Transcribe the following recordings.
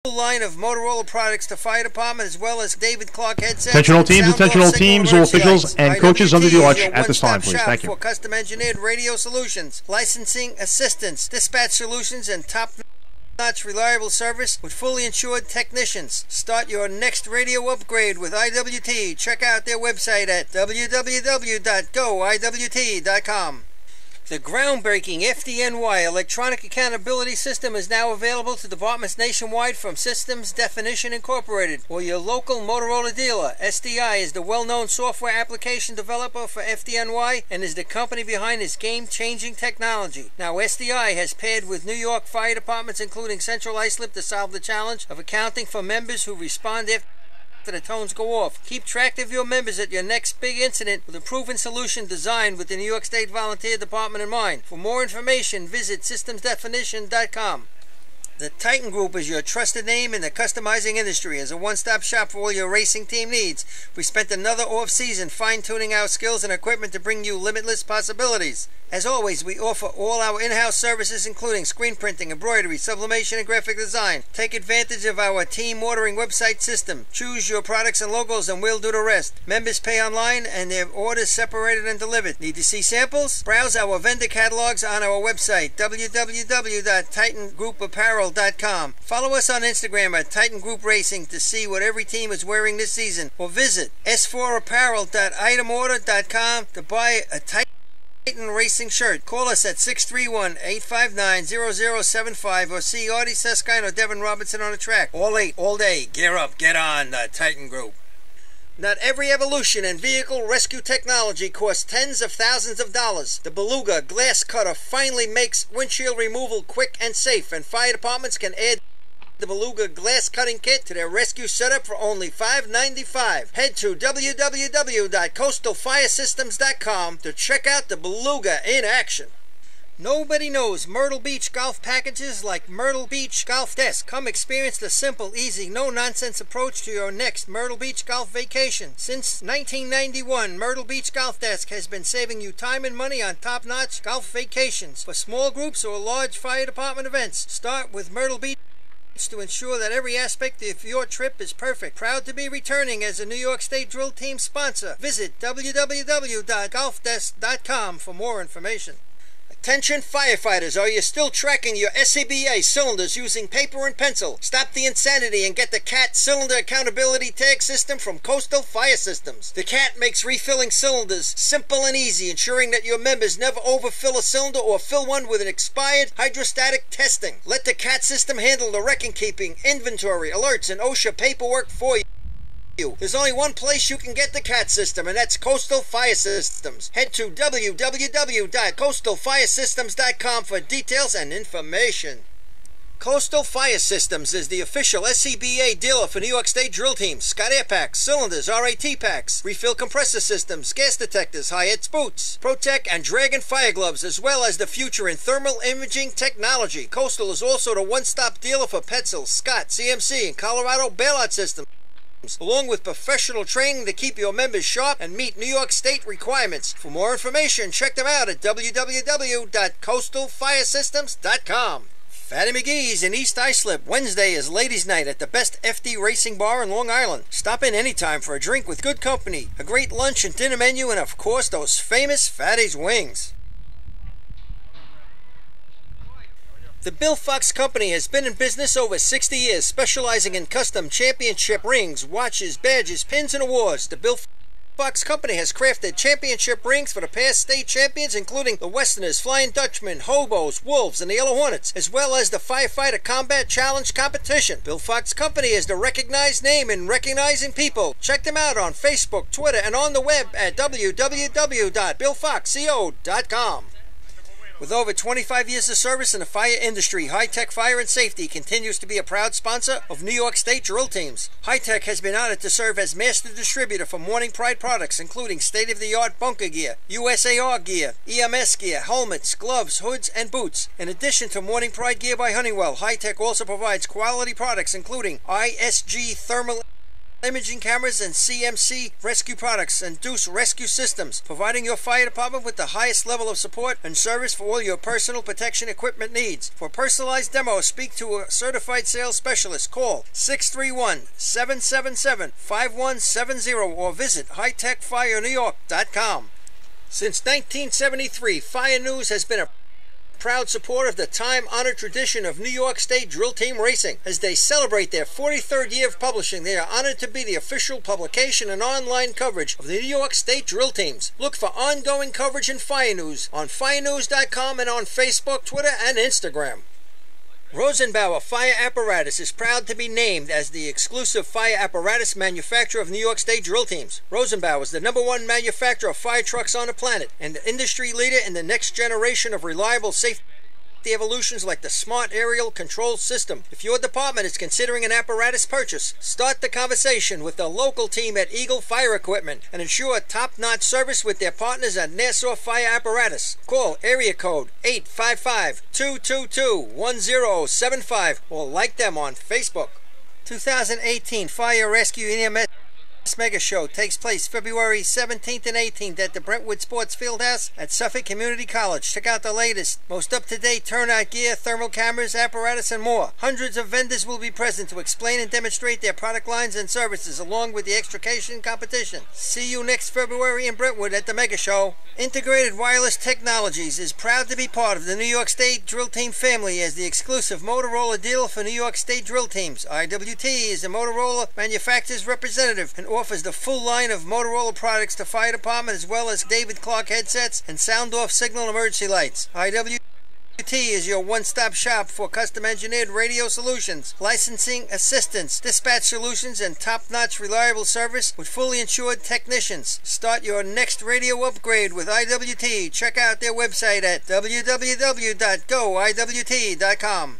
line of Motorola products to fire department, as well as David Clark headsets. Attention all teams, all officials, and coaches under the arch at this time, please. Thank you. For custom engineered radio solutions, licensing assistance, dispatch solutions, and top-notch reliable service with fully insured technicians. Start your next radio upgrade with IWT. Check out their website at www.goiwt.com. The groundbreaking FDNY electronic accountability system is now available to departments nationwide from Systems Definition Incorporated or your local Motorola dealer. SDI is the well-known software application developer for FDNY and is the company behind this game-changing technology. Now SDI has paired with New York fire departments including Central Islip to solve the challenge of accounting for members who respond after the tones go off. Keep track of your members at your next big incident with a proven solution designed with the New York State Volunteer Department in mind. For more information, visit systemsdefinition.com. The Titan Group is your trusted name in the customizing industry. As a one-stop shop for all your racing team needs, we spent another off-season fine-tuning our skills and equipment to bring you limitless possibilities. As always, we offer all our in-house services including screen printing, embroidery, sublimation, and graphic design. Take advantage of our team ordering website system. Choose your products and logos and we'll do the rest. Members pay online and their orders separated and delivered. Need to see samples? Browse our vendor catalogs on our website, www.titangroup.apparel.com. Follow us on Instagram at Titan Group Racing to see what every team is wearing this season. Or visit s4apparel.itemorder.com to buy a Titan Racing shirt. Call us at 631-859-0075 or see Artie Seskine or Devin Robertson on the track. All late, all day. Gear up, get on the Titan Group. Not every evolution in vehicle rescue technology costs tens of thousands of dollars. The Beluga glass cutter finally makes windshield removal quick and safe, and fire departments can add the Beluga glass cutting kit to their rescue setup for only $5.95. Head to www.coastalfiresystems.com to check out the Beluga in action. Nobody knows Myrtle Beach golf packages like Myrtle Beach Golf Desk. Come experience the simple, easy, no-nonsense approach to your next Myrtle Beach golf vacation. Since 1991, Myrtle Beach Golf Desk has been saving you time and money on top-notch golf vacations. For small groups or large fire department events, start with Myrtle Beach to ensure that every aspect of your trip is perfect. Proud to be returning as a New York State Drill Team sponsor. Visit www.golfdesk.com for more information. Attention firefighters, are you still tracking your SCBA cylinders using paper and pencil? Stop the insanity and get the CAT Cylinder Accountability Tag System from Coastal Fire Systems. The CAT makes refilling cylinders simple and easy, ensuring that your members never overfill a cylinder or fill one with an expired hydrostatic testing. Let the CAT system handle the record-keeping, inventory, alerts, and OSHA paperwork for you. There's only one place you can get the CAT system, and that's Coastal Fire Systems. Head to www.coastalfiresystems.com for details and information. Coastal Fire Systems is the official SCBA dealer for New York State drill teams. Scott Air Packs, cylinders, RAT packs, refill compressor systems, gas detectors, Hi-Ets boots, Protec and Dragon fire gloves, as well as the future in thermal imaging technology. Coastal is also the one-stop dealer for Petzl, Scott, CMC, and Colorado bailout systems, along with professional training to keep your members sharp and meet New York State requirements. For more information, check them out at www.coastalfiresystems.com. Fatty McGees in East Islip. Wednesday is Ladies' Night at the best FD racing bar in Long Island. Stop in anytime for a drink with good company, a great lunch and dinner menu, and of course those famous Fatty's wings. The Bill Fox Company has been in business over 60 years, specializing in custom championship rings, watches, badges, pins, and awards. The Bill Fox Company has crafted championship rings for the past state champions, including the Westerners, Flying Dutchmen, Hobos, Wolves, and the Yellow Hornets, as well as the Firefighter Combat Challenge competition. Bill Fox Company is the recognized name in recognizing people. Check them out on Facebook, Twitter, and on the web at www.billfoxco.com. With over 25 years of service in the fire industry, Hi-Tech Fire and Safety continues to be a proud sponsor of New York State drill teams. Hi-Tech has been honored to serve as master distributor for Morning Pride products, including state-of-the-art bunker gear, USAR gear, EMS gear, helmets, gloves, hoods, and boots. In addition to Morning Pride gear by Honeywell, Hi-Tech also provides quality products including ISG thermal imaging cameras and CMC rescue products and Deuce rescue systems, providing your fire department with the highest level of support and service for all your personal protection equipment needs. For personalized demos, speak to a certified sales specialist. Call 631-777-5170 or visit hightechfirenewyork.com. Since 1973, Fire News has been a proud supporter of the time-honored tradition of New York State Drill Team Racing. As they celebrate their 43rd year of publishing, they are honored to be the official publication and online coverage of the New York State Drill Teams. Look for ongoing coverage in Fire News on firenews.com and on Facebook, Twitter, and Instagram. Rosenbauer Fire Apparatus is proud to be named as the exclusive fire apparatus manufacturer of New York State Drill Teams. Rosenbauer is the #1 manufacturer of fire trucks on the planet and the industry leader in the next generation of reliable safety evolutions like the Smart Aerial Control System. If your department is considering an apparatus purchase, start the conversation with the local team at Eagle Fire Equipment and ensure top-notch service with their partners at Nassau Fire Apparatus. Call area code 855-222-1075 or like them on Facebook. 2018 Fire Rescue EMS Mega Show takes place February 17th and 18th at the Brentwood Sports Fieldhouse at Suffolk Community College. Check out the latest, most up-to-date turnout gear, thermal cameras, apparatus, and more. Hundreds of vendors will be present to explain and demonstrate their product lines and services along with the extrication competition. See you next February in Brentwood at the Mega Show. Integrated Wireless Technologies is proud to be part of the New York State Drill Team family as the exclusive Motorola dealer for New York State Drill Teams. IWT is the Motorola manufacturer's representative and offers the full line of Motorola products to fire department as well as David Clark headsets and sound-off signal emergency lights. IWT is your one-stop shop for custom-engineered radio solutions, licensing assistance, dispatch solutions, and top-notch reliable service with fully insured technicians. Start your next radio upgrade with IWT. Check out their website at www.goiwt.com.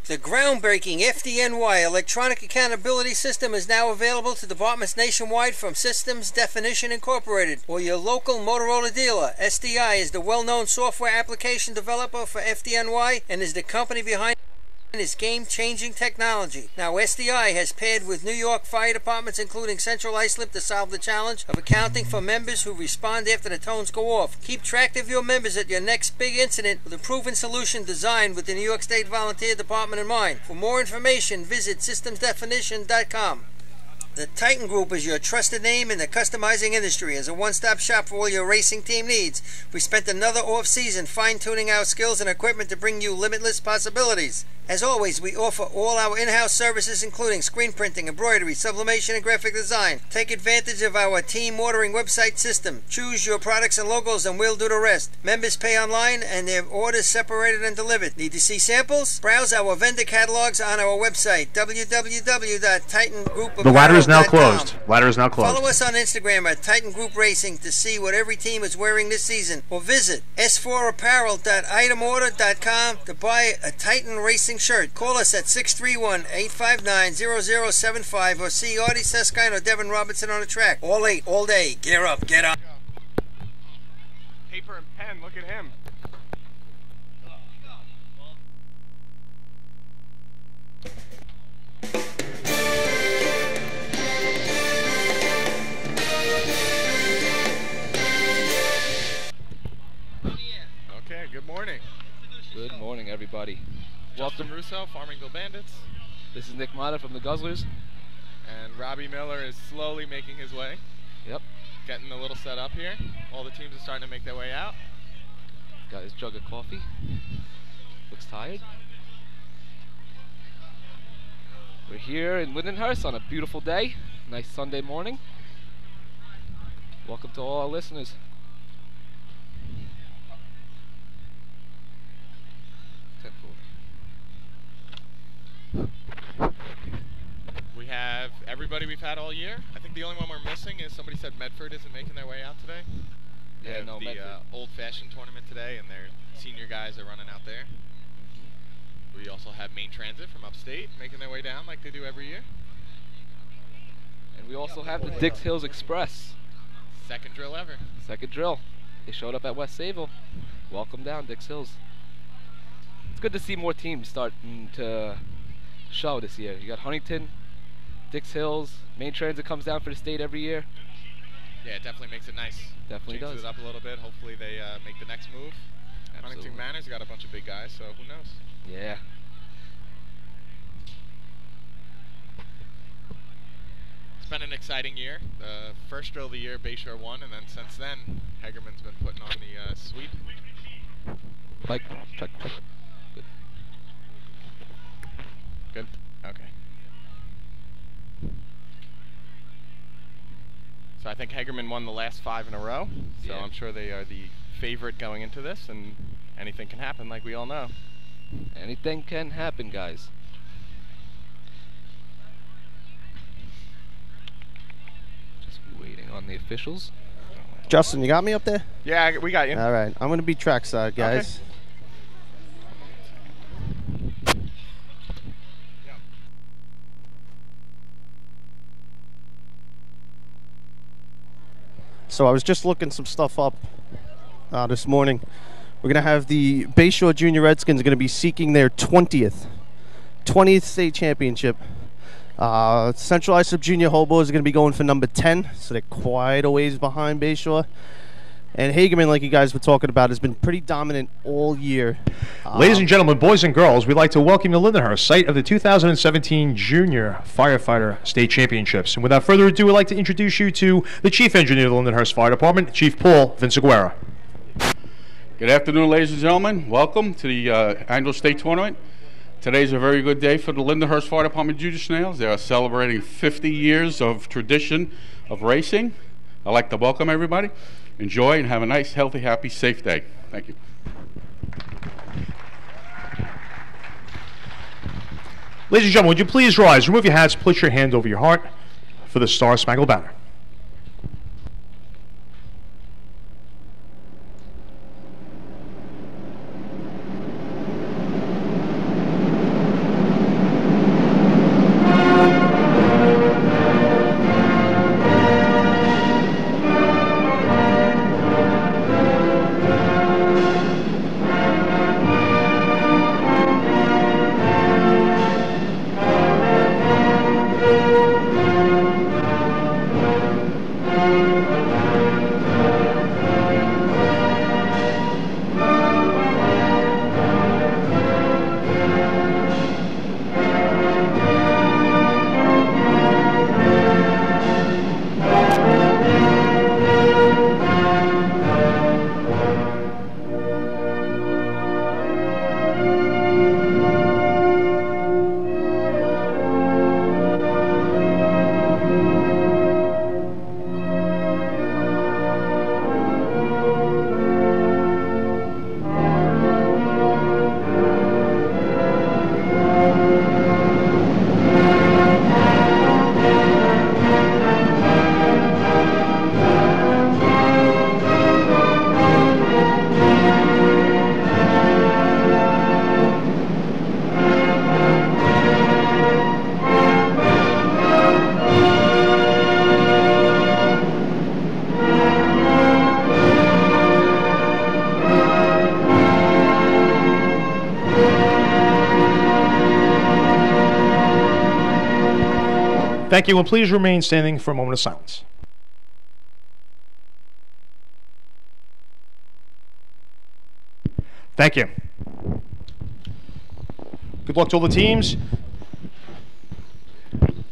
The groundbreaking FDNY electronic accountability system is now available to departments nationwide from Systems Definition Incorporated or your local Motorola dealer. SDI is the well-known software application developer for FDNY and is the company behind this game-changing technology. Now SDI has paired with New York fire departments including Central Islip to solve the challenge of accounting for members who respond after the tones go off. Keep track of your members at your next big incident with a proven solution designed with the New York State Volunteer Department in mind. For more information, visit systemsdefinition.com. The Titan Group is your trusted name in the customizing industry. As a one-stop shop for all your racing team needs, we spent another off-season fine-tuning our skills and equipment to bring you limitless possibilities. As always, we offer all our in-house services including screen printing, embroidery, sublimation, and graphic design. Take advantage of our team ordering website system. Choose your products and logos and we'll do the rest. Members pay online and their orders separated and delivered. Need to see samples? Browse our vendor catalogs on our website, www.titangroup.com. The ladder is now closed. Ladder is now closed. Follow us on Instagram at Titan Group Racing to see what every team is wearing this season. Or visit s4apparel.itemorder.com to buy a Titan Racing shirt. Call us at 631-859-0075 or see Artie Seskine or Devin Robinson on the track. All late, all day. Gear up, get up. Paper and pen, look at him. Okay, good morning. Good morning, everybody. Justin Russo, Farmingville Bandits. This is Nick Mata from the Guzzlers. And Robbie Miller is slowly making his way. Yep. Getting a little set up here. All the teams are starting to make their way out. Got his jug of coffee. Looks tired. We're here in Lindenhurst on a beautiful day. Nice Sunday morning. Welcome to all our listeners. We have everybody we've had all year. I think the only one we're missing is somebody said Medford isn't making their way out today. They have no, the old-fashioned tournament today, and their senior guys are running out there. We also have Main Transit from upstate making their way down like they do every year. And we also have the Dix Hills Express. Second drill ever. Second drill. They showed up at West Sayville. Welcome down, Dix Hills. It's good to see more teams starting to show this year. You got Huntington, Dix Hills, main transit comes down for the state every year. Yeah, it definitely makes it nice. Definitely Changes does. it up a little bit. Hopefully they make the next move. Absolutely. Huntington Manor's got a bunch of big guys, so who knows? Yeah. It's been an exciting year. The first drill of the year, Bayshore won, and then since then, Hagerman's been putting on the sweep. Like, check. Good. Good? Okay. So I think Hagerman won the last 5 in a row, so Yeah. I'm sure they are the favorite going into this, and anything can happen, like we all know. Anything can happen, guys. Just waiting on the officials. Justin, you got me up there? Yeah, we got you. All right. I'm going to be trackside, guys. Okay. So I was just looking some stuff up this morning. We're going to have the Bayshore Junior Redskins going to be seeking their 20th state championship. Central Islip Junior Hobos are going to be going for number 10, so they're quite a ways behind Bayshore. And Hagerman, like you guys were talking about, has been pretty dominant all year. Ladies and gentlemen, boys and girls, we'd like to welcome you to Lindenhurst, site of the 2017 Junior Firefighter State Championships. And without further ado, we'd like to introduce you to the Chief Engineer of the Lindenhurst Fire Department, Chief Paul Vinciguerra. Good afternoon, ladies and gentlemen. Welcome to the annual state tournament. Today's a very good day for the Lindenhurst Fire Department Junior Snails. They are celebrating 50 years of tradition of racing. I'd like to welcome everybody. Enjoy and have a nice, healthy, happy, safe day. Thank you. Ladies and gentlemen, would you please rise, remove your hats, put your hand over your heart for the Star Spangled Banner. Thank you, and please remain standing for a moment of silence. Thank you. Good luck to all the teams.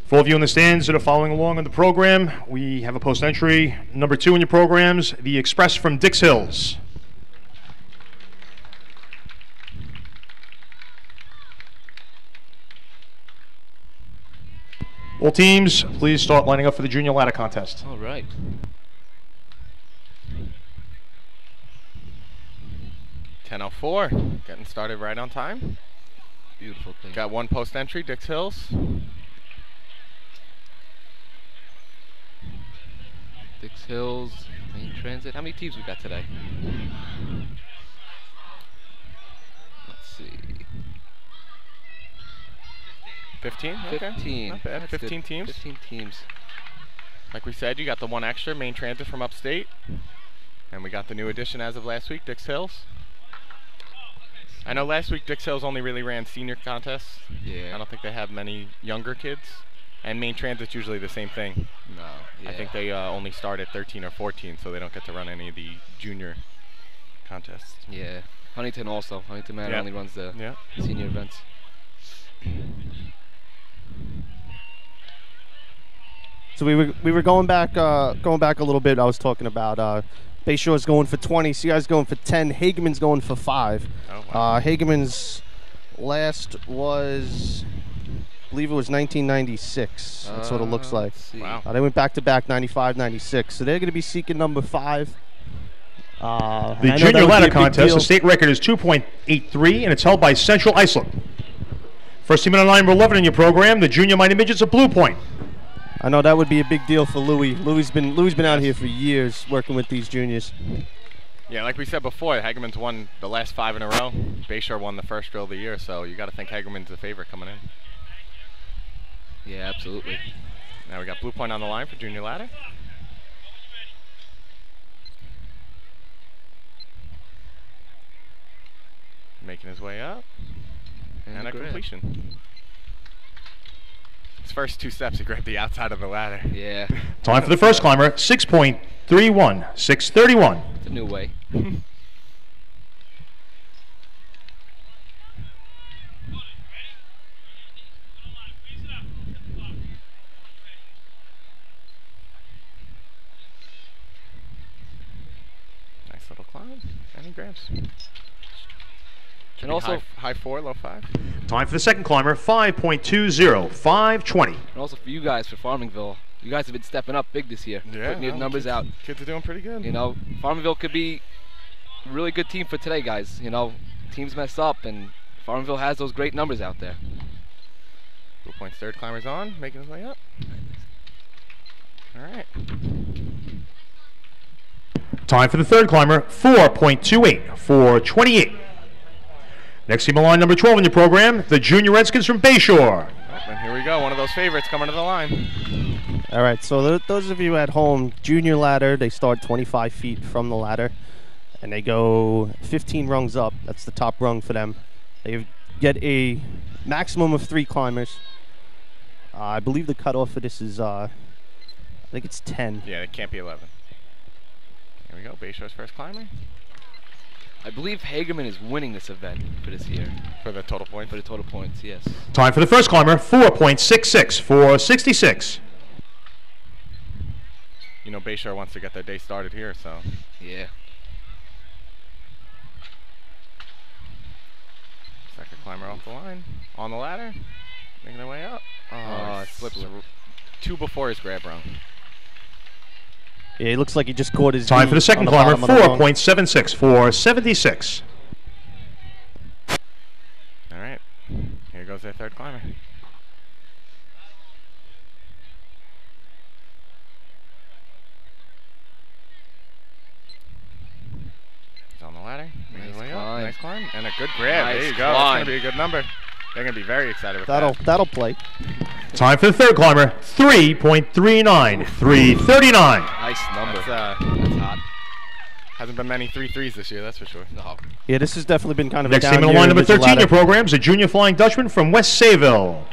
For all of you in the stands that are following along on the program, we have a post-entry number 2 in your programs, the Express from Dix Hills. All teams, please start lining up for the junior ladder contest. All right. .10:04, getting started right on time. Beautiful thing. Got one post entry, Dix Hills. Dix Hills, main transit. How many teams we got today? Let's see. 15? Okay. 15. Not bad. That's 15 good. teams. 15 teams. Like we said, you got the one extra, main transit from upstate. And we got the new addition as of last week, Dix Hills. I know last week Dix Hills only really ran senior contests. Yeah. I don't think they have many younger kids. And main transit's usually the same thing. No. Yeah. I think they only start at 13 or 14, so they don't get to run any of the junior contests. Yeah. Huntington also. Huntington Manor only runs the senior events. So we were going back a little bit. I was talking about Bayshore's going for 20, CI's going for 10, Hageman's going for 5. Oh, wow. Hageman's last was, I believe it was 1996. That's what it looks like. Wow. They went back to back 95, 96. So they're going to be seeking number 5. The junior ladder contest, the state record is 2.83, and it's held by Central Iceland. First team on line number 11 in your program, the junior minor midgets of Blue Point. I know that would be a big deal for Louis. Louis's been out here for years working with these juniors. Yeah, like we said before, Hageman's won the last 5 in a row. Bayshore won the first drill of the year, so you got to think Hageman's the favorite coming in. Yeah, absolutely. Now we got Blue Point on the line for junior ladder. Making his way up. And a completion. His first 2 steps, he grabbed the outside of the ladder. Yeah. Time for the first climber, 6.31, 6:31. It's a new way. Nice little climb. And he grabs. And also high 4, low 5. Time for the second climber, 5.20, 5:20. And also for you guys, for Farmingville, you guys have been stepping up big this year, putting your numbers out. Kids are doing pretty good. You know, Farmingville could be a really good team for today, guys. You know, teams mess up, and Farmingville has those great numbers out there. Blue Point's third climber's on, making his way up. All right. Time for the third climber, 4.28, 4:28. Next team on line number 12 in your program, the Junior Redskins from Bayshore. And here we go, one of those favorites coming to the line. All right, so those of you at home, junior ladder, they start 25 feet from the ladder, and they go 15 rungs up. That's the top rung for them. They get a maximum of 3 climbers. I believe the cutoff for this is, I think it's 10. Yeah, it can't be 11. Here we go, Bayshore's first climber. I believe Hageman is winning this event for this year. For the total points? For the total points, yes. Time for the first climber, 4.66, 4:66. You know, Bayshore wants to get their day started here, so. Yeah. Second climber off the line. On the ladder. Making their way up. Oh, slips 2 before his grab rung. Yeah, it looks like he just caught his Time for the second climber, bottom of the rung. 4.76, 4:76. All right. Here goes their third climber. He's on the ladder. Making his way up. Nice climb. And a good grab. Nice there you go. climb. That's going to be a good number. They're going to be very excited with that. That'll play. Time for the third climber, 3.39, 3:39. Nice number. That's hot. Hasn't been many 3-3s this year, that's for sure. No. Yeah, this has definitely been kind of Next a team down on year line number in the 13 in your ladder. programs, a junior flying Dutchman from West Sayville.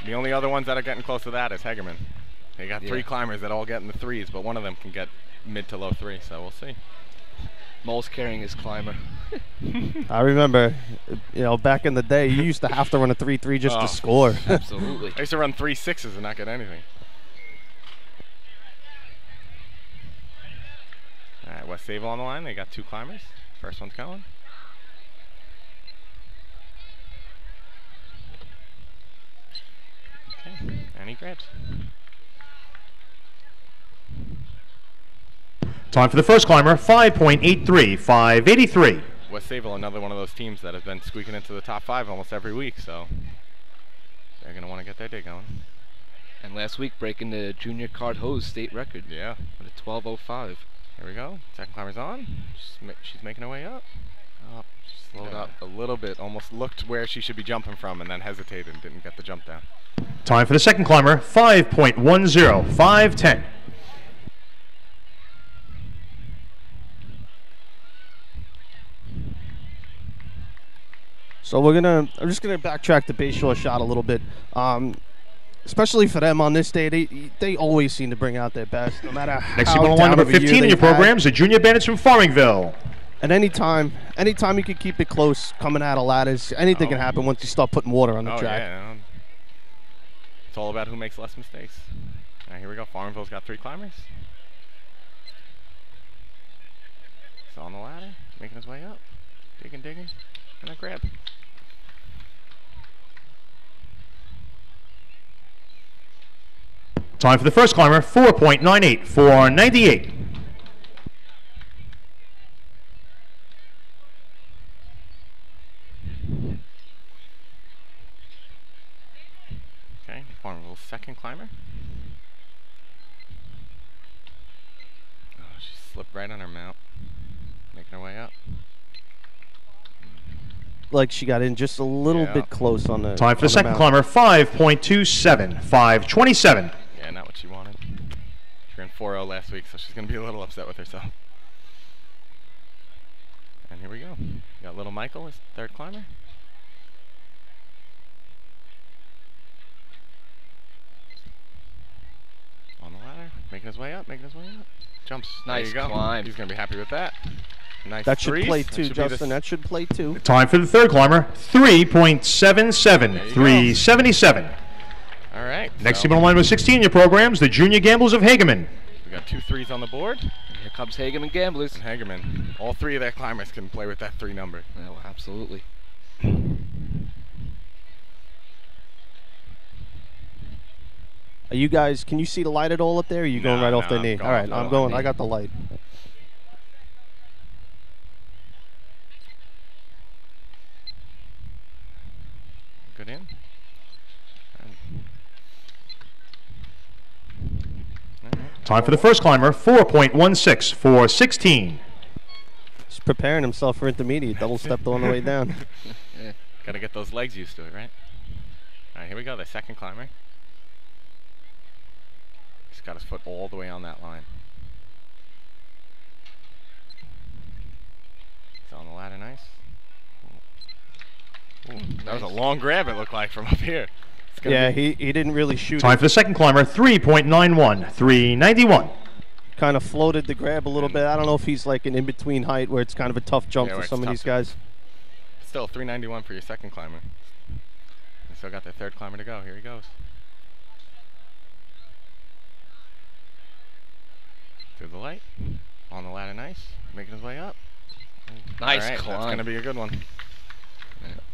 The only other ones that are getting close to that is Hagerman. They got 3 Yeah. climbers that all get in the 3s, but one of them can get mid to low 3, so we'll see. Mole's carrying his climber. I remember, back in the day, you used to have to run a 3-3 just to score. Absolutely. I used to run 3 6s and not get anything. All right, West Sayville on the line. They got 2 climbers. First one's going. Okay, and he grabs. Time for the first climber, 5.83, 5:83. West Sayville, another one of those teams that has been squeaking into the top 5 almost every week, so they're going to want to get their day going. And last week, breaking the junior card hose state record. Yeah. With a 12:05. Here we go. Second climber's on. She's making her way up. Oh, she slowed up a little bit. Almost looked where she should be jumping from and then hesitated and didn't get the jump down. Time for the second climber, 5.10, 5:10. So I'm just gonna backtrack the Bayshore shot a little bit. especially for them on this day, they always seem to bring out their best, no matter Next how team on the line, down number of a year 15 in your they've had. programs, the Junior Bandits from Farmingville. And anytime you can keep it close, coming out of ladders, anything can happen once you start putting water on the track. Yeah. It's all about who makes less mistakes. All right, here we go. Farmville's got 3 climbers. He's on the ladder, making his way up. Digging, and a grab. Time for the first climber, 4.98 for 98. Okay, Farmville's second climber. Oh, she slipped right on her mount. Making her way up. Like she got in just a little bit close on the. Time for the second climber, 5.27, 5.27. Yeah, not what she wanted. She ran 4.0 last week, so she's going to be a little upset with herself. And here we go. Got little Michael as third climber. On the ladder, making his way up, Jumps. Nice there you go. climb. He's going to be happy with that. Nice That should threes. play That too, should be the Justin. That should play too. Time for the third climber, 3.77, 3.77. All right. Next so team on the line with 16 in your programs, the Junior Gamblers of Hageman. we got 2 threes on the board. Here comes Hageman Gamblers. And Hagerman, all 3 of their climbers can play with that 3 number. Oh, absolutely. Are you guys? Can you see the light at all up there? Or are you going right off the I'm knee? going All right, off I'm the going. knee. I got the light. Good in. Time for the first climber, 4.16 for 16. He's preparing himself for intermediate. Double stepped on the way down. Got to get those legs used to it, right? All right, here we go. The second climber. He's got his foot all the way on that line. He's on the ladder, nice. Ooh, that was a long grab, it looked like, from up here. It's gonna Yeah, be- he didn't really shoot Time it. for the second climber, 3.91, 3.91. Kind of floated the grab a little bit. I don't know if he's like an in-between height where it's kind of a tough jump Yeah, for where it's some of tough these to- guys. Still 391 for your second climber. They still got their third climber to go. Here he goes. Through the light. On the ladder, nice. Making his way up. Nice All right, climb. That's going to be a good one.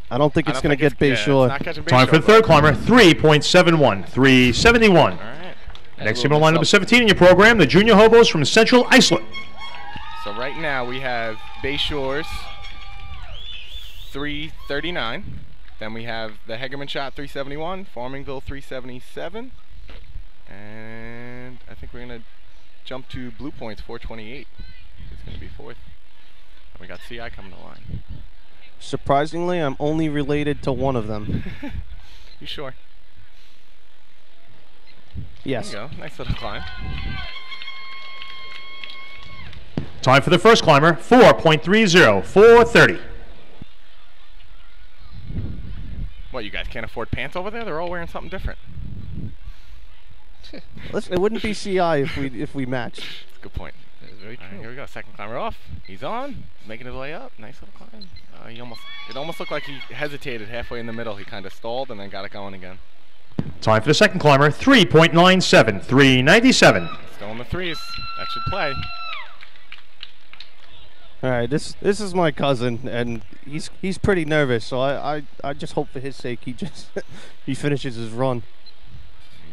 I don't think I it's don't going to think get Bay it's Shore. not catching Bay Time for Shore, the third climber, 3.71, 3.71. All right. Next team on line number 17 in your program, the Junior Hobos from Central Iceland. So right now we have Bay Shores 339. Then we have the Hegerman shot 371, Farmingville 377. And I think we're going to jump to Blue Points 428. It's going to be fourth. And we got CI coming to line. Surprisingly, I'm only related to one of them. You sure? Yes. There you go. Nice little climb. Time for the first climber, 4.30, 4.30. What, you guys can't afford pants over there? They're all wearing something different. Listen, it wouldn't be CI if we matched. That's a good point. That is very All right, true. here we go. Second climber off. He's on. Making his way up. Nice little climb. It almost looked like he hesitated halfway in the middle. He kind of stalled and then got it going again. Time for the second climber, 3.97, 3.97. Still in the threes. That should play. All right, this is my cousin, and he's pretty nervous. So I just hope for his sake he finishes his run.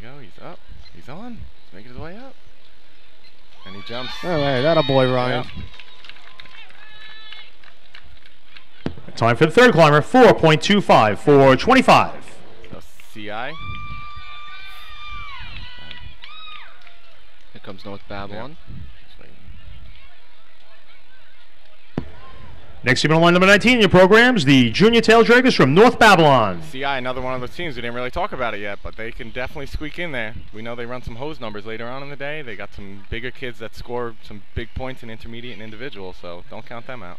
There you go. He's up. He's on. He's making his way up. And he jumps. All right, that a boy, Ryan. Yeah. Time for the third climber, 4.25, 4.25. So CI. Here comes North Babylon. Just waiting. Next team on line number 19 in your programs, the Junior Tail Draggers from North Babylon. CI, another one of those teams. We didn't really talk about it yet, but they can definitely squeak in there. We know they run some hose numbers later on in the day. They got some bigger kids that score some big points in intermediate and individual, so don't count them out.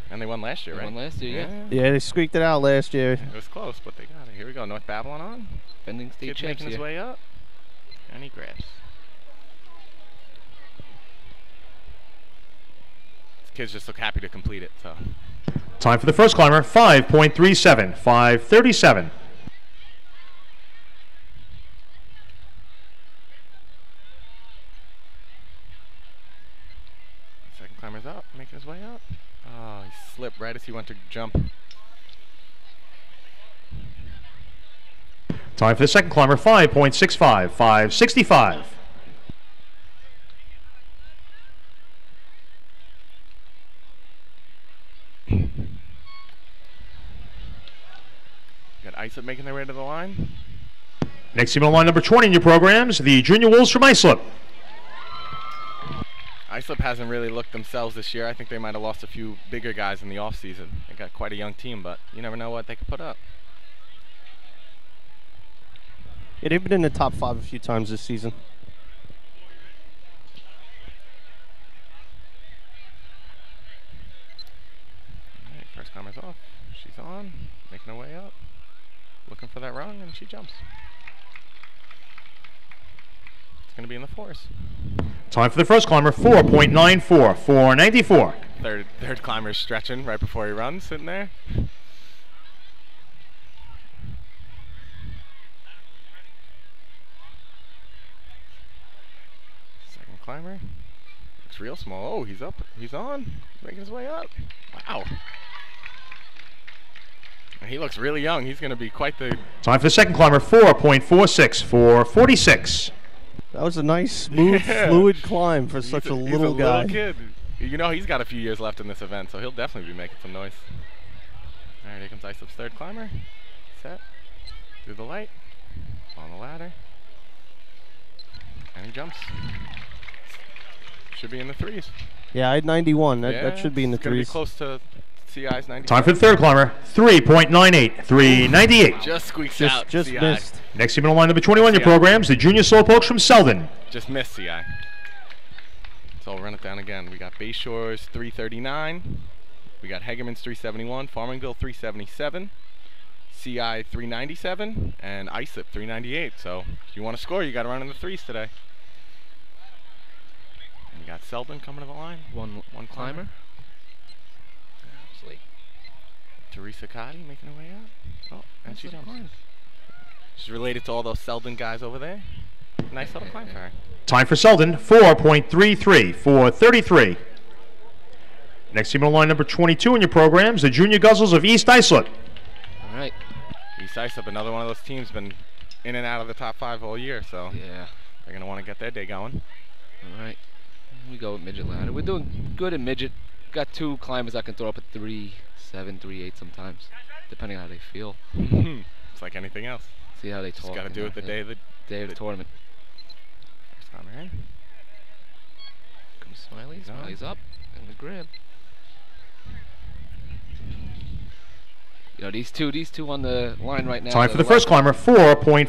And they won last year, They right? won last year, yeah. Yeah, they squeaked it out last year. It was close, but they got it. Here we go. North Babylon on. Defending state Kid's champs making his here. way up. And he grabs. This kid's just look happy to complete it, so. Time for the first climber, 5.37, 5:37. Second climber's up, making his way up. Oh, he slipped right as he went to jump. Time for the second climber, 5.65, 5:65. Got Islip making their way to the line. Next team on line number 20 in your programs, the Junior Wolves from Islip. Islip hasn't really looked themselves this year. I think they might have lost a few bigger guys in the offseason. They got quite a young team, but you never know what they could put up. Yeah, they've been in the top 5 a few times this season. All right, first climber's off. She's on, making her way up. Looking for that rung, and she jumps. It's going to be in the fours. Time for the first climber, 4.94, 4.94. Third climber's stretching right before he runs, sitting there. Second climber. Looks real small. Oh, he's up. He's on. Making his way up. Wow. And he looks really young. He's going to be quite the... Time for the second climber, 4.46, 4.46. That was a nice, smooth, fluid climb for such a little guy. Little kid. You know, he's got a few years left in this event, so he'll definitely be making some noise. All right, here comes Islip's third climber. Set. Through the light. On the ladder. And he jumps. Should be in the threes. Yeah, I had 91. That should be in the it's gonna be threes. close to CI's 90. Time for the third climber, 3.98, 3.98. Just squeaks out. Just CI. missed. Next team on line number 21 in your programs, the Junior Slowpokes from Selden. Just missed CI. So I'll run it down again. We got Bayshores 339. We got Hegeman's 371. Farmingville 377. CI 397. And Islip 398. So if you want to score, you got to run in the threes today. And we got Selden coming to the line. One climber. Absolutely. Teresa Cotty making her way up. Oh, and she jumps. She's related to all those Selden guys over there. Nice little climb for her. Time for Selden, 4.33, 4.33. Next team on line number 22 in your programs, the Junior Guzzles of East Islip. All right. East Islip, another one of those teams, been in and out of the top 5 all year, so Yeah. they're going to want to get their day going. All right. We go with midget ladder. We're doing good in midget. Got 2 climbers that can throw up at 3.7, 3.8 sometimes, depending on how they feel. It's like anything else. See how they talk. Just got to and do it the day of the tournament. first climber in. Comes Smiley. Smiley's up. And the grab. You know, these two on the line right now. Time for the first climber, 4.54,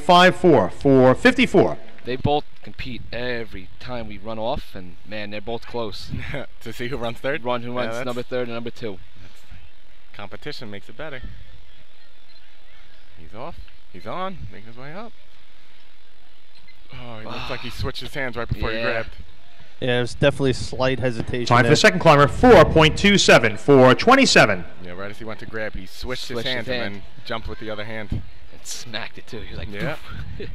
4.54. They both compete every time we run off, and man, they're both close. To see who runs third? Who runs that's- number 3 and number 2. Competition makes it better. He's off. He's on. Making his way up. Oh, he looks like he switched his hands right before he grabbed. Yeah, there's definitely a slight hesitation Time for there. the second climber, 4.27, 4.27. Yeah, right as he went to grab, he switched his Switched his hands hand. and then jumped with the other hand. And smacked it too. He was like, Yeah. poof.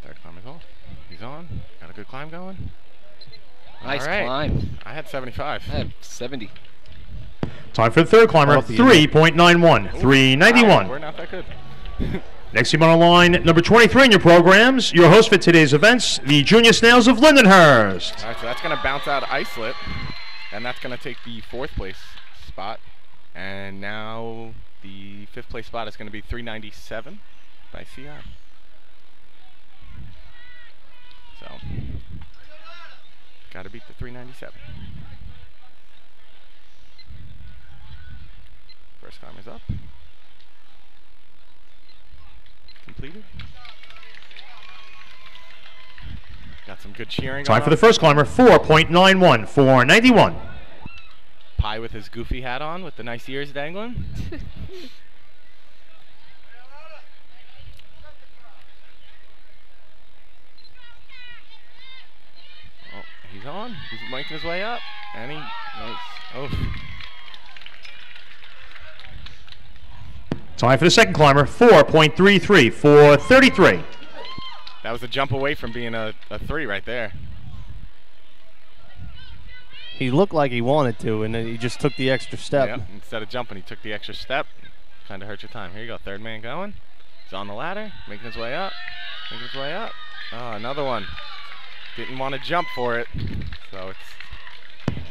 Third climber's off. He's on. Got a good climb going. Nice All right. climb. I had 75. I have 70. Time for the third climber, Off the 3.91, Wow, 3.91. we're not that good. Next team on the line, number 23 in your programs, your host for today's events, the Junior Snails of Lindenhurst. All right, so that's going to bounce out Islip, and that's going to take the 4th place spot. And now the 5th place spot is going to be 397 by CI. So, got to beat the 397. First climber's up. Completed. Got some good cheering. Time for the first climber, 4.91, 491. Pie with his goofy hat on with the nice ears dangling. Oh, he's on. He's making his way up. And he, nice. Oh. Time for the second climber, 4.33, 433. That was a jump away from being a 3 right there. He looked like he wanted to, and then he just took the extra step. Yep. Instead of jumping, he took the extra step. Kind of hurt your time. Here you go, third man going. He's on the ladder, making his way up. Making his way up. Oh, another one. Didn't want to jump for it. So it's...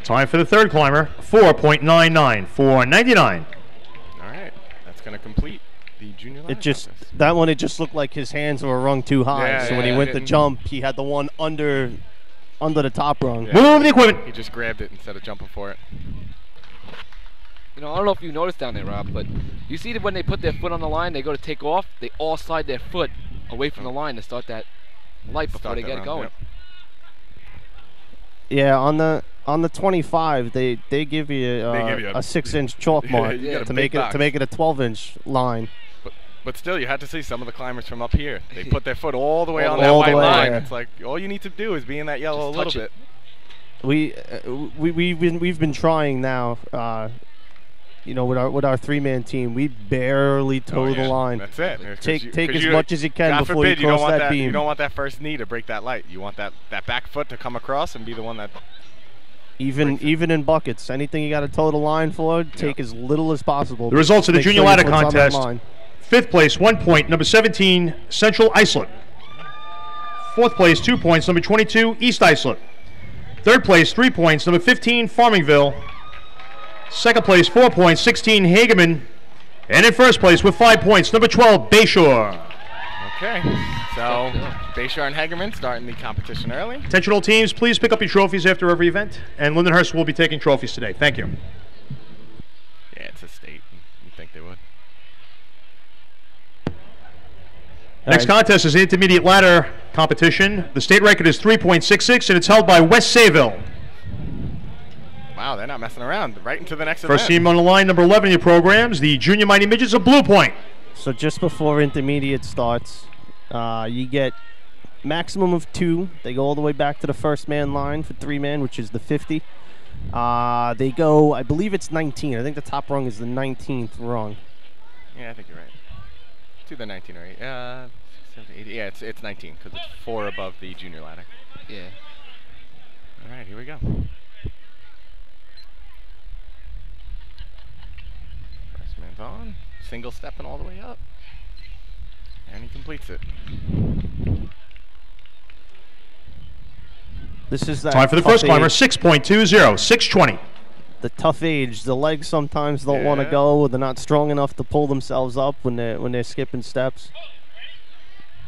Time for the third climber, 4.99, 499. All right. That's going to complete the junior ladder contest. That one, it just looked like his hands were rung too high. Yeah, so when he went to jump, he had the one under the top rung. Yeah. Move the equipment. He just grabbed it instead of jumping for it. You know, I don't know if you noticed down there, Rob, but you see that when they put their foot on the line, they go to take off, they all slide their foot away from the line to start that light before they get it going. Yep. Yeah, on the 25, they give you a 6-inch chalk mark to make it a 12-inch line. But still, you had to see some of the climbers from up here. They put their foot all the way on that white line. It's like all you need to do is be in that yellow a little bit. We've been trying now. You know, with our 3-man team, we barely toe the line. That's it. Take as much as you can before you cross that beam. You don't want that first knee to break that light. You want that back foot to come across and be the one that. Even in buckets, anything you got to toe the line for, take as little as possible. The results of the junior ladder contest. 5th place, 1 point, number 17, Central Islip. 4th place, 2 points, number 22, East Islip. 3rd place, 3 points, number 15, Farmingville. 2nd place, 4 points, 16, Hageman. And in 1st place with 5 points, number 12, Bayshore. Okay, so Bayshore and Hageman starting the competition early. Attention all teams, please pick up your trophies after every event. And Lindenhurst will be taking trophies today. Thank you. Yeah, it's a state. You'd think they would. Next contest is the intermediate ladder competition. The state record is 3.66, and it's held by West Sayville. Wow, they're not messing around. Right into the next First event. team on the line, number 11 in your programs, the Junior Mighty Midgets of Blue Point. So just before intermediate starts, you get maximum of 2. They go all the way back to the first man line for 3-man, which is the 50. They go, I believe it's 19. I think the top rung is the 19th rung. Yeah, I think you're right. To the 19 or 8. 70, 80. Yeah, it's 19 because it's 4 above the junior ladder. Yeah. All right, here we go. First man's on. Single stepping all the way up. And he completes it. This is that time for the first climber, 6.20, 620. The tough age. The legs sometimes don't want to go, or they're not strong enough to pull themselves up when they're skipping steps.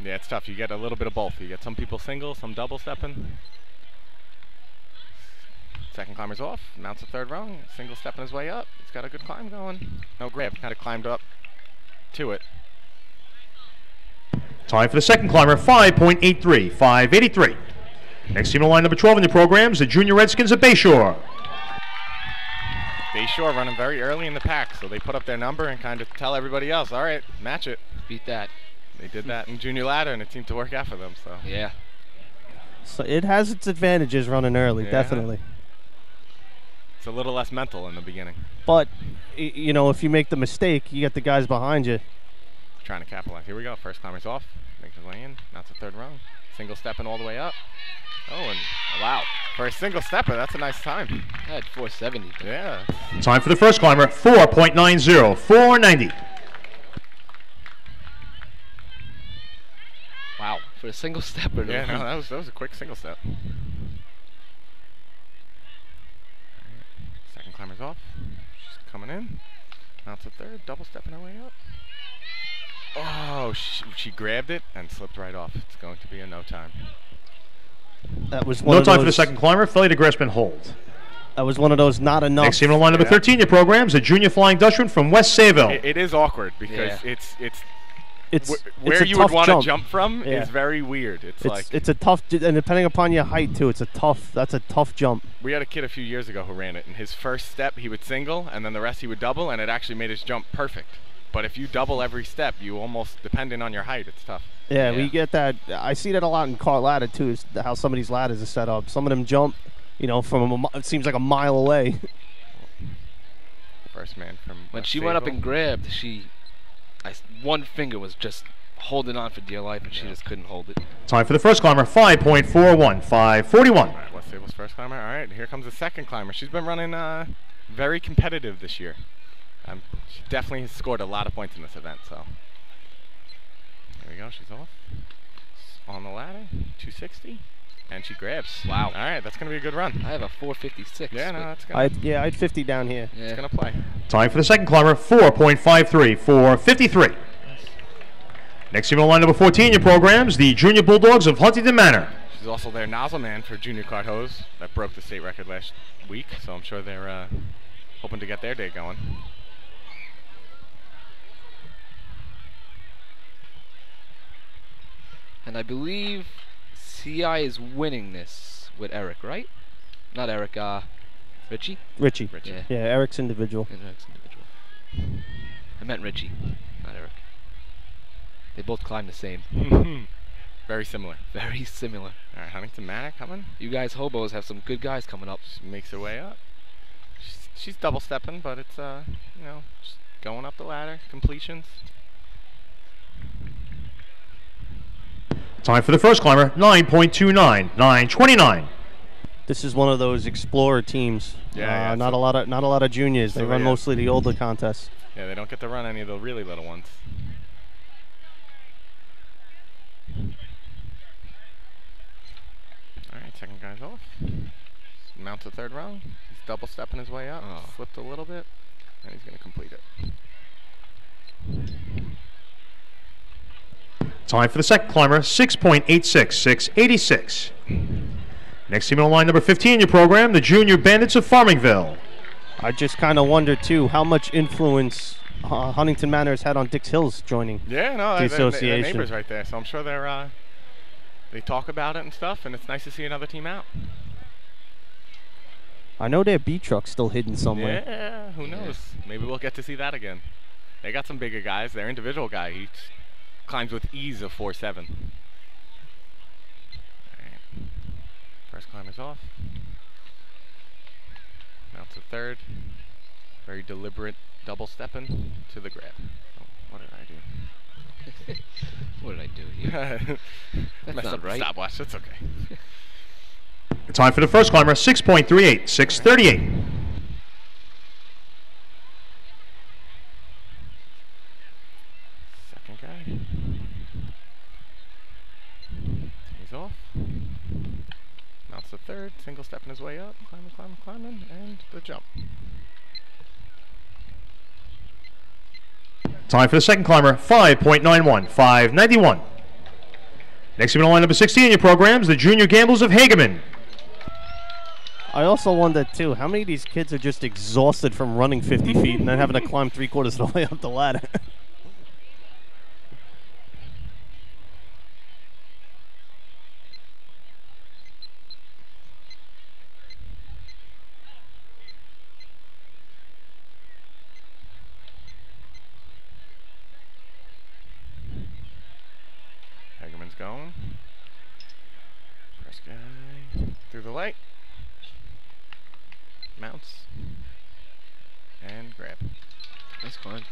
Yeah, it's tough. You get a little bit of both. You get some people single, some double stepping. Second climber's off, mounts the 3rd rung, single stepping his way up. He's got a good climb going. No grab, kind of climbed up to it. Time for the second climber, 5.83, 583. Next team on line number 12 in the programs, the Junior Redskins of Bayshore. Bayshore running very early in the pack, so they put up their number and kind of tell everybody else, all right, match it. Beat that. They did that in junior ladder, and it seemed to work out for them. So yeah. So it has its advantages running early, definitely. It's a little less mental in the beginning. But, you know, if you make the mistake, you get the guys behind you. Trying to capitalize. Here we go. First climber's off. Makes his way in. Mounts the 3rd rung. Single stepping all the way up. Oh, and wow. For a single stepper, that's a nice time. I had 470. Yeah. Time for the first climber, 4.90, 490. Wow. For a single stepper. Yeah, no, that was a quick single step. Second climber's off. She's coming in. Mounts the 3rd. Double stepping her way up. Oh, she grabbed it and slipped right off. It's going to be a no time. That was one no of time those, for the second climber. Failure to grasp and hold. That was one of those not enough. Next team on line number 13 in your programs, the Junior Flying Dutchman from West Sayville. It is awkward because it's where a you would tough want to jump. jump from Yeah. is very weird. It's a tough, and depending upon your height too, that's a tough jump. We had a kid a few years ago who ran it, and his first step he would single, and then the rest he would double, and it actually made his jump perfect. But if you double every step, you almost, depending on your height, it's tough. Yeah, we get that. I see that a lot in car ladder too. Is how some of these ladders are set up. Some of them jump, from it seems like a mile away. First man from when she went up and grabbed, one finger was just holding on for dear life, and she just couldn't hold it. Time for the first climber, 5.41, 5:41. All right, West Sable's first climber. All right, here comes the second climber. She's been running very competitive this year. She definitely has scored a lot of points in this event. So there we go. She's off on the ladder, 260, and she grabs. Wow. All right, that's gonna be a good run. I have a 456. Yeah, no, that's gonna. I had 50 down here. Yeah. It's gonna play. Time for the second climber, 4.53, 4:53. Next team on line number 14 in your programs, the Junior Bulldogs of Huntington Manor. She's also their nozzle man for junior cart hose that broke the state record last week, so I'm sure they're hoping to get their day going. And I believe CI is winning this with Eric, right? Not Eric, Richie? Richie. Richie. Yeah, Eric's individual. Eric's individual. I meant Richie, not Eric. They both climb the same. Very similar. Very similar. All right, Huntington Manor coming. You guys hobos have some good guys coming up. She makes her way up. She's double stepping, but it's just going up the ladder. Completions. Time for the first climber, 9.29, 9:29. This is one of those explorer teams. Yeah, not a lot of juniors. They So, run yeah. mostly the older contests. Yeah, they don't get to run any of the really little ones. All right, second guy's off. Mounts the third rung. He's double stepping his way up. Oh. Slipped a little bit, and he's going to complete it. Time for the second climber, 6.86, 6:86. Next team on line number 15 in your program, the Junior Bandits of Farmingville. I just kind of wonder too how much influence Huntington Manor has had on Dix Hills joining. Yeah, no, the they're association. neighbors right there, so I'm sure they talk about it and stuff, and it's nice to see another team out. I know their B truck's still hidden somewhere. Yeah, who knows? Maybe we'll get to see that again. They got some bigger guys. Their individual guy, he climbs with ease of 4.7. All right. First climber's off. Mounts a third. Very deliberate double stepping to the grab. Oh, what did I do? What did I do here? That's Messed not up the right. stopwatch. That's okay. Time for the first climber, 6.38, 6:38. Second guy. He's off. Mounts the third. Single stepping his way up. Climbing, and the jump. Time for the second climber, 5.91, 5:91. Next team on line number 16 in your programs, the Junior Gamblers of Hageman. I also wonder too how many of these kids are just exhausted from running 50 feet and then having to climb 3/4 of the way up the ladder. Hagerman's going. First guy through the light. Mounts. And grab. Nice climb.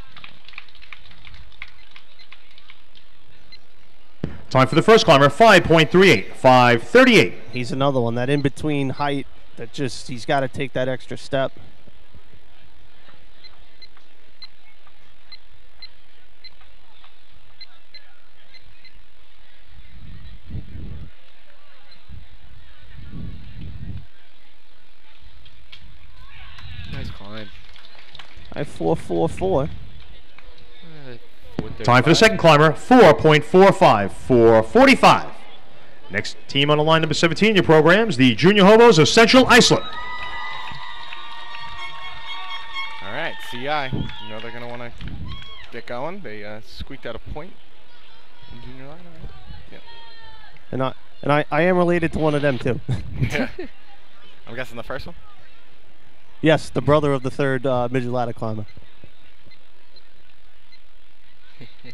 Time for the first climber, 5.38, 5:38. He's another one, that in-between height that just, he's got to take that extra step. Nice climb. I have 4.44. 435. Time for the second climber, 4.45, 4:45. Next team on the line number 17 in your programs, the Junior Hobos of Central Iceland. All right, CI. You know they're going to want to get going. They squeaked out a point Junior ladder, right? Yep. And I am related to one of them too. Yeah. I'm guessing the first one? Yes, the brother of the third midget ladder climber. He's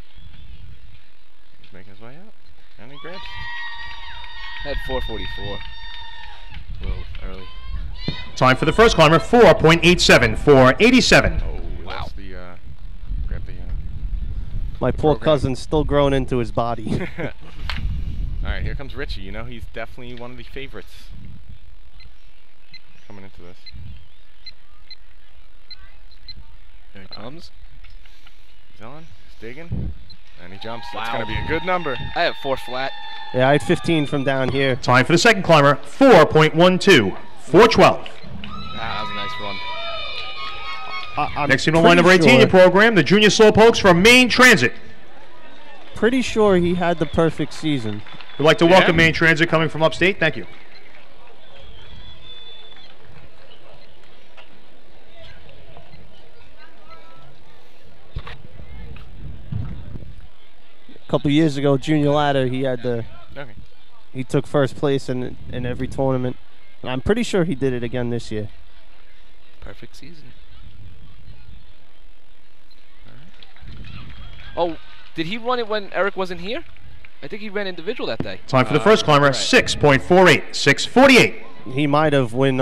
making his way up. And he grabs. Had 444. A little early. Time for the first climber, 4.87 for 87. Oh, wow. Grab the My poor program. cousin's still growing into his body. All right, here comes Richie. You know, he's definitely one of the favorites coming into this. Here he comes. He's on. He's digging. And he jumps. That's Wow. going to be a good number. I have 4 flat. Yeah, I had 15 from down here. Time for the second climber, 4.12, 412. That was a nice run. I'm Next in the line, number 18 in your program, the Junior Slowpokes from Maine Transit. pretty sure he had the perfect season. We'd like to welcome Maine Transit coming from upstate. Thank you. A couple years ago, junior ladder, he had the. Okay. He took first place in every tournament, and I'm pretty sure he did it again this year. Perfect season. Oh, did he run it when Eric wasn't here? I think he ran individual that day. Time for the first climber, 6.48, 648. He might have when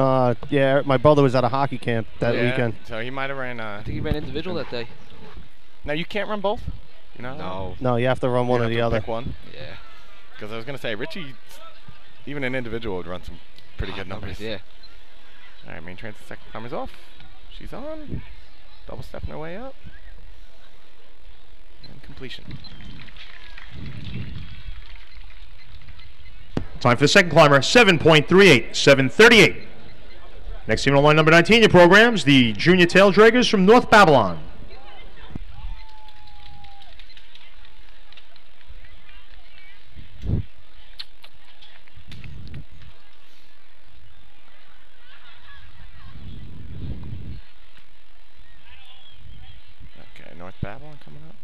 yeah, my brother was at a hockey camp that weekend. So he might have ran. I think he ran individual that day. Now you can't run both. You know? No. No, you have to run one or the other. Pick one. Yeah. Because I was gonna say Richie, even an individual would run some pretty good numbers. Yeah. All right, Main Transit second climber's off. She's on. Double stepping her way up. And completion. Time for the second climber, 7.38, 738. Next team on line number 19 in your programs, the Junior Tail Draggers from North Babylon. Okay, North Babylon coming up.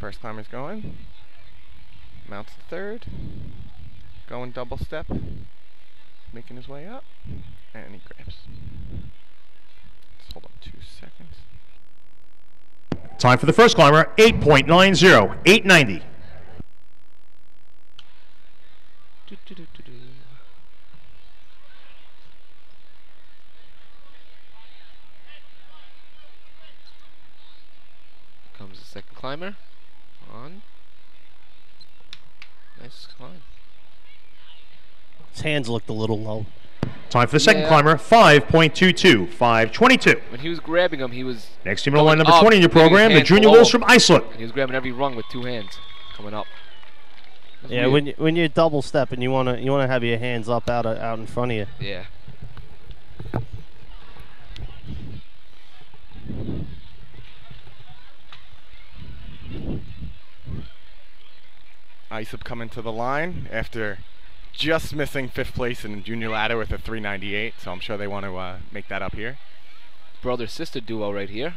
First climber's going. Mounts the third. Going double step. Making his way up. And he grabs. Just hold on 2 seconds. Time for the first climber, 8.90, 890. Comes the second climber. On. Nice climb. His hands looked a little low. Time for the second Yeah. climber, 5.22, 522. When he was grabbing him, he was. Next team on line number up, 20 in your getting his program, the hands Junior below Wolves him. from Iceland. And he was grabbing every rung with 2 hands, coming up. That's Yeah, weird. when you're double stepping, you wanna have your hands up out in front of you. Yeah. Isop coming to the line after just missing 5th place in junior ladder with a 398, so I'm sure they want to make that up here. Brother-sister duo right here.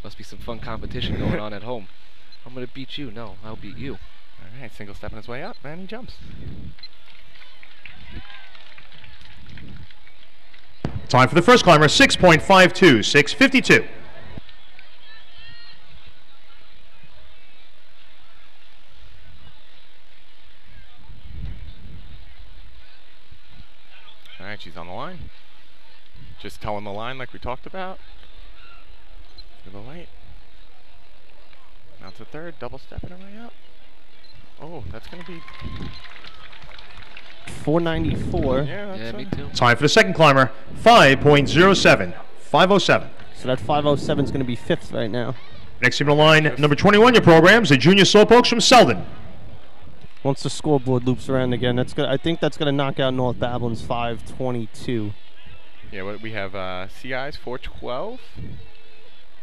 Must be some fun competition going on at home. I'm gonna beat you. No, I'll beat you. All right, single stepping his way up, and he jumps. Time for the first climber, 6.52, 652. All right, she's on the line. Just towing the line like we talked about. To the right. Now to third, double stepping her way up. Oh, that's going to be... 494. Yeah, that's Yeah, me too. Time for the second climber, 5.07, 507. So that 507 is going to be 5th right now. Next team on line number 21 in your programs, the Junior Slowpokes from Selden. Once the scoreboard loops around again, I think that's going to knock out North Babylon's 522. Yeah, what we have CI's 412.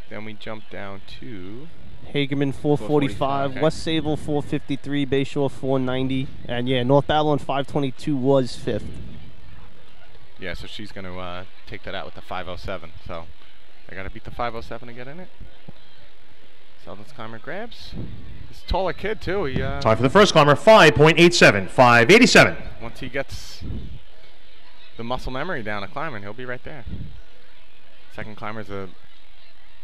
Then we jump down to... Hageman 445, okay. West Sable 453, Bayshore 490, and yeah, North Babylon 522 was 5th. Yeah, so she's going to take that out with the 507. So They got to beat the 507 to get in it. Seldon's climber grabs. This taller kid, too. He, Time for the first climber, 5.87, 587. once he gets the muscle memory down to climbing, he'll be right there. Second climber's a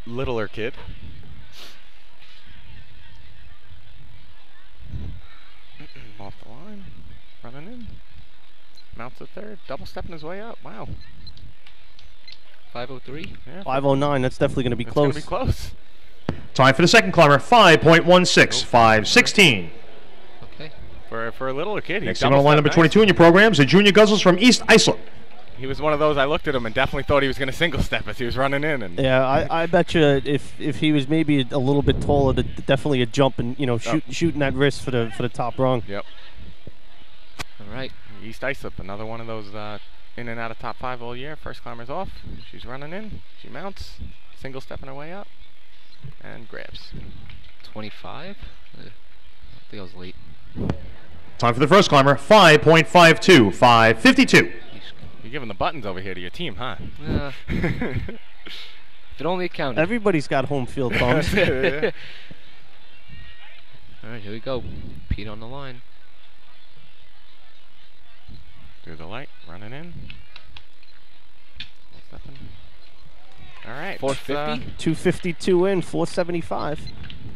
littler kid. Off the line, running in. Mounts the third, double stepping his way up. Wow. 503. Yeah, 509. That's definitely going to be it's close. gonna be close. Time for the second climber, 5.16, 516. Okay. For a littler kid, he Next time on line number nice. 22 in your programs, the Junior Guzzles from East Islip. He was one of those, I looked at him and definitely thought he was going to single step as he was running in. And Yeah, I bet you if he was maybe a little bit taller, definitely a jump and shooting that wrist for the top rung. Yep. All right. East Islip, another one of those in and out of top 5 all year. First climber's off. She's running in. She mounts, single stepping her way up, and grabs. 25. I think I was late. Time for the first climber, 5.52, 552. You're giving the buttons over here to your team, huh? If it only counted. Everybody's got home field thumbs. Yeah. All right, here we go. Pete on the line. Through the light, running in. Stepping. All right. 450. 252 in, 475.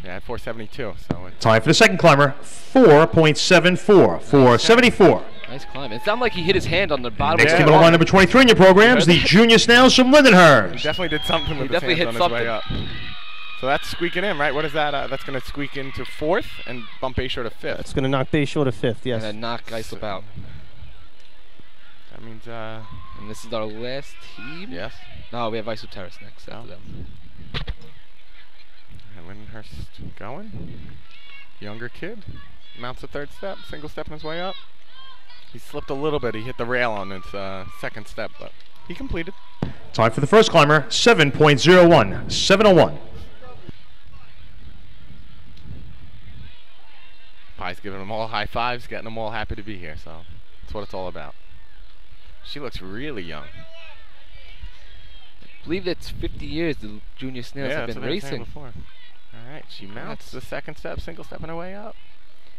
Yeah, 472. So it's Time for the second climber, 4.74, 474. Nice climb. It sounded like he hit his hand on the bottom. Next of team the on line bar. number 23 in your programs, the Junior Snails from he Lindenhurst. definitely did something with his definitely hands hit on his way up. So that's squeaking in, right? What is that? That's going to squeak into 4th and bump Bayshore to 5th. It's going to knock Bayshore to 5th, And yes. then knock Islip out. That means, And this is our last team. yes. No, we have Islip Terrace next after them. And Lindenhurst going. Younger kid. Mounts the third step, single stepping his way up. He slipped a little bit. He hit the rail on his second step, but he completed. Time for the first climber, 7.01, 701. Pie's giving them all high fives, getting them all happy to be here, so that's what it's all about. She looks really young. I believe it's 50 years the Junior Snails have that's been what I was saying racing. before. All right, she mounts the second step, single stepping her way up.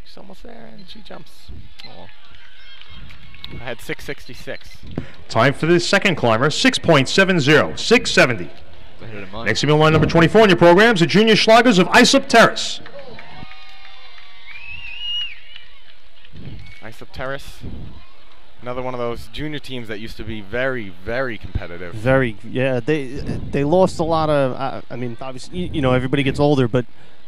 She's almost there, and she jumps. Oh. I had 666. Time for the second climber, 6.70, 670. Better than mine. Next team on line number 24 in your programs, the Junior Schlagers of Islip Terrace. Islip Terrace. Another one of those junior teams that used to be very, very competitive. Very, yeah. They lost a lot of. I mean, obviously, everybody gets older, but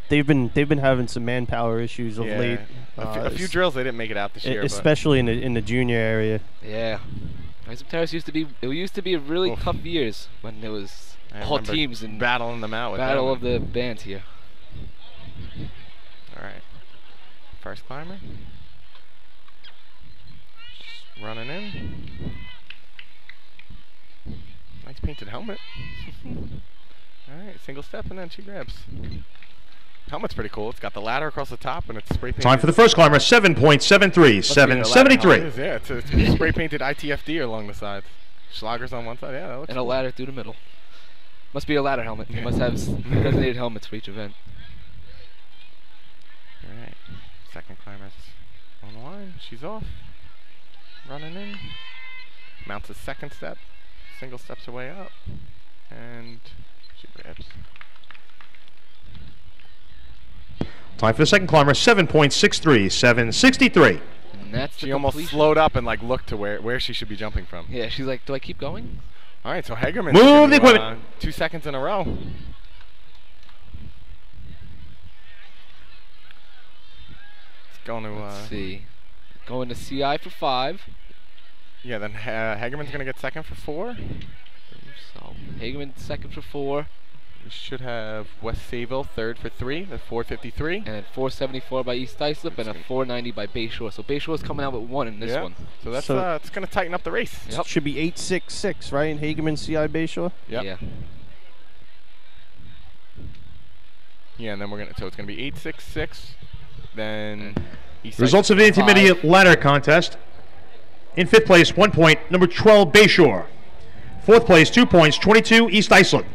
they've been having some manpower issues of late. A few drills they didn't make it out this year, especially in the junior area. Yeah. Islip Terrace used to be a really tough years when there was all teams and battling them out with battle them. of the bands here. All right, first climber. Just running in. Nice painted helmet. All right, single step and then she grabs. Helmet's pretty cool. It's got the ladder across the top and it's spray painted. Time for the first climber, 7.73, 773. Yeah, it's spray painted ITFD along the sides. Schlagers on one side. Yeah, that looks And a cool. ladder through the middle. Must be a ladder helmet. They must have designated helmets for each event. All right, second climber's on the line. She's off. Running in. Mounts a second step. Single steps her way up. And she grabs. Time for the second climber, 7.63, 763. And that's She the almost completion. slowed up and like looked to where she should be jumping from. Yeah, she's like, do I keep going? All right, so Hegerman. Move the equipment. 2 seconds in a row. It's going to. Let's see. Going to CI for 5. Yeah, then Hegerman's going to get second for 4. So Hageman second for 4. We should have West Sayville third for 3. That's 453. And then 474 by East Islip and a 490 by Bayshore. So Bayshore's coming out with 1 in this Yeah. one. So that's So- it's going to tighten up the race. Yep. Should be 866, right? In Hageman CI Bayshore. Yep. Yeah. Yeah, and then we're gonna. So it's gonna be 866. Then East Results of the intermediate ladder contest. In fifth place, 1 point, number 12, Bayshore. Fourth place, 2 points, 22, East Islip.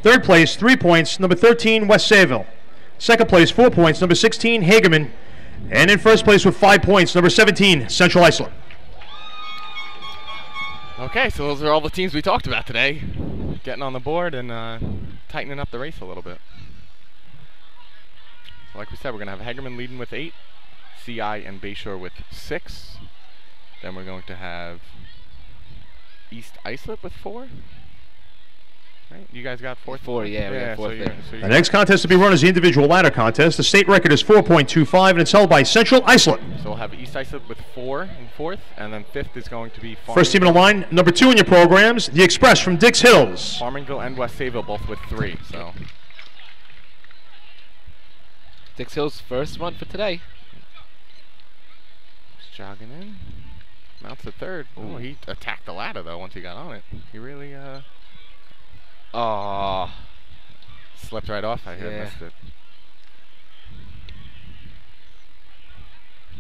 Third place, 3 points, number 13, West Sayville. Second place, 4 points, number 16, Hagerman. And in first place with 5 points, number 17, Central Islip. Okay, so those are all the teams we talked about today. Getting on the board and tightening up the race a little bit. So like we said, we're going to have Hagerman leading with 8, CI and Bayshore with 6. Then we're going to have East Islip with 4. Right? You guys got 4th? 4, yeah, we got 4th there. The next contest to be run is the individual ladder contest. The state record is 4.25, and it's held by Central Islip. So we'll have East Islip with 4 in 4th, and then 5th is going to be Farmingville. First team in the line, number 2 in your programs, the Express from Dix Hills. Farmingville and West Sayville both with 3. So Dix Hills' first run for today. just jogging in. Mounts the 3rd. Oh, he attacked the ladder though once he got on it. He really slipped right off. I missed it.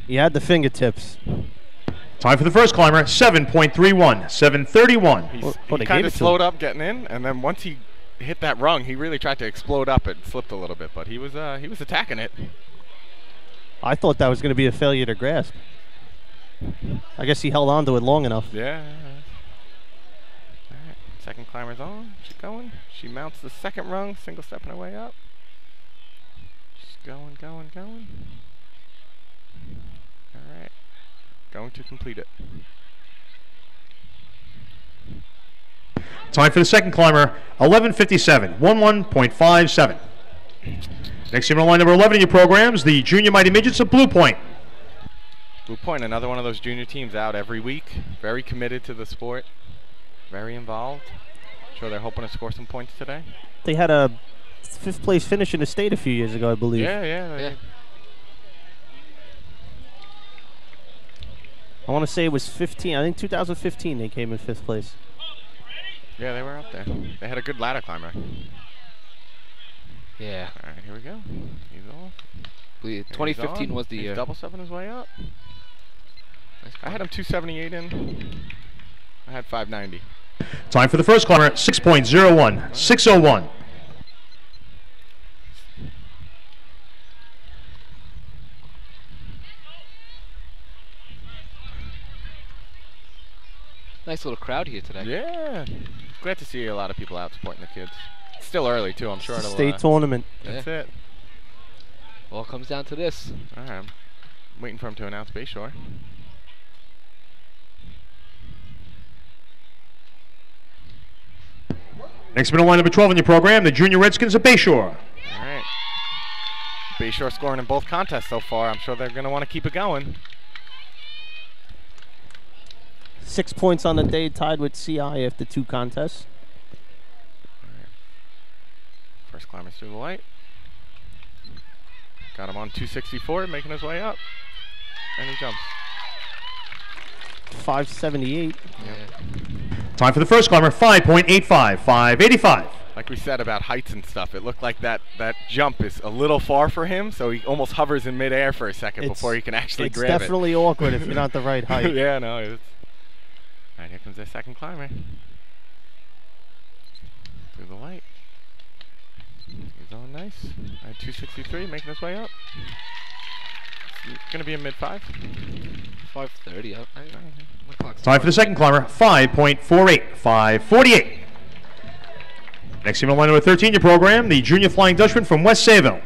He had the fingertips. Time for the first climber, 7.31, 7:31. He kind of slowed up getting in, and then once he hit that rung, he really tried to explode up. It slipped a little bit, but he was attacking it. I thought that was going to be a failure to grasp. I guess he held on to it long enough. Yeah. All right, second climber's on. She's going. She mounts the second rung, single stepping her way up. Just going, going, going. All right, going to complete it. Time for the second climber, 11:57, 11.57. Next team on line, number 11 in your programs, the Junior Mighty Midgets of Blue Point. Blue Point, another one of those junior teams out every week. Very committed to the sport. Very involved. Sure they're hoping to score some points today. They had a 5th place finish in the state a few years ago, I believe. Yeah. I want to say it was 15. I think 2015 they came in 5th place. Yeah, they were up there. They had a good ladder climber. Yeah. All right, here we go. He's off. 2015 was the He's year. double stepping his way up. I had him 278 in. I had 590. Time for the first climber, 6.01, 6:01. Nice little crowd here today. Yeah. Glad to see a lot of people out supporting the kids. It's still early, too. I'm sure it'll... State tournament. That's it. All comes down to this. All right. I'm waiting for him to announce Bayshore. Next middle line, number 12 in your program, the Junior Redskins of Bayshore. All right. Bayshore scoring in both contests so far. I'm sure they're going to want to keep it going. 6 points on the day, tied with CI after 2 contests. Right. First climber's through the light. Got him on 264, making his way up. And he jumps. 578. Yep. Time for the first climber, 5.85, 5:85. Like we said about heights and stuff, it looked like that jump is a little far for him, so he almost hovers in midair for a second before he can actually grab it. It's definitely awkward if you're not the right height. Yeah, no. All right, here comes their second climber. Through the light. He's on nice. I had 263, making his way up. It's going to be a mid-5. 5:30 up. Time for the second climber, 5.48, 5:48. Next team on line number 13, your program, the Junior Flying Dutchman from West Sayville.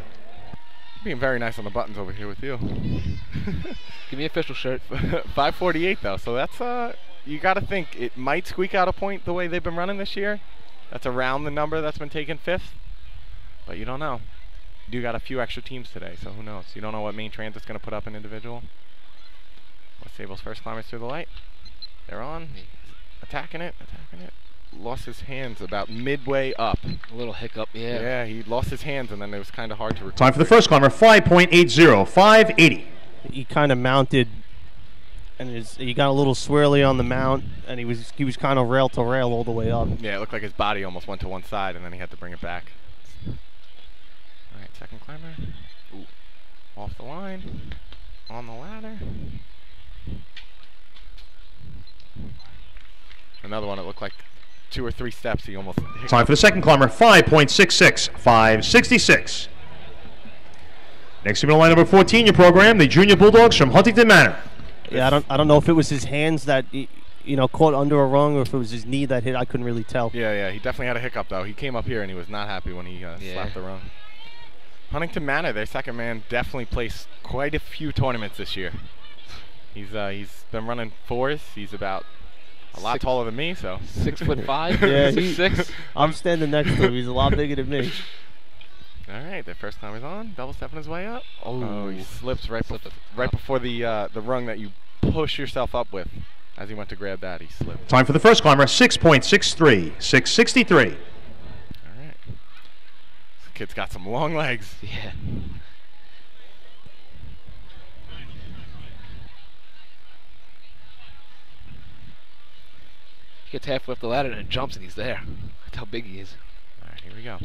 Being very nice on the buttons over here with you. Give me an official shirt. 5:48 though, so that's you got to think it might squeak out a point the way they've been running this year. That's around the number that's been taken 5th, but you don't know. You do got a few extra teams today, so who knows? You don't know what main transit's going to put up in individual. West Sayville's first climbers through the light. They're on, attacking it. Lost his hands about midway up. A little hiccup, yeah. Yeah, he lost his hands, and then it was kind of hard to recover. Time for the first climber, 5.80, 5:80. He kind of mounted, and he got a little swirly on the mount, and he was kind of rail to rail all the way up. Yeah, it looked like his body almost went to one side, and then he had to bring it back. All right, second climber. Ooh. Off the line. On the ladder. Another one that looked like 2 or 3 steps, he almost hit. Time for the second climber, 5.66, 5.66. Next female line number 14, your program, the Junior Bulldogs from Huntington Manor. Yeah, I don't know if it was his hands that caught under a rung or if it was his knee that hit. I couldn't really tell. Yeah, he definitely had a hiccup though. He came up here and he was not happy when he slapped the rung. Huntington Manor, their second man, definitely placed quite a few tournaments this year. He's been running 4s. He's about a lot taller than me, so 6'5". Yeah, 6'6". I'm standing next to him. He's a lot bigger than me. All right, their first time he's on, double stepping his way up. Oh, he slips right before the rung that you push yourself up with. As he went to grab that, he slipped. Time for the first climber, 6.63, 6.63. All right. This kid's got some long legs. Yeah. He gets halfway up the ladder and jumps and he's there. That's how big he is. All right, here we go.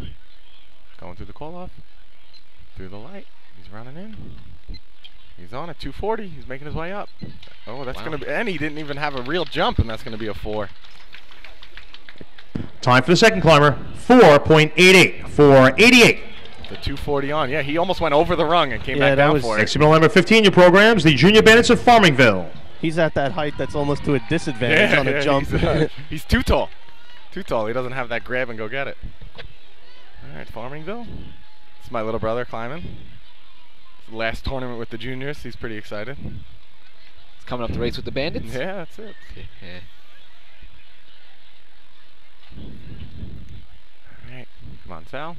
Going through the call-off, through the light. He's running in. He's on at 240. He's making his way up. Oh, that's going to be, and he didn't even have a real jump, and that's going to be a 4. Time for the second climber, 4.88, 4.88. The 240 on. Yeah, he almost went over the rung and came back down for it. Next female number 15, your programs, the Junior Bandits of Farmingville. He's at that height that's almost to a disadvantage on a jump. He's too tall. Too tall. He doesn't have that grab and go get it. All right, Farmingville. This is my little brother climbing. It's the last tournament with the juniors. He's pretty excited. He's coming up the race with the Bandits? Yeah, that's it. Yeah. All right, come on, Sal.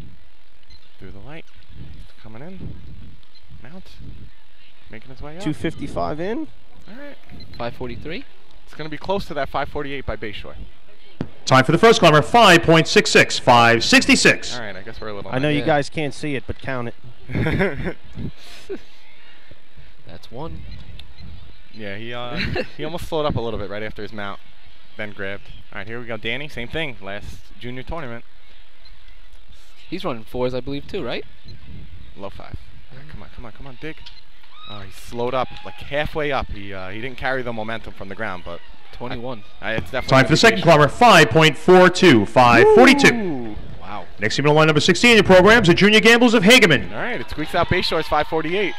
Through the light. Coming in. Mount. Making his way up. 255 in. All right. 543. It's going to be close to that 548 by Bayshore. Time for the first climber, 5.66, 5.66. All right, I guess we're a little. I know you guys can't see it, but count it. That's 1. Yeah, he almost slowed up a little bit right after his mount, then grabbed. All right, here we go, Danny. Same thing, last junior tournament. He's running 4s, I believe, too, right? Low 5. All right, come on, dig. Oh, he slowed up like halfway up. He didn't carry the momentum from the ground, but 21. It's definitely time for the second climber, 5.42, 5.42. Ooh. Wow. Next female line number 16 in your programs, the Junior Gambles of Hageman. All right, it squeaks out Bayshore's 548.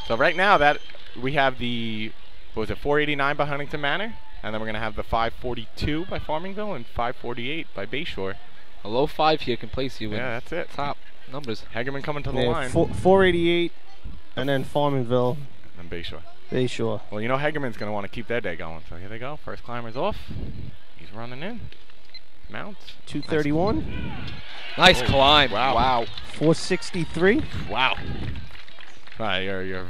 So right now that we have the 489 by Huntington Manor, and then we're gonna have the 542 by Farmingville and 548 by Bayshore. A low 5 here can place you in that's it. top numbers. Hageman coming to the line. 488, and then Farmingville. And Bayshore. Bayshore. Well, you know Hageman's going to want to keep their day going. So here they go. First climber's off. He's running in. Mounts. 231. Nice climb. Wow. 463. Wow. You're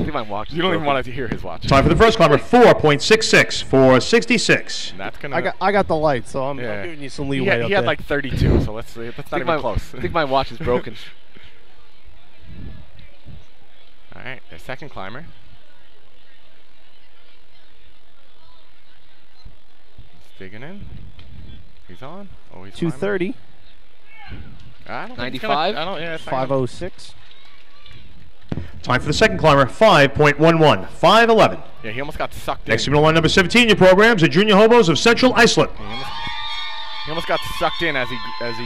You might watch. You don't even want to hear his watch. Time for the first climber, 4.66, 4.66. That's gonna. I got the light, so I'm giving you some leeway. He had like 32, so that's not even close. I think my watch is broken. All right, their second climber. He's digging in. He's on. Oh, he's 230. 95. 506. Time for the second climber, 5.11, 5.11. Yeah, he almost got sucked in. Next female line number 17 in your programs, the Junior Hobos of Central Islip. He almost got sucked in as he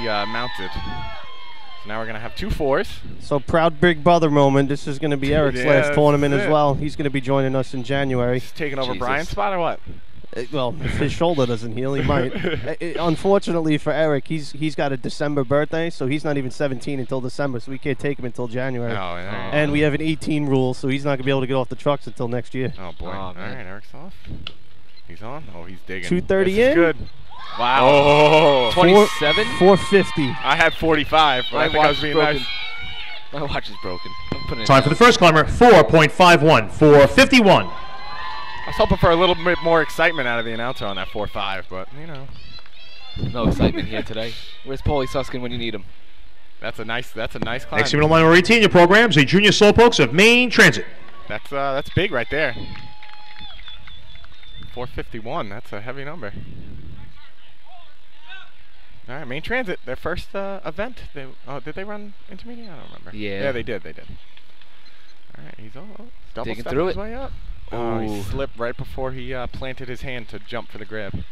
mounted. So now we're gonna have 2 4s. So proud big brother moment. This is going to be Eric's last tournament as well. He's going to be joining us in January. He's taking over Brian's spot or what? Well, if his shoulder doesn't heal, he might. Unfortunately for Eric, he's got a December birthday, so he's not even 17 until December, so we can't take him until January. And we have an 18 rule, so he's not going to be able to get off the trucks until next year. Oh, boy. All right, Eric's off. He's on. Oh, he's digging. 230 in. Good. Wow. Oh, 27? 450. I had 45, but I think I was being nice. My watch is broken. I'm putting it Time for the first climber, 4.51, 4.51. I was hoping for a little bit more excitement out of the announcer on that 4.5, but, you know. No excitement here today. Where's Paulie Suskin when you need him? That's a nice climb. Next female line number 18 in your programs, the Junior Slowpokes of Maine Transit. That's big right there. 451, that's a heavy number. All right, Maine Transit, their first event. Did they run intermediate? I don't remember. Yeah, they did. All right, he's double stepping his way up. Oh, he slipped right before he planted his hand to jump for the grab.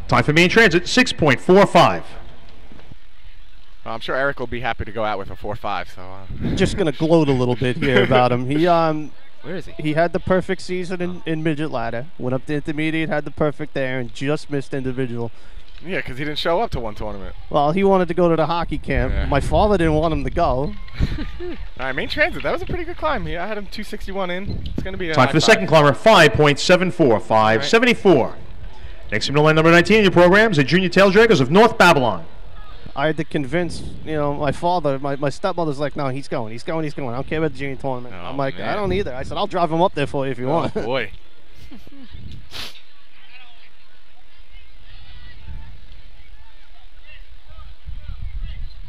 Time for main transit, 6.45. Well, I'm sure Eric will be happy to go out with a 4.5. So Just gonna gloat a little bit here about him. Where is he? He had the perfect season in midget ladder. Went up to intermediate, had the perfect there, and just missed individual. yeah, because he didn't show up to one tournament. Well, he wanted to go to the hockey camp. Yeah. My father didn't want him to go. All right, main transit. That was a pretty good climb. Yeah, I had him 261 in. It's going to be a Time for the second climber, 5.74, 5.74. Next in the line, number 19 in your program is the Junior Tail Draggers of North Babylon. I had to convince, my father, my stepmother's like, no, he's going. I don't care about the junior tournament. Oh, I'm like, man. I don't either. I said, I'll drive him up there for you if you want. Oh, boy.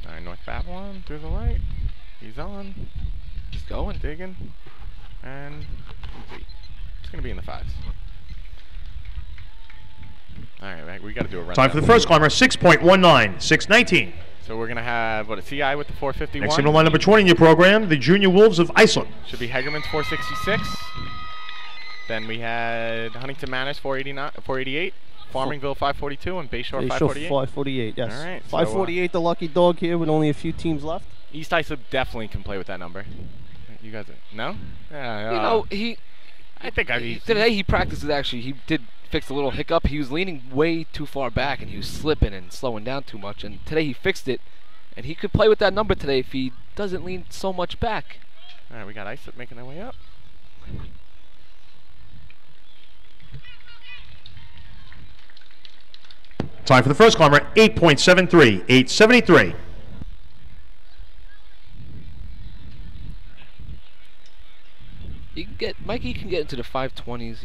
All right, North Babylon through the light. He's on. He's going. Digging. And it's going to be in the 5s. All right, we got to do a run. Time for the first climber, 6.19, 6.19. So we're going to have, a CI with the 451. Next in the line, number 20 in your program, the Junior Wolves of Iceland. Should be Hegeman's 466. Then we had Huntington Manors 488, Farmingville 542, and Bayshore 548. 548, yes. All right, 548, the lucky dog here with only a few teams left. East Islip definitely can play with that number. You guys, no? Yeah, I think today he practiced it. Actually, he did fix a little hiccup. He was leaning way too far back, and he was slipping and slowing down too much. And today he fixed it, and he could play with that number today if he doesn't lean so much back. All right, we got Islip making their way up. Time for the first climber, 8.73, 8.73. Mikey can get into the 520s.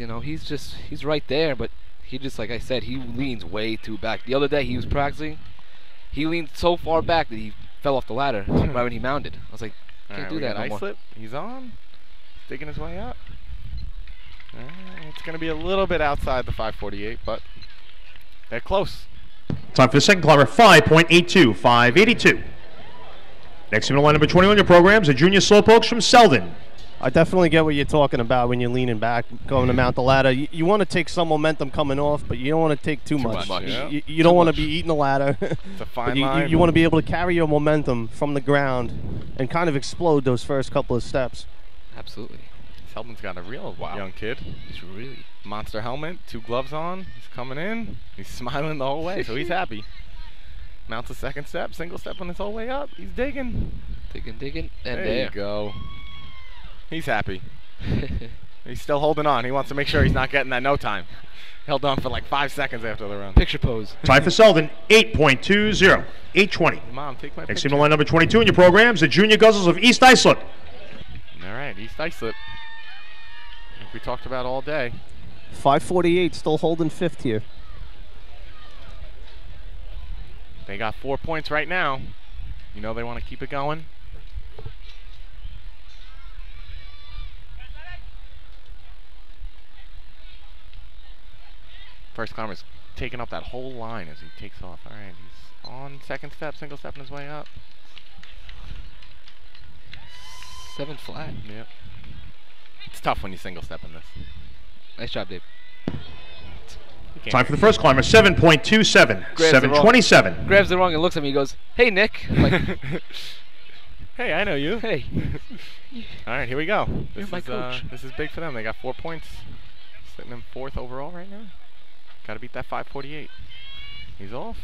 He's right there, but he just, like I said, he leans way too back. The other day he was practicing, he leaned so far back that he fell off the ladder right when he mounted. I was like, can't do that no more. Islip, he's on, digging his way up. It's going to be a little bit outside the 548, but they're close. Time for the second climber, 5.82, 5.82. Next in the line, number 21 in your programs, the Junior Slowpokes from Selden. I definitely get what you're talking about when you're leaning back, going to mount the ladder. You want to take some momentum coming off, but you don't want to take too much. Yeah. You don't want to be eating the ladder. It's a fine line. You want to be able to carry your momentum from the ground and kind of explode those first couple of steps. Absolutely. Selden's got a real young kid. He's really monster helmet, 2 gloves on. He's coming in. He's smiling the whole way, so he's happy. Mounts a second step, single step on his whole way up. He's digging. digging, and there you go. He's happy. He's still holding on. He wants to make sure he's not getting that no time. Held on for like 5 seconds after the run. Picture pose. Time for Selden, 8.20, 8.20. Mom, take my Next picture. in the line, number 22 in your programs, the Junior Guzzles of East Islip. All right, East Islip. Like we talked about all day. 548, still holding 5th here. They got 4 points right now. You know they want to keep it going. First climber's taking up that whole line as he takes off. All right, he's on second step, single step on his way up. 7 flat. Yep. It's tough when you single step in this. Nice job, Dave. Time for the first climber, 7.27, 7.27. Grabs the wrong and looks at me. He goes, "Hey, Nick." I'm like, hey, I know you. hey. All right, here we go. You're my coach. This is big for them. They got 4 points, sitting in 4th overall right now. Got to beat that 548. He's off.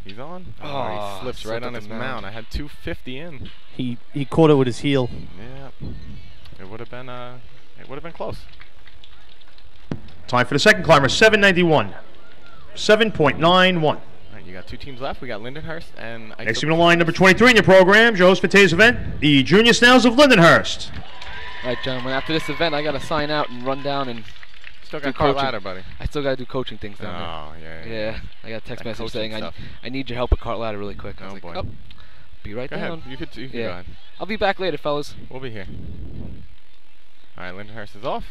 He's on. Oh, he slips right on his mount. I had 250 in. He caught it with his heel. Yeah. It would have been close. Time for the second climber, 7.91, 7.91. All right, you got 2 teams left. We got Lindenhurst and Next in the line, number 23 in your program, your host for today's event, the Junior Snails of Lindenhurst. All right, gentlemen, after this event, I got to sign out and run down and still got cart ladder, buddy. I still got to do coaching things down there. Yeah. I got a text message saying I need your help with cart ladder really quick. I was like, boy. Oh, be right go down. ahead. You could go ahead. I'll be back later, fellas. We'll be here. All right, Lindenhurst is off.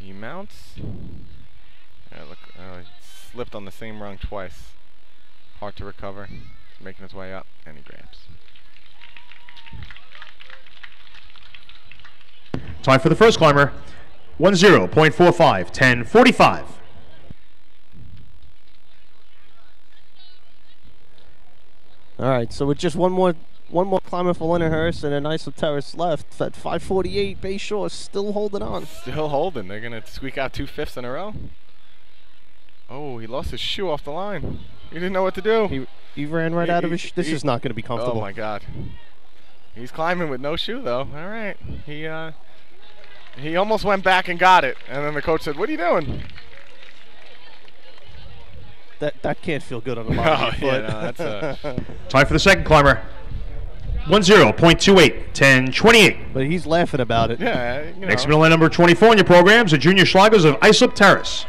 He mounts. Yeah, look, he slipped on the same rung twice. Hard to recover. He's making his way up, and he grabs. Time for the first climber, 10.45, 10.45. All right, so with just one more climber for Lindenhurst and a nice terrace left at 5:48, Bayshore still holding on. Still holding. They're going to squeak out 2 fifths in a row. Oh, he lost his shoe off the line. He didn't know what to do. He ran right out of his shoe. This is not going to be comfortable. Oh, my God. He's climbing with no shoe, though. All right. He almost went back and got it. And then the coach said, "What are you doing?" That can't feel good on the bottom of your foot. Yeah, no, that's Time for the second climber. 10.28, 10.28. But he's laughing about it. Yeah, you know. Next middle line number 24 in your programs, the junior Schlagers of Islip Terrace.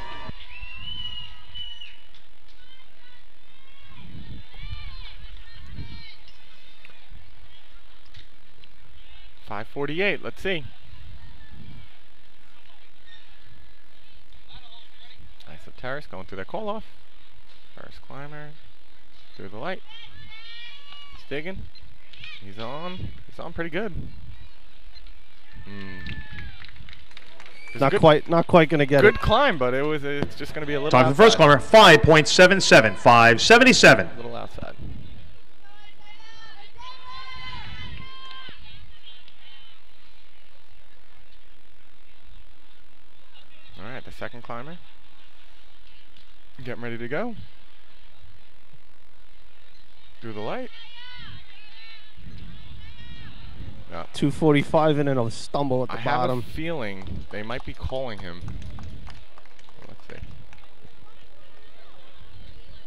.548. Let's see. Islip Terrace going through their call off. First climber through the light. He's digging. He's on pretty good. Not quite gonna get good it. climb, but it's just gonna be a little Time for the first climber, 5.77, 5.77. A little outside. All right, the second climber. Getting ready to go. Through the light. 2:45 and then a stumble at the bottom. I have a feeling they might be calling him. Let's see.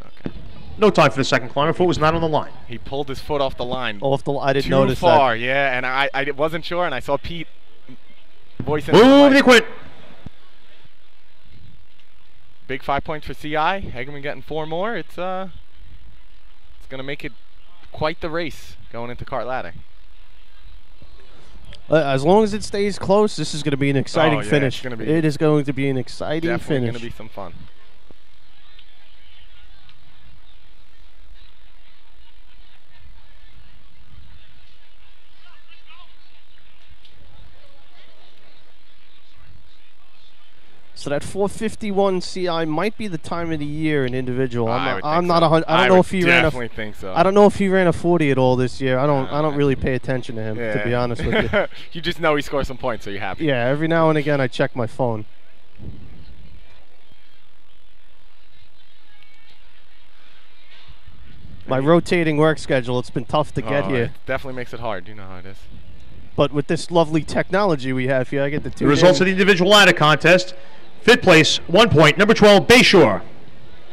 Okay. No time for the second climber. Foot was not on the line. He pulled his foot off the line. I didn't too notice far, that. yeah, and I wasn't sure, and I saw Pete voicing. Move the quit. Big 5 points for CI. Hegeman getting 4 more. It's gonna make it quite the race going into Cart Ladder. As long as it stays close, this is going to be an exciting finish. It is going to be an exciting definitely finish. Definitely going to be some fun. So that 451 CI might be the time of the year in individual. I don't know if he ran definitely think so. I don't know if he ran a 40 at all this year. I don't really pay attention to him, to be honest with you. You just know he scores some points, so you're happy. Yeah, every now and again I check my phone. My rotating work schedule, it's been tough to get here. It definitely makes it hard. You know how it is. But with this lovely technology we have here, I get to tune The results of the individual ladder contest. Fifth place, 1 point, number 12, Bayshore.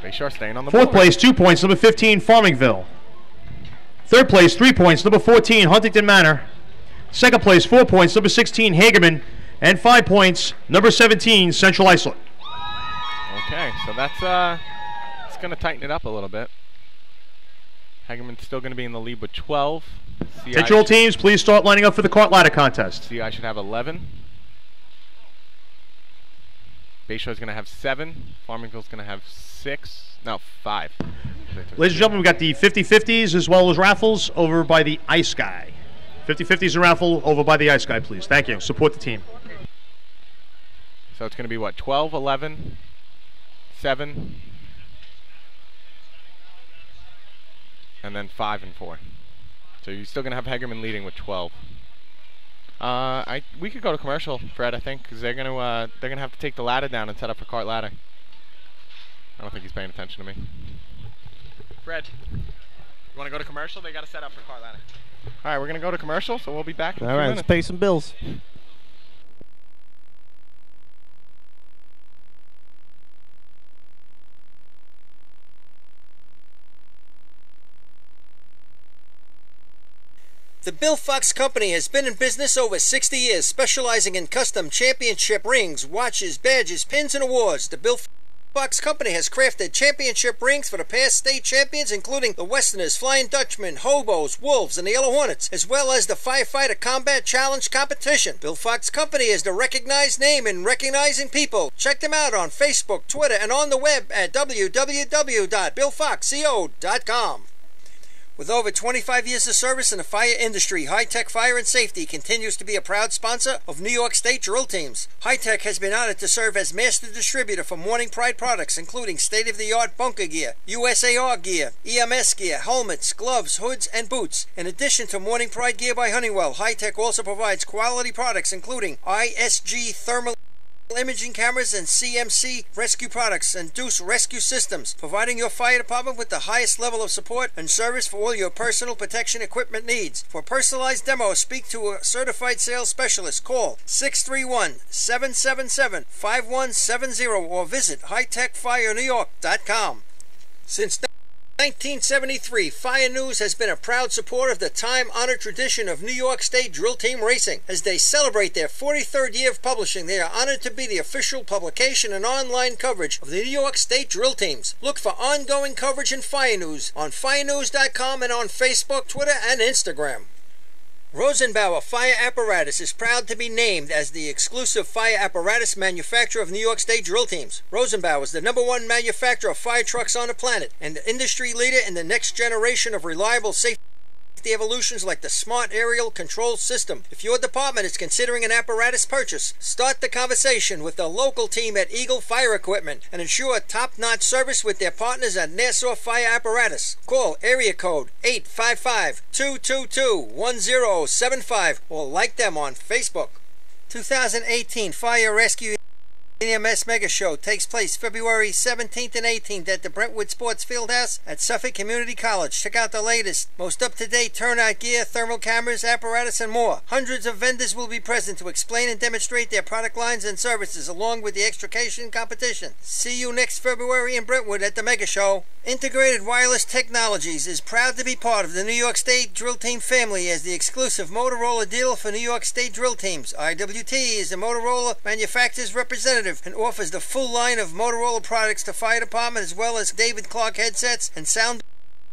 Bayshore staying on the Fourth board. place, 2 points, number 15, Farmingville. Third place, 3 points, number 14, Huntington Manor. Second place, 4 points, number 16, Hagerman. And 5 points, number 17, Central Islip. Okay, so that's it's going to tighten it up a little bit. Hagerman's still going to be in the lead with 12. Attention all teams, please start lining up for the cart ladder contest. CI should have 11. Bayshore's going to have 7. Farmingville's going to have 5. Ladies and gentlemen, we've got the 50-50s as well as raffles over by the Ice Guy. 50-50s and raffle over by the Ice Guy, please. Thank you. Support the team. So it's going to be what? 12, 11, 7, and then 5 and 4. So you're still going to have Hegerman leading with 12. We could go to commercial, Fred, I think, because they're gonna have to take the ladder down and set up for cart ladder. I don't think he's paying attention to me. Fred, you want to go to commercial? They got to set up for cart ladder. All right, we're gonna go to commercial, so we'll be back in a few minutes. Let's pay some bills. The Bill Fox Company has been in business over 60 years, specializing in custom championship rings, watches, badges, pins, and awards. The Bill Fox Company has crafted championship rings for the past state champions, including the Westerners, Flying Dutchmen, Hobos, Wolves, and the Yellow Hornets, as well as the Firefighter Combat Challenge competition. Bill Fox Company is the recognized name in recognizing people. Check them out on Facebook, Twitter, and on the web at www.billfoxco.com. With over 25 years of service in the fire industry, High Tech Fire and Safety continues to be a proud sponsor of New York State drill teams. High Tech has been honored to serve as master distributor for Morning Pride products, including state-of-the-art bunker gear, USAR gear, EMS gear, helmets, gloves, hoods, and boots. In addition to Morning Pride gear by Honeywell, High Tech also provides quality products including ISG thermal imaging cameras and CMC rescue products and Deuce rescue systems, providing your fire department with the highest level of support and service for all your personal protection equipment needs. For personalized demo, speak to a certified sales specialist. Call 631-777-5170 or visit hightechfirenewyork.com. Since 1973, Fire News has been a proud supporter of the time-honored tradition of New York State drill team racing. As they celebrate their 43rd year of publishing, they are honored to be the official publication and online coverage of the New York State drill teams. Look for ongoing coverage in Fire News on firenews.com and on Facebook, Twitter, and Instagram. Rosenbauer Fire Apparatus is proud to be named as the exclusive fire apparatus manufacturer of New York State drill teams. Rosenbauer is the #1 manufacturer of fire trucks on the planet and the industry leader in the next generation of reliable safety evolutions like the Smart Aerial Control System. If your department is considering an apparatus purchase, start the conversation with the local team at Eagle Fire Equipment and ensure top-notch service with their partners at Nassau Fire Apparatus. Call area code 855-222-1075 or like them on Facebook. 2018 Fire Rescue EMS Mega Show takes place February 17th and 18th at the Brentwood Sports Fieldhouse at Suffolk Community College. Check out the latest, most up-to-date turnout gear, thermal cameras, apparatus, and more. Hundreds of vendors will be present to explain and demonstrate their product lines and services along with the extrication competition. See you next February in Brentwood at the Mega Show. Integrated Wireless Technologies is proud to be part of the New York State Drill Team family as the exclusive Motorola dealer for New York State drill teams. IWT is the Motorola manufacturer's representative and offers the full line of Motorola products to fire department as well as David Clark headsets and sound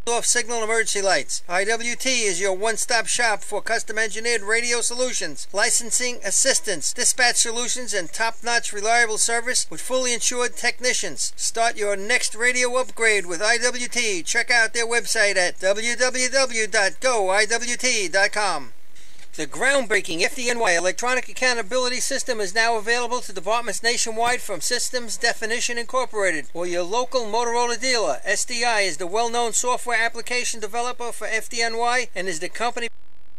off signal emergency lights. IWT is your one-stop shop for custom-engineered radio solutions, licensing assistance, dispatch solutions, and top-notch reliable service with fully insured technicians. Start your next radio upgrade with IWT. Check out their website at www.goiwt.com. The groundbreaking FDNY electronic accountability system is now available to departments nationwide from Systems Definition Incorporated or your local Motorola dealer. SDI is the well-known software application developer for FDNY and is the company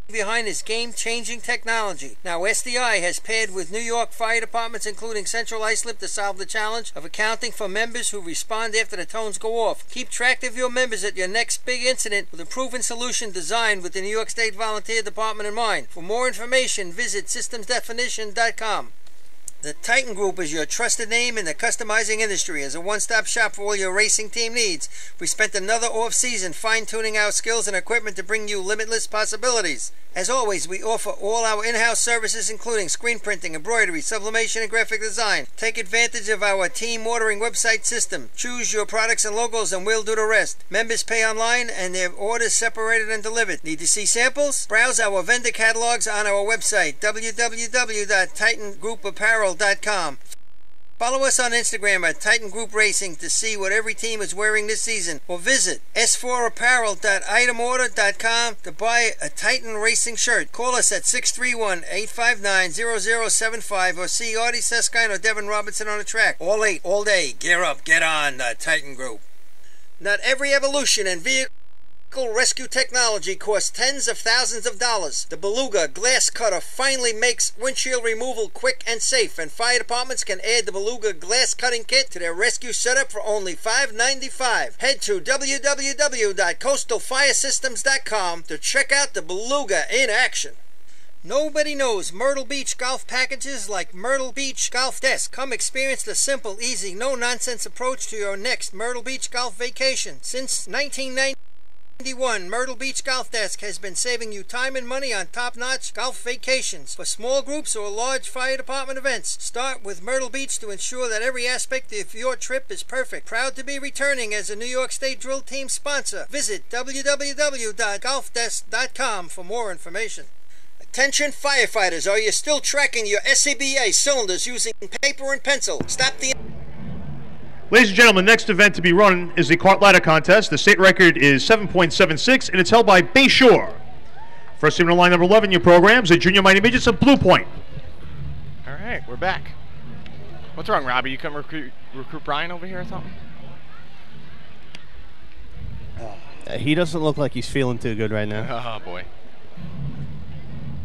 behind this game-changing technology. Now SDI has paired with New York fire departments including Central Islip to solve the challenge of accounting for members who respond after the tones go off. Keep track of your members at your next big incident with a proven solution designed with the New York State Volunteer Department in mind. For more information, visit systemsdefinition.com. The Titan Group is your trusted name in the customizing industry. As a one-stop shop for all your racing team needs, we spent another off-season fine-tuning our skills and equipment to bring you limitless possibilities. As always, we offer all our in-house services including screen printing, embroidery, sublimation, and graphic design. Take advantage of our team ordering website system. Choose your products and logos and we'll do the rest. Members pay online and their orders separated and delivered. Need to see samples? Browse our vendor catalogs on our website, www.titangrouapparel.com. Follow us on Instagram at Titan Group Racing to see what every team is wearing this season, or visit s4apparel.itemorder.com to buy a Titan Racing shirt. Call us at 631-859-0075 or see Artie Seskine or Devin Robinson on the track. All late, all day. Gear up, get on the Titan Group. Not every evolution in vehicle rescue technology costs tens of thousands of dollars. The Beluga glass cutter finally makes windshield removal quick and safe, and fire departments can add the Beluga glass cutting kit to their rescue setup for only $5.95. Head to www.coastalfiresystems.com to check out the Beluga in action. Nobody knows Myrtle Beach golf packages like Myrtle Beach Golf Desk. Come experience the simple, easy, no-nonsense approach to your next Myrtle Beach golf vacation. Since 1991, Myrtle Beach Golf Desk has been saving you time and money on top-notch golf vacations. For small groups or large fire department events, start with Myrtle Beach to ensure that every aspect of your trip is perfect. Proud to be returning as a New York State Drill Team sponsor. Visit www.golfdesk.com for more information. Attention firefighters, are you still tracking your SCBA cylinders using paper and pencil? Stop the Ladies and gentlemen, the next event to be run is the cart ladder contest. The state record is 7.76, and it's held by Bayshore. First team on line number 11 in your programs, the Junior Mighty Midgets of Blue Point. All right, we're back. What's wrong, Robbie? You couldn't recruit Brian over here or something? He doesn't look like he's feeling too good right now. Oh, boy.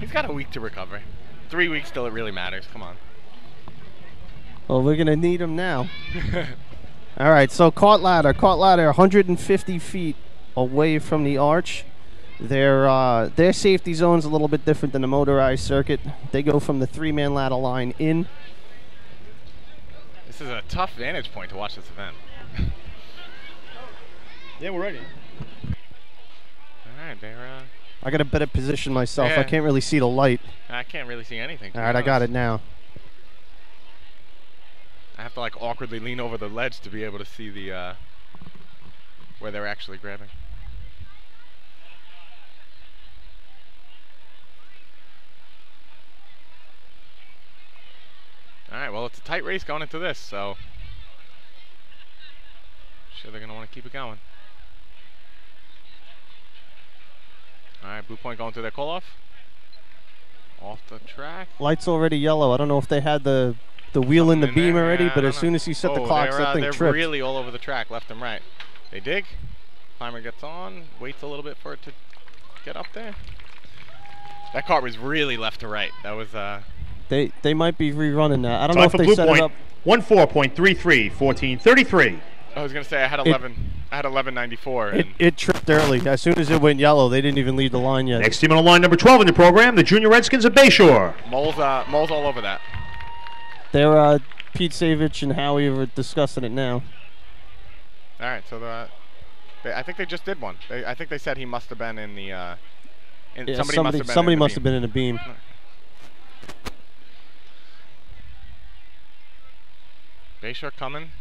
He's got a week to recover. 3 weeks till it really matters. Come on. Well, we're going to need him now. All right, so cart ladder 150 feet away from the arch. Their safety zone's a little bit different than the motorized circuit. They go from the 3-man ladder line in. This is a tough vantage point to watch this event. Yeah, we're ready. All right, they're... I got to better position myself. Yeah. I can't really see the light. I can't really see anything. All right, I got it now. I have to like awkwardly lean over the ledge to be able to see the where they're actually grabbing. All right, well, it's a tight race going into this, so sure they're gonna want to keep it going. All right, Blue Point going through their call off the track. Light's already yellow. I don't know if they had the wheel in the beam already, but as soon as he set the clocks, that thing they're tripped. really all over the track, left and right. They dig. Climber gets on, waits a little bit for it to get up there. That cart was really left to right. That was They might be rerunning that. I don't Time know if for they Blue set Point. it up. 14.33, 14.33. I was gonna say I had 11.94. It tripped early. As soon as it went yellow, they didn't even leave the line yet. Next team on line number 12 in the program, the Junior Redskins of Bayshore. Mole's all over that. They're Pete Savich and Howie are discussing it now. All right, so I think they just did one. I think they said he must have been in the. Yeah, somebody must have been in a beam. Bayshore coming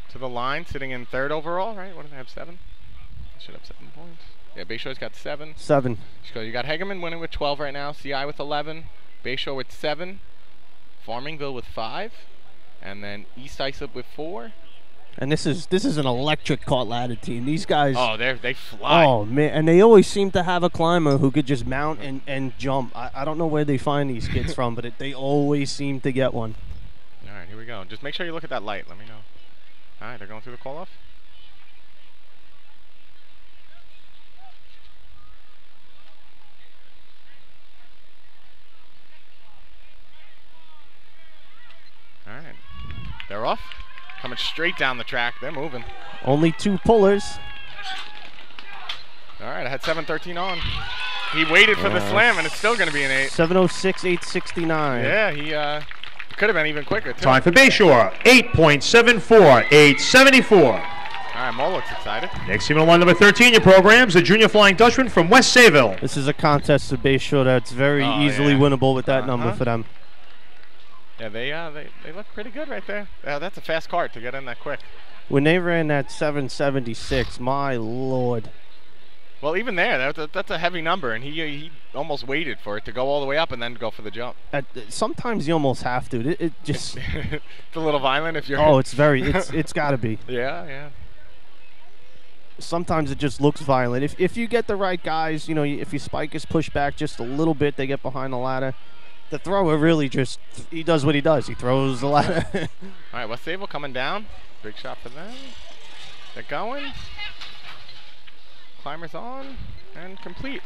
to the line, sitting in 3rd overall, right? What do they have, 7? They should have 7 points. Yeah, Bayshore's got 7. 7. So you got Hegeman winning with 12 right now, CI with 11, Bayshore with 7, Farmingville with 5, and then East Islip with 4. And this is an electric cart ladder team. These guys. Oh, they fly. Oh man, and they always seem to have a climber who could just mount and jump. I don't know where they find these kids from, but they always seem to get one. All right, here we go. Just make sure you look at that light. Let me know. All right, they're going through the call off. All right, they're off. Coming straight down the track. They're moving. Only 2 pullers. All right, I had 7:13 on. He waited for the slam, and it's still going to be an 8. 7:06, 8:69. Yeah, he could have been even quicker, too. Time for Bayshore, 8.74, 8.74. All right, Mo looks excited. Next team on line number 13 in your programs, the Junior Flying Dutchman from West Sayville. This is a contest of Bayshore that's very easily winnable with that number for them. Yeah, they look pretty good right there. That's a fast cart to get in that quick. When they ran that 7:76, my lord. Well, even there, that's a heavy number, and he almost waited for it to go all the way up and then go for the jump. Sometimes you almost have to. It just it's a little violent if you're. Oh, it's got to be. Yeah. Sometimes it just looks violent. If you get the right guys, if you spike his push back just a little bit, they get behind the ladder. The thrower really he does what he does. He throws the ladder. All right, West Sayville coming down. Big shot for them. They're going. Climbers on and complete.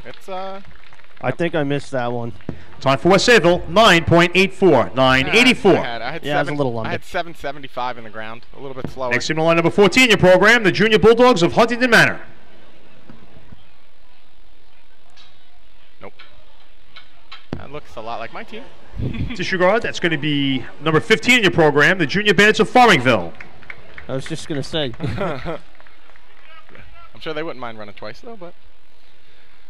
It's I think I missed that one. Time for West Sayville, 9.84, 9.84. I had it's a little under. I had 7.75 in the ground, a little bit slower. Next team on line number 14 in your program, the Junior Bulldogs of Huntington Manor. Nope. That looks a lot like my team. Disregard, that's going to be number 15 in your program, the Junior Bandits of Farmingville. I was just going to say. I'm sure they wouldn't mind running twice, though, but...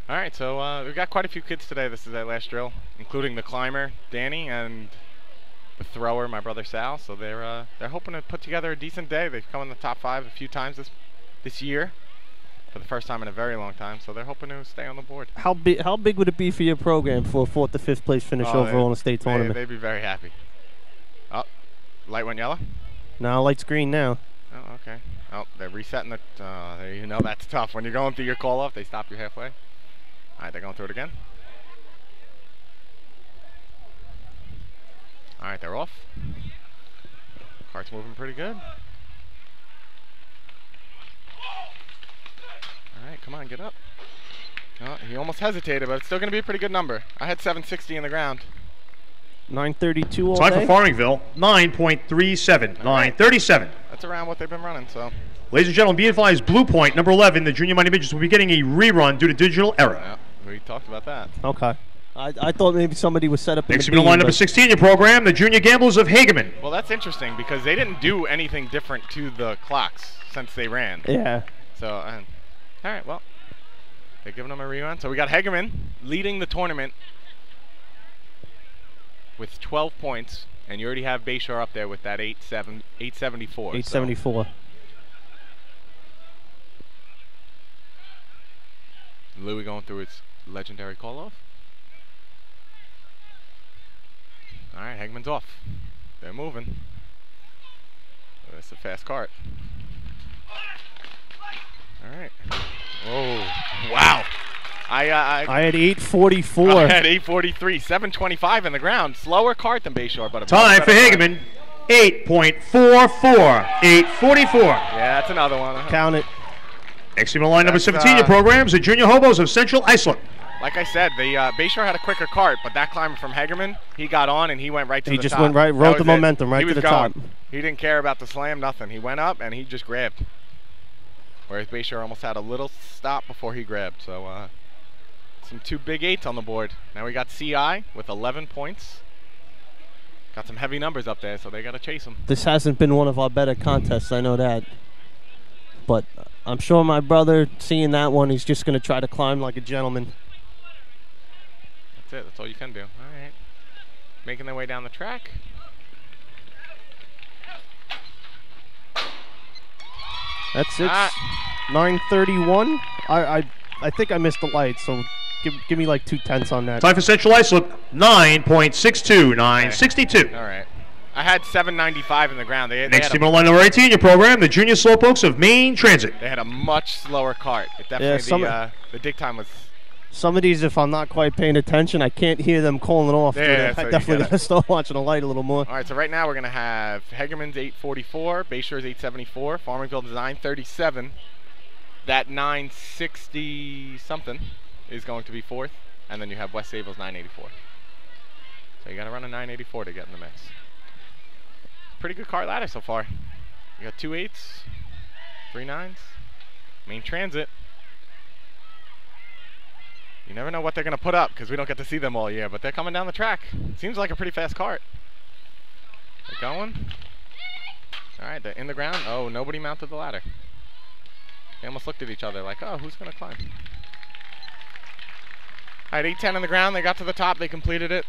All right, so we've got quite a few kids today. This is their last drill, including the climber, Danny, and the thrower, my brother Sal. So they're hoping to put together a decent day. They've come in the top 5 a few times this year, for the first time in a very long time. So they're hoping to stay on the board. How big would it be for your program for a 4th to 5th place finish overall in the state tournament? They'd be very happy. Oh, light went yellow. No, light's green now. Oh, okay. Oh, they're resetting it. There, you know that's tough. When you're going through your call-off, they stop you halfway. All right, they're going through it again. All right, they're off. Cart's moving pretty good. All right, come on, get up. Oh, he almost hesitated, but it's still going to be a pretty good number. I had 760 in the ground. 9:32 all Time day. for Farmingville, 9.37, 9:37. That's around what they've been running, so. Ladies and gentlemen, be advised, Blue Point, number 11, the junior mighty midgets will be getting a rerun due to digital error. Yeah, we talked about that. Okay. I thought maybe somebody was set up in Next the to be line beam, number but 16 in your program, the Junior Gamblers of Hageman. Well, that's interesting because they didn't do anything different to the clocks since they ran. Yeah. So, all right, well, they're giving them a rerun. So we got Hageman leading the tournament with 12 points, and you already have Bayshore up there with that 874. 874. So. Louis going through his legendary call-off. All right, Hageman's off. They're moving. Oh, that's a fast cart. All right. Oh, wow. I had 844. I had 843, 725 in the ground. Slower cart than Bayshore, but a Time for Hageman, 8.44, 844. Yeah, that's another one. Count it. Next to line number 17 in your programs, the Junior Hobos of Central Iceland. Like I said, the Bayshore had a quicker cart, but that climber from Hagerman, he got on and he went right to the top. He just went right, rode the momentum right to the top. He didn't care about the slam, nothing. He went up and he just grabbed. Whereas Bayshore almost had a little stop before he grabbed. So some 2 big 8s on the board. Now we got CI with 11 points. Got some heavy numbers up there, so they got to chase them. This hasn't been one of our better contests, I know that. But I'm sure my brother, seeing that one, he's just going to try to climb like a gentleman. That's it. That's all you can do. All right. Making their way down the track. That's it. 9:31. I think I missed the light, so give me like 2/10 on that. Time for Central Iceland, 9.62, 9.62. All right. I had 795 in the ground. Next team on line number 18 in your program, the Junior Slowpokes of Maine Transit. They had a much slower cart. It definitely the dig time was. Some of these, if I'm not quite paying attention, I can't hear them calling it off. Yeah, I definitely got to start watching the light a little more. All right, so right now we're going to have Hagerman's 844, Bayshore's 874, Farmingville's 937. That 960-something is going to be 4th, and then you have West Sayble's 984. So you got to run a 984 to get in the mix. Pretty good cart ladder so far. You got 2 8s, 3 9s, Main Transit. You never know what they're going to put up because we don't get to see them all year, but they're coming down the track. Seems like a pretty fast cart. They're going. All right, they're in the ground. Oh, nobody mounted the ladder. They almost looked at each other like, oh, who's going to climb? All right, 810 on the ground. They got to the top. They completed it.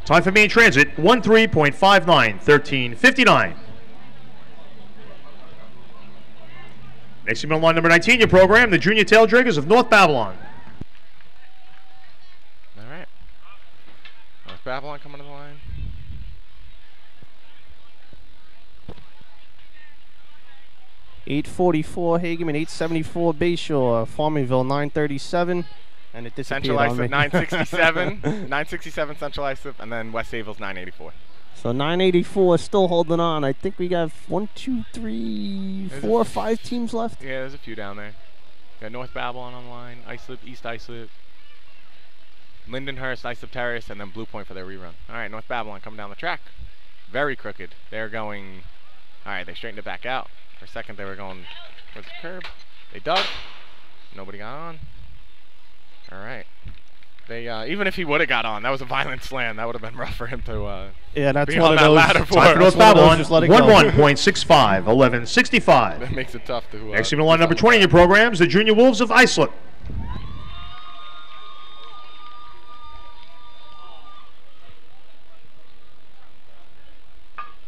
Time for Main Transit, 13.59, 13:59. Next team on line number 19 in your program, the Junior Tail Draggers of North Babylon. All right. North Babylon coming to the line. $844 Hageman, 874 Bayshore, Farmingville 937, and it disappeared on me. 967, 967 Central Islip, and then West Sayble's 984. So 984 is still holding on. I think we got 1, 2, 3, 4, 5 teams left. Yeah, there's a few down there. Got North Babylon on the line, Islip, East Islip, Lindenhurst, Islip Terrace, and then Blue Point for their rerun. All right, North Babylon coming down the track. Very crooked. They're going. All right, they straightened it back out. For a second, they were going towards the curb. They dug. Nobody got on. All right. They even if he would have got on, that was a violent slam. That would have been rough for him to. Yeah, that's be one on of that those. ladder for. Time for North Babylon, 11.65, 11:65. That makes it tough to. Next team on line number 20 in your programs, the Junior Wolves of Islip.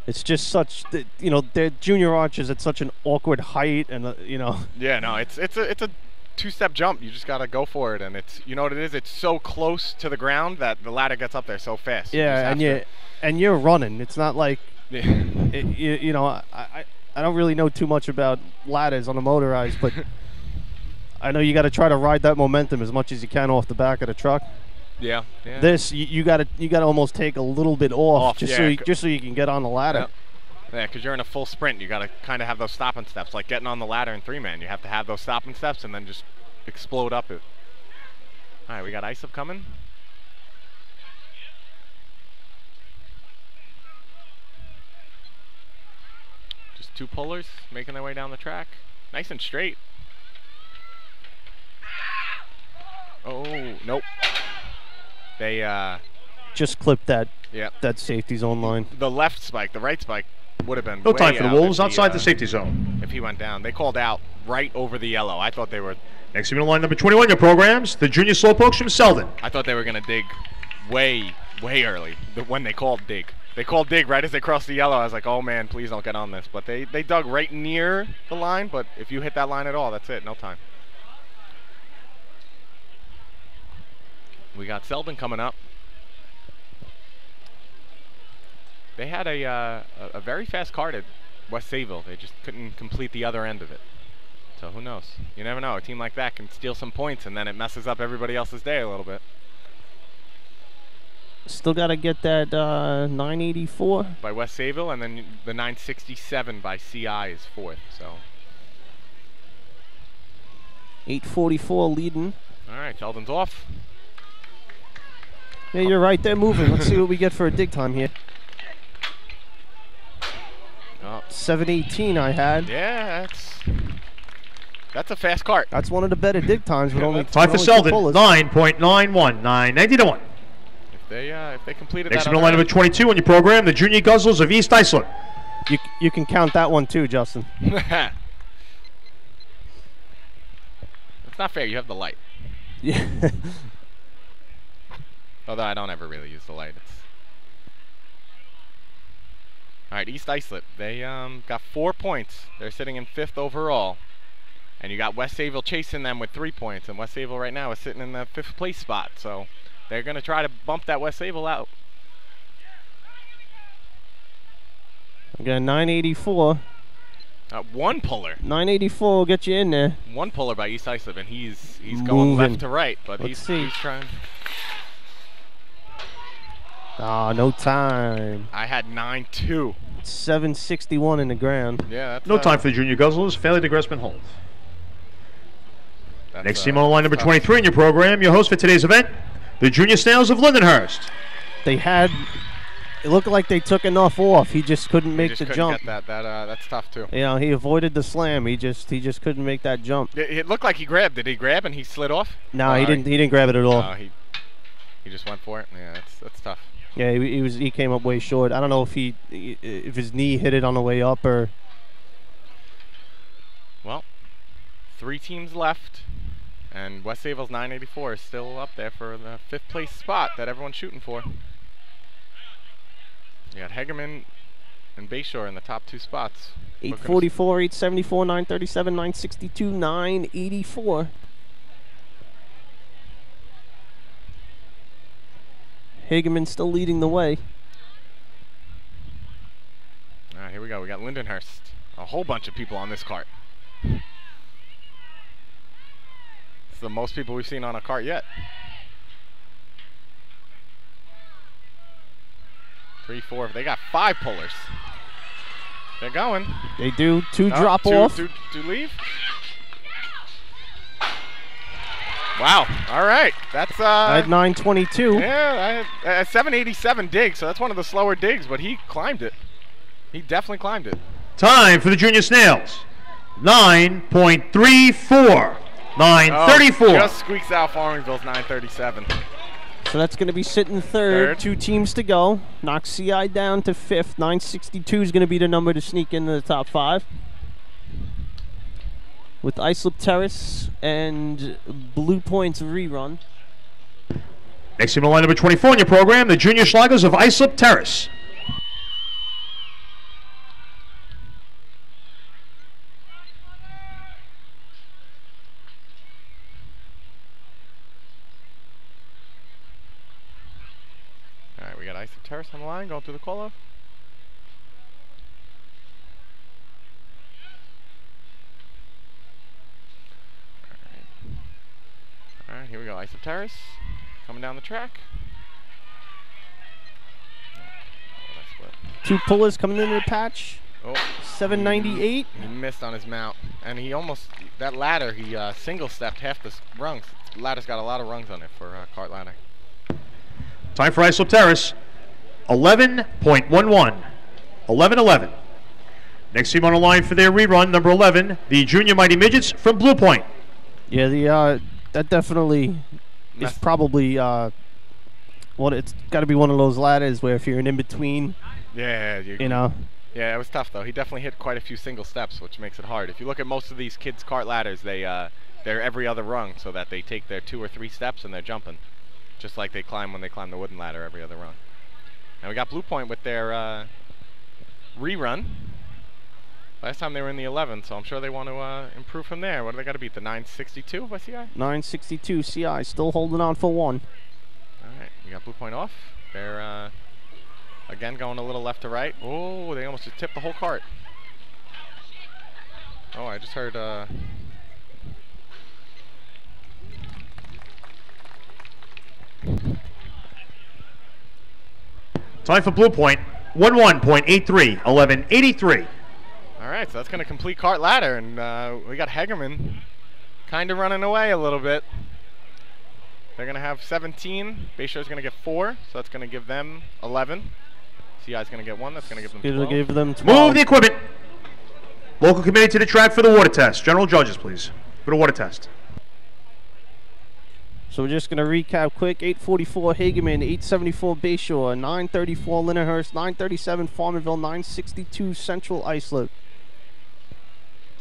It's just such, you know, they're junior archers at such an awkward height, and you know. Yeah, no, it's a two-step jump. You just gotta go for it, and it's, you know what it is. It's so close to the ground that the ladder gets up there so fast. Yeah, and you're running. It's not like Yeah. You know, I don't really know too much about ladders on the motorized, but I know you got to try to ride that momentum as much as you can off the back of the truck. Yeah. Yeah. This you got to almost take a little bit off just yeah. so you can get on the ladder. Yep. Yeah, because you're in a full sprint. You got to kind of have those stopping steps, like getting on the ladder in 3-man. You have to have those stopping steps and then just explode up it. All right, we got Islip coming. Just 2 pullers making their way down the track. Nice and straight. Oh, nope. They just clipped that safety zone line. The left spike, the right spike would have been No way time for the out Wolves if outside the safety zone. If he went down. They called out right over the yellow. I thought they were... Next team in line, number 21, your programs, the junior slowpokes from Selden. I thought they were going to dig way early when they called dig. They called dig right as they crossed the yellow. I was like, oh man, please don't get on this. But they dug right near the line, but if you hit that line at all, that's it, no time. We got Selden coming up. They had a very fast card at West Sayville. They just couldn't complete the other end of it. So who knows? You never know. A team like that can steal some points, and then it messes up everybody else's day a little bit. Still got to get that 984 by West Sayville, and then the 967 by CI is 4th. So 844 leading. All right, Sheldon's off. Yeah, you're right. They're moving. Let's see what we get for a dig time here. 718 I had. Yeah, that's a fast cart. That's one of the better dig times, but only time for Selden. 9.91, 990 to 1. If they completed next that. Next line number 22 on your program, the Junior Guzzles of East Islip. You can count that one too, Justin. It's not fair. You have the light. Yeah. Although I don't ever really use the light. All right, East Islip. They got 4 points. They're sitting in 5th overall. And you got West Sayville chasing them with 3 points. And West Sayville right now is sitting in the 5th place spot. So they're going to try to bump that West Sayville out. Again, 984. 1 puller. 984 will get you in there. 1 puller by East Islip, and he's going left to right. But he's trying. Ah, no time. I had 9-2. 761 in the ground. Yeah, that's no time for the Junior Guzzlers. Failure to grasp and hold. Next team on line number 23 in your program, your host for today's event, the Junior Snails of Lindenhurst. It looked like they took enough off. He just couldn't make the jump. Get that's tough too. You know, he avoided the slam. He just couldn't make that jump. It looked like he grabbed. Did he grab and he slid off? No, he didn't. He didn't grab it at all. No, he just went for it. Yeah, that's tough. Yeah, he came up way short. I don't know if his knee hit it on the way up or. Well, 3 teams left, and West Sayville's 984 is still up there for the 5th place spot that everyone's shooting for. You got Hegerman and Bayshore in the top 2 spots. 844, 874, 937, 962, 984. Hageman still leading the way. All right, here we go. We got Lindenhurst. A whole bunch of people on this cart. It's the most people we've seen on a cart yet. 3, 4. They got 5 pullers. They're going. They do. 2 drop off. 2 leave. Wow. All right. That's I had 922. Yeah, I had 787 dig, so that's one of the slower digs, but he climbed it. He definitely climbed it. Time for the Junior Snails. 9.34. 934. Just squeaks out Farmingville's 937. So that's going to be sitting third. 2 teams to go. Knocks CI down to 5th. 962 is going to be the number to sneak into the top 5. With Islip Terrace and Blue Point's rerun. Next team on line number 24 in your program, the Junior Schlagers of Islip Terrace. All right, we got Islip Terrace on the line going through the call-off. Terrace coming down the track. Two pullers coming into the patch. Oh, 798. he missed on his mount, and he almost, that ladder, he single stepped half the rungs. The ladder's got a lot of rungs on it for cart ladder. Time for Islip Terrace, 11.11. 11:11. Next team on the line for their rerun, number 11, the Junior Mighty Midgets from Blue Point. Yeah, that definitely is probably it's got to be one of those ladders where if you're in between, yeah, you know. Yeah, it was tough though. He definitely hit quite a few single steps, which makes it hard. If you look at most of these kids' cart ladders, they're every other rung, so that they take their 2 or 3 steps and they're jumping, just like they climb when they climb the wooden ladder every other rung. And we got Blue Point with their rerun. Last time they were in the 11, so I'm sure they want to improve from there. What do they got to beat? The 962 by CI? 962 CI, still holding on for 1. All right, we got Blue Point off. They're again going a little left to right. Oh, they almost just tipped the whole cart. Oh, I just heard. Time for Blue Point, 11.83. 11:83. All right, so that's going to complete cart ladder, and we got Hegerman kind of running away a little bit. They're going to have 17. Bayshow's going to get 4, so that's going to give them 11. CI's going to get 1. That's going to give them 12. Give them 12. Move the equipment. Local committee to the track for the water test. General judges, please, for the water test. So we're just going to recap quick. 844 Hageman, 874 Bayshore, 934 Lindenhurst, 937 Farmerville, 962 Central Islip.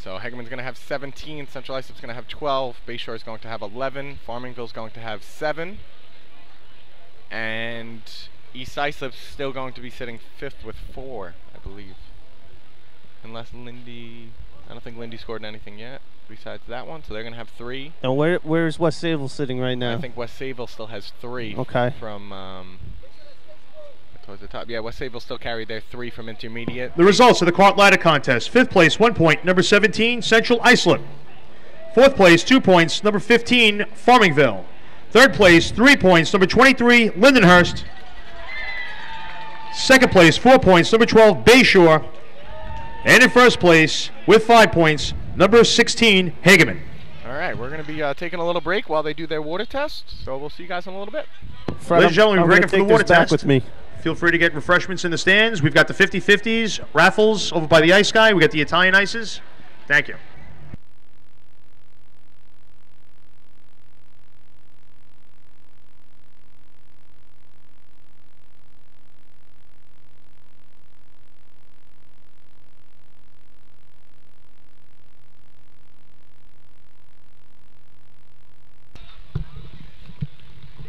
So Hegeman's going to have 17, Central Islip's going to have 12, Bayshore is going to have 11, Farmingville's going to have 7, and East Islip's still going to be sitting 5th with 4, I believe. Unless Lindy, I don't think Lindy scored anything yet besides that one, so they're going to have 3. And where's West Sayville sitting right now? I think West Sayville still has 3. Okay. From towards the top. Yeah, West Sayville still carried their 3 from intermediate. The results of the cart ladder contest. 5th place, 1 point, number 17, Central Islip. 4th place, 2 points, number 15, Farmingville. 3rd place, 3 points, number 23, Lindenhurst. 2nd place, 4 points, number 12, Bayshore. And in 1st place, with 5 points, number 16, Hageman. All right, we're going to be taking a little break while they do their water test, so we'll see you guys in a little bit. Fred, ladies and gentlemen, we're breaking for the water test. With me. Feel free to get refreshments in the stands. We've got the 50-50s, raffles over by the ice guy. We got the Italian ices. Thank you.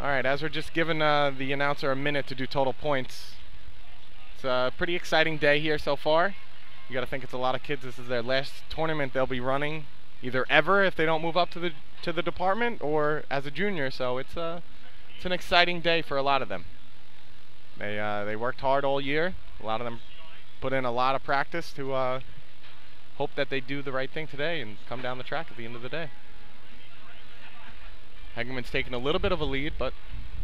All right, as we're just giving the announcer a minute to do total points, it's a pretty exciting day here so far. You got to think it's a lot of kids. This is their last tournament they'll be running, either ever if they don't move up to the department, or as a junior. So it's an exciting day for a lot of them. They worked hard all year. A lot of them put in a lot of practice to hope that they do the right thing today and come down the track at the end of the day. Hegeman's taking a little bit of a lead, but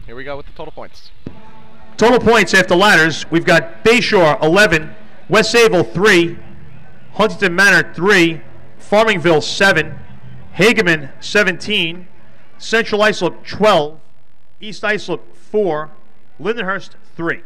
here we go with the total points. Total points after ladders. We've got Bayshore 11, West Sayville 3, Huntington Manor 3, Farmingville 7, Hageman 17, Central Islip 12, East Islip 4, Lindenhurst 3.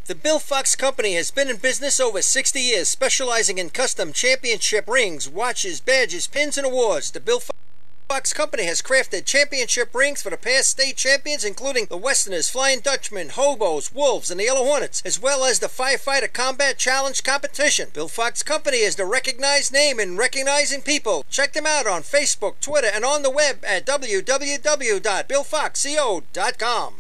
The Bill Fox Company has been in business over 60 years, specializing in custom championship rings, watches, badges, pins, and awards. The Bill Fox Company has crafted championship rings for the past state champions, including the Westerners, Flying Dutchmen, Hobos, Wolves, and the Yellow Hornets, as well as the Firefighter Combat Challenge competition. Bill Fox Company is the recognized name in recognizing people. Check them out on Facebook, Twitter, and on the web at www.billfoxco.com.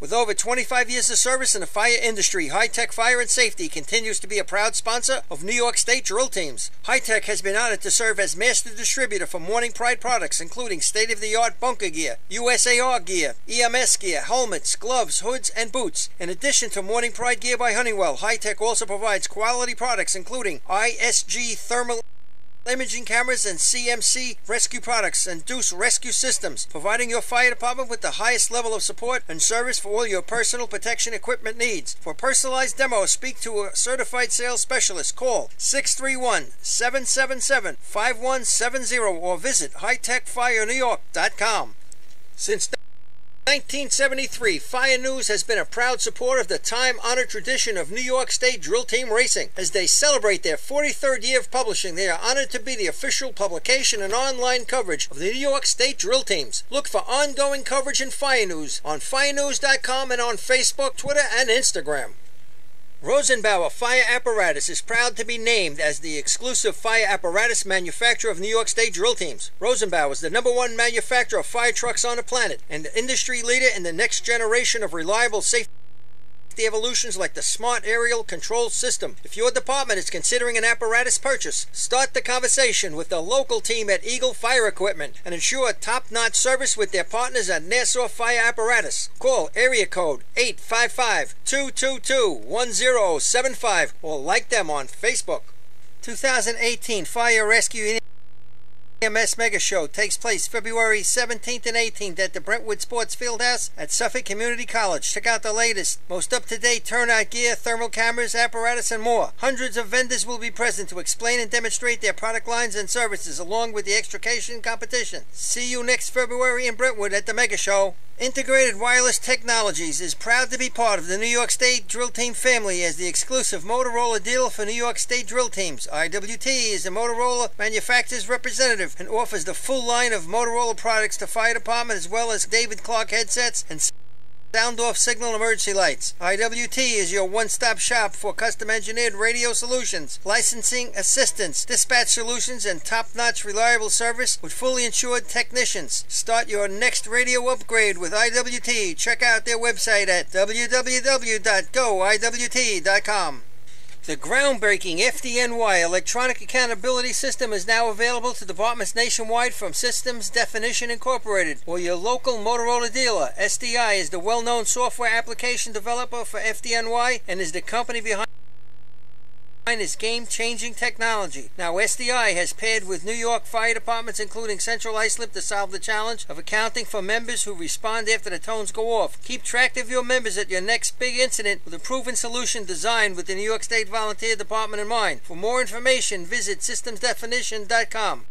With over 25 years of service in the fire industry, High Tech Fire and Safety continues to be a proud sponsor of New York State drill teams. High Tech has been honored to serve as master distributor for Morning Pride products, including state-of-the-art bunker gear, USAR gear, EMS gear, helmets, gloves, hoods, and boots. In addition to Morning Pride gear by Honeywell, High Tech also provides quality products including ISG thermal imaging cameras and CMC rescue products and Deuce rescue systems, providing your fire department with the highest level of support and service for all your personal protection equipment needs. For personalized demos, speak to a certified sales specialist. Call 631-777-5170 or visit hightechfirenewyork.com. Since 1973, Fire News has been a proud supporter of the time-honored tradition of New York State drill team racing. As they celebrate their 43rd year of publishing, they are honored to be the official publication and online coverage of the New York State drill teams. Look for ongoing coverage in Fire News on firenews.com and on Facebook, Twitter, and Instagram. Rosenbauer Fire Apparatus is proud to be named as the exclusive fire apparatus manufacturer of New York State drill teams. Rosenbauer is the #1 manufacturer of fire trucks on the planet and the industry leader in the next generation of reliable safety evolutions like the Smart Aerial Control System. If your department is considering an apparatus purchase, start the conversation with the local team at Eagle Fire Equipment and ensure top-notch service with their partners at Nassau Fire Apparatus. Call area code 855-222-1075 or like them on Facebook. 2018 Fire Rescue EMS Mega Show takes place February 17th and 18th at the Brentwood Sports Fieldhouse at Suffolk Community College. Check out the latest, most up-to-date turnout gear, thermal cameras, apparatus, and more. Hundreds of vendors will be present to explain and demonstrate their product lines and services, along with the extrication competition. See you next February in Brentwood at the Mega Show. Integrated Wireless Technologies is proud to be part of the New York State Drill Team family as the exclusive Motorola dealer for New York State drill teams. IWT is the Motorola manufacturer's representative and offers the full line of Motorola products to fire department as well as David Clark headsets and sound-off signal emergency lights. IWT is your one-stop shop for custom-engineered radio solutions, licensing assistance, dispatch solutions, and top-notch reliable service with fully insured technicians. Start your next radio upgrade with IWT. Check out their website at www.goiwt.com. The groundbreaking FDNY electronic accountability system is now available to departments nationwide from Systems Definition Incorporated or your local Motorola dealer. SDI is the well-known software application developer for FDNY and is the company behind this game-changing technology. Now SDI has paired with New York fire departments including Central Islip to solve the challenge of accounting for members who respond after the tones go off. Keep track of your members at your next big incident with a proven solution designed with the New York State Volunteer Department in mind. For more information, visit systemsdefinition.com.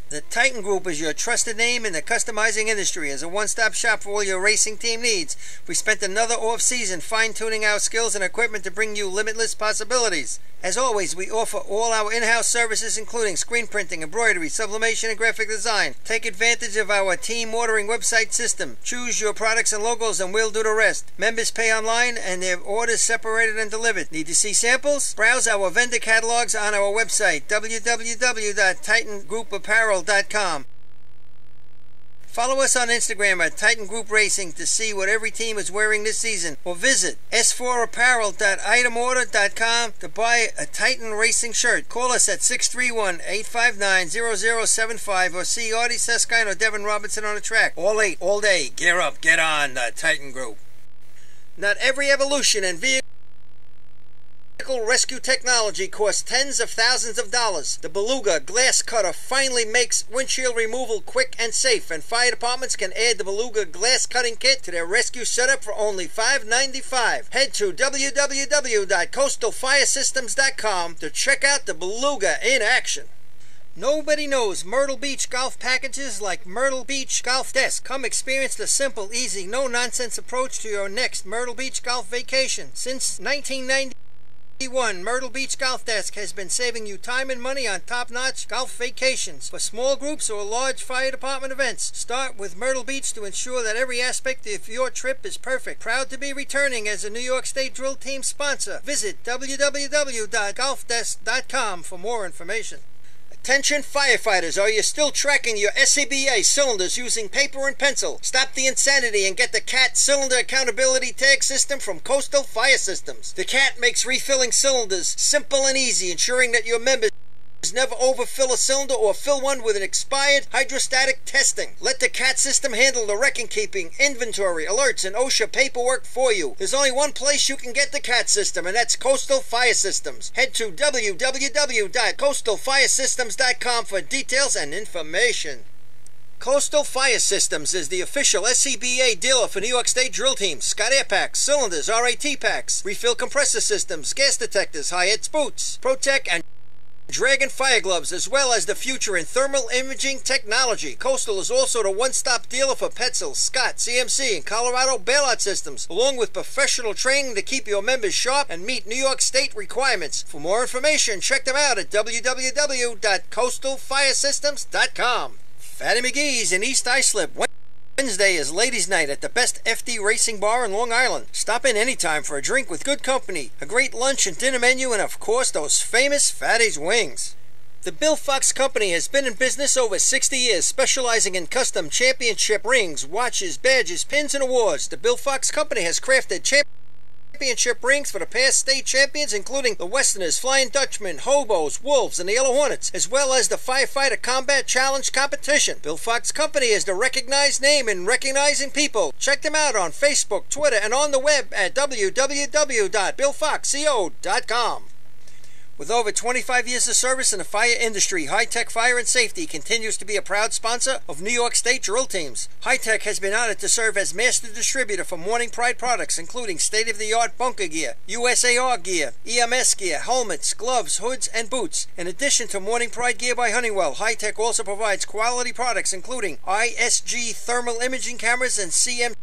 The Titan Group is your trusted name in the customizing industry. As a one-stop shop for all your racing team needs, we spent another off-season fine-tuning our skills and equipment to bring you limitless possibilities. As always, we offer all our in-house services including screen printing, embroidery, sublimation, and graphic design. Take advantage of our team ordering website system. Choose your products and logos and we'll do the rest. Members pay online and their orders separated and delivered. Need to see samples? Browse our vendor catalogs on our website, www.titangroup.apparel.com. Follow us on Instagram at Titan Group Racing to see what every team is wearing this season, or visit s4apparel.itemorder.com to buy a Titan Racing shirt. Call us at 631-859-0075 or see Artie Seskine or Devin Robinson on the track. All late, all day. Gear up, get on the Titan Group. Not every evolution in vehicle rescue technology costs tens of thousands of dollars. The Beluga glass cutter finally makes windshield removal quick and safe, and fire departments can add the Beluga glass cutting kit to their rescue setup for only $5.95. Head to www.coastalfiresystems.com to check out the Beluga in action. Nobody knows Myrtle Beach golf packages like Myrtle Beach Golf Desk. Come experience the simple, easy, no-nonsense approach to your next Myrtle Beach golf vacation. Since 1991, Myrtle Beach Golf Desk has been saving you time and money on top-notch golf vacations. For small groups or large fire department events, start with Myrtle Beach to ensure that every aspect of your trip is perfect. Proud to be returning as a New York State Drill Team sponsor. Visit www.golfdesk.com for more information. Attention firefighters, are you still tracking your SCBA cylinders using paper and pencil? Stop the insanity and get the CAT Cylinder Accountability Tag System from Coastal Fire Systems. The CAT makes refilling cylinders simple and easy, ensuring that your members never overfill a cylinder or fill one with an expired hydrostatic testing. Let the CAT system handle the record-keeping, inventory, alerts, and OSHA paperwork for you. There's only one place you can get the CAT system, and that's Coastal Fire Systems. Head to www.coastalfiresystems.com for details and information. Coastal Fire Systems is the official SCBA dealer for New York State drill teams, Scott Air Packs, cylinders, RAT packs, refill compressor systems, gas detectors, high-eds boots, Protec, and Dragon fire gloves, as well as the future in thermal imaging technology. Coastal is also the one-stop dealer for Petzl, Scott, CMC, and Colorado bailout systems, along with professional training to keep your members sharp and meet New York State requirements. For more information, check them out at www.coastalfiresystems.com. Fatty McGees in East Islip. Wednesday is ladies' night at the best FD racing bar in Long Island. Stop in anytime for a drink with good company, a great lunch and dinner menu, and of course those famous Fatty's wings. The Bill Fox Company has been in business over 60 years, specializing in custom championship rings, watches, badges, pins, and awards. The Bill Fox Company has crafted championship rings for the past state champions, including the Westerners, Flying Dutchmen, Hobos, Wolves, and the Yellow Hornets, as well as the Firefighter Combat Challenge competition. Bill Fox Company is the recognized name in recognizing people. Check them out on Facebook, Twitter, and on the web at www.billfoxco.com. With over 25 years of service in the fire industry, High Tech Fire and Safety continues to be a proud sponsor of New York State drill teams. High Tech has been honored to serve as master distributor for Morning Pride products, including state-of-the-art bunker gear, USAR gear, EMS gear, helmets, gloves, hoods, and boots. In addition to Morning Pride gear by Honeywell, High Tech also provides quality products, including ISG thermal imaging cameras and CMC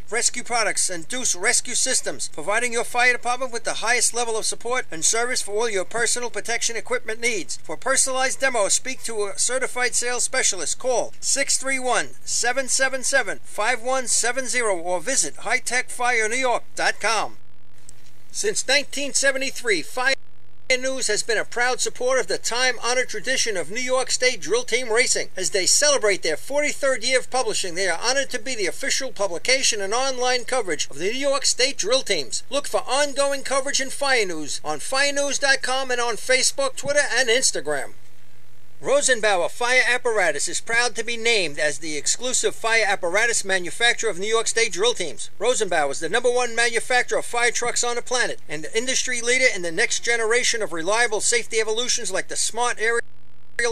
rescue products and Deuce rescue systems, providing your fire department with the highest level of support and service for all your personal protection equipment needs. For personalized demos, speak to a certified sales specialist. Call 631-777-5170 or visit hightechfirenewyork.com. Since 1973, Fire News has been a proud supporter of the time-honored tradition of New York State drill team racing. As they celebrate their 43rd year of publishing, they are honored to be the official publication and online coverage of the New York State drill teams. Look for ongoing coverage in Fire News on firenews.com and on Facebook, Twitter, and Instagram. Rosenbauer Fire Apparatus is proud to be named as the exclusive fire apparatus manufacturer of New York State drill teams. Rosenbauer is the #1 manufacturer of fire trucks on the planet and the industry leader in the next generation of reliable safety evolutions like the Smart Aerial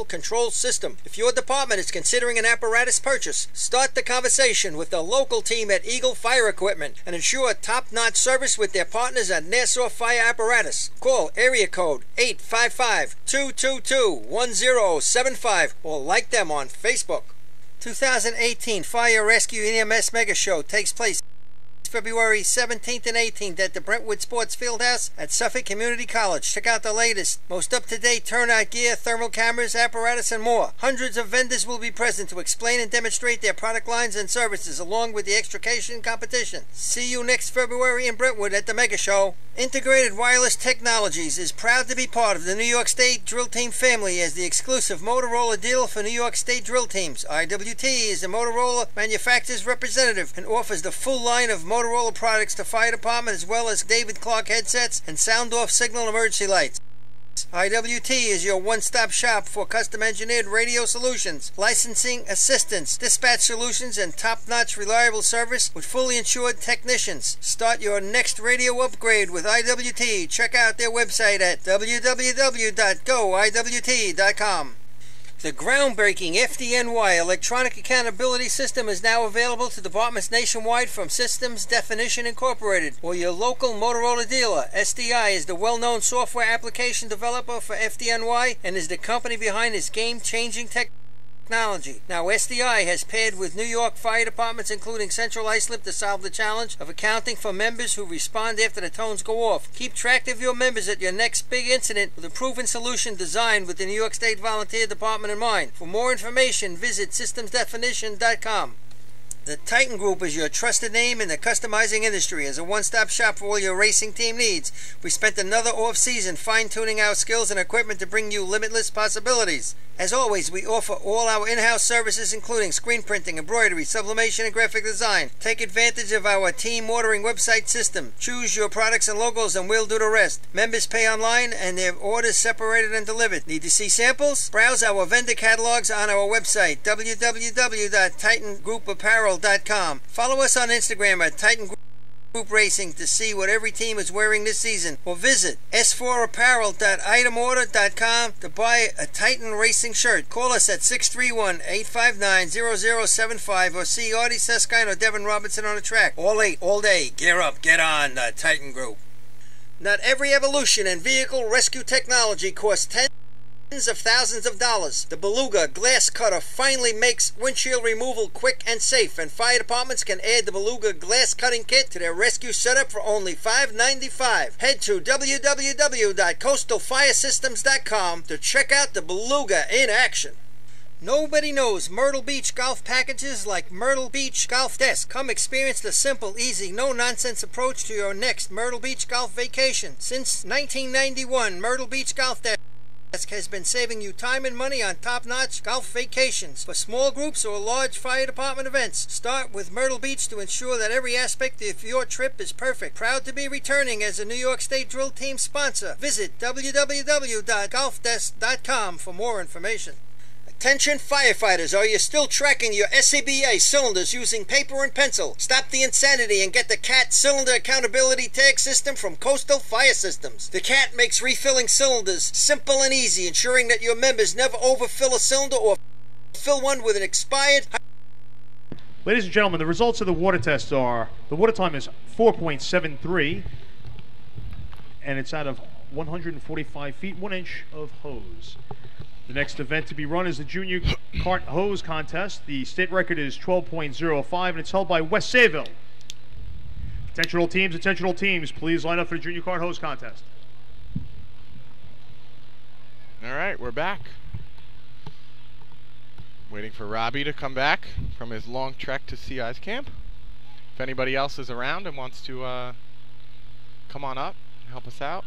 Control System. If your department is considering an apparatus purchase, start the conversation with the local team at Eagle Fire Equipment and ensure top-notch service with their partners at Nassau Fire Apparatus. Call area code 855-222-1075 or like them on Facebook. 2018 Fire Rescue EMS Mega Show takes place February 17th and 18th at the Brentwood Sports Fieldhouse at Suffolk Community College. Check out the latest, most up-to-date turnout gear, thermal cameras, apparatus, and more. Hundreds of vendors will be present to explain and demonstrate their product lines and services, along with the extrication competition. See you next February in Brentwood at the Mega Show. Integrated Wireless Technologies is proud to be part of the New York State Drill Team family as the exclusive Motorola dealer for New York State drill teams. IWT is the Motorola manufacturer's representative and offers the full line of Motorola products to fire department, as well as David Clark headsets and sound-off signal emergency lights. IWT is your one-stop shop for custom-engineered radio solutions, licensing assistance, dispatch solutions, and top-notch reliable service with fully insured technicians. Start your next radio upgrade with IWT. Check out their website at www.goiwt.com. The groundbreaking FDNY electronic accountability system is now available to departments nationwide from Systems Definition Incorporated or your local Motorola dealer. SDI is the well-known software application developer for FDNY and is the company behind this game-changing technology. Now, SDI has paired with New York fire departments, including Central Islip, to solve the challenge of accounting for members who respond after the tones go off. Keep track of your members at your next big incident with a proven solution designed with the New York State Volunteer Department in mind. For more information, visit systemsdefinition.com. The Titan Group is your trusted name in the customizing industry. As a one-stop shop for all your racing team needs, we spent another off-season fine-tuning our skills and equipment to bring you limitless possibilities. As always, we offer all our in-house services, including screen printing, embroidery, sublimation, and graphic design. Take advantage of our team ordering website system. Choose your products and logos and we'll do the rest. Members pay online and their orders separated and delivered. Need to see samples? Browse our vendor catalogs on our website, www.titangroupaparel.com. Follow us on Instagram at Titan Group Racing to see what every team is wearing this season, or visit s4apparel.itemorder.com to buy a Titan Racing shirt. Call us at 631-859-0075 or see Artie Seskine or Devin Robinson on the track. All late, all day. Gear up, get on the Titan Group. Not every evolution in vehicle rescue technology costs tens of thousands of dollars. The Beluga glass cutter finally makes windshield removal quick and safe, and fire departments can add the Beluga glass cutting kit to their rescue setup for only $5.95. Head to www.coastalfiresystems.com to check out the Beluga in action. Nobody knows Myrtle Beach golf packages like Myrtle Beach Golf Desk. Come experience the simple, easy, no-nonsense approach to your next Myrtle Beach golf vacation. Since 1991, Myrtle Beach Golf Desk has been saving you time and money on top-notch golf vacations for small groups or large fire department events. Start with Myrtle Beach to ensure that every aspect of your trip is perfect. Proud to be returning as a New York State Drill Team sponsor. Visit www.golfdesk.com for more information. Attention firefighters, are you still tracking your SCBA cylinders using paper and pencil? Stop the insanity and get the CAT Cylinder Accountability Tag System from Coastal Fire Systems. The CAT makes refilling cylinders simple and easy, ensuring that your members never overfill a cylinder or fill one with an expired... Ladies and gentlemen, the results of the water test are, the water time is 4.73, and it's out of 145 feet, 1 inch of hose. The next event to be run is the Junior Cart Hose Contest. The state record is 12.05, and it's held by West Sayville. Attention all teams, please line up for the Junior Cart Hose Contest. All right, we're back. Waiting for Robbie to come back from his long trek to CI's camp. If anybody else is around and wants to come on up and help us out.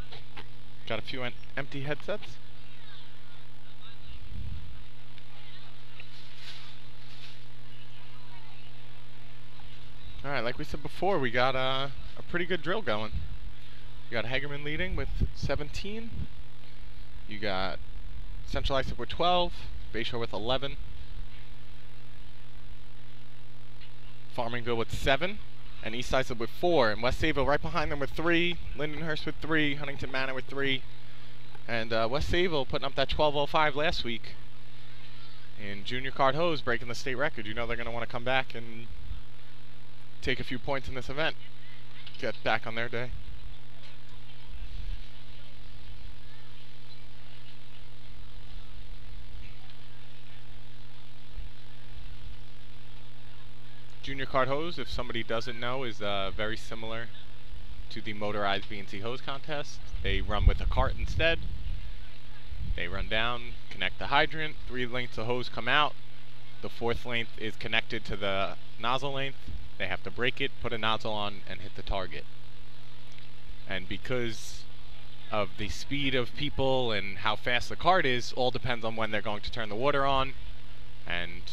Got a few empty headsets. Alright, like we said before, we got a pretty good drill going. You got Hagerman leading with 17. You got Central Islip with 12. Bayshore with 11. Farmingville with 7. And East Islip with 4. And West Sayville right behind them with 3. Lindenhurst with 3. Huntington Manor with 3. And West Sayville putting up that 12.05 last week. And Junior Cart Hose breaking the state record. You know they're going to want to come back and take a few points in this event, get back on their day. Junior Cart Hose, if somebody doesn't know, is very similar to the motorized BNC hose contest. They run with a cart instead. They run down, connect the hydrant, 3 lengths of hose come out. The 4th length is connected to the nozzle length. They have to break it, put a nozzle on, and hit the target. And because of the speed of people and how fast the cart is, all depends on when they're going to turn the water on. And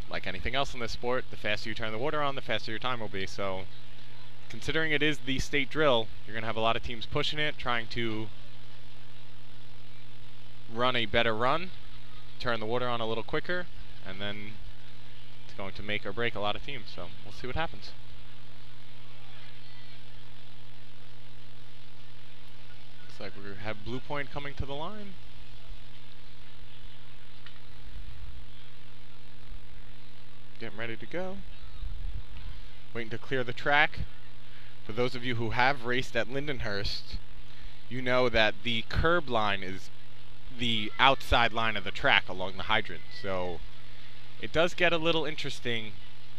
like anything else in this sport, the faster you turn the water on, the faster your time will be. So considering it is the state drill, you're going to have a lot of teams pushing it, trying to run a better run, turn the water on a little quicker, and then it's going to make or break a lot of teams, so we'll see what happens. Looks like we have Blue Point coming to the line. Getting ready to go. Waiting to clear the track. For those of you who have raced at Lindenhurst, you know that the curb line is the outside line of the track along the hydrant, so it does get a little interesting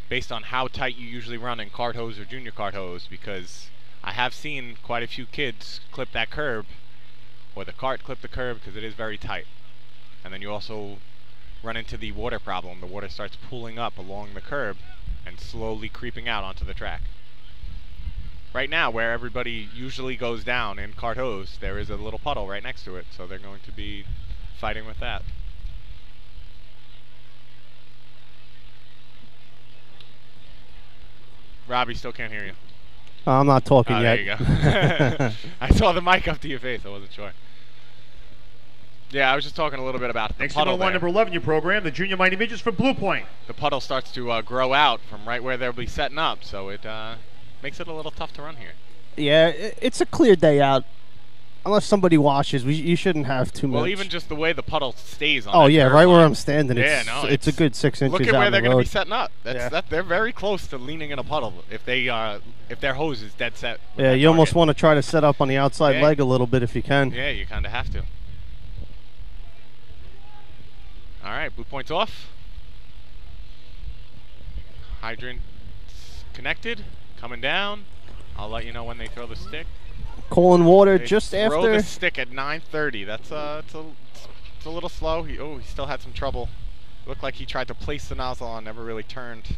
based on how tight you usually run in cart hose or junior cart hose, because I have seen quite a few kids clip that curb, or the cart clip the curb, because it is very tight. And then you also run into the water problem. The water starts pooling up along the curb, and slowly creeping out onto the track. Right now, where everybody usually goes down in cart hose, there is a little puddle right next to it, so they're going to be fighting with that. Robbie, still can't hear you. I'm not talking yet. There you go. I saw the mic up to your face. I wasn't sure. Yeah, I was just talking a little bit about the Next puddle line, there. number 11, your program, the Junior Mighty Midgets from Blue Point. The puddle starts to grow out from right where they'll be setting up, so it makes it a little tough to run here. Yeah, it's a clear day out. Unless somebody washes, you shouldn't have too much. Well, even just the way the puddle stays on. Oh, that yeah, curve right where line. I'm standing. It's a good 6 inches Look at out where in they're the going to road. be setting up. They're very close to leaning in a puddle if their hose is dead set. Yeah, you almost want to try to set up on the outside leg a little bit if you can. Yeah, you kind of have to. All right, Blue Point's off. Hydrant connected, coming down. I'll let you know when they throw the stick. Cold water They just throw after. the stick at 9:30. That's it's a little slow. He still had some trouble. Looked like he tried to place the nozzle on, never really turned.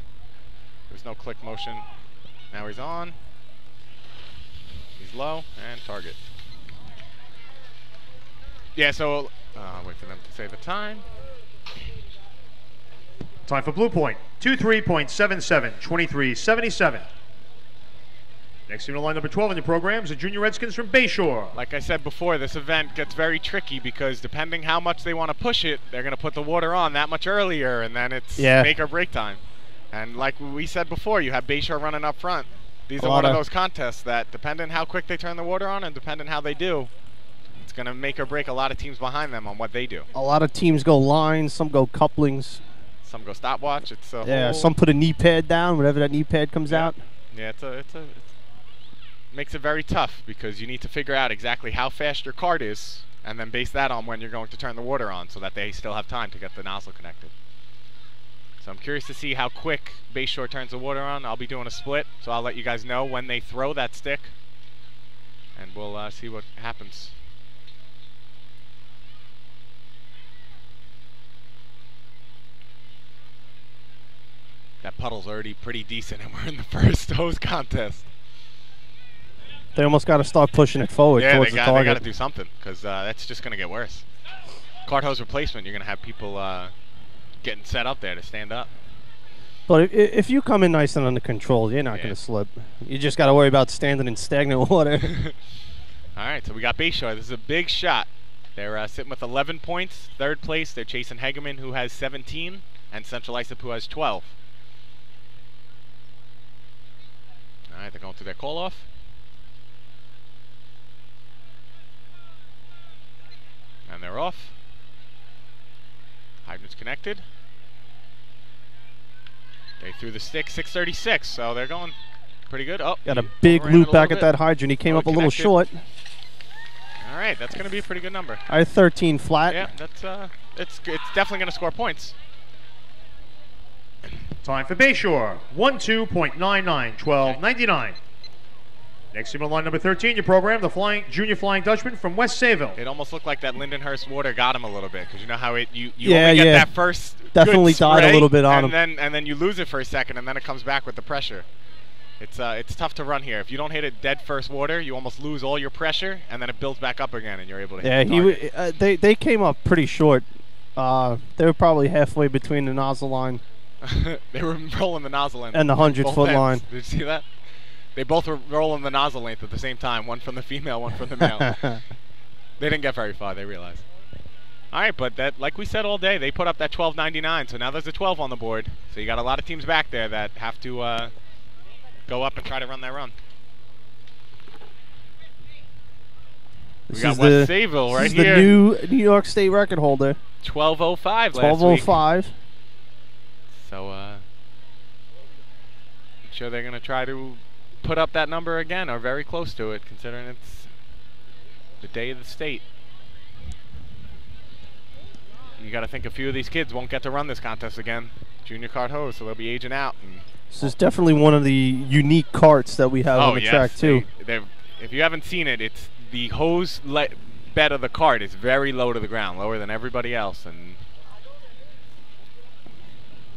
There's no click motion. Now he's on. He's low and target. Yeah, so wait for them to say the time. Time for Blue Point, 23.77, 23.77. Next team to line number 12 in your program is the Junior Redskins from Bayshore. Like I said before, this event gets very tricky because depending how much they want to push it, they're going to put the water on that much earlier, and then it's make or break time. And like we said before, you have Bayshore running up front. These are one of those contests that, depending how quick they turn the water on and depending how they do, it's going to make or break a lot of teams behind them on what they do. A lot of teams go lines, some go couplings. Some go stopwatch. It's a whole some put a knee pad down, whenever that knee pad comes out. Yeah, it makes it very tough because you need to figure out exactly how fast your cart is and then base that on when you're going to turn the water on so that they still have time to get the nozzle connected. So I'm curious to see how quick Bayshore turns the water on. I'll be doing a split, so I'll let you guys know when they throw that stick, and we'll see what happens. That puddle's already pretty decent, and we're in the first hose contest. They almost got to start pushing it forward towards the target. They got to do something because that's just going to get worse. Cart hose replacement, you're going to have people getting set up there to stand up. But if you come in nice and under control, you're not going to slip. You just got to worry about standing in stagnant water. All right, so we got Bayshore. This is a big shot. They're sitting with 11 points, third place. They're chasing Hegeman, who has 17, and Central Islip, who has 12. All right, they're going through their call-off. And they're off. Hydrant's connected. They threw the stick, 6:36, so they're going pretty good. Oh, got a big loop back at that hydrant. He came up a little short. All right, that's going to be a pretty good number. I had 13 flat. Yeah, that's it's definitely going to score points. Time for Bayshore, 12.99, 12.99. Next team on line number 13, your program, the Junior Flying Dutchman from West Sayville. It almost looked like that Lindenhurst water got him a little bit because you know how you only get that first definitely good died spray, a little bit on him, and then you lose it for a second, and then it comes back with the pressure. It's tough to run here. If you don't hit it dead first water, you almost lose all your pressure, and then it builds back up again, and you're able to hit the target. They came up pretty short. They were probably halfway between the nozzle line. They were rolling the nozzle length. And the 100-foot line. Did you see that? They both were rolling the nozzle length at the same time. One from the female, one from the male. They didn't get very far, they realized. All right, but that, like we said all day, they put up that 12.99, so now there's a 12 on the board. So you got a lot of teams back there that have to go up and try to run that run. We got West Sayville right here. This is the new New York State record holder. 12:05 last week. 12:05. So I'm sure they're going to try to put up that number again, or very close to it, considering it's the day of the state. You got to think a few of these kids won't get to run this contest again. Junior cart hose, so they'll be aging out. This is definitely one of the unique carts that we have on the track, too. If you haven't seen it, it's the hose bed of the cart is very low to the ground, lower than everybody else, and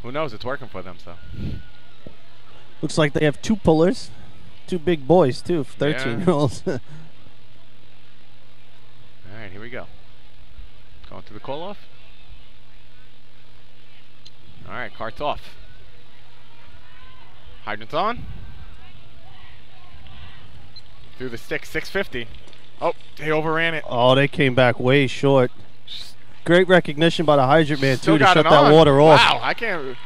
who knows, it's working for them. So Looks like they have 2 pullers. 2 big boys, too, 13-year-olds. All right, here we go. Going to the call-off. All right, cart's off. Hydrant's on. Through the stick, 650. Oh, they overran it. Oh, they came back way short. Great recognition by the hydrant man, Still too, to got shut it that on. water off. Wow, I can't.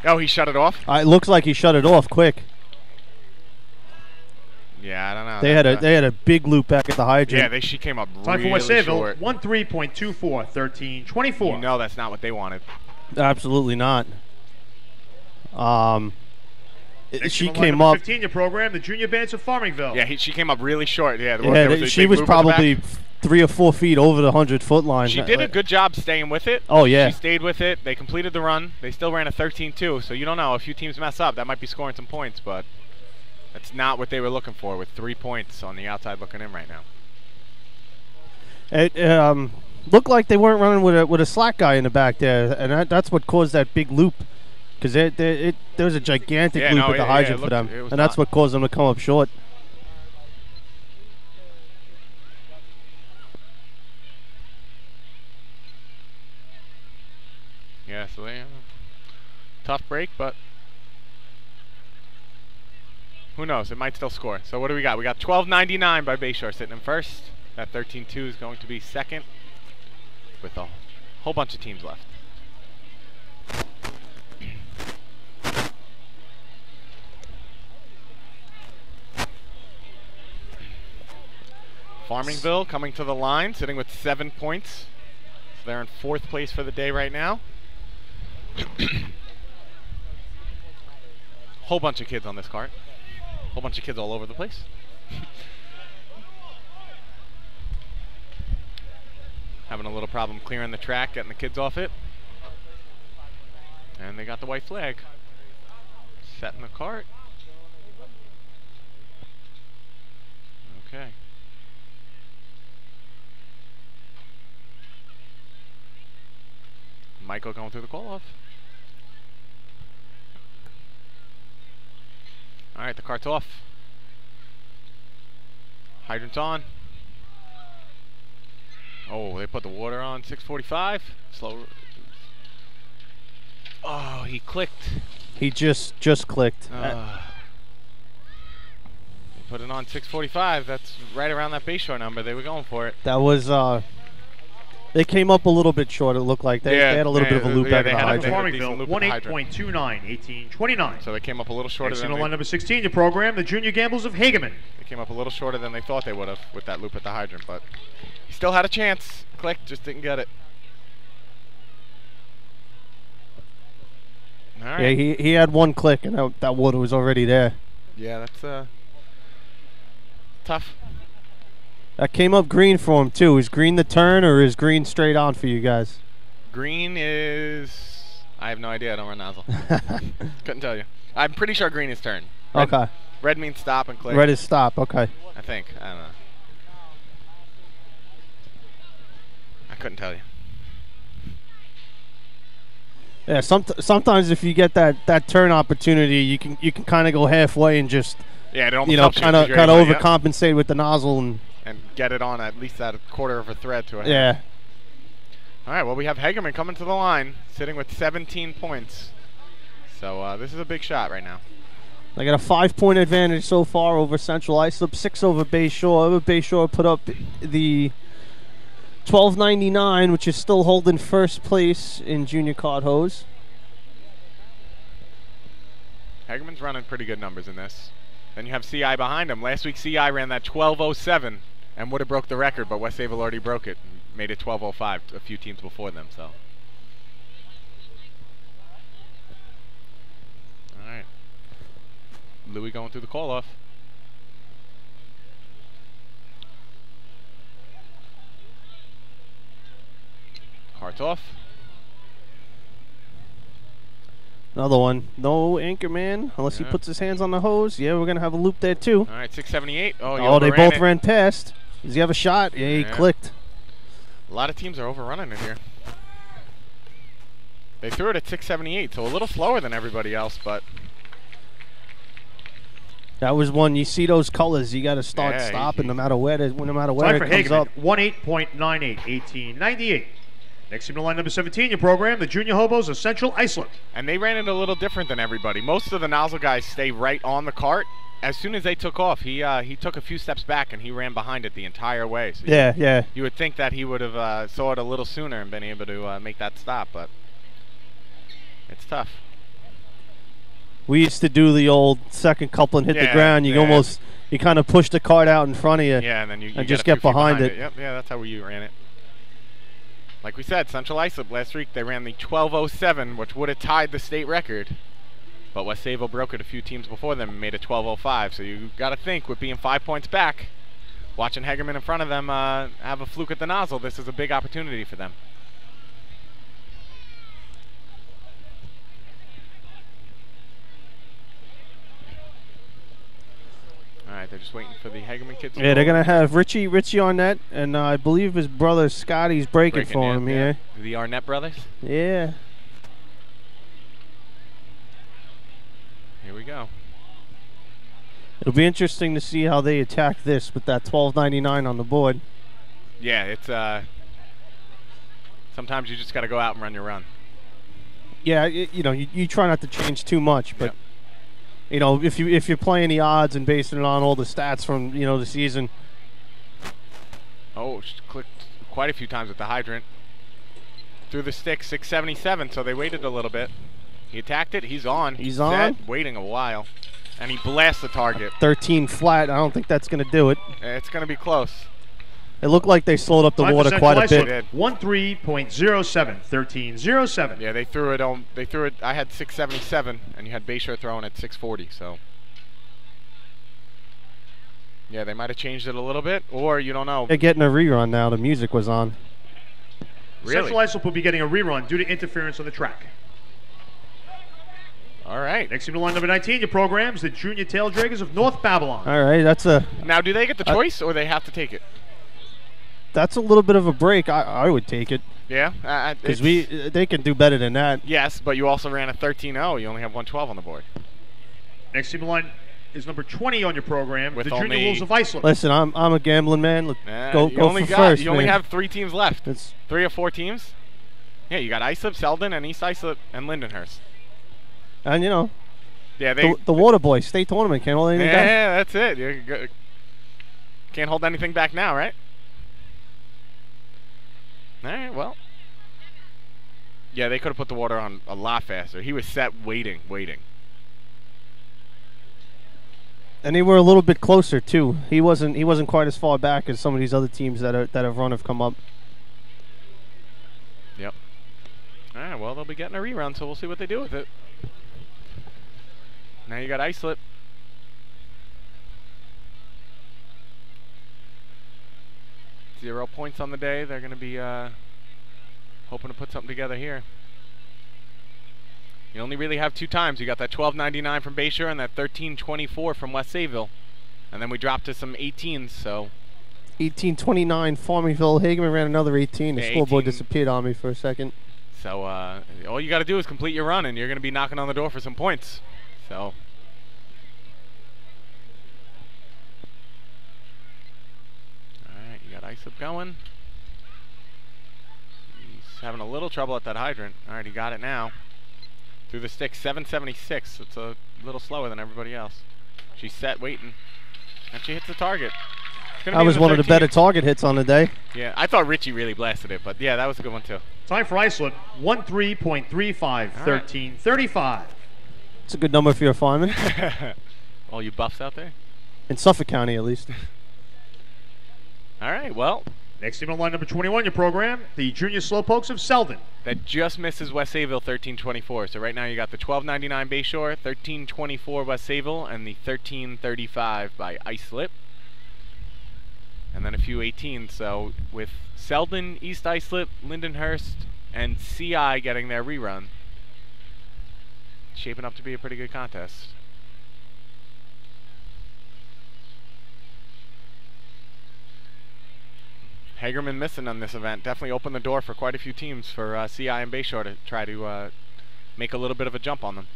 Oh, he shut it off? It looks like he shut it off quick. Yeah, I don't know. They had a big loop back at the hydrant. Yeah, she came up Time really for West Sayville. short. 13.24, 13.24. You know that's not what they wanted. Absolutely not. She Next came on up. the 15-year program, the Junior Bandits of Farmingville. Yeah, she came up really short. Yeah, She was probably 3 or 4 feet over the 100-foot line. She did a good job staying with it. Oh, yeah. She stayed with it. They completed the run. They still ran a 13-2, so you don't know. A few teams mess up. That might be scoring some points, but that's not what they were looking for with 3 points on the outside looking in right now. It looked like they weren't running with a slack guy in the back there, and that's what caused that big loop. Because there was a gigantic loop at the hydrant for them, and that's what caused them to come up short. Yeah, so they tough break, but who knows? It might still score. So what do we got? We got 12.99 by Bayshore sitting in first. That 13-2 is going to be second with a whole bunch of teams left. Farmingville coming to the line, sitting with 7 points. So they're in 4th place for the day right now. Whole bunch of kids on this cart. Whole bunch of kids all over the place. Having a little problem clearing the track, getting the kids off it. And they got the white flag. Setting the cart. Okay. Michael going through the call-off. All right, the cart's off. Hydrant's on. Oh, they put the water on. 6:45. Slow. Oh, he clicked. He just clicked. They put it on 6:45. That's right around that Bayshore number. They were going for it. That was they came up a little bit short. It looked like they had a little bit of a loop back in the hydrant. Farmingville, 18.29, 18.29. So they came up a little shorter Next than on line number 16, your program, the Junior Gambles of Hageman. They came up a little shorter than they thought they would have with that loop at the hydrant, but he still had a chance. Click, just didn't get it. All right. Yeah, he had one click, and that water was already there. Yeah, that's tough. That came up green for him, too. Is green the turn, or is green straight on for you guys? Green is... I have no idea. I don't run nozzle. Couldn't tell you. I'm pretty sure green is turn. Red, Okay. Red means stop and click. Red is stop, okay. I think. I don't know. I couldn't tell you. Yeah, sometimes if you get that turn opportunity, you can kind of go halfway and just yeah, it almost kind of overcompensate with the nozzle and get it on at least that quarter of a thread to a yeah. hand. All right, well we have Hagerman coming to the line, sitting with 17 points. So this is a big shot right now. They got a 5-point advantage so far over Central Islip, 6 over Bayshore. Bayshore put up the 12.99, which is still holding first place in junior card hose. Hagerman's running pretty good numbers in this. Then you have CI behind him. Last week CI ran that 12.07 and would have broke the record, but West Sayville already broke it and made it 12.05 a few teams before them. So, all right, Louis going through the call off. Cart's off. Another one. No Anchorman unless he puts his hands on the hose. Yeah, we're going to have a loop there too. All right, 678. Oh, they both ran past. Does he have a shot? Yeah, he clicked. A lot of teams are overrunning it here. They threw it at 678, so a little slower than everybody else, but That was one. You see those colors, you got to start stopping no matter where it comes up. 18.98, 1898. Next team to line number 17, your program, the Junior Hobos of Central Islip. And they ran it a little different than everybody. Most of the nozzle guys stay right on the cart. As soon as they took off, he took a few steps back and he ran behind it the entire way. So you would think that he would have saw it a little sooner and been able to make that stop, but it's tough. We used to do the old second couple and hit the ground. You kind of push the cart out in front of you. Yeah, and then you just get behind it. Yep, yeah, that's how we ran it. Like we said, Central Islip last week, they ran the 12:07, which would have tied the state record. But West Sayville broke it a few teams before them and made it 12:05. So you got to think, with being 5 points back, watching Hegerman in front of them have a fluke at the nozzle, this is a big opportunity for them. All right, they're just waiting for the Hegerman kids to they're going to have Richie on net, and I believe his brother Scotty's breaking for him here. The Arnett brothers? Yeah. Here we go. It'll be interesting to see how they attack this with that 12.99 on the board. Yeah, it's sometimes you just got to go out and run your run. Yeah, you try not to change too much, but if you're playing the odds and basing it on all the stats from the season. Oh, clicked quite a few times with the hydrant. Through the stick, 677. So they waited a little bit. He attacked it. He's on. He's on. Waiting a while, and he blasts the target. 13 flat. I don't think that's going to do it. It's going to be close. It looked like they slowed up the water quite a bit. 13.07, 13.07. Yeah, they threw it on. They threw it. I had 677, and you had Bayshore throwing at 640. So, yeah, they might have changed it a little bit, or you don't know. They're getting a rerun now. The music was on. Really? Central Islip will be getting a rerun due to interference on the track. All right. Next team to line number 19, your programs, the Junior Tail Draggers of North Babylon. All right, that's a. Now, do they get the choice, or they have to take it? That's a little bit of a break. I would take it. Yeah, because they can do better than that. Yes, but you also ran a 13-0. You only have 112 on the board. Next team to line is number 20 on your program, with the Junior Wolves of Iceland. Listen, I'm a gambling man. Go for first. You only have 3 teams left. It's 3 or 4 teams. Yeah, you got Islip, Selden, and East Islip, and Lindenhurst. And yeah, the Water Boys state tournament can't hold anything back. Yeah, that's it. You can't hold anything back now, right? All right, well. Yeah, they could have put the water on a lot faster. He was set waiting. And they were a little bit closer too. He wasn't quite as far back as some of these other teams that have come up. Yep. All right, well, they'll be getting a rerun, so we'll see what they do with it. Now you got Islip. Zero points on the day. They're going to be hoping to put something together here. You only really have 2 times. You got that 12.99 from Bayshore and that 13.24 from West Sayville. And then we dropped to some 18s, so. 18.29 Farmingville. Hageman ran another 18. The scoreboard disappeared on me for a second. So all you got to do is complete your run, and you're going to be knocking on the door for some points. So. All right, you got Islip going. He's having a little trouble at that hydrant. All right, he got it now. Through the stick, 776. It's a little slower than everybody else. She's set, waiting, and she hits the target. That was one of the better target hits on the day. Yeah, I thought Richie really blasted it, but yeah, that was a good one too. Time for Islip, 13.35, 13.35. It's a good number for your fireman. All you buffs out there? In Suffolk County, at least. All right, well. Next team on line number 21, your program, the Junior Slowpokes of Selden. That just misses West Sayville 13.24. So right now you got the 12.99 Bayshore, 13.24 West Sayville, and the 13.35 by Islip. And then a few 18s. So with Selden, East Islip, Lindenhurst, and CI getting their rerun, shaping up to be a pretty good contest. Hagerman missing on this event definitely opened the door for quite a few teams for CI and Bayshore to try to make a little bit of a jump on them.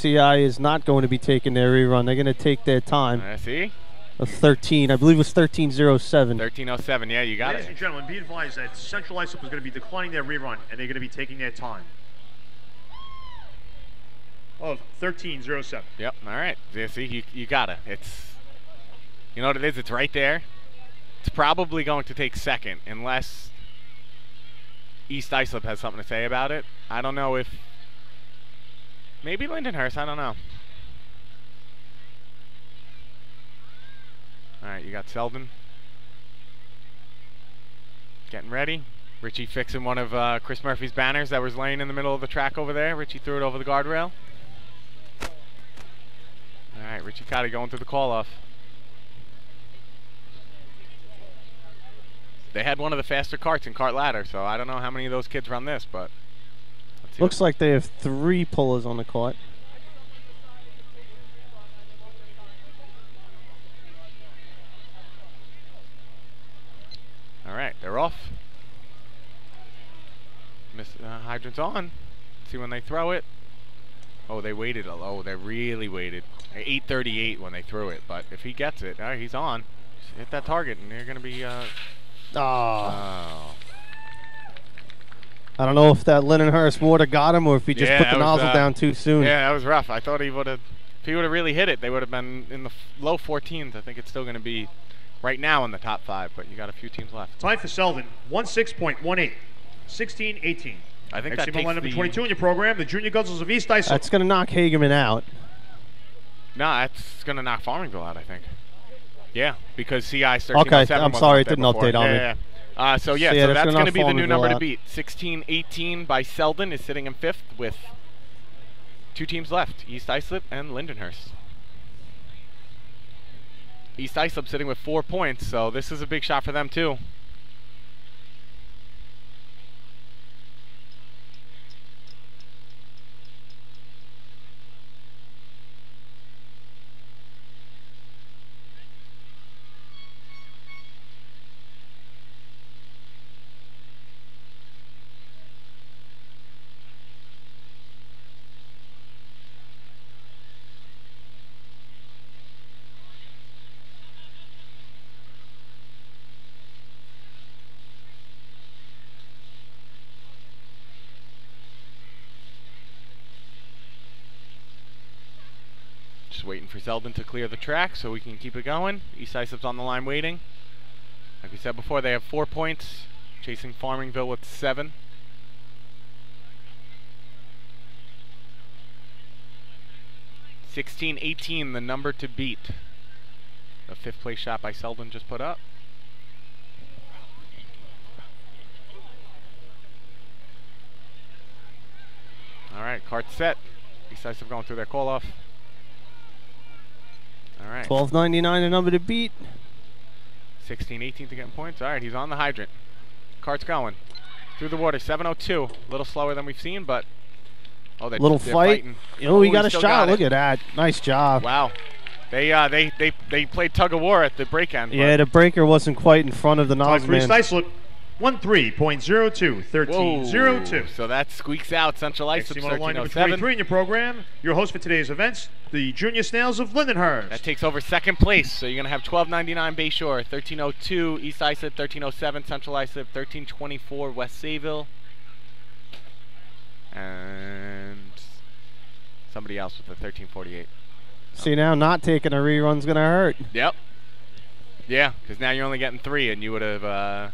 CI is not going to be taking their rerun. They're going to take their time See? of 13. I believe it was 13:07. 13:07. Yeah, you got Ladies it. and gentlemen, be advised that Central Islip is going to be declining their rerun, and they're going to be taking their time. Oh, 13:07. Yep. All right. Yeah, see, you got it. It's, you know what it is? It's right there. It's probably going to take second unless East Islip has something to say about it. I don't know if maybe Lindenhurst. I don't know. All right, you got Selden getting ready. Richie fixing one of Chris Murphy's banners that was laying in the middle of the track over there. Richie threw it over the guardrail. All right, Richie Cotti going through the call-off. They had one of the faster carts in cart ladder, so I don't know how many of those kids run this, but let's see. Looks like they have 3 pullers on the cart. All right, they're off. Hydrant's on. Let's see when they throw it. Oh, they waited. Oh, they really waited. 8:38 when they threw it, but if he gets it, all right, he's on. Just hit that target, and they're going to be... Oh. Oh. I don't know if that Lindenhurst water got him or if he just put the nozzle down too soon. Yeah, that was rough. I thought he would have... If he would have really hit it, they would have been in the low 14s. I think it's still going to be right now in the top 5, but you got a few teams left. Time for Selden, 16.18, 16:18. I think that XC takes number the... 22 in your program, the Junior Guzzles of East Islip. That's going to knock Hagerman out. No, that's going to knock Farmingville out, I think. Yeah, because CI 1307. Okay, I'm sorry, it didn't update on me. So that's going to be the new number to beat. 16:18 by Selden is sitting in 5th with 2 teams left, East Islip and Lindenhurst. East Islip sitting with 4 points, so this is a big shot for them too. Just waiting for Selden to clear the track so we can keep it going. East Islip's on the line waiting. Like we said before, they have 4 points, chasing Farmingville with 7. (16:18) the number to beat. The 5th place shot by Selden just put up. All right, cart set. East Islip going through their call off. All right. 12.99 the number to beat. 16:18 to get points. All right, he's on the hydrant. Cart's going through the water. 7:02. A little slower than we've seen, but they're fight. Fighting. Oh, he got a shot. Look at that. Nice job. Wow. They played tug of war at the break end. Yeah, the breaker wasn't quite in front of the nozzle man. East Islip, 13.02, 13:02. So that squeaks out Central Islip. XC line number 23 in your program. Your host for today's events, the Junior Snails of Lindenhurst. That takes over 2nd place. So you're going to have 12.99 Bayshore, 13:02 East Islip, 13:07 Central Islip, 13:24 West Sayville, and somebody else with the 13:48. See, now not taking a rerun's going to hurt. Yep. Yeah, because now you're only getting 3, and you would have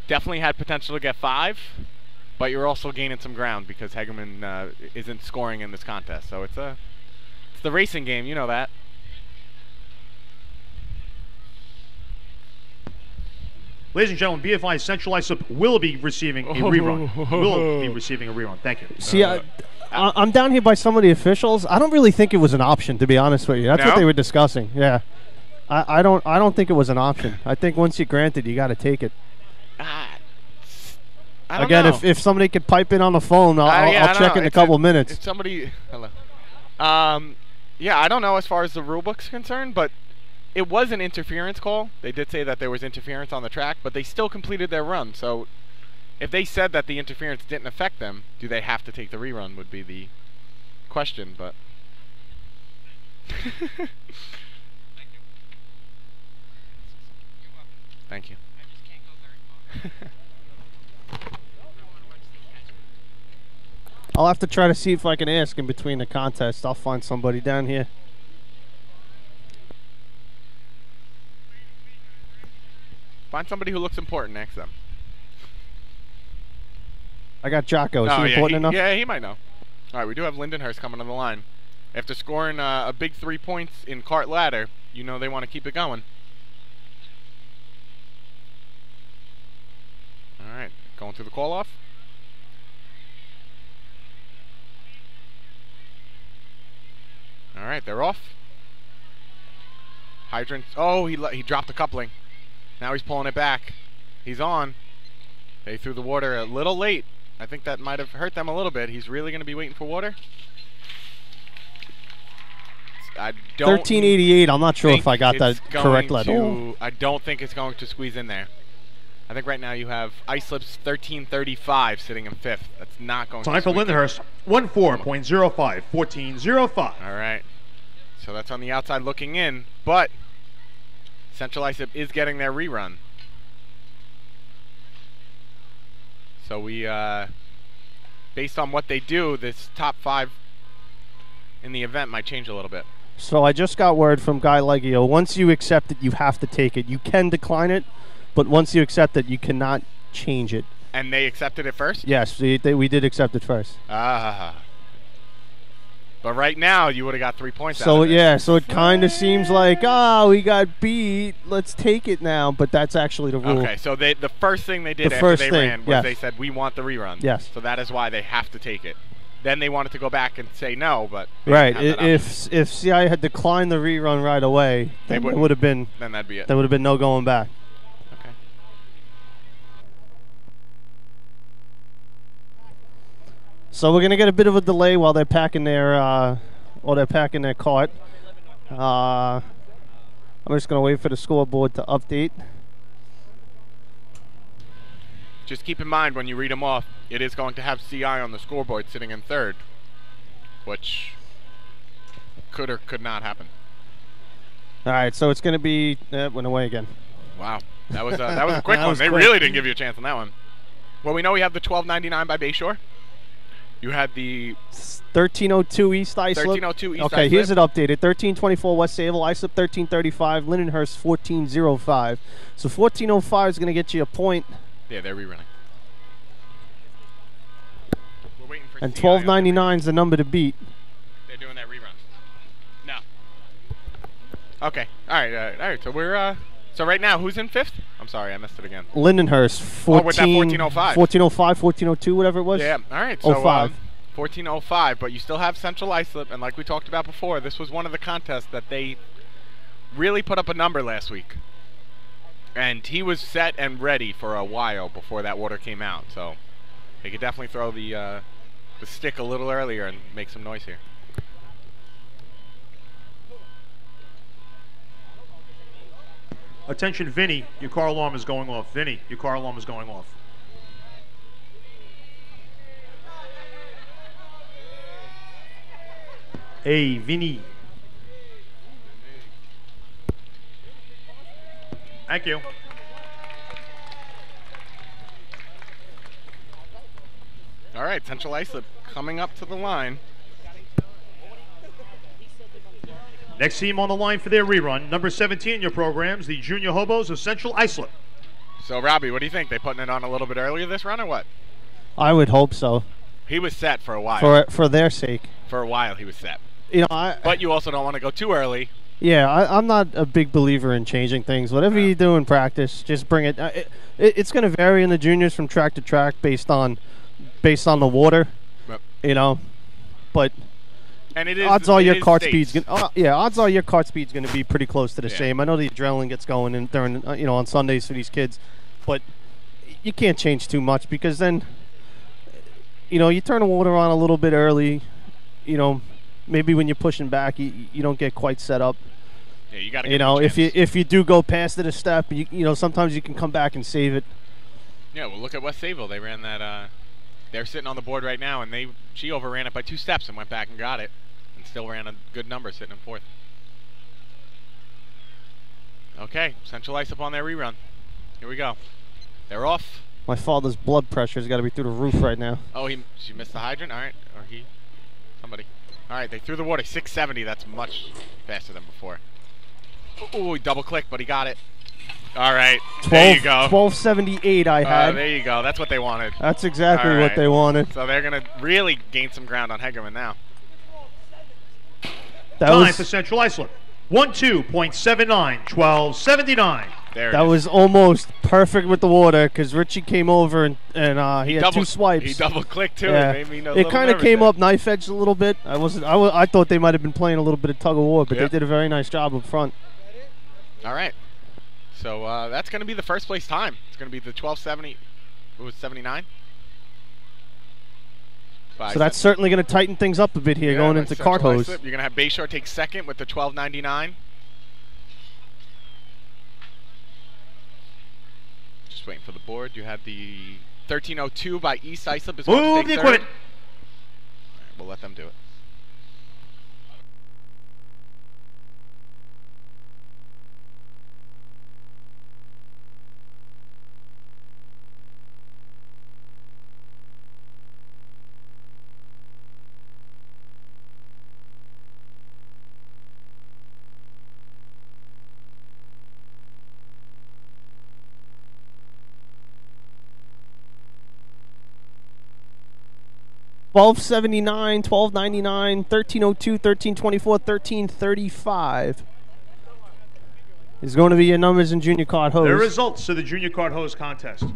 definitely had potential to get 5, but you're also gaining some ground because Hagerman isn't scoring in this contest. So it's the racing game, you know that. Ladies and gentlemen, be advised, Central Islip will be receiving a rerun. Will be receiving a rerun. Thank you. See, I'm down here by some of the officials. I don't really think it was an option, to be honest with you. That's what they were discussing. Yeah, I don't think it was an option. I think once you grant it, you got to take it. I don't know. if somebody could pipe in on the phone, I'll check it in a couple minutes. If somebody, hello. Yeah, I don't know as far as the rule book's concerned, but it was an interference call. They did say that there was interference on the track, but they still completed their run. So if they said that the interference didn't affect them, do they have to take the rerun would be the question. question, but. Thank you. I'll have to try to see if I can ask in between the contests. I'll find somebody down here. Find somebody who looks important next to them. I got Jocko. Is he important enough? Yeah, he might know. All right, we do have Lindenhurst coming on the line. After scoring a big 3 points in cart ladder, you know they want to keep it going. All right, going through the call-off. All right, they're off. Hydrant. Oh, he dropped the coupling. Now he's pulling it back. He's on. They threw the water a little late. I think that might have hurt them a little bit. He's really going to be waiting for water. I don't 1388. I'm not sure if I got that correct. I don't think it's going to squeeze in there. I think right now you have Islips 1335 sitting in 5th. That's not going to Time for Lindenhurst. 14.05. 14.05. All right. So that's on the outside looking in, but Central Islip is getting their rerun. So we, based on what they do, this top 5 in the event might change a little bit. So I just got word from Guy Leggio. Once you accept it, you have to take it. You can decline it, but once you accept it, you cannot change it. And they accepted it first? Yes, we did accept it first. But right now, you would have got 3 points so out of it. Yeah, so it kind of seems like, we got beat. Let's take it now. But that's actually the rule. Okay, so the first thing they did after they ran was they said, we want the rerun. Yes. So that is why they have to take it. Then they wanted to go back and say no, but right. If CI had declined the rerun right away, then it would have been. Then that'd be it. There would have been no going back. Okay. So we're gonna get a bit of a delay while they're packing their cart. I'm just gonna wait for the scoreboard to update. Just keep in mind when you read them off, it is going to have CI on the scoreboard sitting in 3rd, which could or could not happen. All right, so it's going to be went away again. Wow, that was a quick one. They really didn't give you a chance on that one. Well, we know we have the 1299 by Bayshore. You had the 1302 East Islip. 1302 East Islip. Okay, here's it updated. 1324 West Sable, Islip 1335, Lindenhurst 1405. So 1405 is going to get you a point. Yeah, they're rerunning. We're waiting for and 1299 is the number to beat. They're doing that rerun. No. Okay. All right. So we're so right now, who's in 5th? I'm sorry, I missed it again. Lindenhurst with that 1405. 1405, 1402, whatever it was. Yeah. All right. So 05. 1405, but you still have Central Islip, and like we talked about before, this was one of the contests that they really put up a number last week. And he was set and ready for a while before that water came out, so he could definitely throw the stick a little earlier and make some noise here. Attention, Vinny, your car alarm is going off. Vinny, your car alarm is going off. Hey, Vinny. Thank you. All right, Central Islip coming up to the line. Next team on the line for their rerun, number 17 in your programs, the Junior Hobos of Central Islip. So, Robbie, what do you think? They putting it on a little bit earlier this run or what? I would hope so. He was set for a while. For their sake. For a while, he was set. You know, but you also don't want to go too early. Yeah, I'm not a big believer in changing things. Whatever you do in practice, just bring it. It's going to vary in the juniors from track to track based on the water. Yep. You know, but and it is odds are your cart states. speed's odds are your cart speed's going to be pretty close to the same. I know the adrenaline gets going in during on Sundays for these kids, but you can't change too much because then you turn the water on a little bit early. Maybe when you're pushing back, you don't get quite set up. Yeah, you got to. If you do go past it a step, sometimes you can come back and save it. Yeah, well, look at West Sayville. They ran that They're sitting on the board right now, and she overran it by 2 steps and went back and got it, and still ran a good number sitting in 4th. Okay, Central Ice up on their rerun. Here we go. They're off. My father's blood pressure's got to be through the roof right now. Oh, she missed the hydrant? All right, or somebody. All right, they threw the water. 670, that's much faster than before. Ooh, he double-clicked, but he got it. All right, there you go. 1278 I had. There you go. That's what they wanted. That's exactly what they wanted. So they're going to really gain some ground on Hegerman now. Time for Central Iceland. 12.79, 12.79. That was almost perfect with the water because Richie came over and he had 2 swipes. He double-clicked too. Yeah. It made me it kind of came up knife-edged a little bit. I thought they might have been playing a little bit of tug-of-war, but they did a very nice job up front. All right. So that's going to be the first place time. It's going to be the 1270. What was 79? So that's certainly going to tighten things up a bit here going into cart hose. You're going to have Bayshore take second with the 1299. Just waiting for the board. You have the 1302 by East Islip is going to take third. Equipment. All right, we'll let them do it. $12.79, $12.99, $13.02, $13.24, $13.35 is going to be your numbers in junior cart hose. The results of the junior cart hose contest.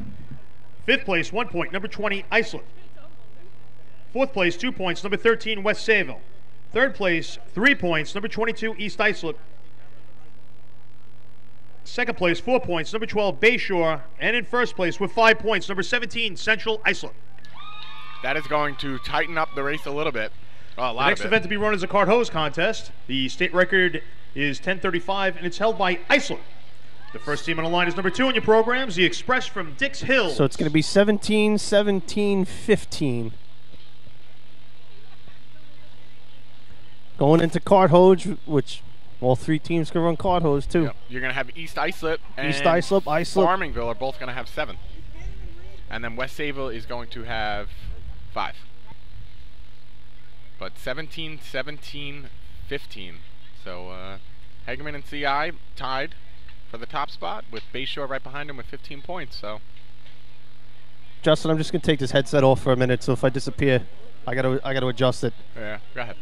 5th place, 1 point, number 20, Iceland. 4th place, 2 points, number 13, West Sayville. 3rd place, 3 points, number 22, East Islip. 2nd place, 4 points, number 12, Bayshore. And in 1st place with 5 points, number 17, Central Islip. That is going to tighten up the race a little bit. Oh, the next event to be run is a cart hose contest. The state record is 10:35, and it's held by Iceland. The first team on the line is number 2 in your programs, the Express from Dix Hill. So it's going to be 17, 17, 15. Going into cart hose, which all 3 teams can run cart hose too. Yep. You're going to have East Islip and Islip. Farmingville are both going to have 7. And then West Sayville is going to have 5. But 17, 17, 15. So Hegerman and CI tied for the top spot with Bayshore right behind him with 15 points. So Justin, I'm just going to take this headset off for a minute, so if I disappear, I got to adjust it. Yeah, go ahead.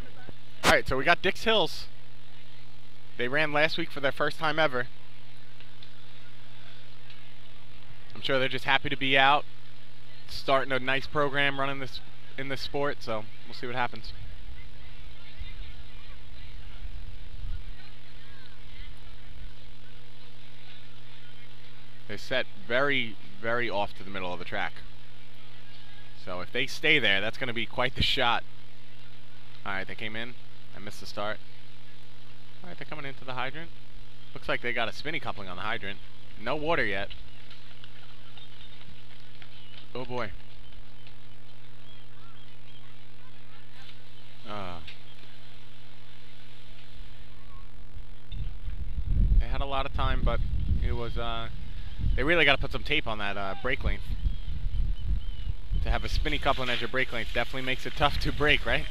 All right, so we got Dix Hills. They ran last week for their first time ever. I'm sure they're just happy to be out, starting a nice program running this in this sport, so we'll see what happens. They set very, very off to the middle of the track. So if they stay there, that's going to be quite the shot. All right, they came in. I missed the start. All right, they're coming into the hydrant. Looks like they got a spinny coupling on the hydrant. No water yet. Oh boy. They had a lot of time, but it was they really got to put some tape on that brake length. To have a spinny coupling as your brake length definitely makes it tough to brake, right?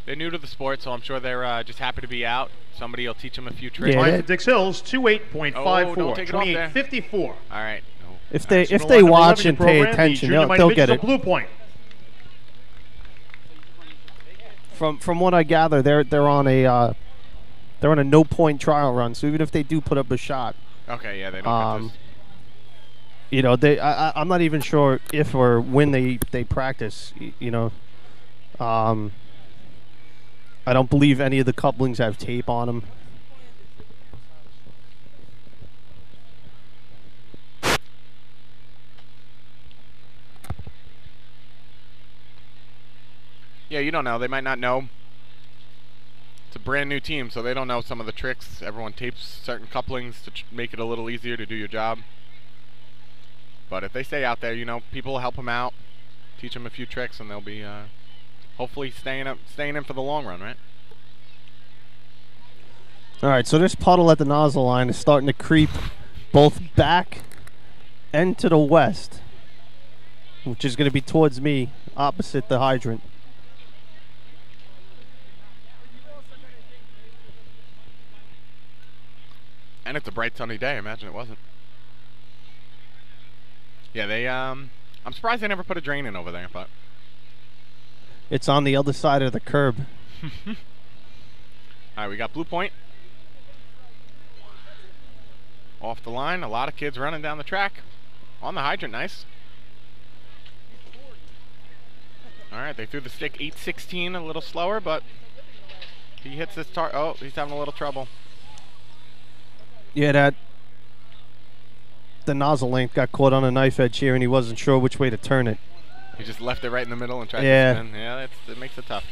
They're new to the sport, so I'm sure they're just happy to be out. Somebody will teach them a few tricks. Yeah. Dix Hills, 28.54, 28.54. All right. No. If they watch and pay attention, they'll get it. Blue point. From what I gather, they're on a no point trial run. So even if they do put up a shot, okay, yeah, they don't get this. You know, I'm not even sure if or when they practice. You know, I don't believe any of the couplings have tape on them. Yeah, you don't know. They might not know. It's a brand new team, so they don't know some of the tricks. Everyone tapes certain couplings to make it a little easier to do your job. But if they stay out there, you know, people will help them out, teach them a few tricks, and they'll be hopefully staying in for the long run, right? All right, so this puddle at the nozzle line is starting to creep both back and to the west, which is going to be towards me, opposite the hydrant. And it's a bright sunny day. Imagine it wasn't. Yeah, they I'm surprised they never put a drain in over there, but It's on the other side of the curb. all right, we got blue point off the line. A lot of kids running down the track on the hydrant. Nice. All right, they threw the stick 8-16 a little slower, but he hits this target. Oh, he's having a little trouble. Yeah, the nozzle length got caught on a knife edge here, and he wasn't sure which way to turn it. He just left it right in the middle and tried Yeah. to spin. Yeah, that makes it tough.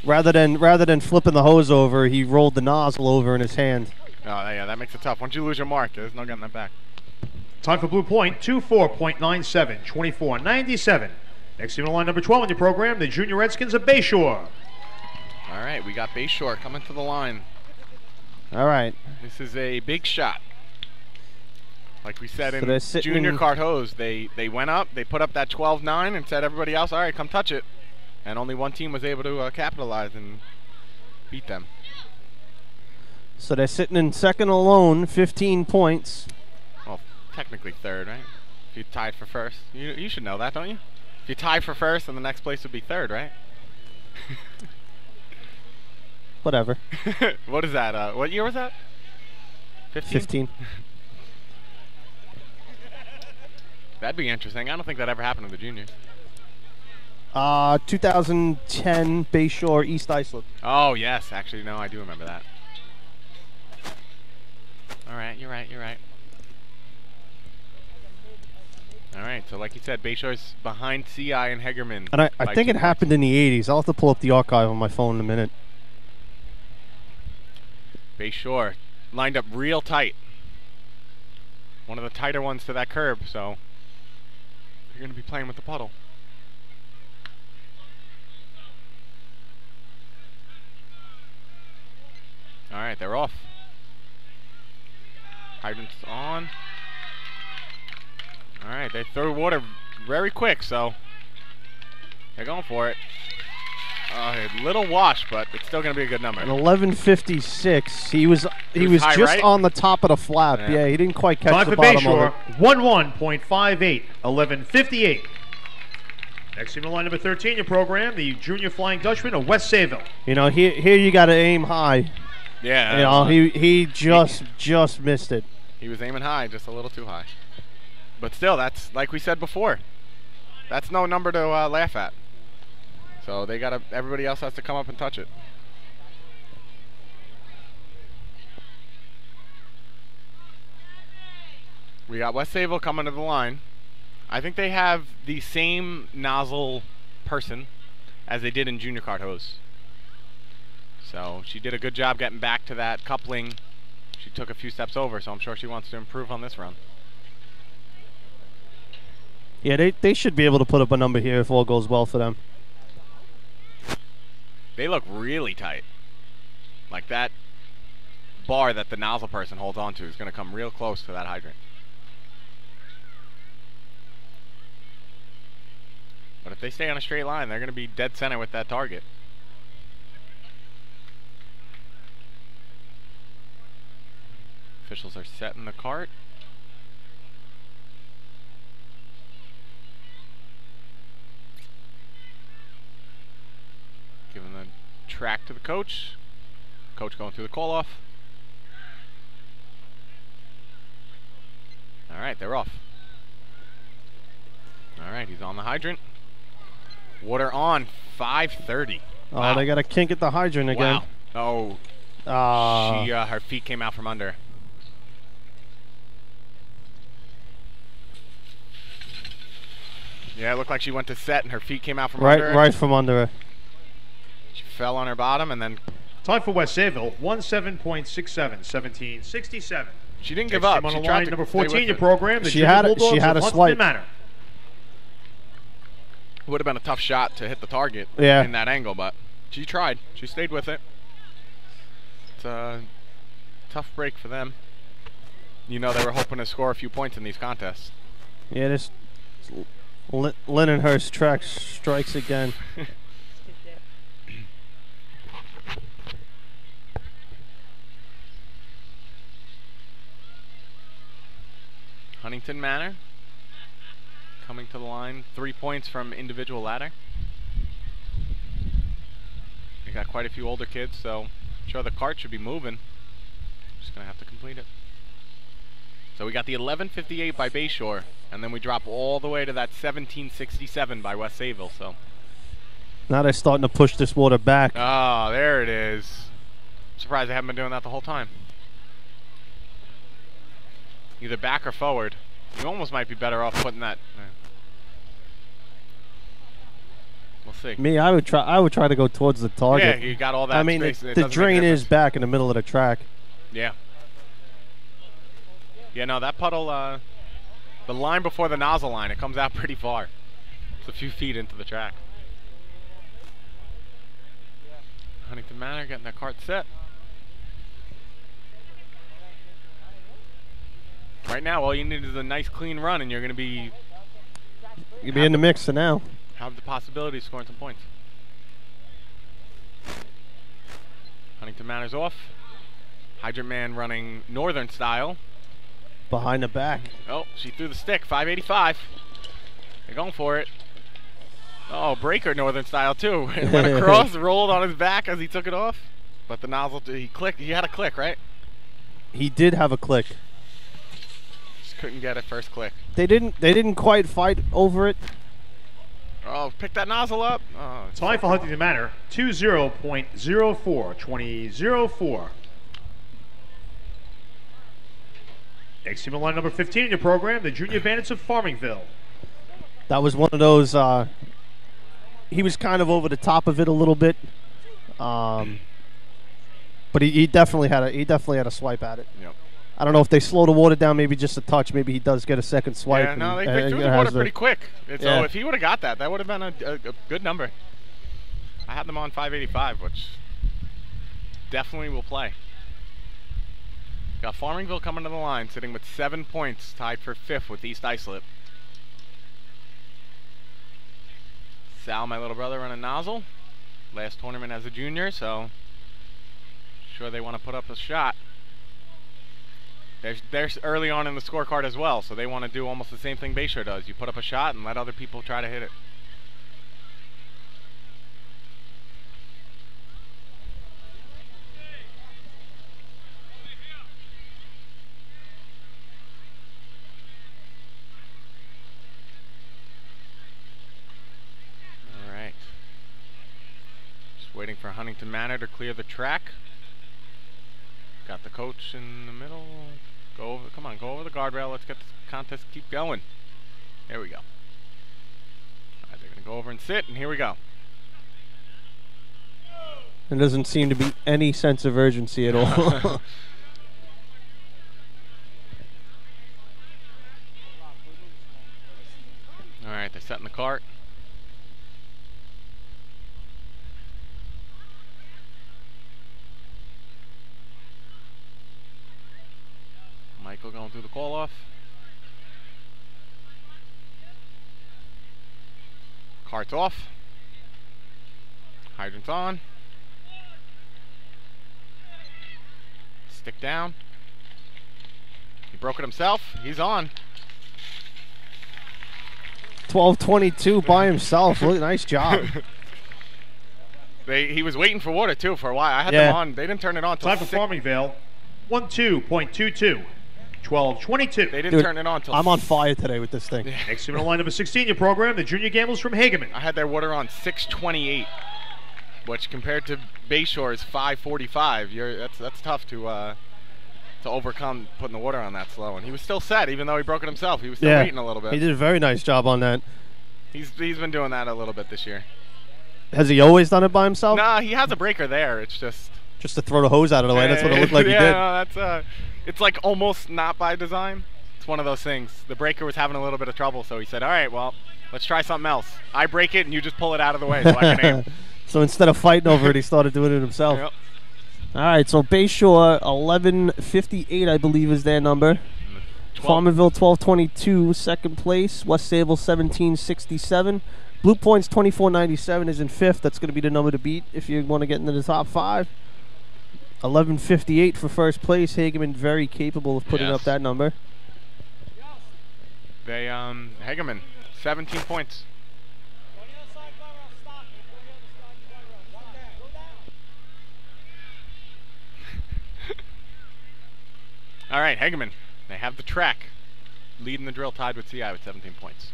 Rather than flipping the hose over, he rolled the nozzle over in his hand. Oh, yeah, that makes it tough. Once you lose your mark, there's no getting that back. Time for blue point, 24.97, 24.97. Next team on line number 12 in your program, the Junior Redskins of Bayshore. All right, we got Bayshore coming to the line. All right. This is a big shot. Like we said So in they're sitting Junior in- Kart Hose, they went up, they put up that 12-9 and said everybody else, all right, come touch it. And only one team was able to capitalize and beat them. So they're sitting in second alone, 15 points. Well, technically third, right? If you tied for first. You should know that, don't you? If you tie for first, then the next place would be third, right? Whatever. What is that? What year was that? 15. That'd be interesting. I don't think that ever happened in the juniors. 2010 Bayshore East Islip. Oh, yes. Actually, no, I do remember that. All right, you're right. All right, so like you said, Bayshore's behind CI and Hegerman. And I think it happened in the 80s. I'll have to pull up the archive on my phone in a minute. Bayshore lined up real tight. One of the tighter ones to that curb, so you're going to be playing with the puddle. All right, they're off. Hydrant's on. All right, they throw water very quick, so they're going for it. A little wash, but it's still going to be a good number. An 11:56. He was high, just right? on the top of the flap. Yeah. Yeah, he didn't quite catch Time the for bottom Bayshore, of it. 11.58, 11.58. Next team on line number 13 in your program, the Junior Flying Dutchman of West Sayville. You know, here you got to aim high. Yeah. You know, he just missed it. He was aiming high, just a little too high. But still, that's like we said before. That's no number to laugh at. So they gotta. Everybody else has to come up and touch it. We got West Sayville coming to the line. I think they have the same nozzle person as they did in Junior Kart Hose. So she did a good job getting back to that coupling. She took a few steps over, so I'm sure she wants to improve on this run. Yeah, they should be able to put up a number here if all goes well for them. They look really tight. Like that bar that the nozzle person holds on to is going to come real close to that hydrant. But if they stay on a straight line, they're going to be dead center with that target. Officials are setting the cart. Giving the track to the coach. Coach going through the call-off. All right, they're off. All right, he's on the hydrant. Water on, 5:30. Oh, Wow. they got a kink at the hydrant again. Wow. Oh, her feet came out from under. Yeah, it looked like she went to set and her feet came out from under her. Right from under her. She fell on her bottom and then... Time for West Sayville, 17.67, 17.67. She didn't give Next up. team on She the tried line, to number stay with 14, your it. program. The She Junior had Bulldogs a of swipe. Huntsman Manor. Would have been a tough shot to hit the target Yeah. in that angle, but she tried. She stayed with it. It's a tough break for them. You know, they were hoping to score a few points in these contests. Yeah, this Lindenhurst track strikes again. Huntington Manor coming to the line. 3 points from individual ladder. They got quite a few older kids, so I'm sure the cart should be moving. Just gonna have to complete it. So we got the 11:58 by Bayshore, and then we drop all the way to that 17:67 by West Sayville. So Now they're starting to push this water back. oh, there it is. I'm surprised they haven't been doing that the whole time. Either back or forward. You almost might be better off putting that. We'll see. Me, I would try to go towards the target. Yeah, you got all that. I mean, space. It the doesn't make a drain is difference. back in the middle of the track. Yeah. Yeah, no, that puddle, the line before the nozzle line, it comes out pretty far. It's a few feet into the track. Huntington Manor getting their cart set. Right now, all you need is a nice clean run, and you're going to be You'll be in the mix for now. have the possibility of scoring some points. Huntington Manor's off. Hydrant Man running northern style. Behind the back. Oh, she threw the stick. 585. They're going for it. Oh, breaker northern style too. It went across, rolled on his back as he took it off. But the nozzle, he clicked. He had a click, right? He did have a click. Just couldn't get it first click. They didn't quite fight over it. Oh, pick that nozzle up. Oh, it's Time for Huntington Manor, 20.04, 20.04. Next team on line number 15 in your program, the Junior Bandits of Farmingville. That was one of those. He was kind of over the top of it a little bit, but he definitely had a swipe at it. Yep. I don't know if they slow the water down, maybe just a touch. Maybe he does get a second swipe. Yeah, no, and- they and threw it the has water pretty quick. So Yeah. if he would have got that, that would have been a good number. I had them on 585, which definitely will play. Got Farmingville coming to the line, sitting with 7 points, tied for 5th with East Islip. Sal, my little brother, running nozzle. Last tournament as a junior, so sure they want to put up a shot. They're early on in the scorecard as well, so they want to do almost the same thing Bayshore does. You put up a shot and let other people try to hit it. All right. Just waiting for Huntington Manor to clear the track. Got the coach in the middle. Go over, come on, go over the guardrail. Let's get this contest keep going. There we go. All right, they're gonna go over and sit, and here we go. There doesn't seem to be any sense of urgency at all. All right, they're setting the cart. Michael going through the call off. Cart's off. Hydrant's on. Stick down. He broke it himself. He's on. 12:22 by himself. Look, nice job. He was waiting for water too for a while. I had Yeah. them on. They didn't turn it on till Time for Farmingville, 12.22, 12.22. They didn't Dude, turn it on till I'm on fire today with this thing. Next team on line number 16 in your program, the Junior Gamblers from Hageman. I had their water on 6:28, which compared to Bayshore is 5:45. That's tough to overcome putting the water on that slow. And he was still set, even though he broke it himself. He was still waiting a little bit. He did a very nice job on that. He's been doing that a little bit this year. Has he always done it by himself? Nah, he has a breaker there. It's just Just to throw the hose out of the way. That's what it looked like yeah, he did. no, It's like almost not by design. It's one of those things. The breaker was having a little bit of trouble, so he said, all right, well, let's try something else. I break it, and you just pull it out of the way so I can aim. So instead of fighting over it, he started doing it himself. Yep. All right, so Bayshore 1158, I believe, is their number. Farmerville 1222, second place. West Sable 1767. Blue Points 2497 is in fifth. That's going to be the number to beat if you want to get into the top 5. 1158 for first place. Hageman very capable of putting up that number. They Hageman 17 points. All right, Hageman. They have the track, leading the drill, tied with CI with 17 points.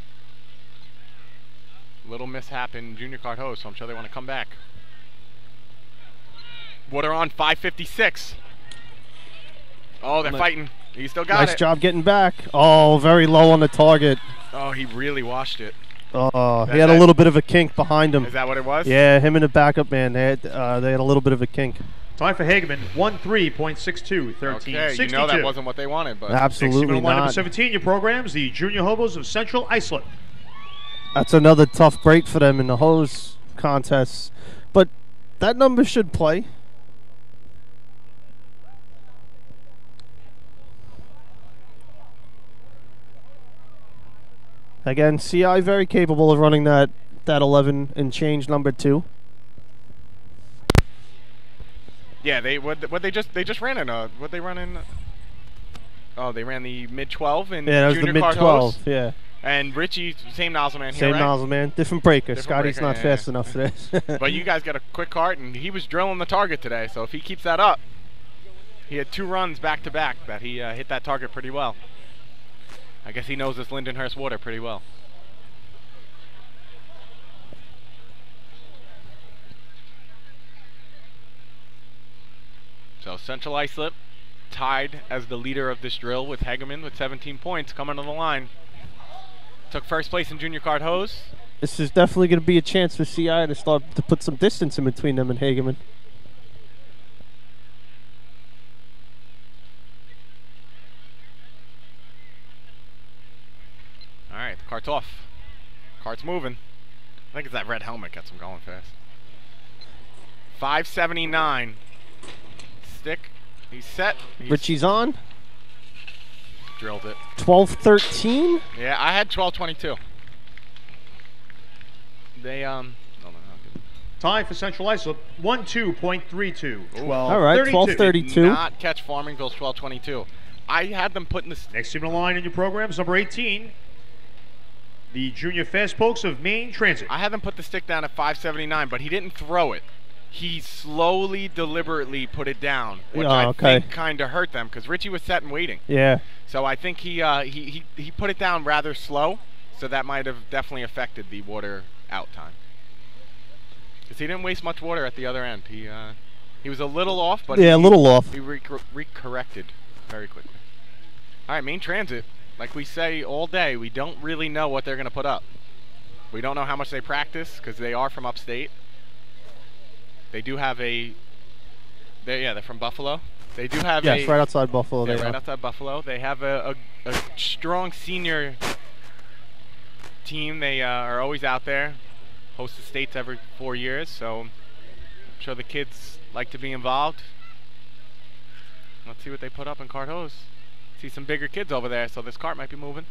Little mishap in junior card hose, so I'm sure they want to come back. Water on 556. Oh, they're fighting. He still got it. Nice job getting back. Oh, very low on the target. Oh, he really washed it. Oh, he had a little bit of a kink behind him. Is that what it was? Yeah, him and the backup man. They had a little bit of a kink. Time for Hageman, 13.62, 13.62. Okay, you know that wasn't what they wanted, but absolutely not. Number 17, your programs, the Junior Hobos of Central Islip. That's another tough break for them in the hose contests, but that number should play. Again, CI very capable of running that 11 and change number 2. Yeah, they just ran in what they run in. Oh, they ran the mid 12 in that was junior the mid 12. hose. Yeah. And Richie, same nozzle man here, Same right? nozzle man, different breaker. Different Scotty's breaker, not fast enough for this. But you guys got a quick cart, and he was drilling the target today. So if he keeps that up, he had 2 runs back to back that he hit that target pretty well. I guess he knows this Lindenhurst water pretty well. So Central Islip tied as the leader of this drill with Hageman with 17 points coming to the line. Took first place in junior card hose. This is definitely going to be a chance for CI to start to put some distance in between them and Hageman. All right, the cart's off. Cart's moving. I think it's that red helmet gets him going fast. 579. Stick. He's set. Richie's on. Drilled it. 12-13. Yeah, I had 12-22. They Time for Central Islip, 12.32. All right, 12-32. Did not catch Farmingville's 12-22. I had them putting this. Next team in the line in your programs, number 18, the Junior Fast Pokes of Maine Transit. I had them put the stick down at 579, but he didn't throw it. He slowly, deliberately put it down, which I think kind of hurt them because Richie was set and waiting. Yeah. So I think he put it down rather slow, so that might have definitely affected the water out time. Because he didn't waste much water at the other end. He was a little off, but a little off. He recorrected very quickly. All right, Maine Transit, like we say all day, we don't really know what they're going to put up. We don't know how much they practice because they are from upstate. They do have they're from Buffalo. They do have right outside Buffalo. Yeah, right outside Buffalo. They have a strong senior team. They are always out there, host the states every 4 years. So I'm sure the kids like to be involved. Let's see what they put up in cart hose. See some bigger kids over there, so this cart might be moving.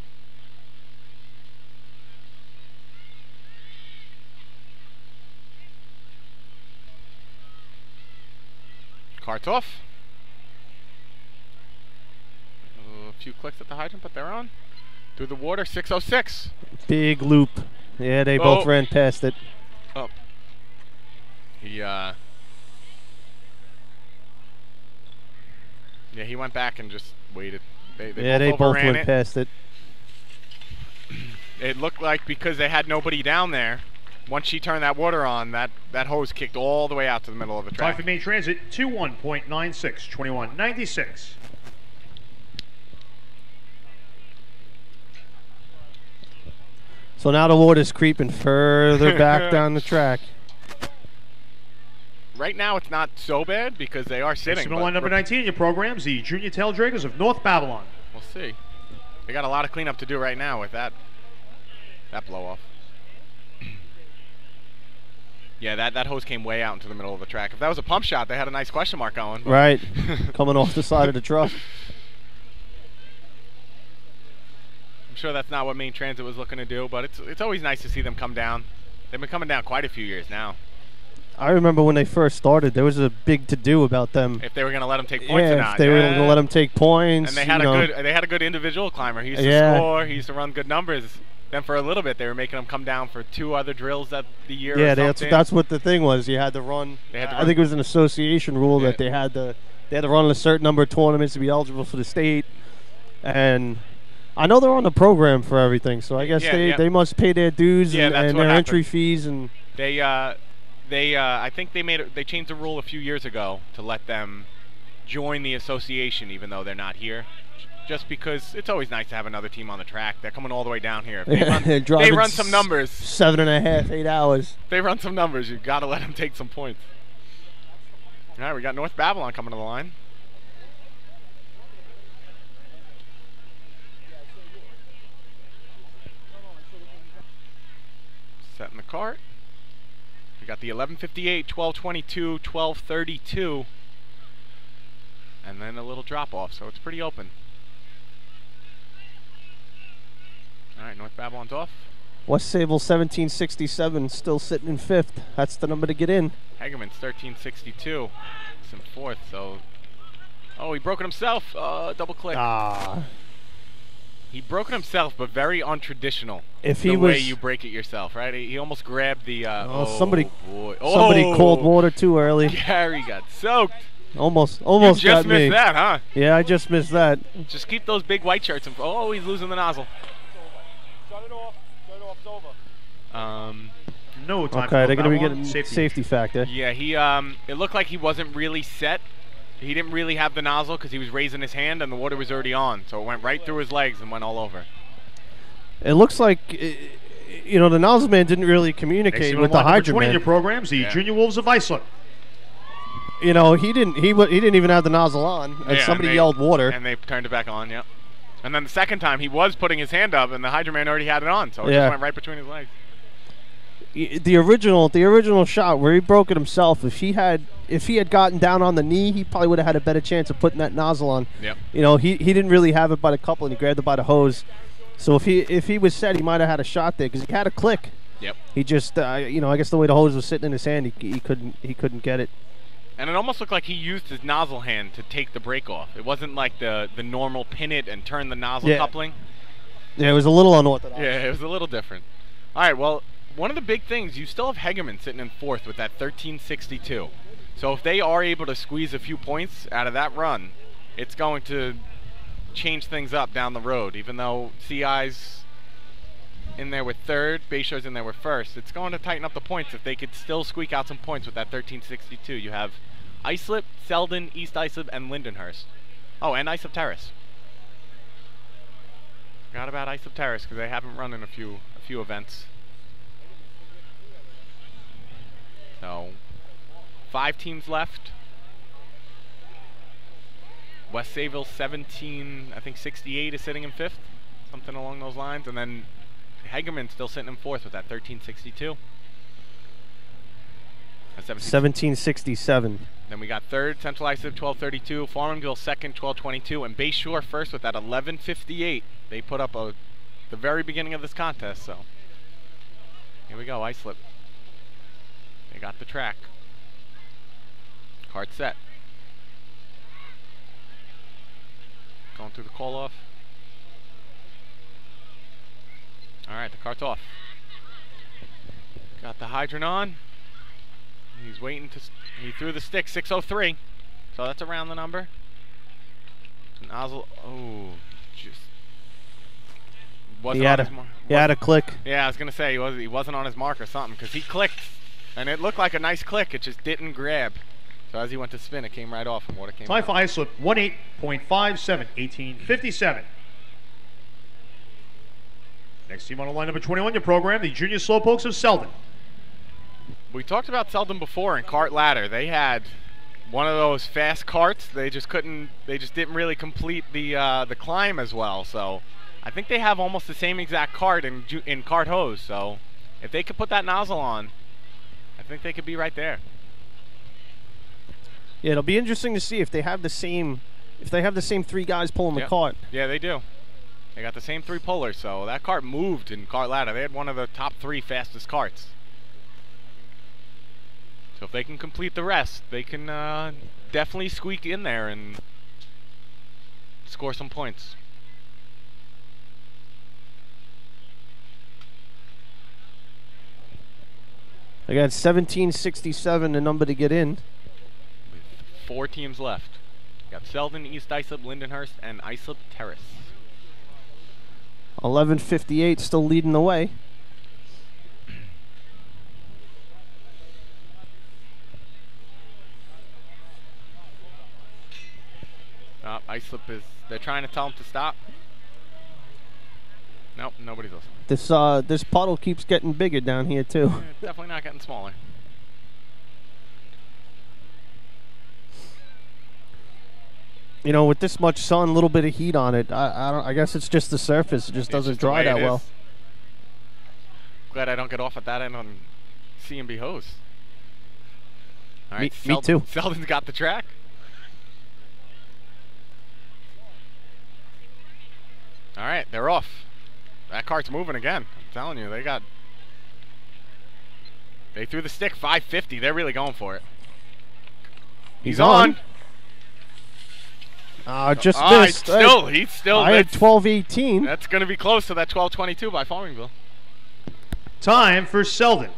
Cart's off. A few clicks at the hydrant, but they're on. Through the water, 606. Big loop. Yeah, they both ran past it. Oh. Yeah, he went back and just waited. They both went past it. It looked like because they had nobody down there, once she turned that water on, that hose kicked all the way out to the middle of the track. Time for Maine Transit, 21.96, 21.96. So now the water's creeping further back down the track. right now it's not so bad because they are sitting. Next line number 19 in your programs, the Junior Tail Dragons of North Babylon. We'll see. They got a lot of cleanup to do right now with that blow off. Yeah, that hose came way out into the middle of the track. If that was a pump shot, they had a nice question mark going. Right, coming off the side of the truck. I'm sure that's not what Main Transit was looking to do, but it's always nice to see them come down. They've been coming down quite a few years now. I remember when they first started, there was a big to-do about them. If they were going to let them take points or not. If they were going to let them take points. And they had a good individual climber. He used to score. He used to run good numbers. Then for a little bit, they were making them come down for 2 other drills that the year. Yeah, that's what the thing was. You had to run. I think it was an association rule that they had to run a certain number of tournaments to be eligible for the state. And I know they're on the program for everything, so I guess they must pay their dues and their entry fees. And I think they changed the rule a few years ago to let them join the association even though they're not here. Just because it's always nice to have another team on the track. They're coming all the way down here. If they run some numbers. 7.5, 8 hours. If they run some numbers, you've got to let them take some points. All right, we got North Babylon coming to the line. Setting the cart. We got the 11:58, 12:22, 12:32. And then a little drop off, so it's pretty open. All right, North Babylon's off. West Sayville 1767 still sitting in 5th. That's the number to get in. Hagerman's 1362. It's in 4th, so... Oh, he broke it himself. Double click. He broke it himself, but very untraditional. If the way you break it yourself, right? He almost grabbed the... somebody called water too early. Gary got soaked. Almost you just got me. missed that, huh? Yeah, I just missed that. Just keep those big white shirts in front. Oh, he's losing the nozzle. Shut it off. It's over. No time. Okay, they're going to be getting safety factor. Yeah, it looked like he wasn't really set. He didn't really have the nozzle because he was raising his hand and the water was already on. So it went right through his legs and went all over. It looks like, the nozzle man didn't really communicate with the hydrant man. Your programs, the Junior Wolves of Iceland. He didn't even have the nozzle on, and somebody yelled water. And they turned it back on, yeah. And then the second time, he was putting his hand up, and the hydrant man already had it on, so it just went right between his legs. The original shot where he broke it himself, if he had gotten down on the knee, he probably would have had a better chance of putting that nozzle on. Yep. He didn't really have it by the couple, and he grabbed it by the hose. So if he was set, he might have had a shot there because he had a click. Yep. He just I guess the way the hose was sitting in his hand, he couldn't get it. And it almost looked like he used his nozzle hand to take the brake off. It wasn't like the normal pin it and turn the nozzle coupling. Yeah, it was a little unorthodox. Yeah, it was a little different. All right, well, one of the big things, you still have Hegeman sitting in 4th with that 1362. So if they are able to squeeze a few points out of that run, it's going to change things up down the road. Even though CI's in there with 3rd, Bayshore's in there with 1st, it's going to tighten up the points if they could still squeak out some points with that 1362. You have Islip, Selden, East Islip, and Lindenhurst. Oh, and Islip Terrace. Forgot about Islip Terrace because they haven't run in a few events. So, 5 teams left. West Sayville 17, I think 68 is sitting in 5th, something along those lines, and then Hegeman still sitting in 4th with that 1362. 1767. Then we got 3rd, Central Islip 1232, Farmingville 2nd 1222, and Bayshore 1st with that 1158. They put up the very beginning of this contest, so here we go, Islip. They got the track. Cart set. Going through the call off. Alright, the cart's off. Got the hydrant on. He's waiting he threw the stick, 603. So that's around the number. Nozzle, just wasn't on his mark. He had a click. Yeah, I was going to say he wasn't on his mark or something because he clicked. And it looked like a nice click, it just didn't grab. So as he went to spin, it came right off and water came out. Time for Islip 18.57, 1857. Next team on the line, number 21, your program, the Junior Slowpokes of Selden. We talked about Selden before in cart ladder. They had one of those fast carts. They just couldn't. They just didn't really complete the climb as well. So I think they have almost the same exact cart in cart hose. So if they could put that nozzle on, I think they could be right there. Yeah, it'll be interesting to see if they have the same. If they have the same 3 guys pulling the cart. Yeah, they do. They got the same 3 pullers. So that cart moved in cart ladder. They had one of the top 3 fastest carts. So if they can complete the rest, they can definitely squeak in there and score some points. They got 1767, the number to get in. With 4 teams left. Got Selden, East Islip, Lindenhurst, and Islip Terrace. 1158 still leading the way. Islip is, they're trying to tell him to stop. Nope, nobody's listening. This puddle keeps getting bigger down here too. Yeah, definitely not getting smaller. You know, with this much sun, a little bit of heat on it, I guess it's just the surface. It just doesn't dry that well. Glad I don't get off at that end on C&B hose. All right, me too. Selden's got the track. All right, they're off. That cart's moving again. I'm telling you, they threw the stick 550. They're really going for it. He's on. Just missed. He's still. I had 1218. That's going to be close to that 1222 by Farmingville. Time for Selden.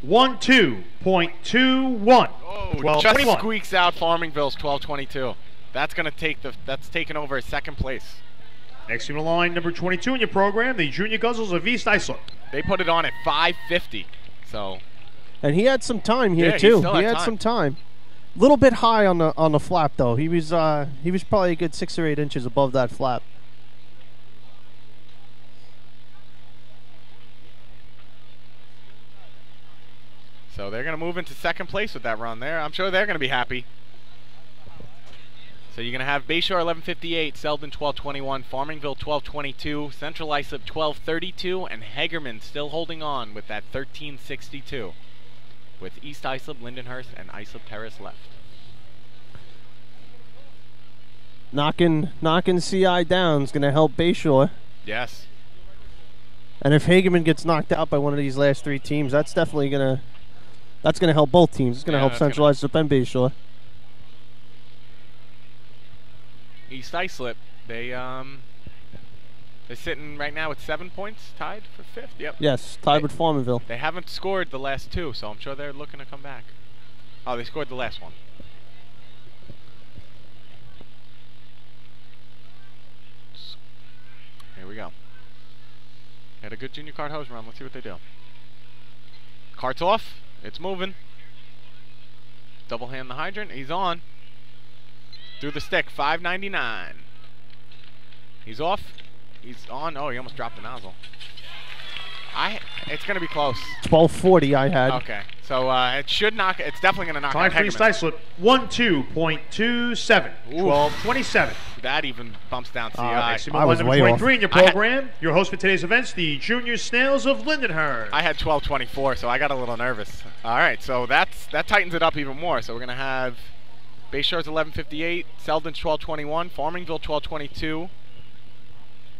12.21. Oh, just squeaks out Farmingville's 1222. That's going to that's taken over his second place. Next team in line, number 22 in your program, the Junior Guzzles of East Islip. They put it on at 550. So. And he had some time here too. He had some time. Little bit high on the flap though. He was probably a good 6 or 8 inches above that flap. So they're going to move into second place with that run there. I'm sure they're going to be happy. So you're going to have Bayshore 1158, Selden 1221, Farmingville 1222, Central Islip 1232, and Hagerman still holding on with that 1362. With East Islip, Lindenhurst, and Islip Terrace left. Knocking CI down is going to help Bayshore. Yes. And if Hagerman gets knocked out by one of these last 3 teams, that's definitely going to help both teams. It's going to help Central Islip and Bayshore. East Islip, they're sitting right now with 7 points, tied for 5th. Yep. Yes, tied with Farmingville. They haven't scored the last 2, so I'm sure they're looking to come back. Oh, they scored the last one. Here we go. Had a good junior cart hose run. Let's see what they do. Cart's off. It's moving. Double hand the hydrant. He's on. Through the stick, 599. He's off. He's on. Oh, he almost dropped the nozzle. It's going to be close. 1240 I had. Okay. So it should knock. It's definitely going to knock out Time for East Islip, 12.27. 1227. That even bumps down CI. I was number way 23 off. in your program. Your host for today's events, the Junior Snails of Lindenhurst. I had 1224, so I got a little nervous. All right, so that tightens it up even more. So we're going to have Bayshore's 1158, Selden's 1221, Farmingville 1222,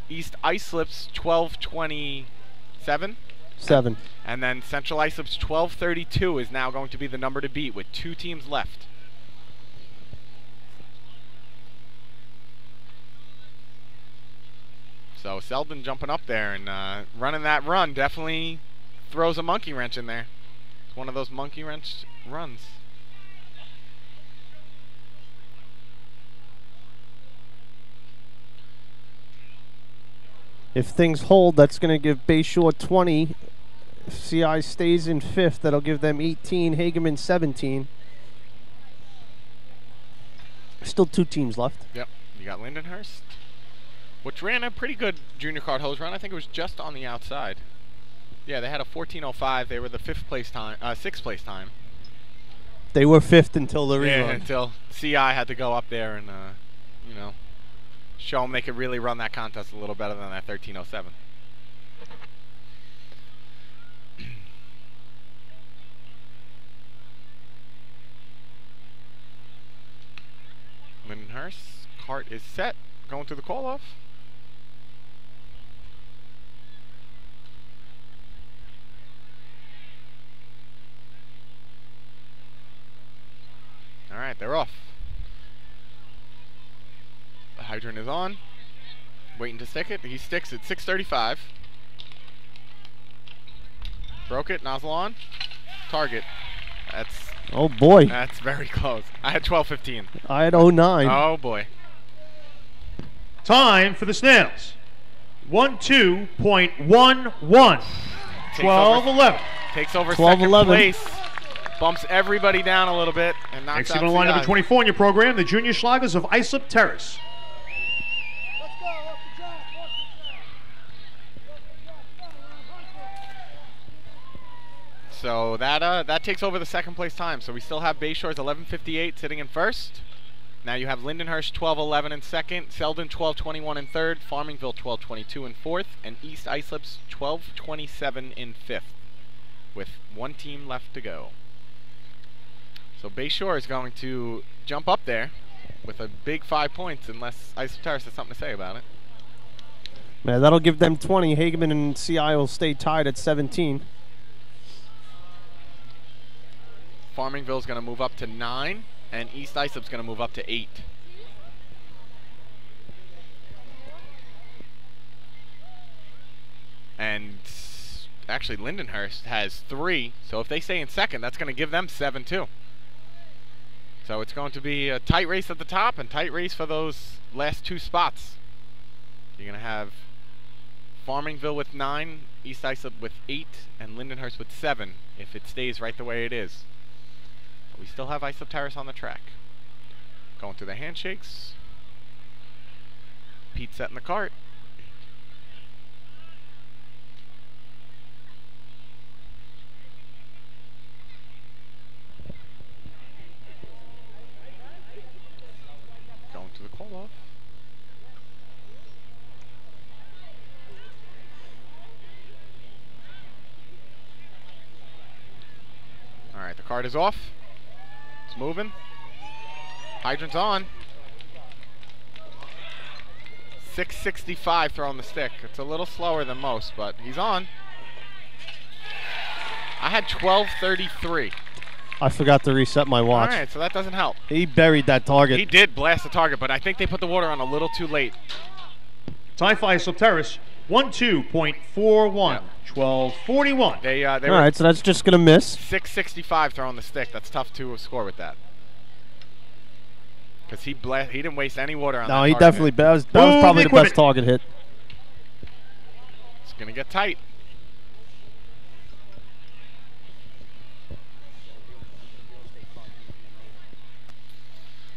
East Islip's 1227. 7. And then Central Islip's 1232 is now going to be the number to beat with 2 teams left. So Selden jumping up there and running that run definitely throws a monkey wrench in there. It's one of those monkey wrench runs. If things hold, that's going to give Bayshore 20. If CI stays in 5th, that'll give them 18. Hagerman 17. Still 2 teams left. Yep. You got Lindenhurst, which ran a pretty good junior cart hose run. I think it was just on the outside. Yeah, they had a 14:05. They were the sixth place time. They were fifth until the rerun. Yeah, until CI had to go up there and, you know, show them they could really run that contest a little better than that 13:07. Lindenhurst, cart is set, going through the call-off. All right, they're off. The hydrant is on. Waiting to stick it. He sticks at 6:35. Broke it, nozzle on. Target. That's... Oh, boy. That's very close. I had 12:15. I had 09. Oh, boy. Time for the snails. 12.11. 12:11. Takes over 12:11. second place. Bumps everybody down a little bit and knocks Next out on the line, CI. number 24 in your program, the Junior Schlagers of Islip Terrace. Let's go, off the track, off the track. So that takes over the second place time. So we still have Bayshore's 11:58 sitting in first. Now you have Lindenhurst 12:11 in second, Selden 12:21 in third, Farmingville 12:22 in fourth, and East Islip's 12:27 in fifth, with one team left to go. So Bayshore is going to jump up there with a big 5 points unless Islip Terrace has something to say about it. Man, that'll give them 20. Hageman and CI will stay tied at 17. Farmingville's going to move up to 9, and East Islip's going to move up to 8. And actually Lindenhurst has 3, so if they stay in second, that's going to give them 7 too. So it's going to be a tight race at the top and tight race for those last 2 spots. You're going to have Farmingville with 9, East Islip with 8, and Lindenhurst with 7 if it stays right the way it is. But we still have Islip Terrace on the track. Going through the handshakes. Pete setting the cart. Going to the call-off. All right, the cart is off. It's moving. Hydrant's on. 665 throwing the stick. It's a little slower than most, but he's on. I had 1233. I forgot to reset my watch. All right, so that doesn't help. He buried that target. He did blast the target, but I think they put the water on a little too late. Time for Islip Terrace, 12.41. 12:41. They All were right, so that's just going to miss. 665 throwing the stick. That's tough to score with that. Because he didn't waste any water on that No, he target. definitely, that was probably the best target hit. It's going to get tight.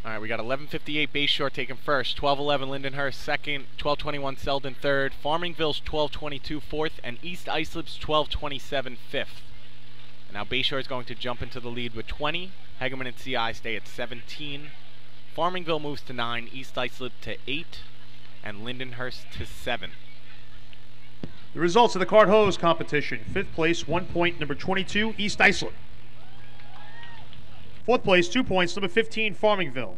All right, we got 11:58 Bayshore taking first, 12:11 Lindenhurst second, 12:21 Selden third, Farmingville's 12:22 fourth, and East Islip's 12:27 fifth. And now Bayshore is going to jump into the lead with 20. Hegeman and CI stay at 17. Farmingville moves to 9, East Islip to 8, and Lindenhurst to 7. The results of the cart hose competition. 5th place, 1 point, number 22, East Islip. 4th place, 2 points, number 15, Farmingville.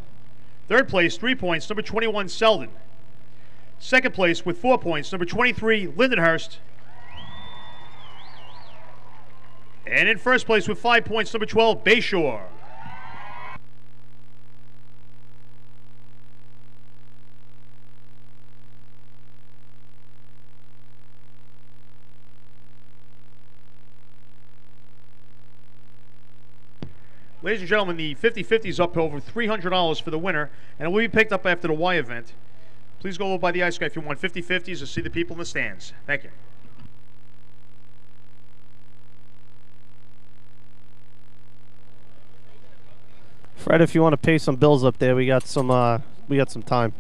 3rd place, 3 points, number 21, Selden. 2nd place with 4 points, number 23, Lindenhurst. And in 1st place with 5 points, number 12, Bayshore. Ladies and gentlemen, the 50-50 is up over $300 for the winner, and it will be picked up after the Y event. Please go over by the ice guy if you want 50-50s to see the people in the stands. Thank you. Fred, if you want to pay some bills up there, we got some time.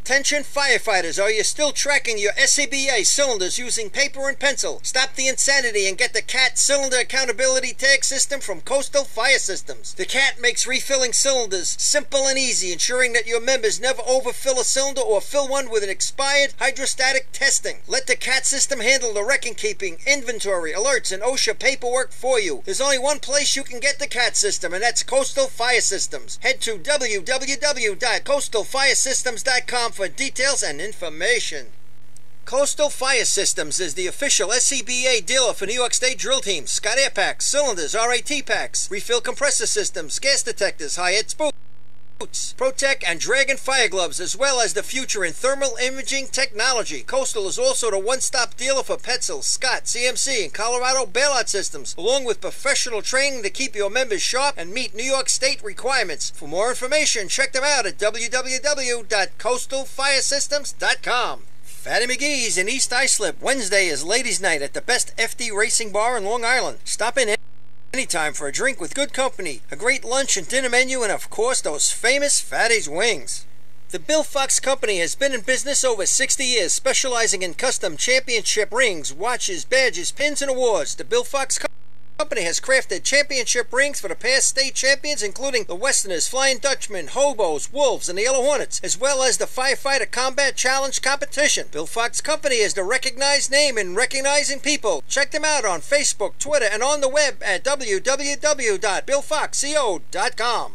Attention firefighters, are you still tracking your SCBA cylinders using paper and pencil? Stop the insanity and get the CAT Cylinder Accountability Tag System from Coastal Fire Systems. The CAT makes refilling cylinders simple and easy, ensuring that your members never overfill a cylinder or fill one with an expired hydrostatic testing. Let the CAT system handle the record keeping, inventory, alerts, and OSHA paperwork for you. There's only one place you can get the CAT system, and that's Coastal Fire Systems. Head to www.coastalfiresystems.com for details and information. Coastal Fire Systems is the official SCBA dealer for New York State drill teams, Scott Air Packs, cylinders, RAT packs, refill compressor systems, gas detectors, high-end boots, Protec and Dragon fire gloves, as well as the future in thermal imaging technology. Coastal is also the one-stop dealer for Petzl, Scott, CMC, and Colorado bailout systems, along with professional training to keep your members sharp and meet New York State requirements. For more information, check them out at www.coastalfiresystems.com. Fatty McGees in East Islip. Wednesday is Ladies' Night at the best FD Racing Bar in Long Island. Stop in anytime for a drink with good company, a great lunch and dinner menu, and of course those famous Fatty's wings. The Bill Fox Company has been in business over 60 years, specializing in custom championship rings, watches, badges, pins, and awards. The Bill Fox Company has crafted championship rings for the past state champions, including the Westerners, Flying Dutchmen, Hobos, Wolves, and the Yellow Hornets, as well as the Firefighter Combat Challenge competition. Bill Fox Company is the recognized name in recognizing people. Check them out on Facebook, Twitter, and on the web at www.billfoxco.com.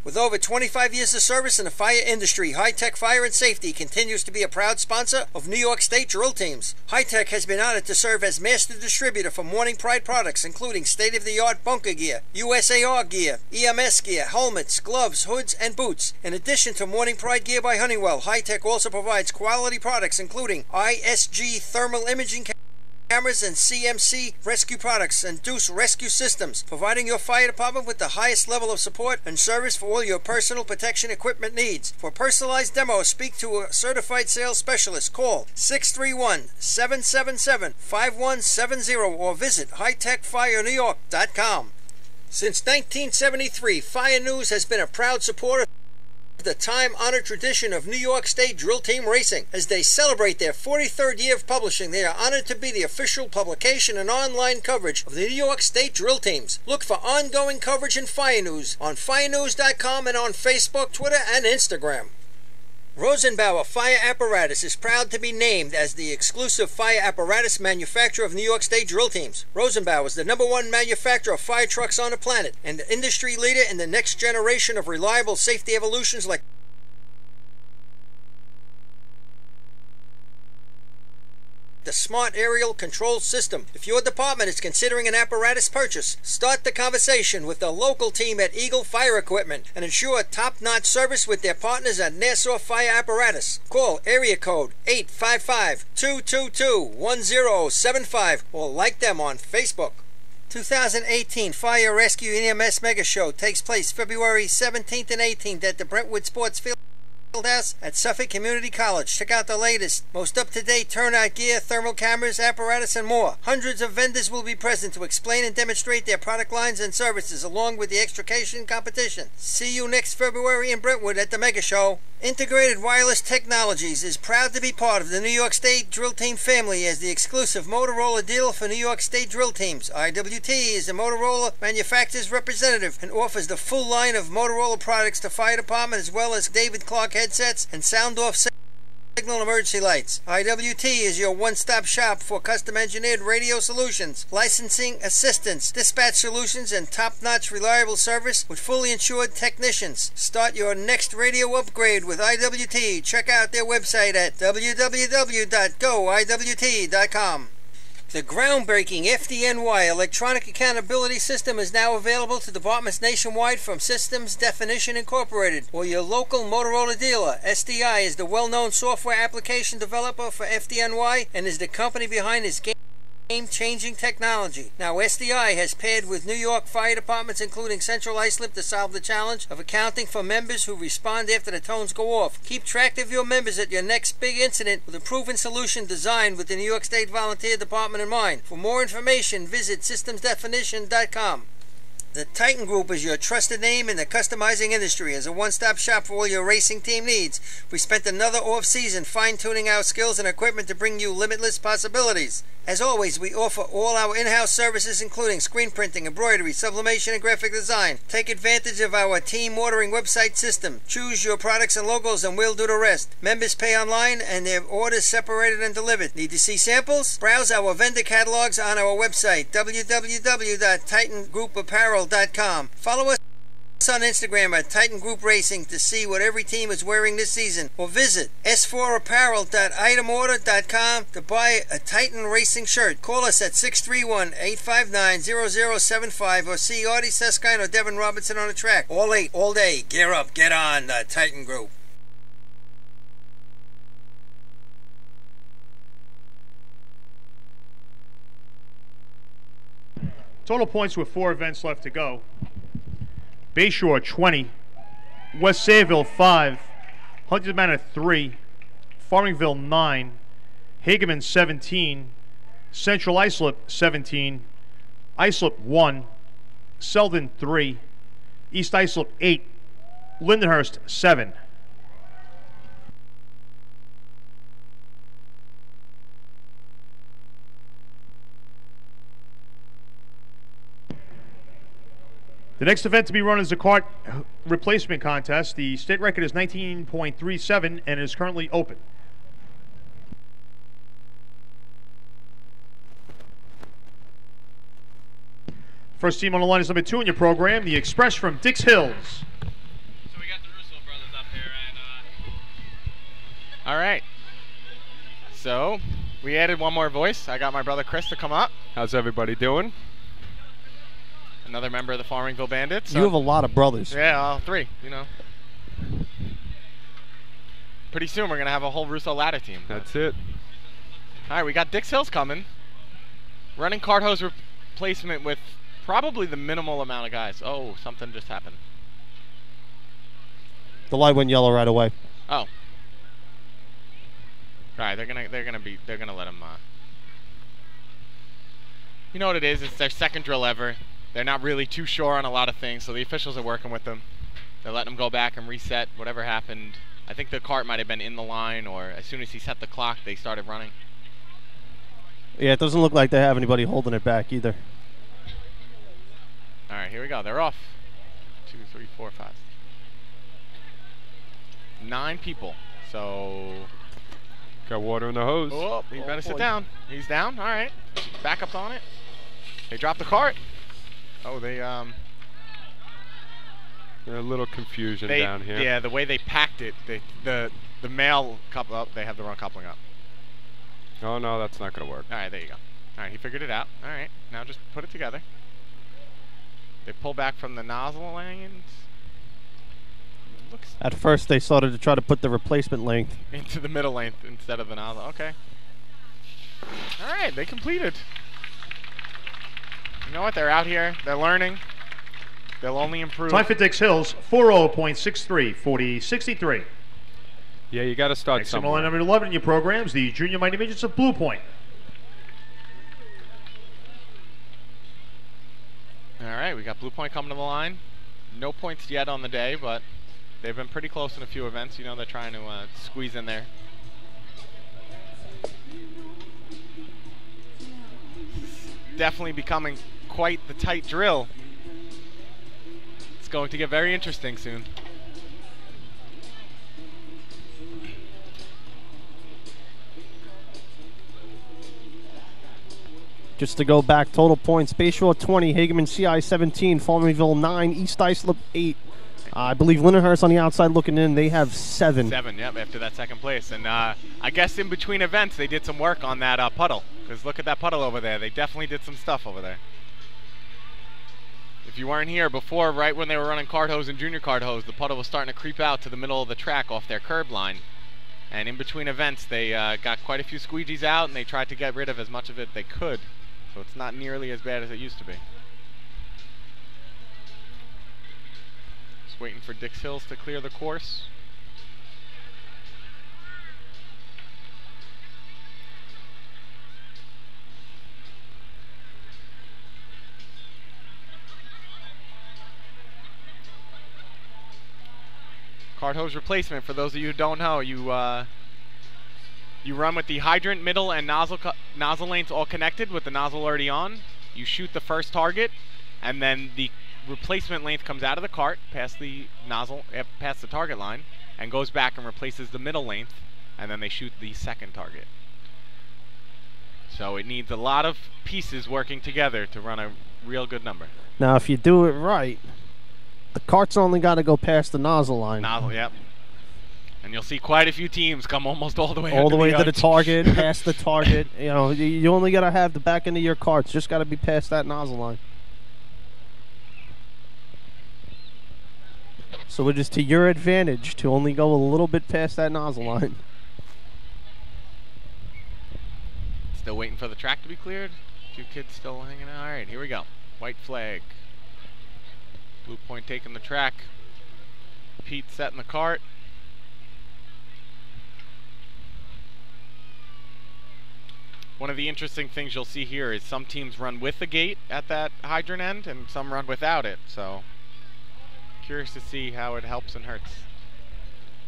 With over 25 years of service in the fire industry, High Tech Fire and Safety continues to be a proud sponsor of New York State drill teams. High Tech has been honored to serve as master distributor for Morning Pride products, including state-of-the-art bunker gear, USAR gear, EMS gear, helmets, gloves, hoods, and boots. In addition to Morning Pride gear by Honeywell, High Tech also provides quality products, including ISG thermal imaging cameras and CMC rescue products and Deuce rescue systems, providing your fire department with the highest level of support and service for all your personal protection equipment needs. For personalized demos, speak to a certified sales specialist. Call 631-777-5170 or visit hightechfirenewyork.com. Since 1973, Fire News has been a proud supporter the time-honored tradition of New York State drill team racing. As they celebrate their 43rd year of publishing, they are honored to be the official publication and online coverage of the New York State drill teams. Look for ongoing coverage in Fire News on firenews.com and on Facebook, Twitter, and Instagram. Rosenbauer Fire Apparatus is proud to be named as the exclusive fire apparatus manufacturer of New York State drill teams. Rosenbauer is the #1 manufacturer of fire trucks on the planet and the industry leader in the next generation of reliable safety evolutions like the Smart Aerial Control System. If your department is considering an apparatus purchase, start the conversation with the local team at Eagle Fire Equipment and ensure top-notch service with their partners at Nassau Fire Apparatus. Call area code 855-222-1075 or like them on Facebook. 2018 Fire Rescue EMS Mega Show takes place February 17th and 18th at the Brentwood Sports Field House at Suffolk Community College. Check out the latest, most up-to-date turnout gear, thermal cameras, apparatus, and more. Hundreds of vendors will be present to explain and demonstrate their product lines and services, along with the extrication competition. See you next February in Brentwood at the Mega Show. Integrated Wireless Technologies is proud to be part of the New York State Drill Team family as the exclusive Motorola dealer for New York State drill teams. IWT is the Motorola manufacturer's representative and offers the full line of Motorola products to fire department, as well as David Clark headsets and sound-off signal emergency lights. IWT is your one-stop shop for custom-engineered radio solutions, licensing assistance, dispatch solutions, and top-notch reliable service with fully insured technicians. Start your next radio upgrade with IWT. Check out their website at www.goiwt.com. The groundbreaking FDNY electronic accountability system is now available to departments nationwide from Systems Definition Incorporated or your local Motorola dealer. SDI is the well-known software application developer for FDNY and is the company behind this game-changing technology. Now, SDI has paired with New York fire departments, including Central Islip, to solve the challenge of accounting for members who respond after the tones go off. Keep track of your members at your next big incident with a proven solution designed with the New York State Volunteer Department in mind. For more information, visit systemsdefinition.com. The Titan Group is your trusted name in the customizing industry. As a one-stop shop for all your racing team needs, we spent another off-season fine-tuning our skills and equipment to bring you limitless possibilities. As always, we offer all our in-house services including screen printing, embroidery, sublimation, and graphic design. Take advantage of our team ordering website system. Choose your products and logos and we'll do the rest. Members pay online and their orders separated and delivered. Need to see samples? Browse our vendor catalogs on our website, www.titangrouapparel.com. Follow us on Instagram at Titan Group Racing to see what every team is wearing this season, or visit s4apparel.itemorder.com to buy a Titan Racing shirt. Call us at 631-859-0075 or see Artie Seskine or Devin Robinson on the track. All late, all day. Gear up, get on the Titan Group. Total points with 4 events left to go. Bayshore 20, West Sayville 5, Huntington Manor 3, Farmingville 9, Hageman 17, Central Islip 17, Islip 1, Selden 3, East Islip 8, Lindenhurst 7. The next event to be run is the kart replacement contest. The state record is 19.37 and is currently open. First team on the line is number 2 in your program, the Express from Dix Hills. So we got the Russo brothers up here, and all right. So we added one more voice. I got my brother Chris to come up. How's everybody doing? Another member of the Farmingville Bandits. You have a lot of brothers. Yeah, all 3, you know. Pretty soon we're going to have a whole Russo ladder team. That's it. All right, we got Dix Hills coming. Running cart hose replacement with probably the minimal amount of guys. Oh, something just happened. The light went yellow right away. Oh. All right, they're gonna let them. You know what it is? It's their second drill ever. They're not really too sure on a lot of things, so the officials are working with them. They're letting them go back and reset whatever happened. I think the cart might have been in the line, or as soon as he set the clock, they started running. Yeah, it doesn't look like they have anybody holding it back either. All right, here we go. They're off. 2, 3, 4, 5. 9 people. So. Got water in the hose. Oh, you better sit down. He's down. All right. Back up on it. They dropped the cart. Oh, there's a little confusion down here. Yeah, the way they packed it, the male couple up, they have the wrong coupling up. Oh no, that's not gonna work. All right, there you go. All right, he figured it out. All right, now just put it together. They pull back from the nozzle lanes. At first, they started to try to put the replacement length into the middle length instead of the nozzle. Okay. All right, they completed. You know what? They're out here. They're learning. They'll only improve. Time for Dix Hills, 40.63, 40.63. Yeah, you got to start somewhere. somewhere. Number 11 in your programs, the Junior Mighty Midgets of Blue Point. All right, we got Blue Point coming to the line. No points yet on the day, but they've been pretty close in a few events. You know, they're trying to squeeze in there. Definitely becoming quite the tight drill. It's going to get very interesting soon. Just to go back, total points: Bayshore 20, Hageman CI 17, Farmingville 9, East Islip 8. I believe Lindenhurst on the outside looking in, they have 7. 7, yep, after that second place. And I guess in between events they did some work on that puddle. Because look at that puddle over there. They definitely did some stuff over there. If you weren't here before, right when they were running cart hose and junior cart hose, the puddle was starting to creep out to the middle of the track off their curb line. And in between events, they got quite a few squeegees out, and they tried to get rid of as much of it they could. So it's not nearly as bad as it used to be. Just waiting for Dix Hills to clear the course. Cart hose replacement, for those of you who don't know, you run with the hydrant, middle, and nozzle lanes all connected with the nozzle already on. You shoot the first target, and then the replacement length comes out of the cart past the nozzle, past the target line, and goes back and replaces the middle length, and then they shoot the second target. So it needs a lot of pieces working together to run a real good number. Now, if you do it right, the cart's only got to go past the nozzle line. Nozzle, yep. And you'll see quite a few teams come almost all the way to the target, past the target. You know, you only got to have the back end of your carts. Just got to be past that nozzle line. So it is to your advantage to only go a little bit past that nozzle line. Still waiting for the track to be cleared. Two kids still hanging out. All right, here we go. White flag. Blue point taking the track. Pete setting the cart. One of the interesting things you'll see here is some teams run with the gate at that hydrant end and some run without it. So curious to see how it helps and hurts.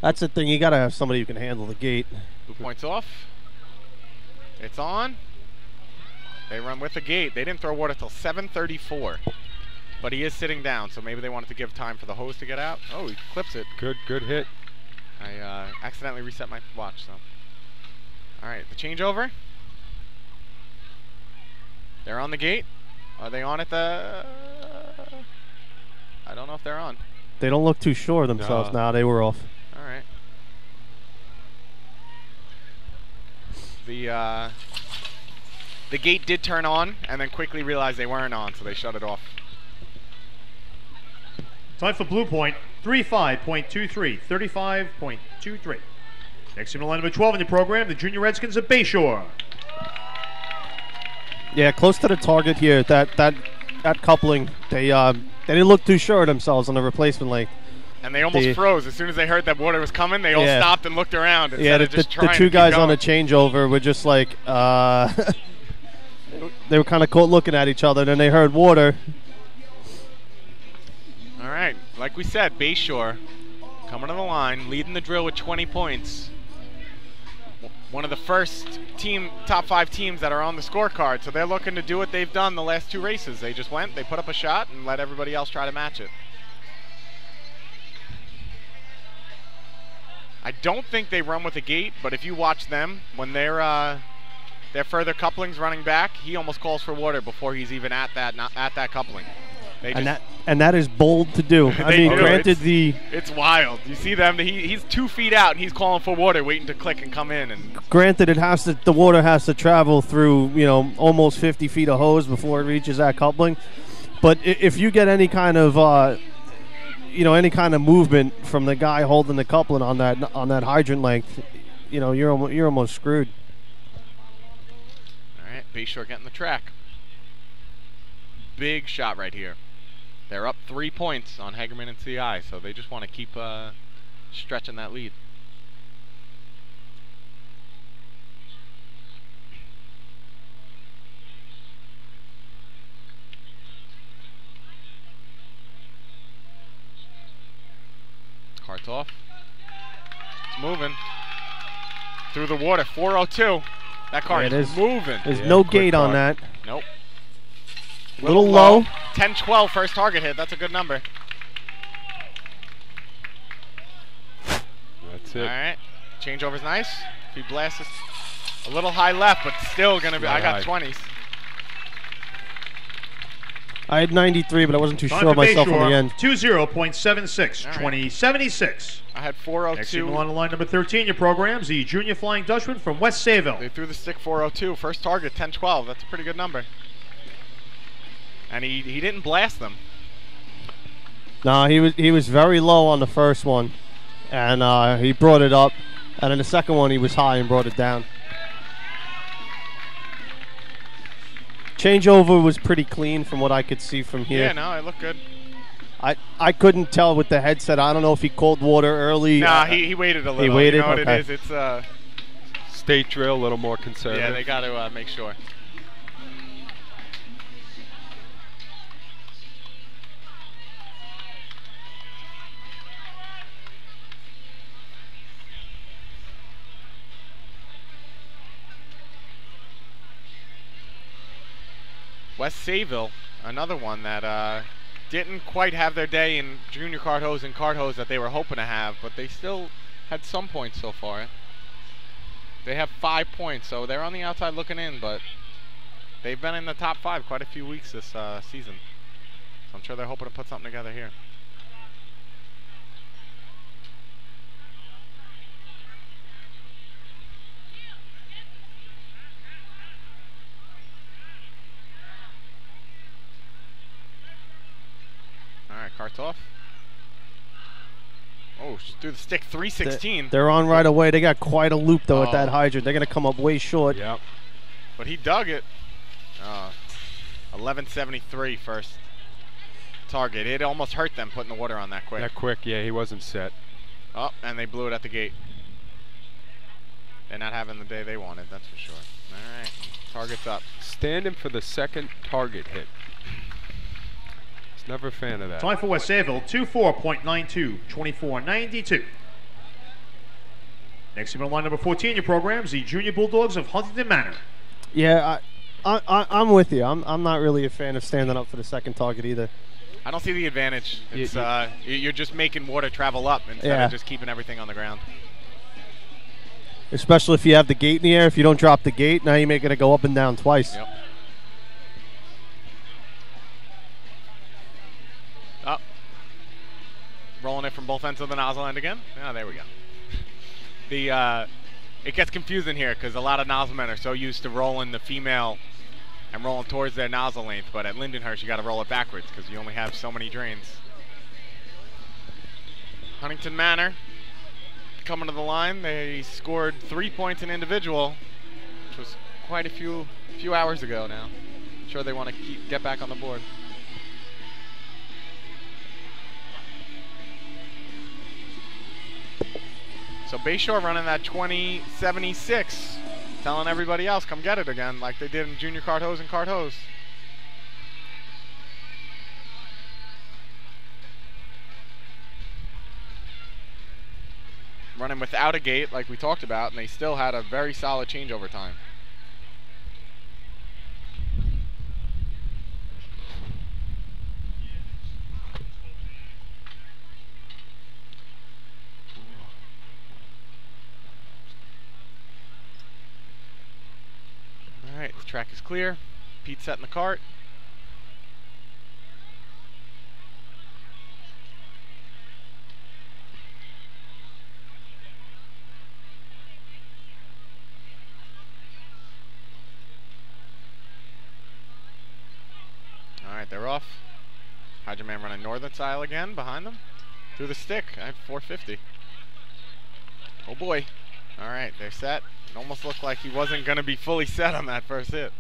That's the thing. You got to have somebody who can handle the gate. Blue point's off. It's on. They run with the gate. They didn't throw water till 7:34. But he is sitting down, so maybe they wanted to give time for the hose to get out. Oh, he clips it. Good hit. I accidentally reset my watch, so. All right, the changeover. They're on the gate. Are they on at the... I don't know if they're on. They don't look too sure of themselves now. They were off. All right. The gate did turn on and then quickly realized they weren't on, so they shut it off. Time for blue point, 35.23, 35.23. Next in the line number 12 in the program, the Junior Redskins of Bayshore. Yeah, close to the target here. That coupling, they didn't look too sure of themselves on the replacement length. And they almost froze. As soon as they heard that water was coming, they all stopped and looked around. Yeah, the two guys on the changeover were just like, they were kind of caught looking at each other. Then they heard water. All right, like we said, Bayshore coming to the line, leading the drill with 20 points. One of the first top 5 teams that are on the scorecard, so they're looking to do what they've done the last 2 races. They just went, they put up a shot, and let everybody else try to match it. I don't think they run with a gate, but if you watch them, when their further couplings running back, he almost calls for water before he's even at that coupling. And that is bold to do. I mean, granted, it's wild. You see them; he's 2 feet out and he's calling for water, waiting to click and come in. And granted, the water has to travel through almost 50 feet of hose before it reaches that coupling. But if you get any kind of any kind of movement from the guy holding the coupling on that hydrant length, you're almost screwed. All right, Bayshore getting the track. Big shot right here. They're up 3 points on Hagerman and CI, so they just want to keep stretching that lead. Cart's off. It's moving. Through the water, 4:02. That car is moving. There's no gate on that. Nope. A little low. 10-12 first target hit. That's a good number. That's it. All right. Changeover's nice. If he blasts this a little high left, but still going to be. I got 20s. I had 93, but I wasn't too sure of myself on the end. 20.76, right. 2076. I had 4:02. Next in on line number 13, your programs, the Junior Flying Dutchman from West Sayville. They threw the stick 4:02. First target 10-12. That's a pretty good number. And he didn't blast them. No, he was very low on the first one, and he brought it up. And in the second one, he was high and brought it down. Changeover was pretty clean from what I could see from here. Yeah, no, it looked good. I couldn't tell with the headset. I don't know if he cold water early. Nah, he waited a little. He waited? You know what Okay. it is? It's State drill, a little more conservative. yeah, they got to make sure. West Sayville, another one that didn't quite have their day in junior cart hose and cart hose that they were hoping to have, but they still had some points so far. They have 5 points, so they're on the outside looking in, but they've been in the top 5 quite a few weeks this season. So I'm sure they're hoping to put something together here. All right, cart's off. Oh, through the stick, 316. They're on right away. They got quite a loop, though, at that hydrant. They're going to come up way short. Yep. But he dug it. 1173 first target. It almost hurt them putting the water on that quick. That quick, yeah, he wasn't set. Oh, and they blew it at the gate. They're not having the day they wanted, that's for sure. All right, target's up. Standing for the second target hit. Never a fan of that. Time for West Sayville, 24.92, 24.92. Next up in line number 14 in your programs, the Junior Bulldogs of Huntington Manor. Yeah, I'm with you. I'm not really a fan of standing up for the second target either. I don't see the advantage. It's you're just making water travel up instead of just keeping everything on the ground. Especially if you have the gate in the air. If you don't drop the gate, now you're making it go up and down twice. Yep. Up. Rolling it from both ends of the nozzle end again. Oh, there we go. It gets confusing here because a lot of nozzle men are so used to rolling the female and rolling towards their nozzle length, but at Lindenhurst you got to roll it backwards because you only have so many drains. Huntington Manor coming to the line. They scored 3 points in individual, which was quite a few hours ago now. I'm sure they want to get back on the board. So Bayshore running that 2076, telling everybody else, come get it again, like they did in junior cart hose and cart hose. Running without a gate, like we talked about, and they still had a very solid changeover time. Alright, the track is clear. Pete's setting the cart. Alright, they're off. Hydro Man running northern style again behind them. Through the stick. I have 450. Oh boy. Alright, they're set. It almost looked like he wasn't going to be fully set on that first hit.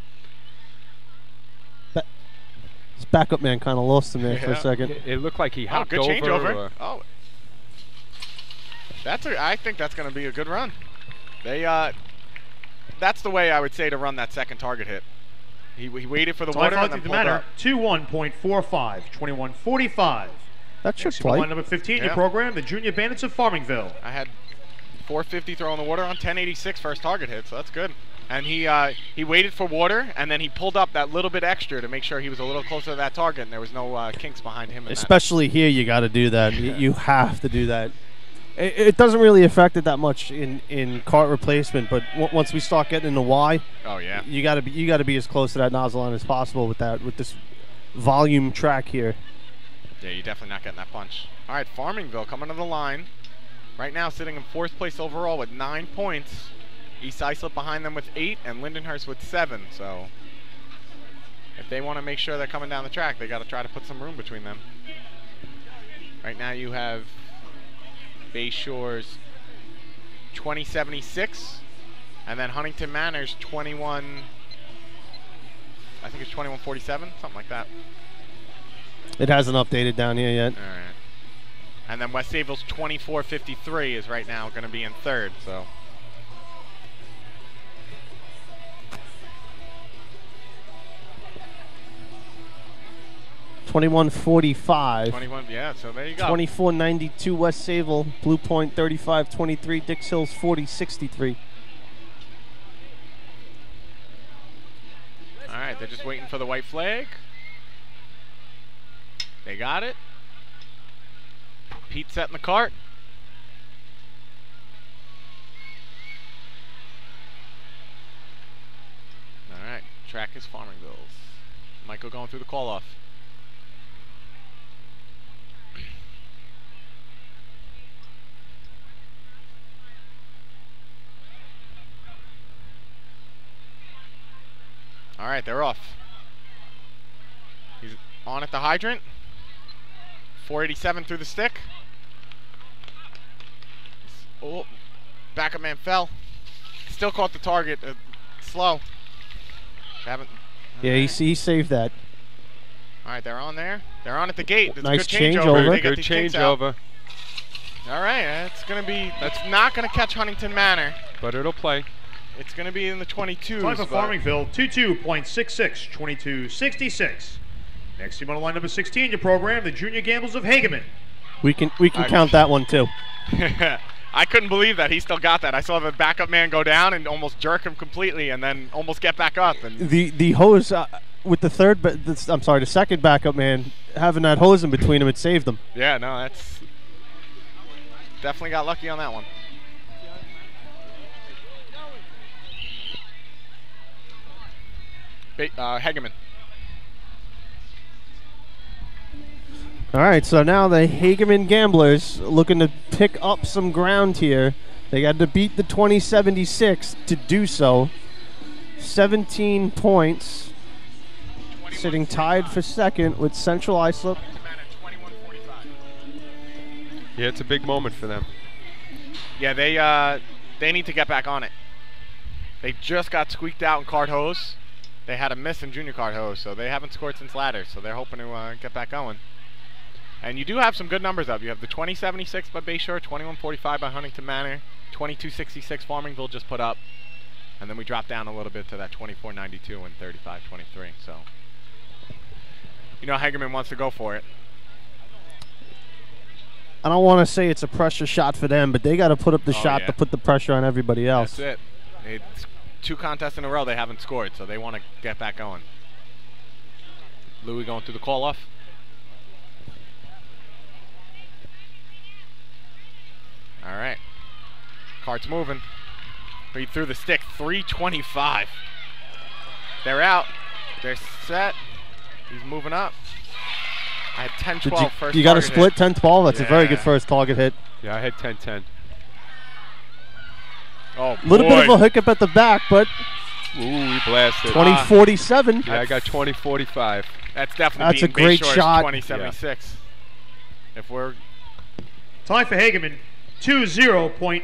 His backup man kind of lost him there for a second. It looked like he hopped good over. Changeover. Oh, I think that's going to be a good run. That's the way I would say to run that second target hit. He waited for the water and then pulled up. 21.45, 21.45. That should Next play. line number 15 in your program, the Junior Bandits of Farmingville. I had 450 throwing the water on 1086 first target hit, so that's good. And he waited for water, and then he pulled up that little bit extra to make sure he was a little closer to that target, and there was no kinks behind him. Especially here, you got to do that. You have to do that. It doesn't really affect it that much in cart replacement, but once we start getting into Y, oh yeah, you got to be as close to that nozzle line as possible with this volume track here. Yeah, you're definitely not getting that punch. All right, Farmingville coming to the line. Right now sitting in 4th place overall with 9 points. East Islip behind them with 8 and Lindenhurst with 7. So if they want to make sure they're coming down the track, they got to try to put some room between them. Right now you have Bayshore's 2076 and then Huntington Manor's 21, I think it's 2147, something like that. It hasn't updated down here yet. All right. And then West Sayville's 2453 is right now going to be in 3rd, so. $21.45. Yeah, so there you go. 24.92 West Sayville, Blue Point 35.23, Dix Hills 40.63. All right, right, they're just waiting for the white flag. They got it. Pete setting the cart. All right, track is Farmingville's. Michael going through the call-off. All right, they're off. He's on at the hydrant. 487 through the stick. Oh, backup man fell. Still caught the target. Slow. Haven't. Yeah, he saved that. All right, they're on there. They're on at the gate. That's Nice a good changeover. changeover. They got Good these kinks out. changeover, All right, that's not gonna catch Huntington Manor. but it'll play. It's gonna be in the 22s. Time for but- Farmingville, 22.66, 22.66. Next team on the line, number 16, your program, the Junior Gambles of Hageman. We can count that one too. I couldn't believe that he still got that. I saw the backup man go down and almost jerk him completely, and then almost get back up. And The hose with the the second backup man having that hose in between him, it saved him. yeah, no, that's definitely got lucky on that one. Hageman. All right, so now the Hageman Gamblers looking to pick up some ground here. They got to beat the 2076 to do so. 17 points. Sitting tied for second with Central Islip. Yeah, it's a big moment for them. Yeah, they need to get back on it. They just got squeaked out in card hose. They had a miss in junior card hose, so they haven't scored since ladder. So they're hoping to get back going. And you do have some good numbers up. You have the 2076 by Bayshore, 2145 by Huntington Manor, 2266 Farmingville just put up, and then we drop down a little bit to that 2492 and 3523. So you know Hagerman wants to go for it. I don't want to say it's a pressure shot for them, but they got to put up the shot yeah. to put the pressure on everybody else. That's it. It's 2 contests in a row they haven't scored, so they want to get back going. Louis going through the call-off. All right. Cart's moving. He threw the stick. 325. They're out. They're set. He's moving up. I had 10-12 first. You got to target split hit. 10-12. That's a very Yeah. good first target hit. Yeah, I had 10-10. Oh, A little bit of a hiccup at the back, but Ooh, he blasted. 20-47. Yeah, I got 20-45. That's definitely That's a great Bayshore's shot. 2076. If we're Time for Hageman, 20.54,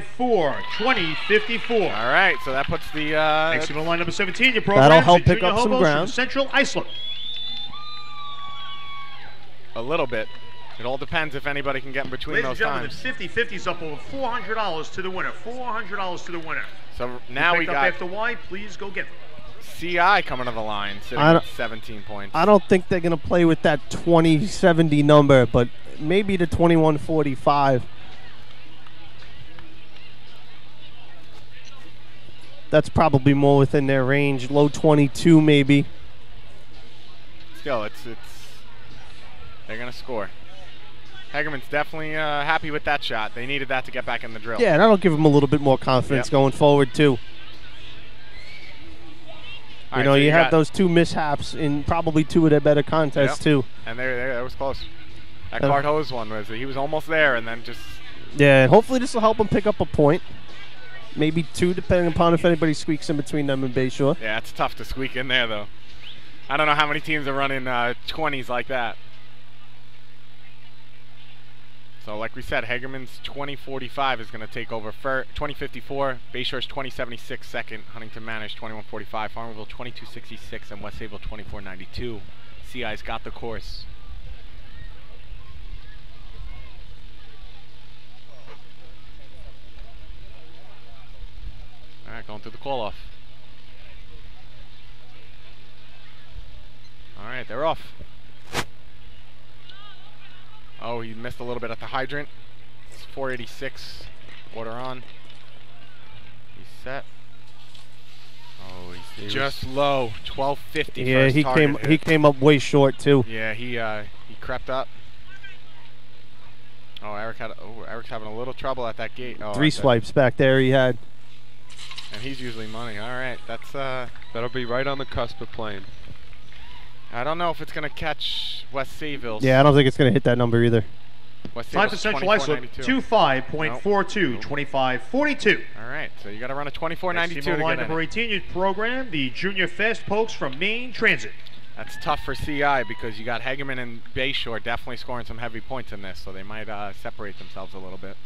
20.54. all right, so that puts the Next team on line, number 17, your program, That'll help the pick Junior up some Hobos from ground. Central Islip. a little bit. It all depends if anybody can get in between Ladies and those gentlemen, times. the 50-50's up over $400 to the winner. $400 to the winner. So now we Picked up got after Y, please go get them. CI coming to the line, sitting I at don't- 17 points. I don't think they're going to play with that 2070 number, but maybe the 2145. That's probably more within their range. Low 22 maybe. Still, it's they're gonna score. Hagerman's definitely happy with that shot. They needed that to get back in the drill. Yeah, that'll give them a little bit more confidence Yep. going forward too. All You right, know, so you had got- those 2 mishaps in probably 2 of their better contests Yep. too. and that was close. That Uh, card hose one he was almost there, and then just Yeah, and hopefully this will help them pick up a point. Maybe 2, depending upon if anybody squeaks in between them and Bayshore. yeah, it's tough to squeak in there though. I don't know how many teams are running 20s like that. So like we said, Hagerman's 2045 is going to take over for 2054. Bayshore's 2076 second. Huntington Manor's 2145. Farmerville 2266 and West Sayville 2492. CI's got the course. All right, going through the call-off. All right, they're off. Oh, he missed a little bit at the hydrant. It's 486. Water on. He's set. Oh, he's just low. 1250. Yeah, he came up way short too. Yeah, he crept up. Oh, Eric's having a little trouble at that gate. Oh, 3 swipes back there he had. And he's usually money. All right, that's That'll be right on the cusp of playing. I don't know if it's gonna catch West Sayville's. Yeah, I don't think it's gonna hit that number either. West Time for Sayville's Central Islip, 25.42, 25.42. All right, so you got to run a 24.92 to line get number in. 18 is program, the Junior Fast Pokes from Maine Transit. That's tough for CI because you got Hageman and Bayshore definitely scoring some heavy points in this, so they might separate themselves a little bit.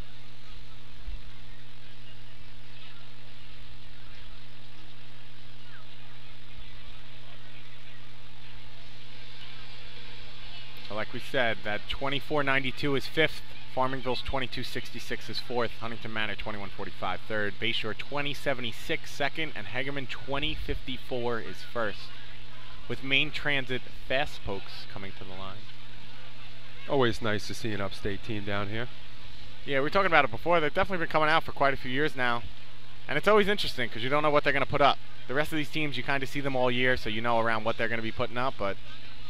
So like we said, that 24.92 is 5th, Farmingville's 22.66 is 4th, Huntington Manor 21.45 3rd, Bayshore 20.76 2nd, and Hageman 20.54 is 1st. With Maine Transit Fast Pokes coming to the line. Always nice to see an upstate team down here. Yeah, we were talking about it before. They've definitely been coming out for quite a few years now. And it's always interesting because you don't know what they're going to put up. The rest of these teams, you kind of see them all year, so you know around what they're going to be putting up. But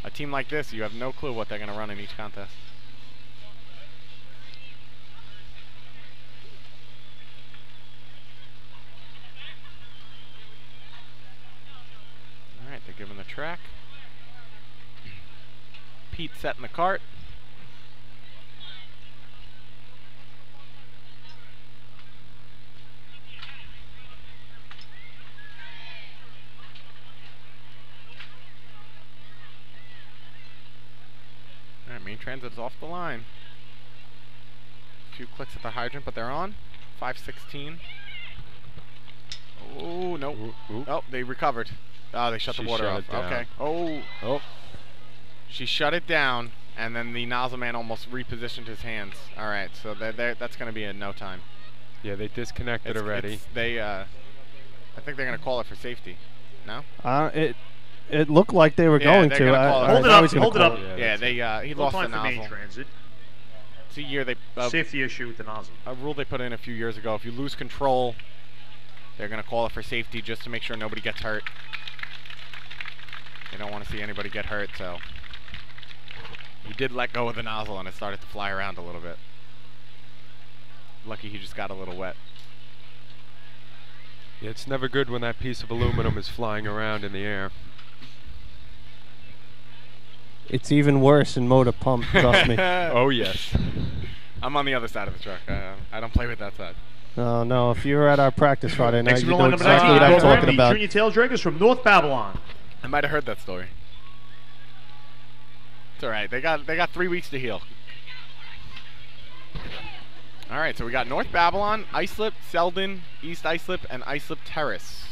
a team like this, you have no clue what they're going to run in each contest. Alright, they're giving the track. Pete setting the cart. Alright, Main Transit is off the line. A few clicks at the hydrant, but they're on. 5:16. Oh, nope. Oh, they recovered. Oh, they shut the water off. Okay. Oh. She shut it down, and then the nozzle man almost repositioned his hands. All right, so that's going to be in no time. Yeah, they disconnected already. I think they're going to call it for safety. No? It looked like they were going to. Hold it up. Yeah, he lost the nozzle. Main Transit. It's a year they safety issue with the nozzle. A rule they put in a few years ago. If you lose control, they're going to call it for safety just to make sure nobody gets hurt. They don't want to see anybody get hurt, so he did let go of the nozzle and it started to fly around a little bit. Lucky he just got a little wet. Yeah, it's never good when that piece of aluminum is flying around in the air. It's even worse in motor pump, trust me. Oh, yes. I'm on the other side of the truck. I don't play with that side. No, if you were at our practice Friday night, you know Next exactly what I'm talking about. Junior Tail Draggers from North Babylon. I might have heard that story. It's all right. They got 3 weeks to heal. All right, so we got North Babylon, Islip, Selden, East Islip, and Islip Terrace.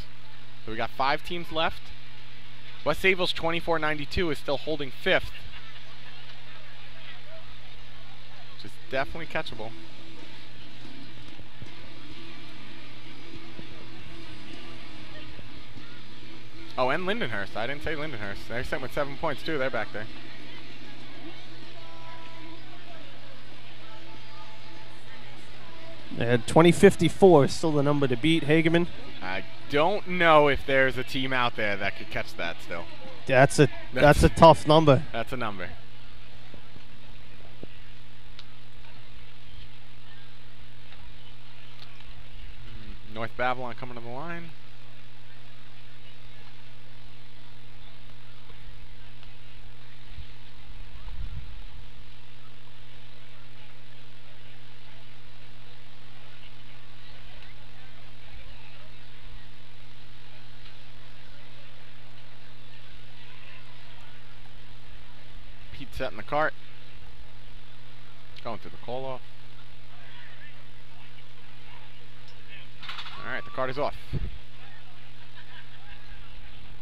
So we got 5 teams left. West Sayville's 24.92 is still holding 5th, which is definitely catchable. Oh, and Lindenhurst. I didn't say Lindenhurst. They're sent with 7 points, too. They're back there. And 2054 is still the number to beat, Hageman. I don't know if there's a team out there that could catch that still. That's a tough number. That's a number. North Babylon coming to the line. Pete setting the cart. Going through the call off. Alright, the cart is off.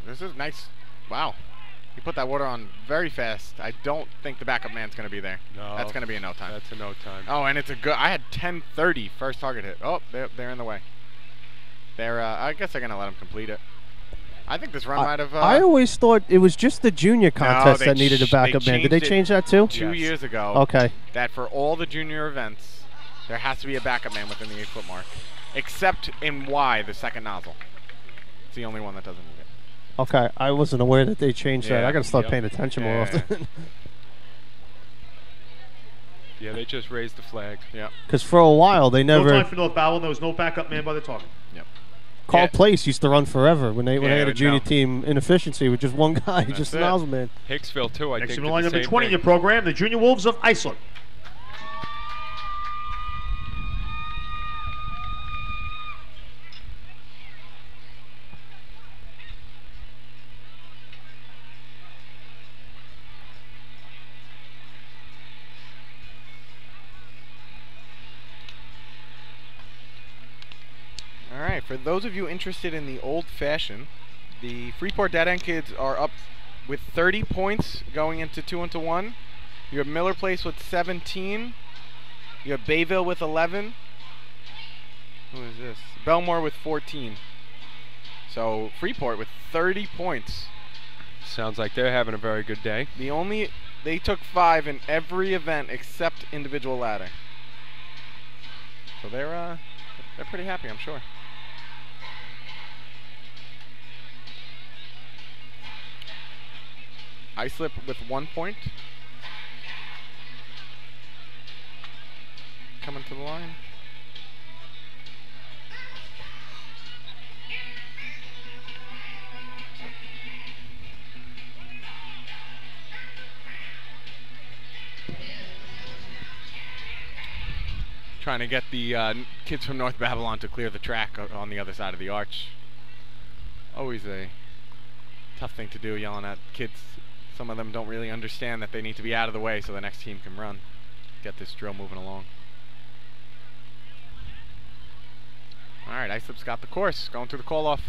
This is nice. Wow. He put that water on very fast. I don't think the backup man's going to be there. No. That's going to be in no time. That's a no time. Oh, and it's a good... I had 10:30 first target hit. Oh, they're in the way. I guess they're going to let him complete it. I think this run might have... I always thought it was just the junior contest that needed a backup man. Did they change that too? 2 years ago. Okay. That for all the junior events, there has to be a backup man within the 8-foot mark. Except in Y, the second nozzle. It's the only one that doesn't need it. Okay, I wasn't aware that they changed that. Yeah, I got to start yep. paying attention more Yeah. often. Yeah, they just raised the flag. Yeah. Because for a while, they No never... time for North Bowell. There was no backup man by the target. Yep. Carl Yeah. Place used to run forever when they had a junior no. team inefficiency with just one guy, That's just an it. nozzle man. Hicksville, too, I Next think. in did line, the number same 20 in thing. your program, the Junior Wolves of Iceland. All right, for those of you interested in the old fashioned, the Freeport Dead End kids are up with 30 points going into 2-1. You have Miller Place with 17. You have Bayville with 11. Who is this? Belmore with 14. So Freeport with 30 points. Sounds like they're having a very good day. They took 5 in every event except individual ladder. So they're pretty happy, I'm sure. Islip with 1 point. Coming to the line. Trying to get the kids from North Babylon to clear the track on the other side of the arch. Always a tough thing to do, yelling at kids. Some of them don't really understand that they need to be out of the way so the next team can run. Get this drill moving along. Alright, Islip's got the course. Going through the call-off.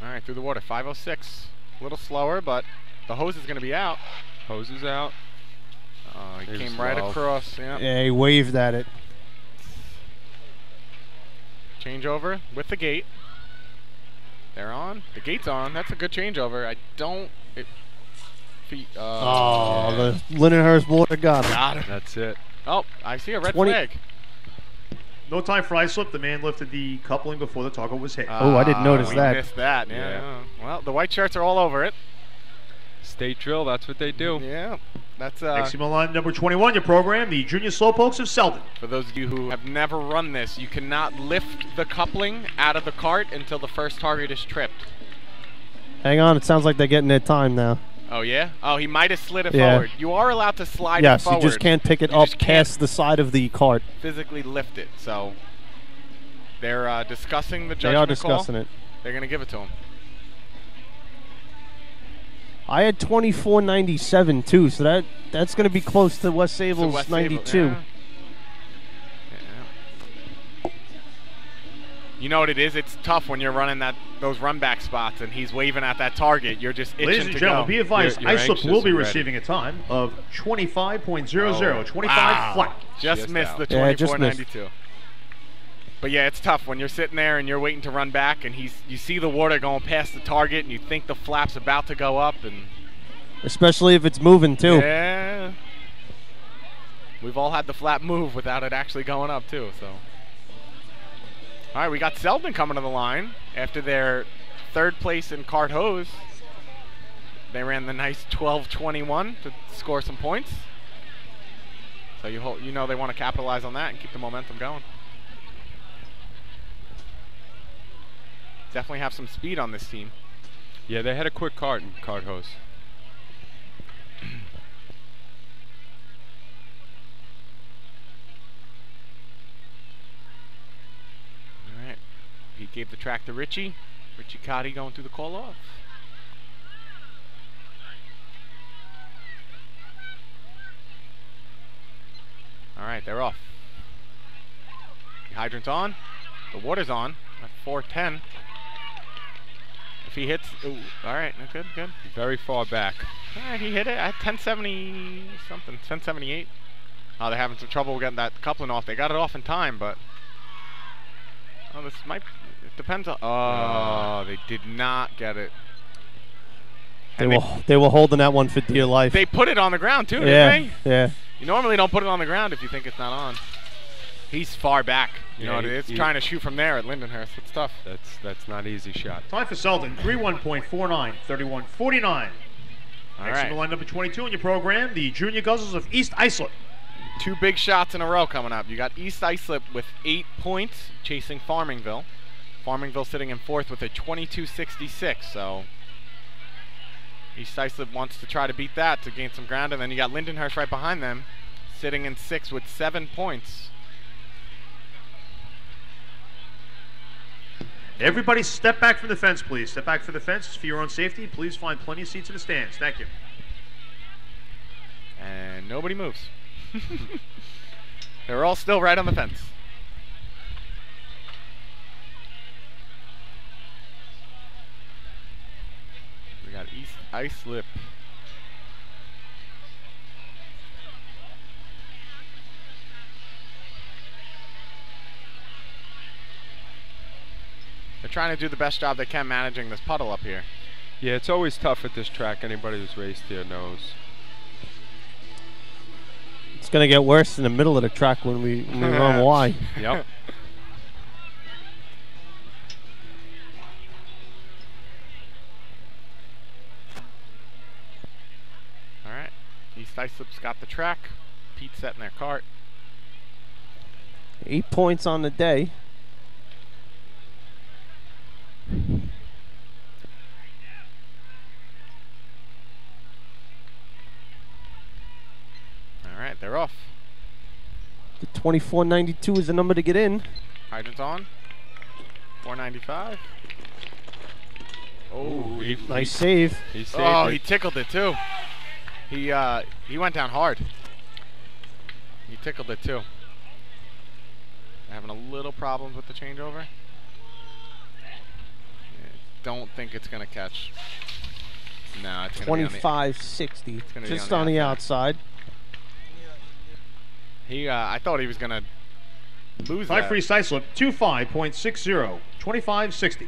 Alright, through the water. 5:06. A little slower, but the hose is going to be out. Hose is out. Oh, he It came was right low. across. Yeah. Yeah, he waved at it. Changeover with the gate. They're on. The gate's on. That's a good changeover. I don't... the Lindenhurst water got him. Got him. That's it. Oh, I see a red 20 flag. No time for Islip. The man lifted the coupling before the target was hit. Oh, I didn't notice we that. missed that. Yeah. Yeah. Well, the white shirts are all over it. State drill, that's what they do. Yeah. That's Next in line, number 21 in your program, the Junior Slowpokes of Selden. for those of you who have never run this, you cannot lift the coupling out of the cart until the first target is tripped. Hang on, it sounds like they're getting their time now. Oh yeah? Oh, he might have slid it Yeah. forward. You are allowed to slide it Yes, forward. you just can't pick it You up just can't past the side of the cart. physically lift it. So they're discussing the They judgment are discussing call. it. They're going to give it to him. I had 24.97 too, so that's going to be close to West So Sable's West 92. Sable, yeah. You know what it is? It's tough when you're running those run back spots and he's waving at that target. You're just itching Ladies to and gentlemen, go. be advised, You're Islip anxious will be and ready. receiving a time of 25.00, Oh, 25 wow. flat. Just Just missed out. the Yeah, just 24.92. But yeah, it's tough when you're sitting there and you're waiting to run back and you see the water going past the target and you think the flap's about to go up and Especially if it's moving too. yeah. We've all had the flap move without it actually going up too, so. All right, we got Selden coming to the line after their third place in cart hose. They ran the nice 12:21 to score some points. So you know they want to capitalize on that and keep the momentum going. Definitely have some speed on this team. Yeah, they had a quick cart hose. All right. He gave the track to Richie. Richie Cotty going through the call-off. All right, they're off. The hydrant's on. The water's on at 4:10. If he hits, ooh, all right, good, good. Very far back. All right, he hit it at 1070 something, 1078. Oh, they're having some trouble getting that coupling off. They got it off in time, but this might. It depends on. Oh, they did not get it. They were holding that one for dear life. They put it on the ground too, yeah, didn't they? yeah. You normally don't put it on the ground if you think it's not on. He's far back. You Yeah, know, it's trying to shoot from there at Lindenhurst. It's tough. That's not an easy shot. Time for Selden, 3-1.49, 31-49. All Next right. on the line, number 22 in your program, the Junior Guzzles of East Islip. 2 big shots in a row coming up. You got East Islip with 8 points, chasing Farmingville. Farmingville sitting in 4th with a 22-66. So East Islip wants to try to beat that to gain some ground. And then you got Lindenhurst right behind them, sitting in 6th with 7 points. Everybody step back from the fence, please. Step back for the fence. It's for your own safety. Please find plenty of seats in the stands. Thank you. And nobody moves. They're all still right on the fence. We got East Islip. They're trying to do the best job they can managing this puddle up here. Yeah, it's always tough at this track. Anybody who's raced here knows. It's going to get worse in the middle of the track when we run wide. Yep. All right, East Islip's got the track. Pete's setting their cart. 8 points on the day. All right, they're off. The 24.92 is the number to get in. Hydrant's on. 495. Oh, Nice save. He saved oh, it. he tickled it too. He went down hard. He tickled it too. Having a little problems with the changeover. Don't think it's gonna catch. No, it's gonna be 25.60. gonna be Just on on the the outside. He, I thought he was gonna lose Time that. for East Islip, 25.60, 25.60.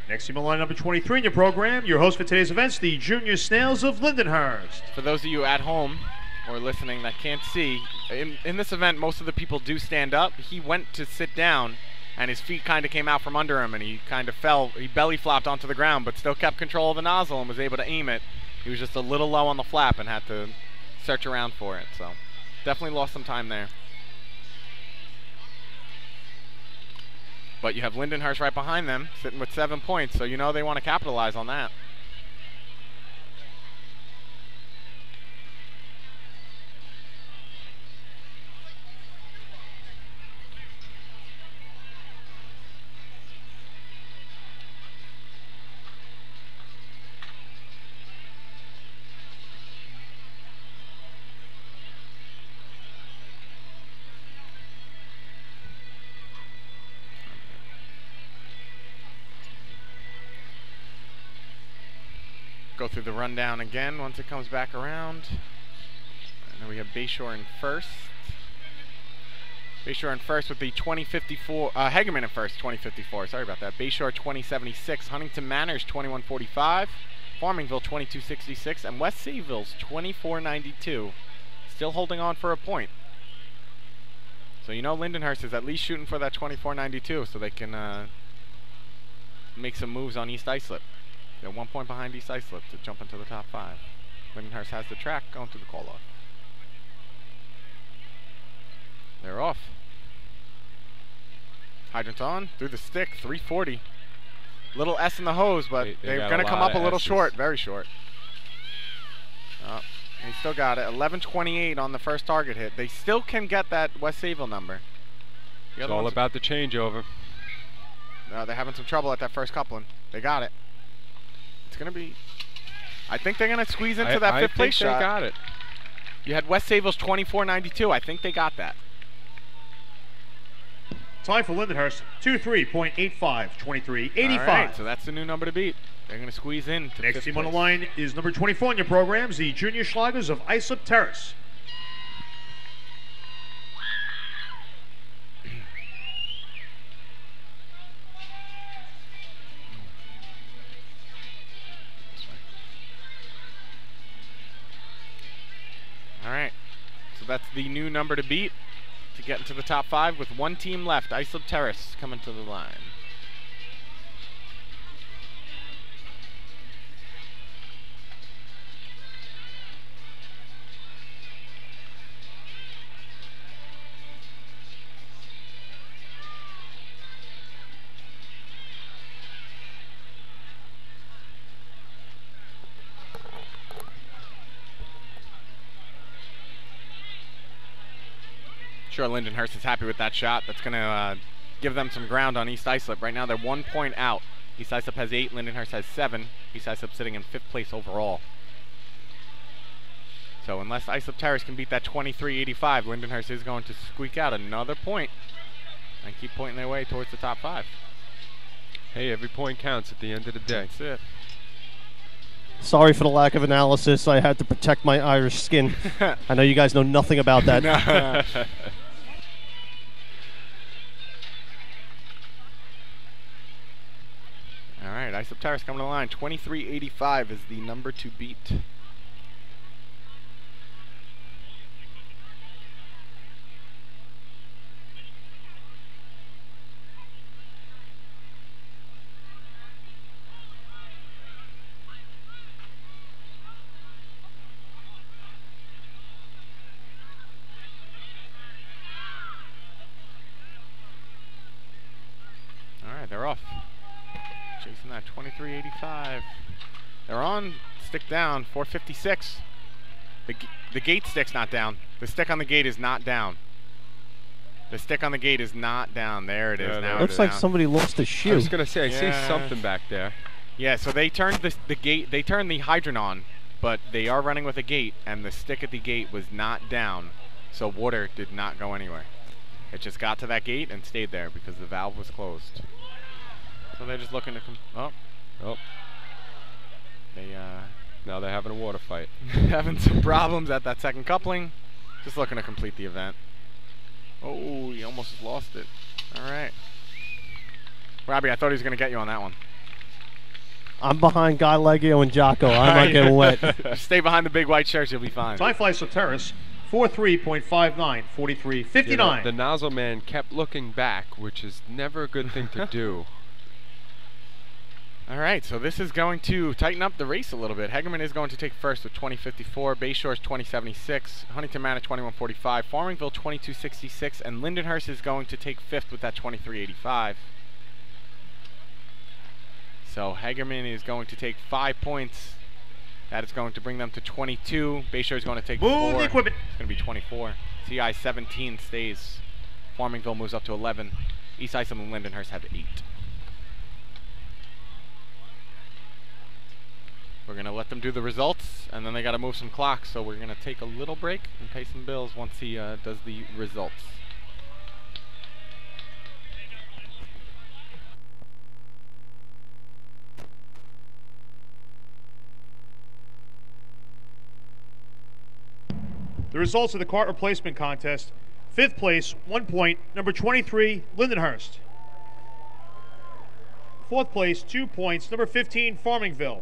Next team on line, number 23 in your program, your host for today's events, the Junior Snails of Lindenhurst. For those of you at home or listening that can't see, in this event, most of the people do stand up. He went to sit down, and his feet kind of came out from under him, and he kind of fell. He belly flopped onto the ground, but still kept control of the nozzle and was able to aim it. He was just a little low on the flap and had to search around for it. So definitely lost some time there. But you have Lindenhurst right behind them, sitting with 7 points, so you know they want to capitalize on that. Go through the rundown again once it comes back around. And then we have Bayshore in first. Bayshore in first with the 2054. Hegeman in first, 2054. Sorry about that. Bayshore 2076. Huntington Manors 2145. Farmingville 2266. And West Seaville's 2492. Still holding on for a point. So you know Lindenhurst is at least shooting for that 2492 so they can make some moves on East Islip. They're 1 point behind East Islip to jump into the top 5. Lindenhurst has the track going through the call-off. They're off. Hydrant's on, through the stick, 340. Little S in the hose, but they're going to come up a little short, very short. He still got it, 11:28 on the first target hit. They still can get that West Sayville number. It's all about the changeover. They're having some trouble at that first coupling. They got it. It's going to be... I think they're going to squeeze into that fifth place shot. I think they got it. You had West Sayville's 2492. I think they got that. Time for Lindenhurst, 23.85, 23.85. All right, so that's the new number to beat. They're going to squeeze in to Next fifth team on the place. line is number 24 in your programs, the Junior Schlagers of Islip Terrace. All right, so that's the new number to beat. to get into the top 5 with one team left. Islip Terrace coming to the line. Sure, Lindenhurst is happy with that shot. That's going to give them some ground on East Islip. Right now, they're 1 point out. East Islip has 8, Lindenhurst has 7. East Islip sitting in 5th place overall. So unless Islip Terrace can beat that 23-85, Lindenhurst is going to squeak out another point and keep pointing their way towards the top 5. Hey, every point counts at the end of the day. That's it. Sorry for the lack of analysis. I had to protect my Irish skin. I know you guys know nothing about that. All right, Islip Terrace coming to the line. 23-85 is the number to beat. They're off. Chasing that 23-85. They're on. Stick down. 456. The gate stick's not down. The stick on the gate is not down. The stick on the gate is not down. There it is. Yeah, now Looks like somebody lost a shoe. I was going to say, I see something back there. Yeah, so they turned the gate. They turned the hydrant on, but they are running with a gate, and the stick at the gate was not down, so water did not go anywhere. It just got to that gate and stayed there because the valve was closed. So they're just looking to Now they're having a water fight. having some problems at that second coupling. Just looking to complete the event. Oh, he almost lost it. All right. Robbie, I thought he was going to get you on that one. I'm behind Guy Leggio and Jocko. I'm not getting wet. Stay behind the big white shirts. You'll be fine. Time flies to Terrace. 43.59, 43.59. You know, the nozzle man kept looking back, which is never a good thing to do. All right, so this is going to tighten up the race a little bit. Hegeman is going to take first with 20.54, Bayshores 20.76, Huntington Manor 21.45, Farmingville 22.66, and Lindenhurst is going to take fifth with that 23.85. So Hegeman is going to take 5 points. That is going to bring them to 22. Bayshore is going to take 4. Move the equipment. It's going to be 24. CI 17 stays. Farmingville moves up to 11. East Islip and Lindenhurst have 8. We're going to let them do the results, and then they got to move some clocks, so we're going to take a little break and pay some bills once he does the results. The results of the cart replacement contest. 5th place, 1 point, number 23, Lindenhurst. 4th place, 2 points, number 15, Farmingville.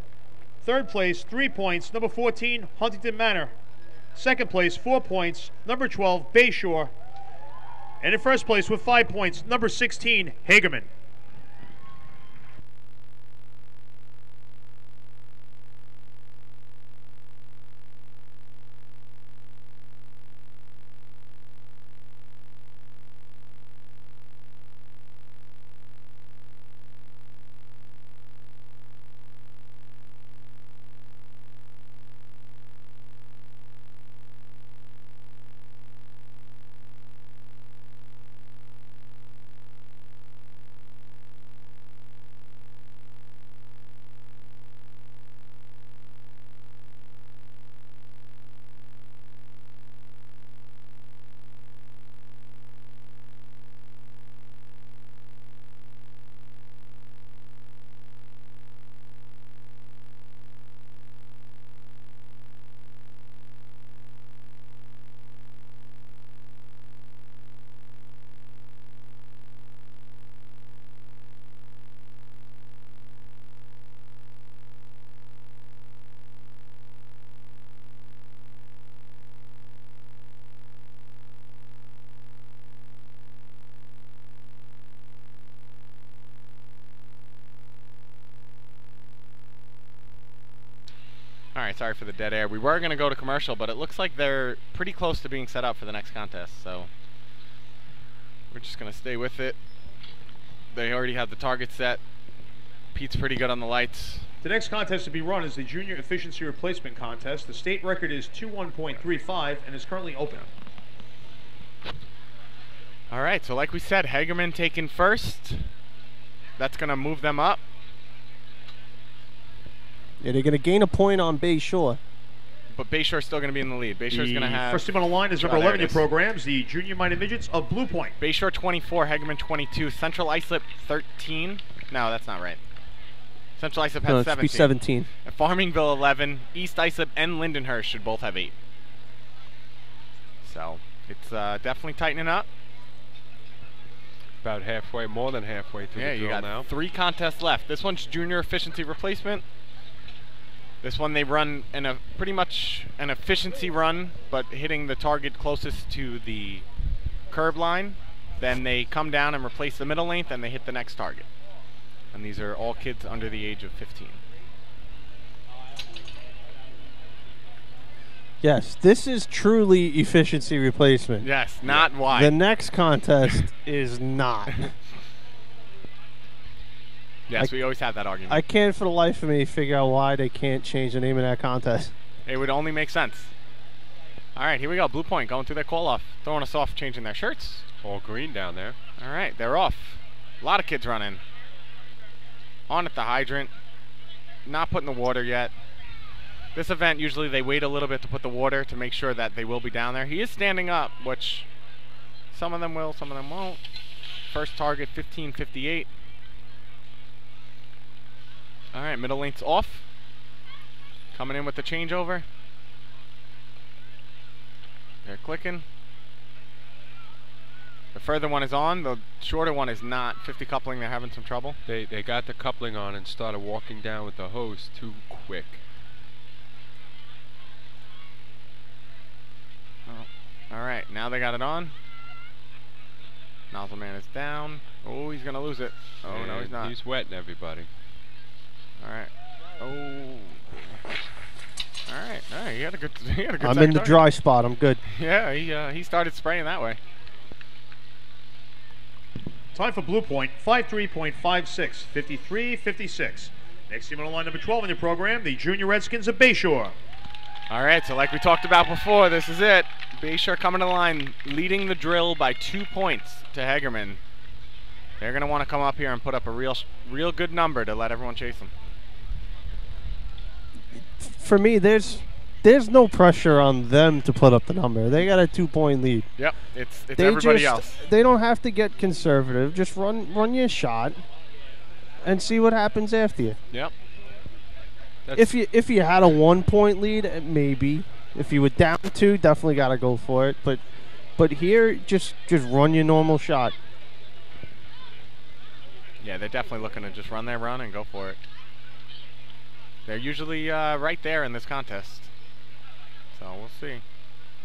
3rd place, 3 points, number 14, Huntington Manor. 2nd place, 4 points, number 12, Bayshore. And in 1st place with 5 points, number 16, Hagerman. right, sorry for the dead air. We were going to go to commercial, but it looks like they're pretty close to being set up for the next contest, so we're just going to stay with it. They already have the target set. Pete's pretty good on the lights. The next contest to be run is the Junior Efficiency Replacement Contest. The state record is 21.35 and is currently open. All right, so like we said, Hagerman taking first. That's going to move them up. Yeah, they're going to gain a point on Bay Shore. But Bayshore's still going to be in the lead. Bayshore's going to have... First team on the line is number 11 in programs, the Junior Minded Midgets of Blue Point. Bayshore 24, Hagerman 22, Central Islip 13. No, that's not right. Central Islip has 17. 17. And Farmingville 11, East Islip and Lindenhurst should both have 8. So it's definitely tightening up. About halfway, more than halfway through the drill now. Yeah, you got 3 contests left. This one's Junior Efficiency Replacement. This one they run in a pretty much an efficiency run, but hitting the target closest to the curb line. Then they come down and replace the middle length, and they hit the next target. And these are all kids under the age of 15. Yes, this is truly efficiency replacement. Yes, not wide. The next contest is not. Yes, we always have that argument. I can't for the life of me figure out why they can't change the name of that contest. It would only make sense. All right, here we go. Blue Point going through their call-off. Throwing us off, changing their shirts. All green down there. All right, they're off. A lot of kids running. On at the hydrant. Not putting the water yet. This event, usually they wait a little bit to put the water to make sure that they will be down there. He is standing up, which some of them will, some of them won't. First target, 15:58. All right, middle length's off. Coming in with the changeover. They're clicking. The further one is on. The shorter one is not. 50 coupling, they're having some trouble. They got the coupling on and started walking down with the hose too quick. Oh. All right, now they got it on. Nozzle man is down. Oh, he's going to lose it. Oh, and no, he's not. He's wetting everybody. All right. Oh. All right. All right. He had a good. I'm in the dry spot. I'm good. Yeah. He started spraying that way. Time for Blue Point, 53.56, 53-56. Next team on the line, number 12 in the program, the Junior Redskins of Bayshore. All right. So like we talked about before, this is it. Bayshore coming to the line, leading the drill by 2 points to Hagerman. They're going to want to come up here and put up a real good number to let everyone chase them. For me, there's no pressure on them to put up the number. They got a 2-point lead. Yep, it's everybody else. They don't have to get conservative. Just run your shot and see what happens after you. Yep. If you had a 1-point lead, maybe. If you were down 2, definitely got to go for it. But here, just run your normal shot. Yeah, they're definitely looking to just run their run and go for it. They're usually right there in this contest. So we'll see.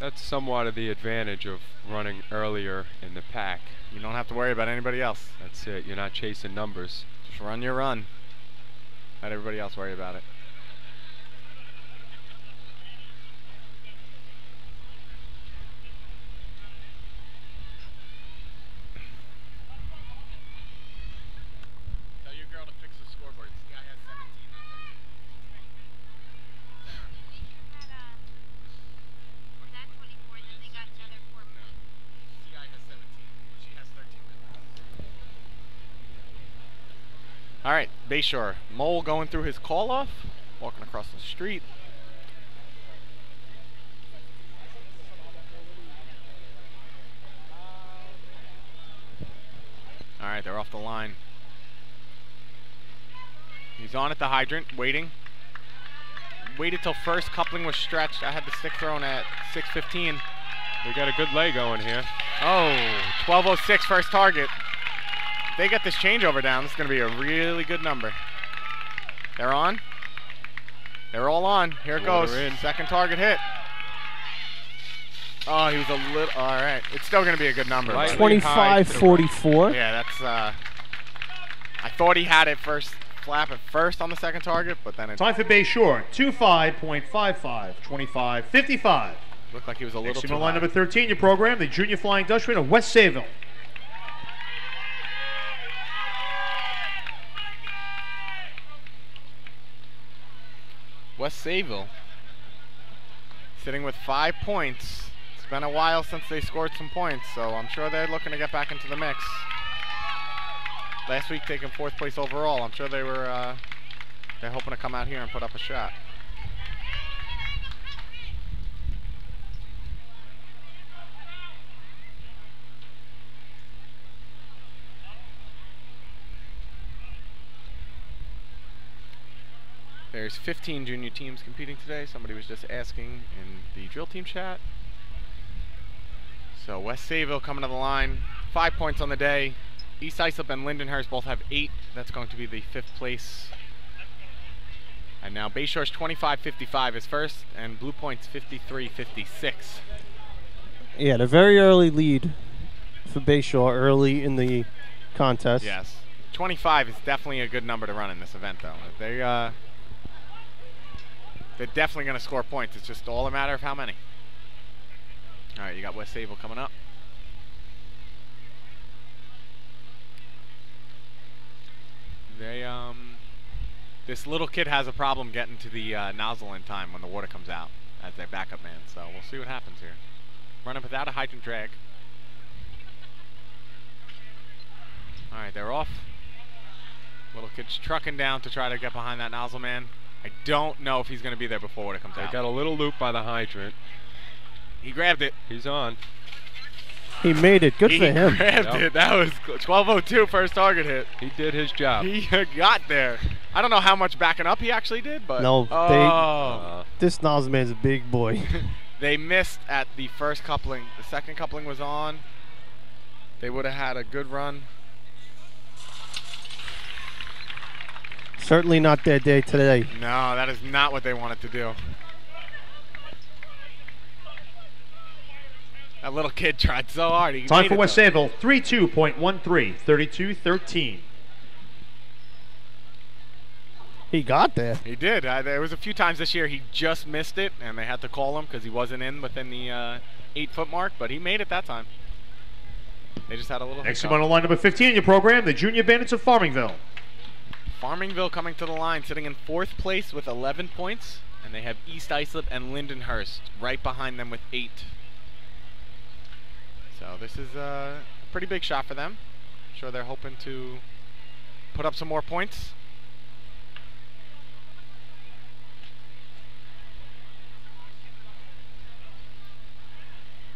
That's somewhat of the advantage of running earlier in the pack. You don't have to worry about anybody else. That's it. You're not chasing numbers. Just run your run. Let everybody else worry about it. Tell your girl to fix the scoreboard. CI has 17. All right, Bayshore. Mole going through his call-off, walking across the street. All right, they're off the line. He's on at the hydrant, waiting. Waited till first coupling was stretched. I had the stick thrown at 6:15. We got a good lay going here. Oh, 12:06 first target. If they get this changeover down, this is going to be a really good number. They're on. They're all on. Here it goes. Second target hit. Oh, he was a little. All right. It's still going to be a good number. 25-44. Yeah, that's. I thought he had it first flap at first on the second target, but then it Time for Bayshore, 25.55, 25.55. looked like he was a little Next too team on line high. number 13 in your program, the Junior Flying Dutchman of West Sayville. West Sayville sitting with 5 points. It's been a while since they scored some points, so I'm sure they're looking to get back into the mix. Last week taking 4th place overall. I'm sure they're hoping to come out here and put up a shot. There's 15 junior teams competing today. Somebody was just asking in the drill team chat. So West Sayville coming to the line, 5 points on the day. East Islip and Lindenhurst both have 8. That's going to be the 5th place. And now Bayshore's 25-55 is first, and Blue Point's 53-56. Yeah, a very early lead for Bayshore early in the contest. Yes. 25 is definitely a good number to run in this event, though. They're definitely going to score points. It's just all a matter of how many. All right, you got West Sayville coming up. This little kid has a problem getting to the nozzle in time when the water comes out as their backup man. So we'll see what happens here. Running without a hydrant drag. All right, they're off. Little kid's trucking down to try to get behind that nozzle man. I don't know if he's going to be there before water comes out. They got a little loop by the hydrant. He grabbed it. He's on. He made it. Good for him. He grabbed it. That was 12:02 first target hit. He did his job. He got there. I don't know how much backing up he actually did, but no, this nozzle man's a big boy. They missed at the first coupling. The second coupling was on. They would have had a good run. Certainly not their day today. No, that is not what they wanted to do. That little kid tried so hard. He Time made for it, West though. Sayville, 32.13, 32-13. He got there. He did. There was a few times this year he just missed it, and they had to call him because he wasn't in within the 8-foot mark, but he made it that time. They just had a little Next hiccup. team on line number 15 in your program, the Junior Bandits of Farmingville. Farmingville coming to the line, sitting in 4th place with 11 points, and they have East Islip and Lindenhurst right behind them with 8. So this is a pretty big shot for them. I'm sure they're hoping to put up some more points.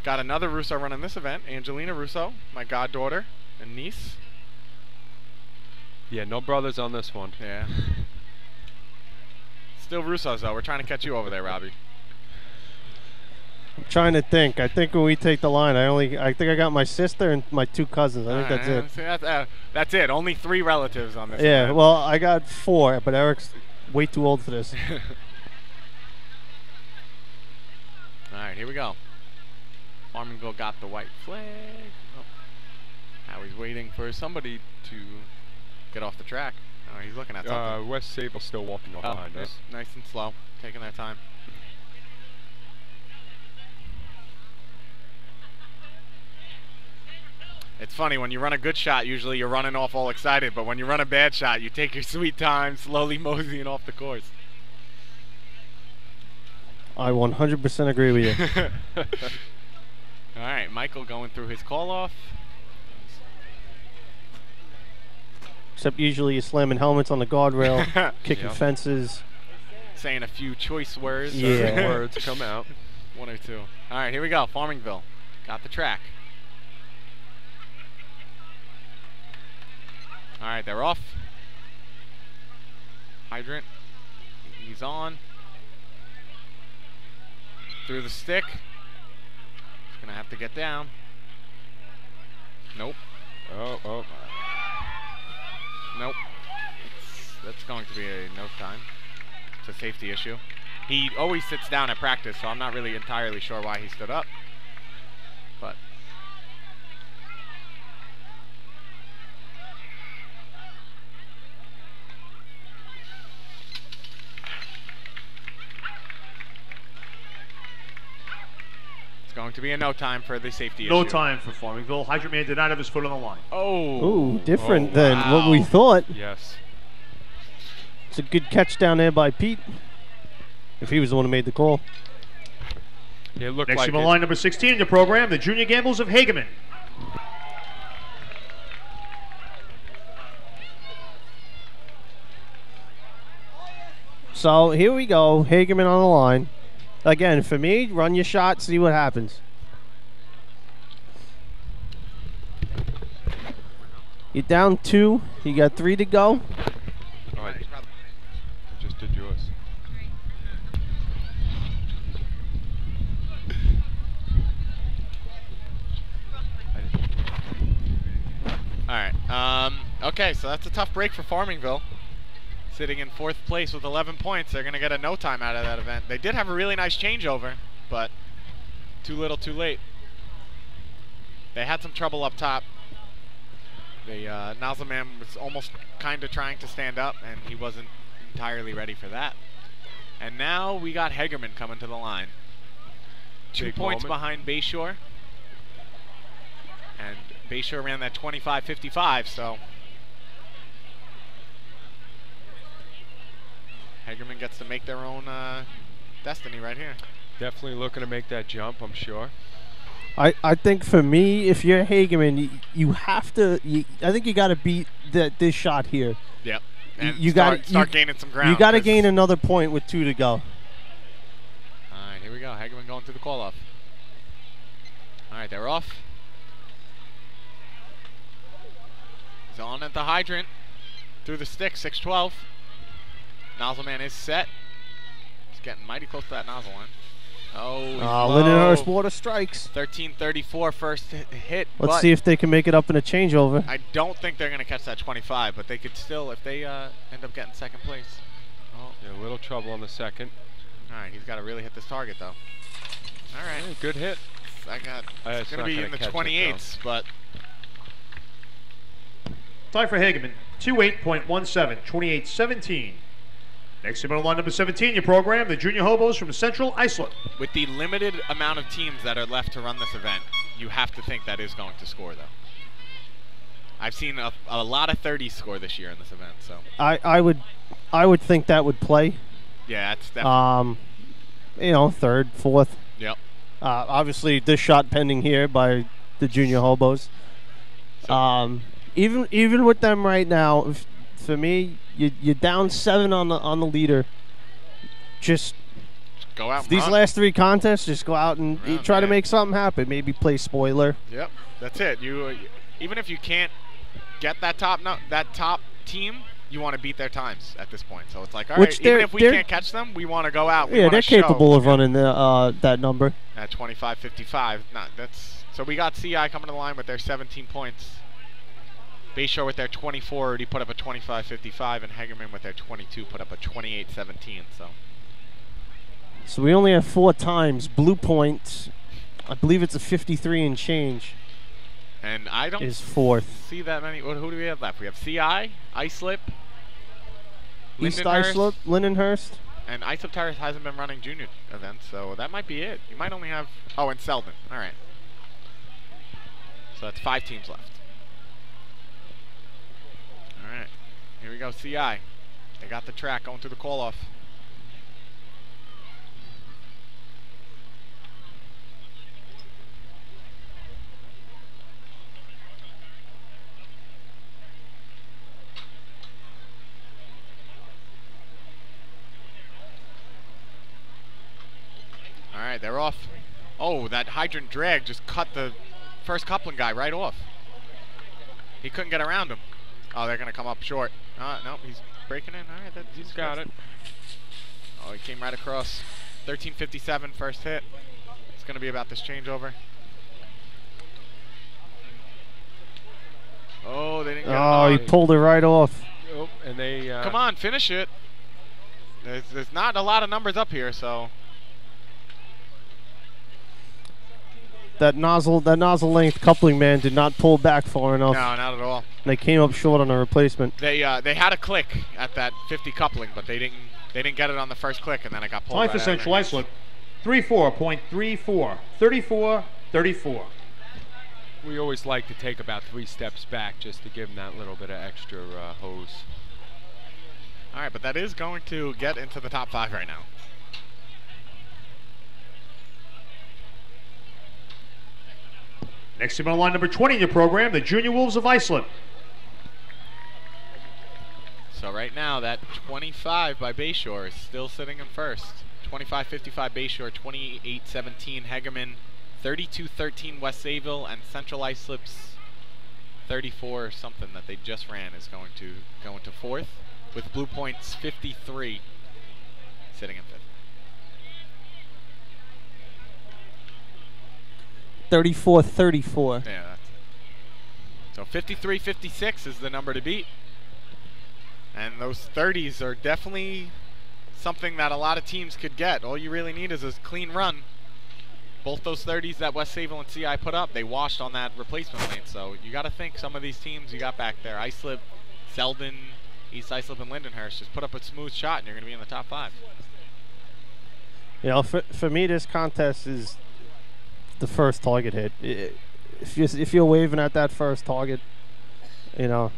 Got another Russo running this event, Angelina Russo, my goddaughter and niece. Yeah, no brothers on this one. Yeah. Still Russos, though. We're trying to catch you over there, Robbie. I'm trying to think. I think when we take the line, I think I got my sister and my 2 cousins. I think that's it. See, that's it. Only 3 relatives on this. Yeah, event. well, I got 4, but Eric's way too old for this. All right, here we go. Farmingville got the white flag. Oh. Now he's waiting for somebody to get off the track. Oh, he's looking at something. West Sayville still walking up behind us. Nice and slow, taking their time. It's funny, when you run a good shot, usually you're running off all excited, but when you run a bad shot, you take your sweet time, slowly moseying off the course. I 100% agree with you. All right, Michael going through his call-off. Except usually you're slamming helmets on the guardrail, kicking fences. Saying a few choice words. Yeah. Words come out. 1 or 2. All right, here we go. Farmingville got the track. All right, they're off. Hydrant. He's on. Through the stick. He's going to have to get down. Nope. Oh. Nope. That's going to be a no time. It's a safety issue. He always sits down at practice, so I'm not really entirely sure why he stood up. But Going to be a no time for the safety No issue. time for Farmingville. Hydrant Man did not have his foot on the line. Oh. Ooh, different than what we thought. Yes. It's a good catch down there by Pete. If he was the one who made the call. It looked Next like team on line number 16 in the program, the Junior Gambles of Hageman. So here we go, Hageman on the line. Again, for me, run your shot, see what happens. You're down 2, you got 3 to go. Oh, I just did yours. All right. Okay, so that's a tough break for Farmingville. Sitting in 4th place with 11 points. They're going to get a no time out of that event. They did have a really nice changeover, but too little, too late. They had some trouble up top. The nozzle man was almost kind of trying to stand up, and he wasn't entirely ready for that. And now we got Hegerman coming to the line. 2 Big points moment. behind Bayshore. And Bayshore ran that 25-55, so Hegerman gets to make their own destiny right here. Definitely looking to make that jump, I'm sure. I think for me, if you're Hageman, you have to. I think you got to beat this shot here. Yep. And you start got gaining some ground. You got to gain another point with 2 to go. All right, here we go. Hegerman going through the call off. All right, they're off. He's on at the hydrant. Through the stick, 6-12. Nozzle man is set. He's getting mighty close to that nozzle line. Oh, Lindenhurst water strikes. 13:34 first hit. Let's see if they can make it up in a changeover. I don't think they're going to catch that 25, but they could still, if they end up getting 2nd place. Oh. Yeah, a little trouble on the second. All right, he's got to really hit this target, though. All right. Yeah, good hit. It's going to be in the 28s, but Time for Hageman, 28.17, 28-17. Next team on line number 17, your program, the Junior Hobos from Central Islip. with the limited amount of teams that are left to run this event, you have to think that is going to score, though. I've seen a lot of 30s score this year in this event, so. I would think that would play. Yeah, that's definitely. 3rd, 4th. Yep. Obviously, this shot pending here by the Junior Hobos. So, Even with them right now, for me, you're down 7 on the leader. Just go out. These run. last 3 contests, just go out and try to make something happen. Maybe play spoiler. Yep, that's it. You even if you can't get that top team, you want to beat their times at this point. So it's like, all right, even if we can't catch them, we want to go out. Yeah, they're capable of running that number. At 25-55. So we got CI coming to the line with their 17 points. Bayshore with their 24 already put up a 25-55, and Hegerman with their 22 put up a 28-17. So we only have 4 times. Blue points, I believe it's a 53 and change. And I don't is 4th. See that many. Who do we have left? We have CI, Islip, East Islip, Lindenhurst. And Islip Terrace hasn't been running junior events, so that might be it. You might only have. Oh, and Selden. All right. So that's 5 teams left. All right. Here we go. CI. They got the track going through the call off. All right, they're off. Oh, that hydrant drag just cut the first coupling guy right off. He couldn't get around him. Oh, they're going to come up short. No, he's breaking in. All right, he's got it. Oh, he came right across. 13:57 first hit. It's going to be about this changeover. Oh, they didn't get it on. He pulled it right off. Oh, and they come on, finish it. There's not a lot of numbers up here, so. That nozzle length coupling man did not pull back far enough. No, not at all. They came up short on a replacement. They had a click at that 50 coupling, but they didn't get it on the first click, and then it got pulled. Time for Central Islip, 34.34. 34-34. We always like to take about 3 steps back just to give them that little bit of extra hose. All right, but that is going to get into the top 5 right now. Next team on line number 20 in your program, the Junior Wolves of Iceland. So right now, that 25 by Bayshore is still sitting in first. 25-55 Bayshore, 28-17 Hegeman, 32-13 West Sayville, and Central Islip's 34 or something that they just ran is going to go into fourth, with Blue Point's 53 sitting in fifth. 34-34. Yeah, that's it. So 53-56 is the number to beat. And those 30s are definitely something that a lot of teams could get. All you really need is a clean run. Both those 30s that West Sayville and CI put up, they washed on that replacement lane. So you got to think some of these teams you got back there, Islip, Selden, East Islip, and Lindenhurst, just put up a smooth shot and you're going to be in the top 5. You know, for me, this contest is the first target hit. If you're waving at that first target, you know,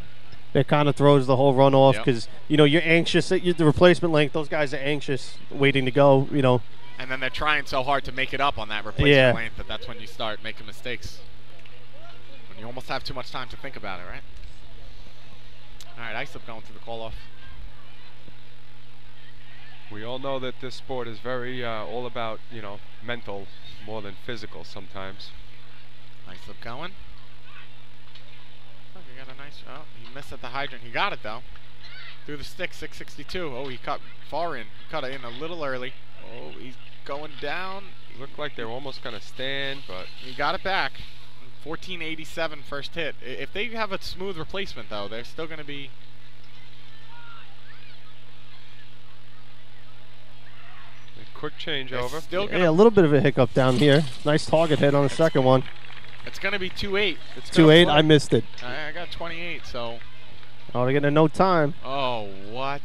it kind of throws the whole run off because, you know, you're anxious at the replacement length. Those guys are anxious, waiting to go, you know. And then they're trying so hard to make it up on that replacement length that that's when you start making mistakes. When you almost have too much time to think about it, right? All right, Islip going to the call-off. We all know that this sport is very all about, you know, mental more than physical sometimes. Islip going. Oh, you got a nice. Oh, he missed at the hydrant. He got it though. Through the stick, 662. Oh, he cut far in. He cut it in a little early. Oh, he's going down. Looked like they were almost going to stand, but he got it back. 1487 first hit. If they have a smooth replacement though, they're still going to be. A quick changeover. Still a little bit of a hiccup down here. Nice target hit on the second one. It's going to be 2-8. 2-8. I missed it. I got 28. So. Oh, they're getting no time. Oh, what?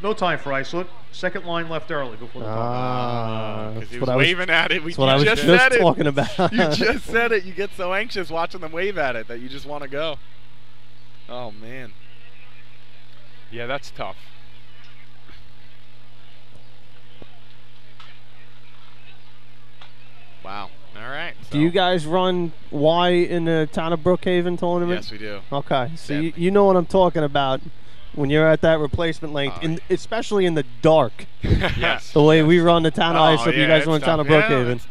No time for Islip. Second line left early before the call. Because he was waving at it. That's what I was just talking about. You just said it. You get so anxious watching them wave at it that you just want to go. Oh, man. Yeah, that's tough. Wow. All right. So. Do you guys run Y in the town of Brookhaven tournament? Yes, we do. Okay. So you know what I'm talking about when you're at that replacement length, especially in the dark. Yes. The way we run the town of Islip, you guys run town of Brookhaven.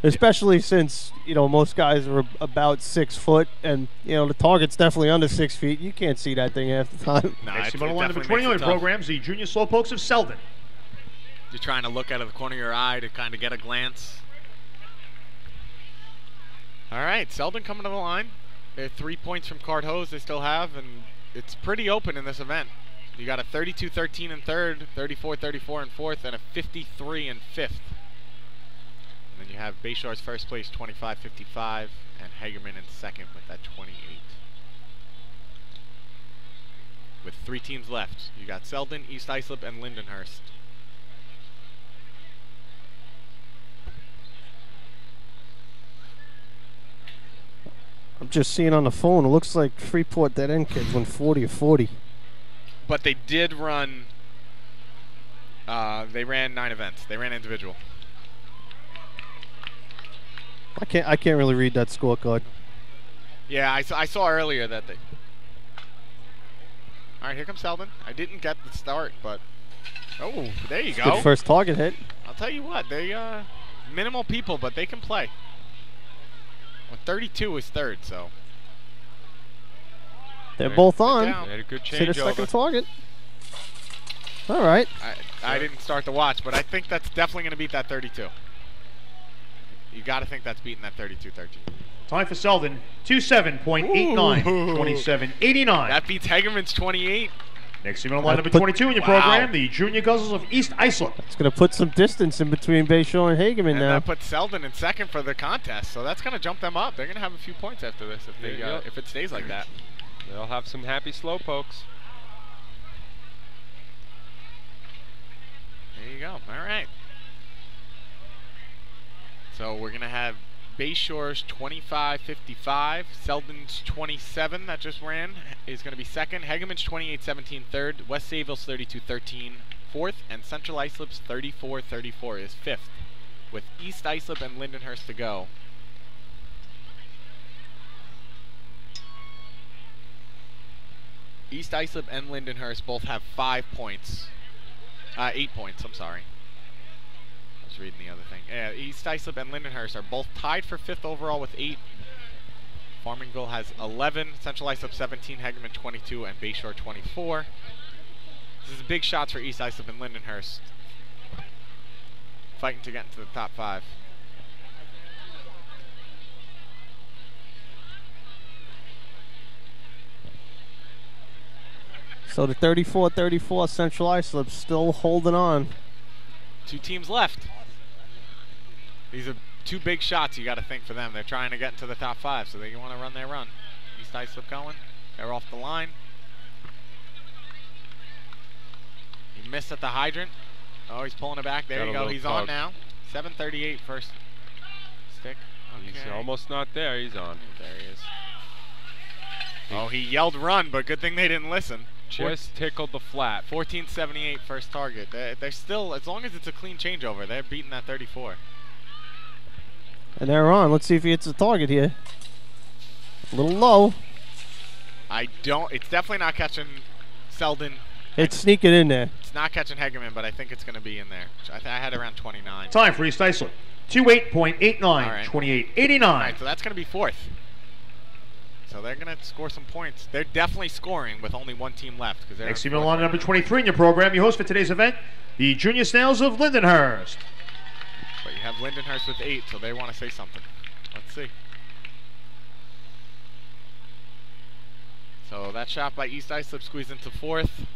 Yeah, especially since, you know, most guys are about 6 foot, and, you know, the target's definitely under 6 feet. You can't see that thing half the time. Next team on the line number 29 programs, the Junior Slowpokes of Selden. You're trying to look out of the corner of your eye to kind of get a glance. All right, Selden coming to the line. They're 3 points from Card Hose they still have, and it's pretty open in this event. You got a 32-13 in third, 34-34 in fourth, and a 53 in fifth. And then you have Bayshore's first place, 25-55, and Hagerman in second with that 28. With 3 teams left, you got Selden, East Islip, and Lindenhurst. I'm just seeing on the phone, it looks like Freeport Dead End kids went 40-40. But they did run, they ran 9 events. They ran individual. I can't really read that scorecard. Yeah, I saw earlier that they. All right, here comes Selden. I didn't get the start, but oh, there you go. Good first target hit. I'll tell you what, they minimal people, but they can play. Well, 32 is third, so they're both on. They had a good See the changeover. second target. All right. I didn't start the watch, but I think that's definitely going to beat that 32. You got to think that's beating that 32-13. Time for Selden, 27.89, 27.89. That beats Hegerman's 28. Next team on line number 22 in your program, the Junior Guzzles of East Islip. It's going to put some distance in between Bayshore and Hagerman And now. that puts Selden in second for the contest, so that's going to jump them up. They're going to have a few points after this if they if it stays like that. They'll have some happy slowpokes. you go. All right. So we're going to have Bayshore's 25.55. Selden's 27 that just ran is going to be second. Hegeman's 28.17 third. West Sayville's 32.13 fourth. And Central Islip's 34.34 is fifth, with East Islip and Lindenhurst to go. East Islip and Lindenhurst both have 5 points. 8 points, I'm sorry. I was reading the other thing. Yeah, East Islip and Lindenhurst are both tied for 5th overall with 8. Farmingville has 11, Central Islip 17, Hegeman 22, and Bayshore 24. This is big shots for East Islip and Lindenhurst, fighting to get into the top 5. So the 34-34 Central Islip still holding on. 2 teams left. These are 2 big shots you got to think for them. They're trying to get into the top 5, so they want to run their run. East Islip going. They're off the line. He missed at the hydrant. Oh, he's pulling it back. There you go. He's on now. 7:38 first stick. Okay. He's almost not there. He's on. There he is. Oh, he yelled run, but good thing they didn't listen. Just tickled the flat. 14.78 first target. They're still, as long as it's a clean changeover, they're beating that 34. And they're on. Let's see if he hits the target here. A little low. It's definitely not catching Selden. It's sneaking in there. It's not catching Hegeman, but I think it's going to be in there. I had around 29. Time for East Islip. 28.89, right. 28.89. All right, so that's going to be 4th. So they're going to score some points. They're definitely scoring with only 1 team left. Next team on number 23 in your program. Your host for today's event, the Junior Snails of Lindenhurst. But you have Lindenhurst with 8, so they want to say something. Let's see. So that shot by East Islip squeezed into 4th.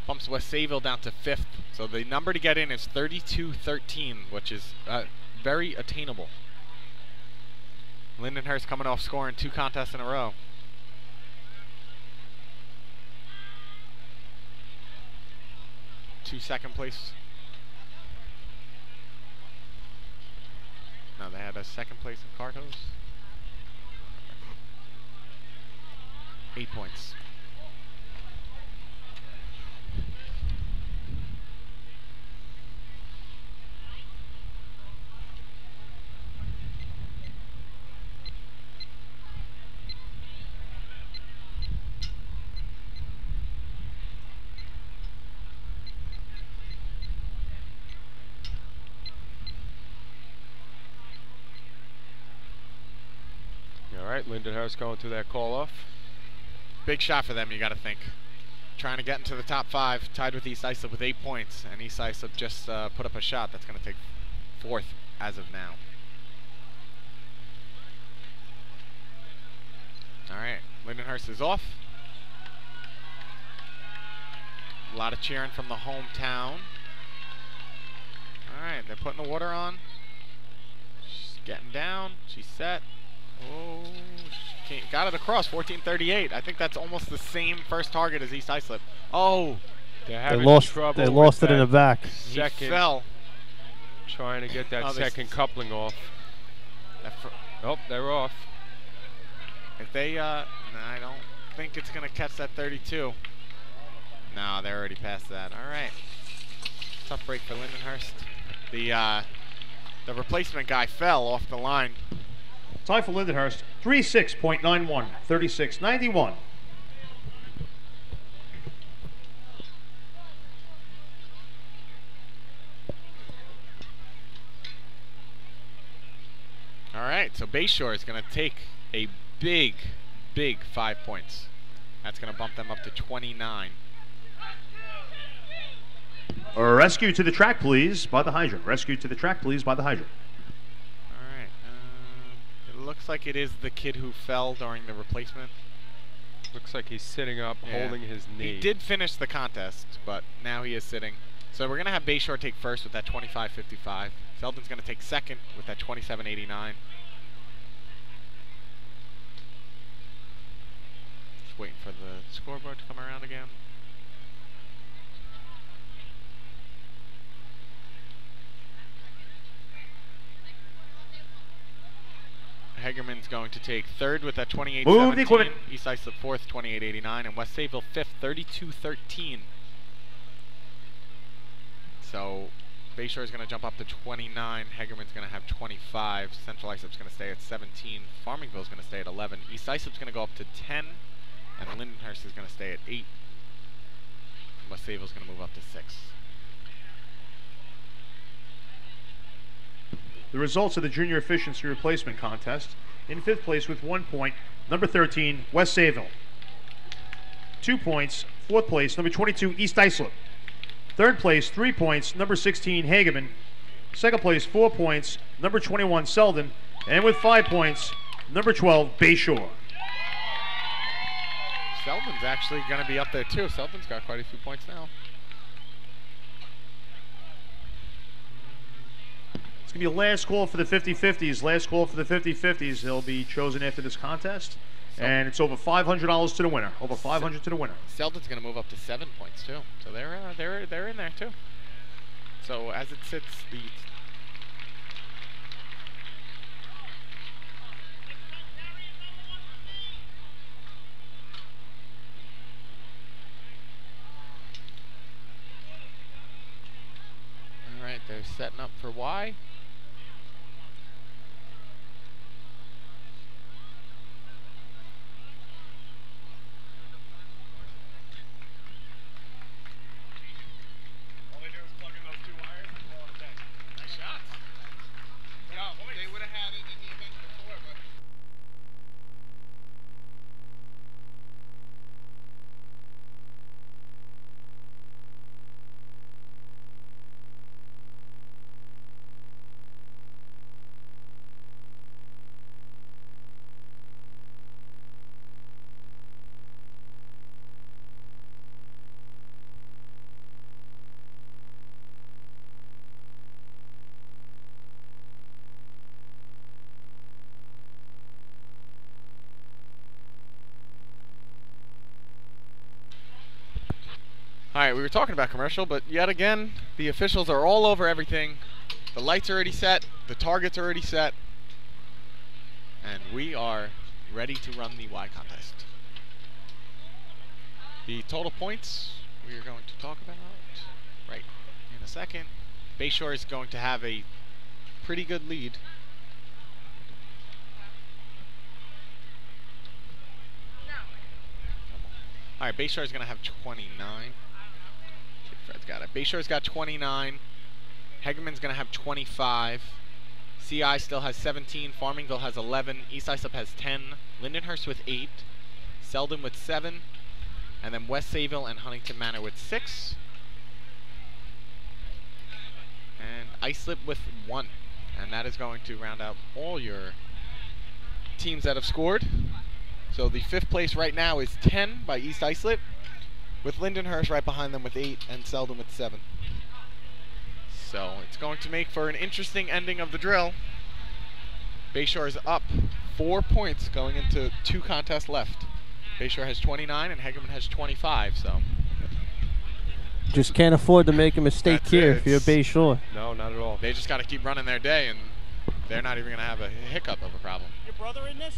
Bumps West Sayville down to 5th. So the number to get in is 32-13, which is very attainable. Lindenhurst coming off scoring 2 contests in a row. Two second place. No, they had a second place in Cartos. 8 points. All right, Lindenhurst going through that call-off. Big shot for them, you got to think. Trying to get into the top 5, tied with East Islip with 8 points, and East Islip just put up a shot that's going to take 4th as of now. All right, Lindenhurst is off. A lot of cheering from the hometown. All right, they're putting the water on. She's getting down. She's set. Oh, she got it across. 14:38. I think that's almost the same first target as East Islip. Oh, they lost trouble. They lost it in the back. He fell. Trying to get that second coupling off. Oh, they're off. If they, I don't think it's going to catch that 32. No, they're already past that. All right. Tough break for Lindenhurst. The replacement guy fell off the line. Time for Lindenhurst. 36.91, 36.91. All right, so Bayshore is going to take a big 5 points. That's going to bump them up to 29. Rescue to the track, please, by the hydrant. Rescue to the track, please, by the hydrant. All right. It looks like it is the kid who fell during the replacement. Looks like he's sitting up, holding his knee. He did finish the contest, but now he is sitting. So we're going to have Bayshore take first with that 25.55. Selden's going to take second with that 27.89. Just waiting for the scoreboard to come around again. Hegerman's going to take third with that 28-17. Move the equipment. East Islip fourth, 28-89, and West Sayville fifth, 32-13. So Bayshore is going to jump up to 29. Hegerman's going to have 25. Central Islip's going to stay at 17. Farmingville's going to stay at 11. East Islip's going to go up to 10, and Lindenhurst is going to stay at 8. And West Sayville's going to move up to 6. The results of the Junior Efficiency Replacement Contest. In 5th place with 1 point, number 13, West Sayville. 2 points, 4th place, number 22, East Islip. 3rd place, 3 points, number 16, Hageman. 2nd place, 4 points, number 21, Selden. And with 5 points, number 12, Bayshore. Selden's actually going to be up there too. Selden's got quite a few points now. It's going to be a last call for the 50-50s. Last call for the 50-50s. They'll be chosen after this contest. And it's over $500 to the winner. Over $500 to the winner. Selden's going to move up to 7 points too. So they're in there too. So as it sits, the all right, they're setting up for Y. All right, we were talking about commercial, but yet again, the officials are all over everything. The lights are already set, the targets are already set, and we are ready to run the Y contest. The total points we are going to talk about right in a second. Bayshore is going to have a pretty good lead. All right, Bayshore is going to have 29. Fred's got it. Bayshore's got 29. Hegerman's going to have 25. CI still has 17. Farmingville has 11. East Islip has 10. Lindenhurst with 8. Selden with 7. And then West Sayville and Huntington Manor with 6. And Islip with 1. And that is going to round out all your teams that have scored. So the 5th place right now is 10 by East Islip, with Lindenhurst right behind them with 8 and Selden with 7. So it's going to make for an interesting ending of the drill. Bayshore is up 4 points going into 2 contests left. Bayshore has 29 and Hegerman has 25. So just can't afford to make a mistake here if you're Bayshore. No, not at all. They just got to keep running their day, and they're not even going to have a hiccup of a problem. Your brother in this?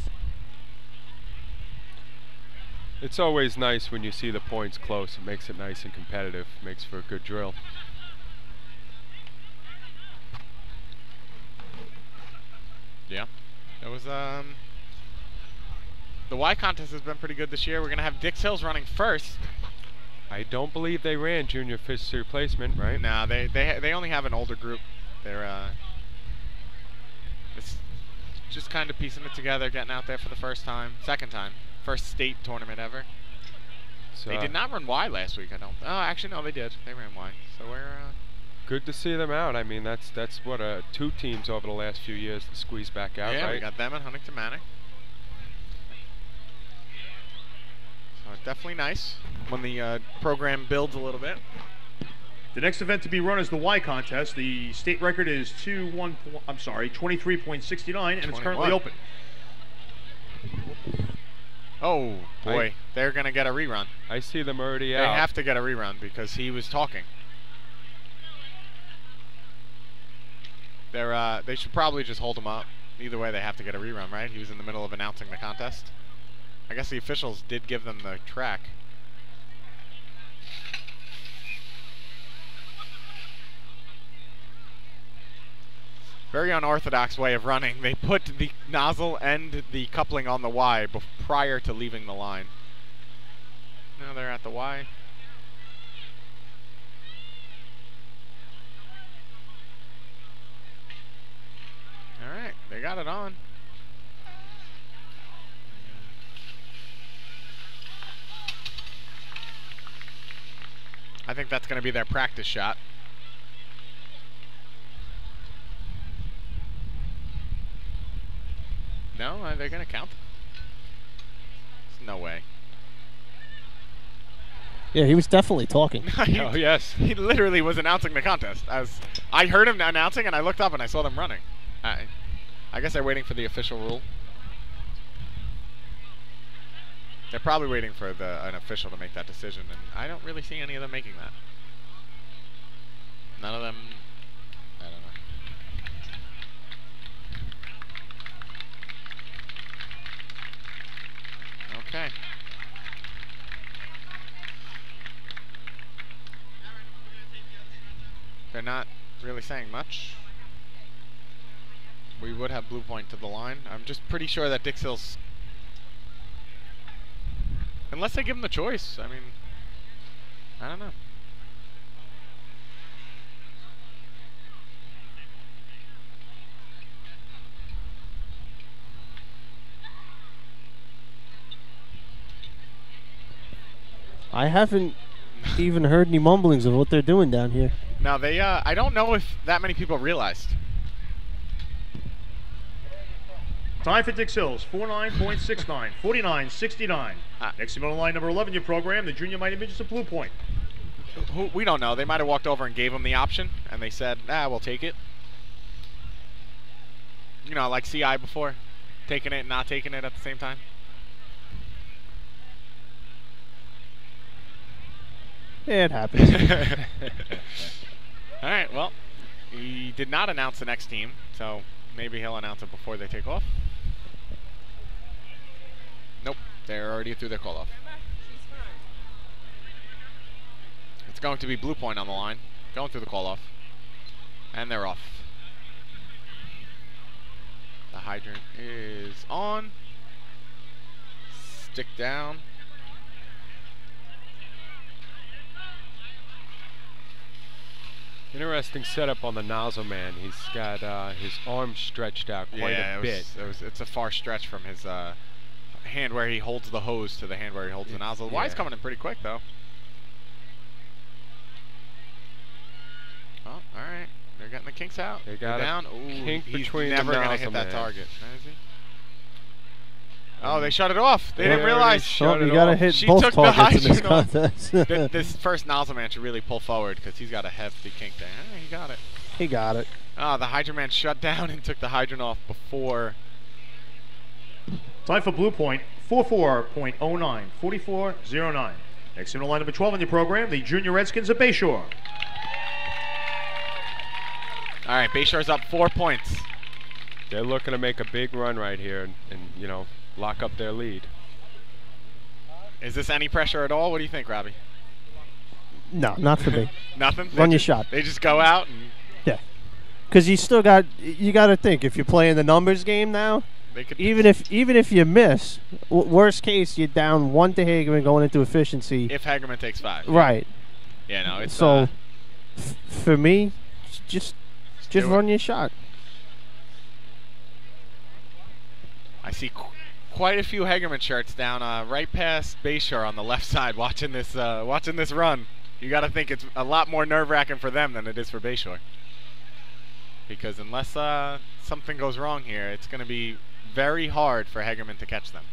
It's always nice when you see the points close. It makes it nice and competitive. Makes for a good drill. Yeah. It was the Y contest has been pretty good this year. We're going to have Dix Hills running first. I don't believe they ran junior efficiency replacement, right? No, they only have an older group. They're it's just kind of piecing it together, getting out there for the second time. First state tournament ever. So they did not run Y last week, I don't. Oh, actually, no, they did. They ran Y. So we're good to see them out. I mean, that's what 2 teams over the last few years to squeeze back out. Yeah, right? We got them and Huntington Manor. So it's definitely nice when the program builds a little bit. The next event to be run is the Y contest. The state record is 23.69, and it's currently open. Oh boy, they're gonna get a rerun. I see them already out. They have to get a rerun because he was talking. They should probably just hold him up. Either way, they have to get a rerun, right? He was in the middle of announcing the contest. I guess the officials did give them the track. Very unorthodox way of running. They put the nozzle and the coupling on the Y prior to leaving the line. Now they're at the Y. All right, they got it on. I think that's going to be their practice shot. No, are they going to count? There's no way. Yeah, he was definitely talking. Oh, yes. He literally was announcing the contest. As I heard him announcing, and I looked up and I saw them running. I guess they're waiting for the official rule. They're probably waiting for an official to make that decision, and I don't really see any of them making that. None of them. I don't know. Okay. They're not really saying much. We would have blue point to the line. I'm just pretty sure that Dix Hill's... Unless they give him the choice. I mean, I don't know. I haven't even heard any mumblings of what they're doing down here. Now they, I don't know if that many people realized. Time for Dix Hills, 49.69, 49.69. Next team on the line, number 11, your program, the Junior Mighty Midgets of Blue Point. We don't know. They might have walked over and gave them the option, and they said, we'll take it. You know, like CI before, taking it and not taking it at the same time. Yeah, it happens. All right, well, he did not announce the next team, so maybe he'll announce it before they take off. Nope, they're already through their call-off. It's going to be Blue Point on the line, going through the call-off. And they're off. The hydrant is on. Stick down. Interesting setup on the nozzle man. He's got his arms stretched out quite a bit. It's a far stretch from his hand where he holds the hose to the hand where he holds the nozzle. The Y's coming in pretty quick, though. Oh, all right. They're getting the kinks out. They got down. Ooh, kink he's between never the going to nozzle hit that man. target. Is he? Oh, they shut it off. They didn't realize. You got to hit She both took the targets in this hydrant off. contest. This first nozzle man should really pull forward because he's got a hefty kink there. He got it. He got it. Oh, the hydrant man shut down and took the hydrant off before. Time for Blue Point, 44.09, 44.09. Next team on the line, number 12 in your program, the Junior Redskins of Bayshore. All right, Bayshore's up 4 points. They're looking to make a big run right here and you know, lock up their lead. Is this any pressure at all? What do you think, Robbie? No, not for me. Nothing? Run your shot. They just go out and... Yeah. Because you still got, you got to think, if you're playing the numbers game now, they could even if you miss, worst case, you're down 1 to Hagerman going into efficiency. If Hagerman takes 5. Right. Yeah, no, it's... So, for me, just run your shot. I see quite a few Hagerman shirts down right past Bayshore on the left side watching this run. You got to think it's a lot more nerve-wracking for them than it is for Bayshore. Because unless something goes wrong here, it's going to be very hard for Hagerman to catch them.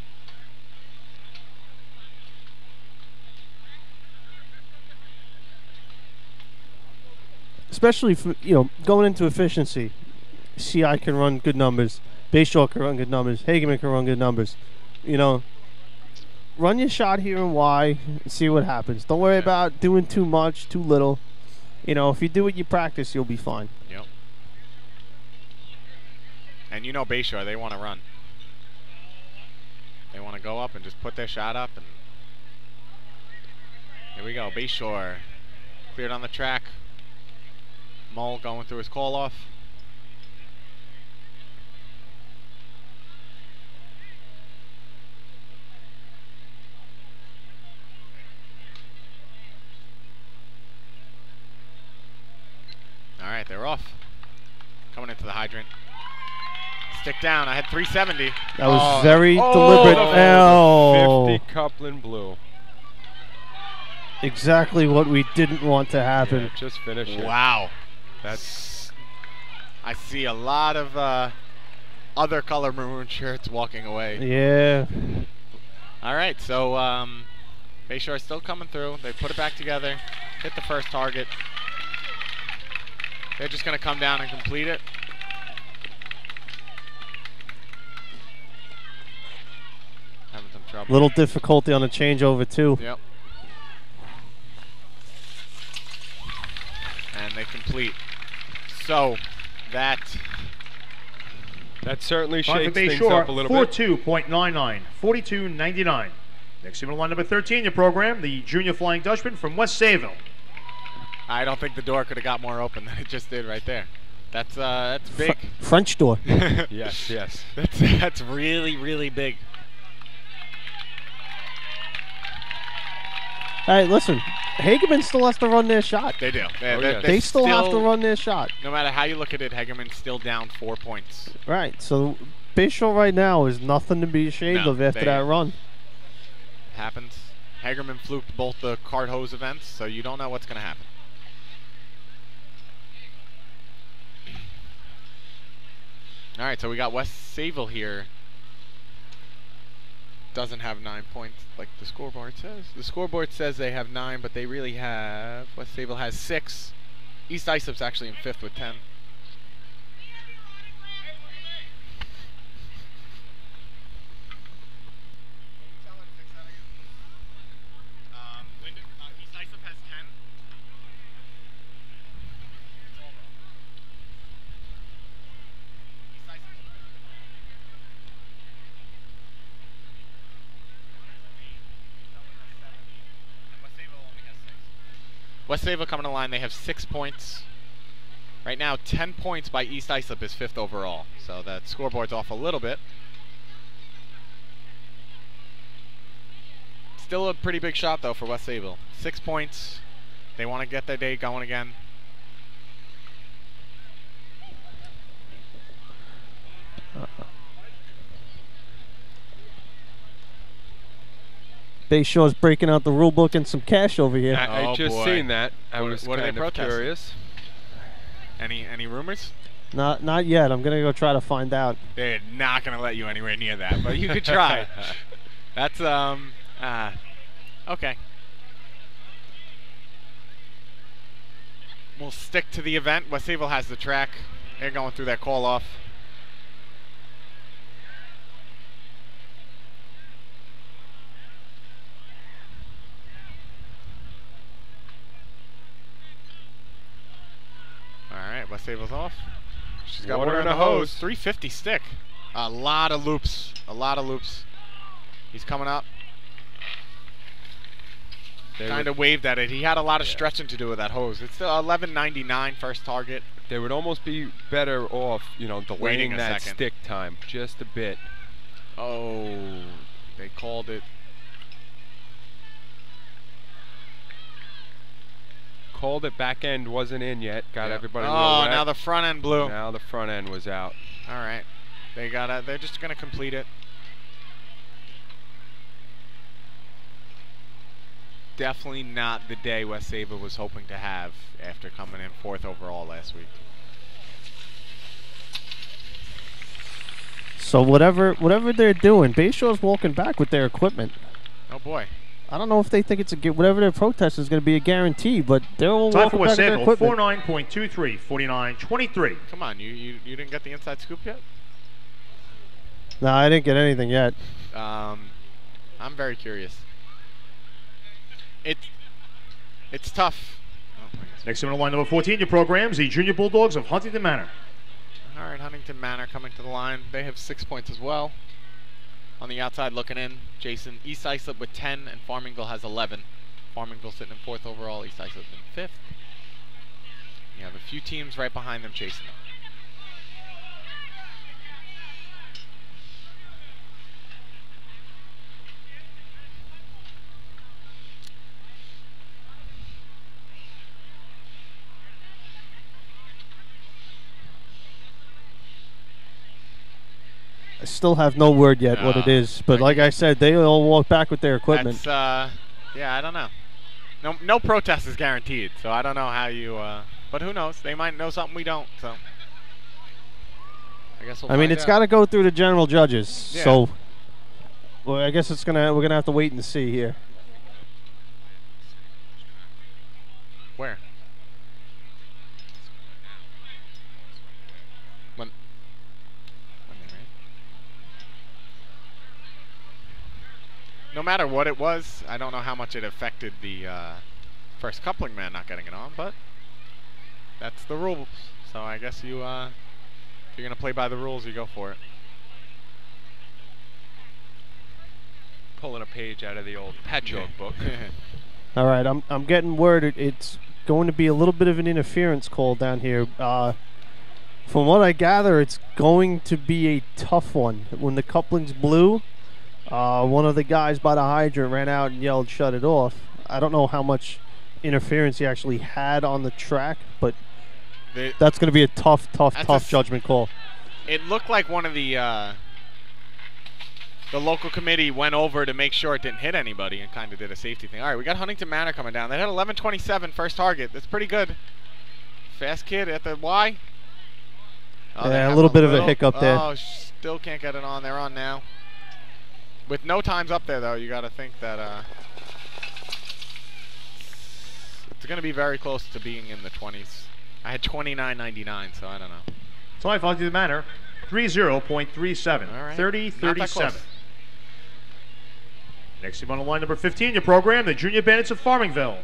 Especially for, going into efficiency. CI can run good numbers. Bayshore can run good numbers. Hagerman can run good numbers. Run your shot here and Y and see what happens. Don't worry about doing too much, too little. If you do what you practice, you'll be fine. Yep. And you know Bayshore, they want to run. They want to go up and just put their shot up. And here we go. Bayshore cleared on the track. Mull going through his call off. All right, they're off. Coming into the hydrant. Stick down. I had 370. That was very deliberate. Oh. 50 Coupland blue. Exactly what we didn't want to happen. Yeah, just finish it. Wow. That's. I see a lot of other color maroon shirts walking away. Yeah. All right, so Bayshore still coming through. They put it back together, hit the first target. They're just going to come down and complete it. Having some trouble. Little difficulty on the changeover too. Yep. And they complete. So that certainly Time for shakes things Bayshore, up a little bit. 42.99, 42.99. Next team on line number 13 in your program, the Junior Flying Dutchman from West Sayville. I don't think the door could have got more open than it just did right there. That's big. French door. Yes, yes. That's really, really big. Hey, listen, Hageman still has to run their shot. They do. They still have to run their shot. No matter how you look at it, Hegeman's still down 4 points. Right, so Bayshore right now is nothing to be ashamed of after that run. Happens. Hagerman fluked both the cart hose events, so you don't know what's going to happen. All right, so we got West Sayville here. Doesn't have 9 points like the scoreboard says. The scoreboard says they have 9, but they really have. West Sayville has 6. East Islip's actually in 5th with 10. East Islip has 10. West Sayville coming to line, they have 6 points. Right now, 10 points by East Islip is 5th overall. So that scoreboard's off a little bit. Still a pretty big shot, though, for West Sayville. 6 points. They want to get their day going again. Bayshore's breaking out the rule book and some cash over here. I just seen that. I was what kind of curious. Any rumors? Not yet. I'm gonna go try to find out. They're not gonna let you anywhere near that, but you could try. That's okay. We'll stick to the event. West Sayville has the track. They're going through that call off. West Sayville's off. She's got water in the hose. 350 stick. A lot of loops. A lot of loops. He's coming up. Kind of waved at it. He had a lot of stretching to do with that hose. It's still 11.99 first target. They would almost be better off, you know, delaying that stick time just a bit. Oh, they called it. Called it, back end wasn't in yet. Got everybody. Oh, now the front end blew. Now the front end was out. All right, they're just gonna complete it. Definitely not the day West Sayville was hoping to have after coming in 4th overall last week. So whatever they're doing, Bayshore's walking back with their equipment. Oh boy. I don't know if they think it's whatever their protest is going to be a guarantee, but they're all Time for walking West back with their Sayville, equipment. 49.23, 49.23. Come on, you didn't get the inside scoop yet? No, I didn't get anything yet. I'm very curious. It's tough. Next team on line number 14, your programs, the Junior Bulldogs of Huntington Manor. All right, Huntington Manor coming to the line. They have 6 points as well. On the outside looking in, Jason, East Islip with 10, and Farmingville has 11. Farmingville sitting in 4th overall, East Islip in 5th. You have a few teams right behind them chasing them. I still have no word yet what it is, but like I said, they all walk back with their equipment. That's, yeah, I don't know. No protest is guaranteed, so I don't know how you, but who knows? They might know something we don't, so. I guess we'll I mean, it's got to go through the general judges, Yeah. so well, I guess we're gonna have to wait and see here. Where? When no matter what it was, I don't know how much it affected the first coupling man not getting it on, but that's the rules. So I guess you, if you're gonna play by the rules, you go for it. Pulling a page out of the old pet joke book. All right, I'm getting word it's going to be a little bit of an interference call down here. From what I gather, it's going to be a tough one. When the coupling's blue, one of the guys by the hydrant ran out and yelled, "Shut it off." I don't know how much interference he actually had on the track, but that's going to be a tough judgment call. It looked like one of the local committee went over to make sure it didn't hit anybody and kind of did a safety thing. All right, we got Huntington Manor coming down. They had 11:27 first target. That's pretty good. Fast kid at the Y. Oh, yeah, a little bit of a hiccup there. Oh, still can't get it on. They're on now. With no times up there, though, you got to think that it's going to be very close to being in the 20s. I had 29.99, so I don't know. So I followed the manner. 30.37. All right. 30.37. Next team on the line, number 15, your program, the Junior Bandits of Farmingville.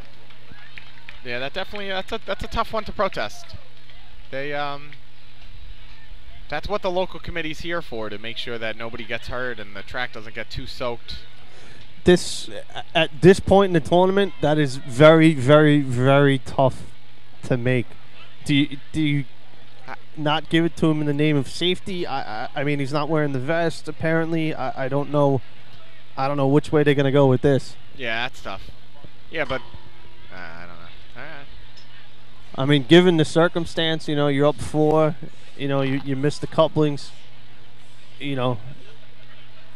Yeah, that definitely that's a tough one to protest. They that's what the local committee's here for, to make sure that nobody gets hurt and the track doesn't get too soaked. At this point in the tournament, that is very, very, very tough to make. Do you not give it to him in the name of safety? I mean, he's not wearing the vest apparently. I don't know which way they're gonna go with this. Yeah, that's tough. Yeah, but I don't know. All right. I mean, given the circumstance, you're up 4. You miss the couplings.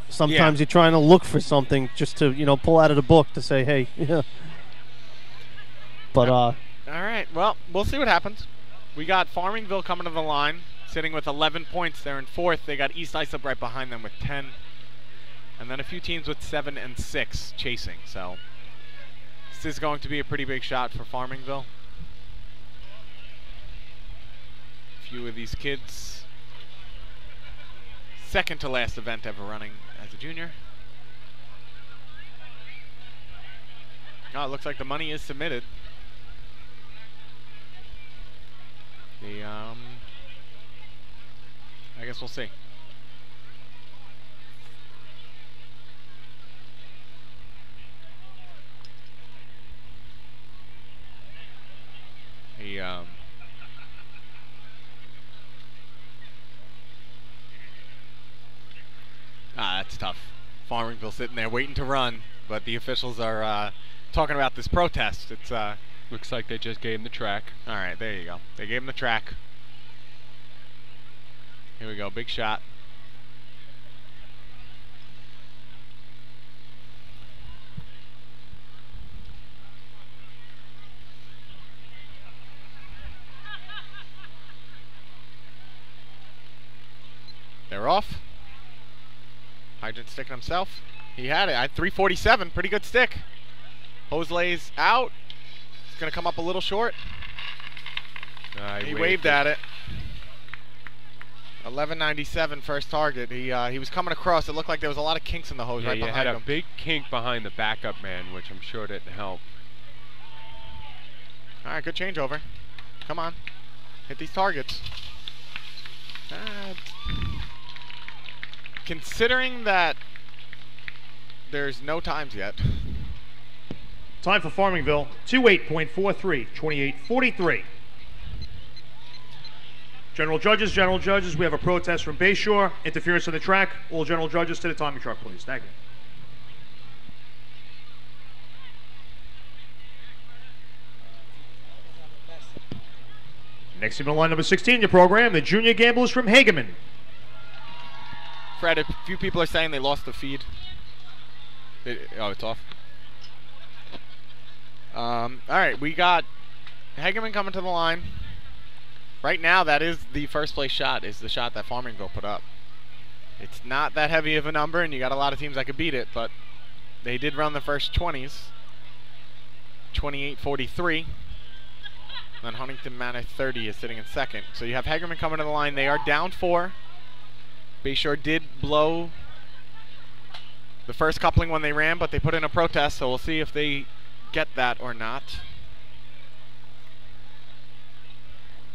Sometimes you're trying to look for something just to, pull out of the book to say, hey, yeah. But all right. Well, we'll see what happens. We got Farmingville coming to the line, sitting with 11 points. They're in 4th. They got East Islip right behind them with 10. And then a few teams with 7 and 6 chasing. So this is going to be a pretty big shot for Farmingville. A few of these kids, second to last event ever running as a junior. Oh, it looks like the money is submitted. I guess we'll see. That's tough. Farmingville sitting there waiting to run, but the officials are talking about this protest. It's looks like they just gave him the track. All right, there you go. They gave him the track. Here we go, big shot. They're off. Hydrant sticking himself. He had it. I had 347. Pretty good stick. Hose lays out. It's going to come up a little short. He waved at it. 11.97 first target. He was coming across. It looked like there was a lot of kinks in the hose right behind him. He had a big kink behind the backup man, which I'm sure didn't help. All right, good changeover. Come on. Hit these targets. Considering that there's no times yet. Time for Farmingville, 28.43, 28:43. General judges, we have a protest from Bayshore, interference on the track. All general judges to the timing truck, please. Thank you. Next team on line number 16, your program, the Junior Gamblers from Hageman. Fred, a few people are saying they lost the feed. Oh, it's off. All right, we got Hageman coming to the line. Right now, that is the first place shot, is the shot that Farmingville put up. It's not that heavy of a number, and you got a lot of teams that could beat it, but they did run the first 20s. 28:43. Then Huntington Manor 30 is sitting in second. So you have Hagerman coming to the line. They are down 4. Bayshore did blow the first coupling when they ran, but they put in a protest, so we'll see if they get that or not.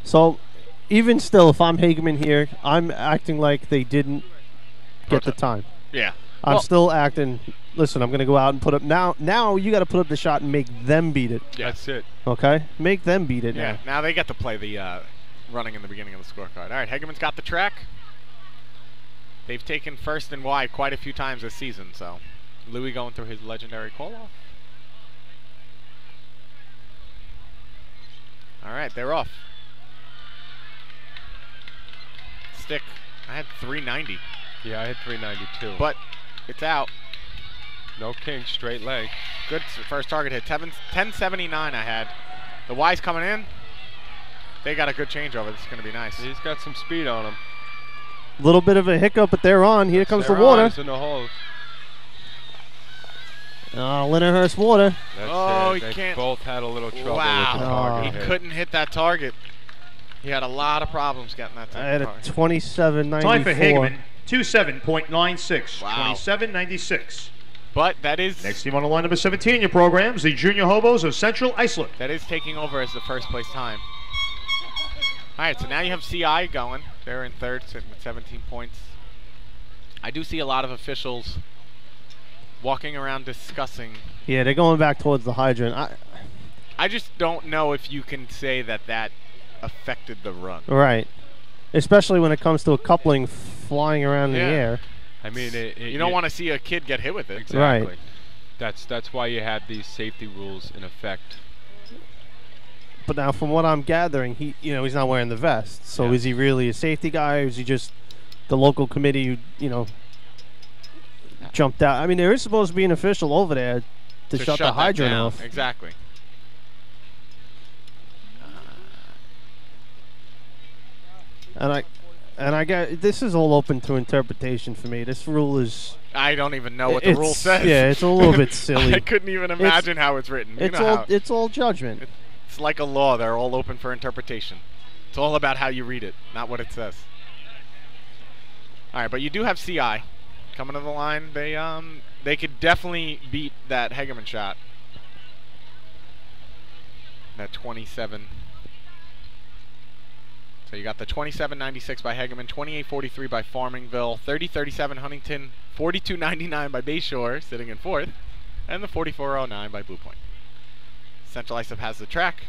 So, even still, if I'm Hageman here, I'm acting like they didn't get the time. Yeah. I'm still acting, listen, I'm going to go out and put up, now you got to put up the shot and make them beat it. Yeah. That's it. Okay? Make them beat it Yeah, now. now they get to play the running in the beginning of the scorecard. All right, Hagerman's got the track. They've taken first and wide quite a few times this season, so Louis going through his legendary call-off. All right, they're off. Stick, I had 390. Yeah, I had 392. But it's out. No king, straight leg. Good first target hit. 1079 I had. The Y's coming in. They got a good changeover. This is going to be nice. He's got some speed on him. Little bit of a hiccup, but they're on. Here comes the water. In the holes. Lindenhurst water. That's they he can't. both had a little trouble Wow. with the target He hit. couldn't hit that target. He had a lot of problems getting that I had a target. 27.94. Time for Hageman, 27.96, Wow. 27.96. But that is Next team on the line number 17, your programs, the Junior Hobos of Central Islip. that is taking over as the first place time. All right, so now you have CI going. They're in third, sitting with 17 points. I do see a lot of officials walking around discussing. Yeah, they're going back towards the hydrant. I just don't know if you can say that that affected the run. Right. Especially when it comes to a coupling flying around in the air. I mean, You don't want to see a kid get hit with it. Exactly. Right. That's why you have these safety rules in effect. But now, from what I'm gathering, he's not wearing the vest. So Yeah. is he really a safety guy, or is he just the local committee who, jumped out? I mean, there is supposed to be an official over there to shut the that hydrant down. off. Exactly. And I get this is all open to interpretation for me. This rule is. I don't even know what the rule says. Yeah, it's a little bit silly. I couldn't even imagine how it's written. It's all judgment. It's like a law. They're all open for interpretation. It's all about how you read it, not what it says. All right, but you do have CI coming to the line. They could definitely beat that Hagerman shot. That 27. So you got the 27.96 by Hagerman, 28.43 by Farmingville, 30.37 Huntington, 42.99 by Bayshore, sitting in fourth, and the 44.09 by Blue Point. Central Islip has the track.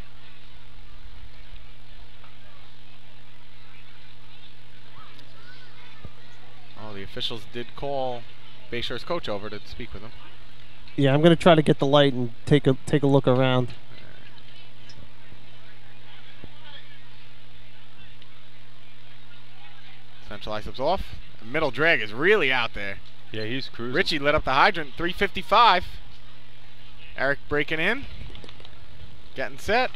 Oh, the officials did call Bayshore's coach over to speak with him. Yeah, I'm gonna try to get the light and take a look around. Central Islip's off. Middle drag is really out there. Yeah, he's cruising. Richie lit up the hydrant, 3:55. Eric breaking in. Getting set.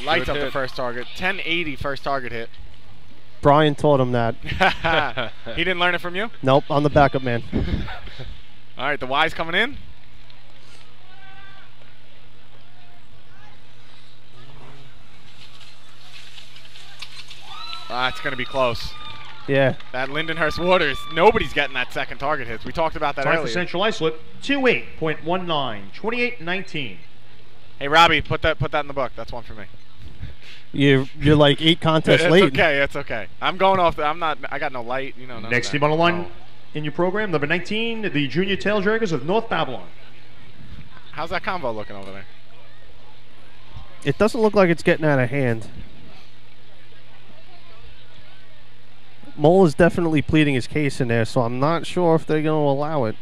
Lights Good up the hit. first target. 1080 first target hit. Brian taught him that. He didn't learn it from you? Nope, I'm the backup man. All right, the Y's coming in. It's going to be close. Yeah. That Lindenhurst Waters, nobody's getting that second target hits. We talked about that Time earlier. for Central Islip, 28.19, 28.19. Hey, Robbie, put that in the book. That's one for me. You're like 8 contests It's late. okay. It's okay. I'm going off. I'm not. I got no light. You know. none of Next that. team on the line Oh. in your program, number 19, the Junior Tail Draggers of North Babylon. How's that convo looking over there? It doesn't look like it's getting out of hand. Mole is definitely pleading his case in there, so I'm not sure if they're going to allow it.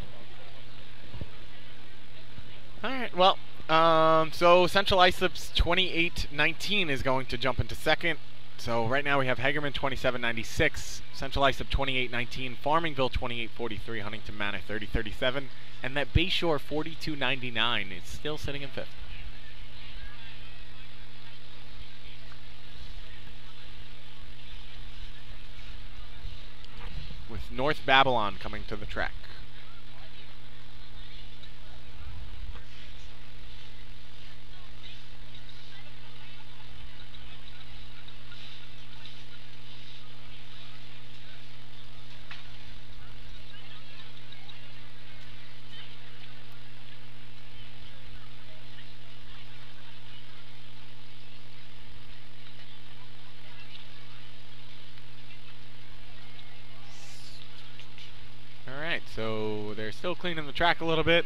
All right. Well, so Central Islip's 28-19 is going to jump into second. So right now we have Hagerman 27-96, Central Islip 28-19, Farmingville 28-43, Huntington Manor 30-37, and that Bayshore 42-99 is still sitting in fifth. With North Babylon coming to the track. Alright, so they're still cleaning the track a little bit.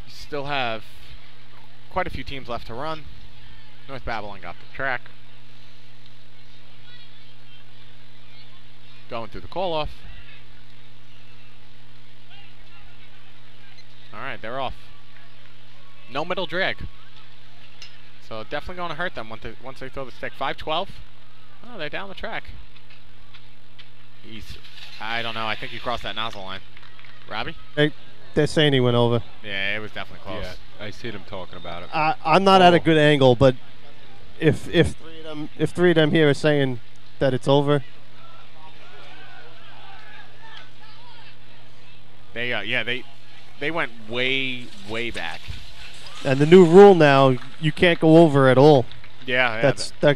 You still have quite a few teams left to run. North Babylon got the track. Going through the call-off. Alright, they're off. No middle drag. So definitely going to hurt them once they throw the stick. 5-12. Oh, they're down the track. I don't know. I think he crossed that nozzle line. Robbie? They're saying he went over. Yeah, it was definitely close. Yeah, I see them talking about it. I'm not at a good angle, but if three of them here are saying that it's over, they went way back. and the new rule now, you can't go over at all. Yeah,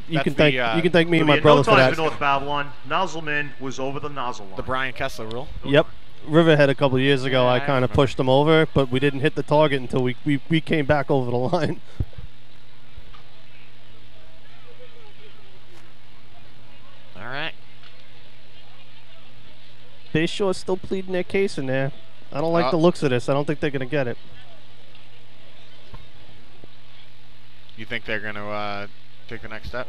You can thank me and my brother for that. North Babylon, Nozzleman was over the nozzle line. The Brian Kessler rule. Yep. Riverhead a couple of years ago, Yeah, I I kind of remember. pushed them over, but we didn't hit the target until we came back over the line. All right. Bayshore's still pleading their case in there. I don't like the looks of this. I don't think they're going to get it. You think they're going to take the next step?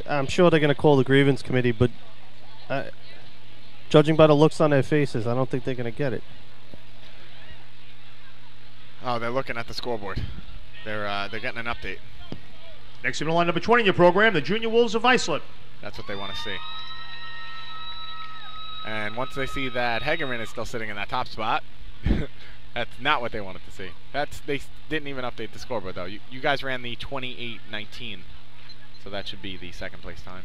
I'm sure they're going to call the grievance committee, but judging by the looks on their faces, I don't think they're going to get it. Oh, they're looking at the scoreboard. They're getting an update. Next team on the line, number 20 in your program, the Junior Wolves of Islip. That's what they want to see. And once they see that Hagerman is still sitting in that top spot, that's not what they wanted to see. They didn't even update the scoreboard, though. You guys ran the 28-19, so that should be the second place time.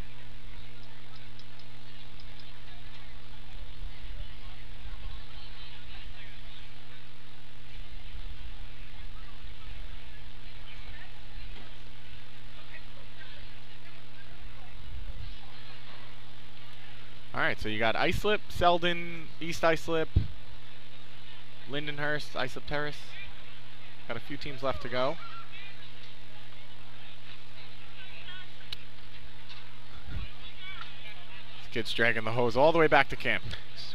Alright, so you got Islip, Selden, East Islip, Lindenhurst, Islip Terrace. Got a few teams left to go. This kid's dragging the hose all the way back to camp.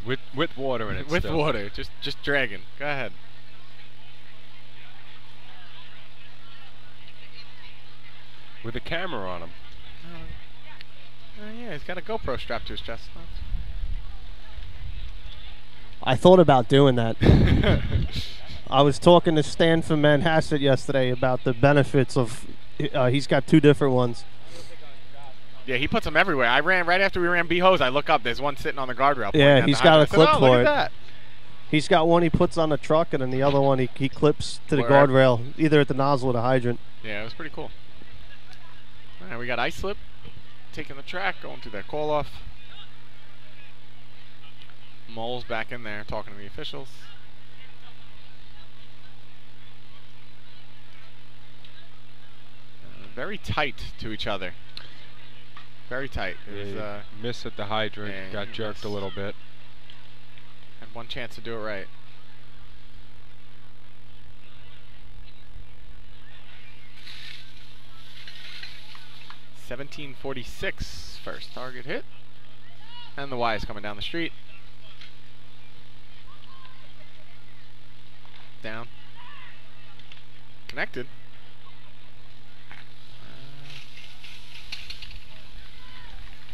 With water in it. With still. water, just dragging. Go ahead. With a camera on him. Yeah, he's got a GoPro strapped to his chest. I thought about doing that. I was talking to Stan from Manhasset yesterday about the benefits of. He's got 2 different ones. Yeah, he puts them everywhere. I ran right after we ran B-Hose. I look up. There's one sitting on the guardrail. Yeah, he's got a clip look for at it. that. He's got one he puts on the truck, and then the other one he clips to the Where? guardrail, either at the nozzle or the hydrant. Yeah, it was pretty cool. All right, we got Islip taking the track, going through that call-off. Mole's back in there talking to the officials. Very tight to each other. Very tight. It was, Miss at the hydrant, yeah, got jerked missed. a little bit. had one chance to do it right. 1746, first target hit. And the Y is coming down the street. Down. Connected.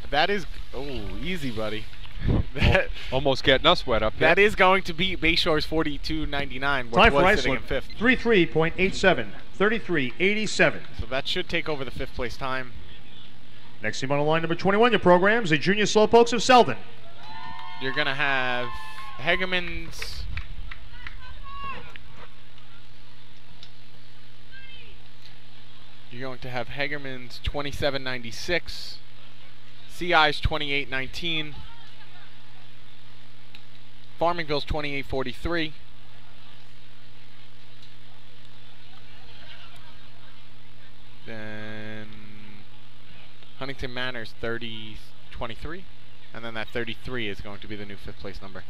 That is, oh, easy, buddy. That, almost getting us wet up. That is going to beat Bayshore's 42.99, which Time for was sitting in Iceland. fifth. 33.87. 33.87. So that should take over the fifth place time. Next team on the line, number 21, your programs, the Junior Slowpokes of Selden. You're going to have Hegemans. You're going to have Hegerman's 27.96, CI's 28.19, Farmingville's 28.43, then Huntington Manor's 30.23, and then that 33 is going to be the new fifth place number.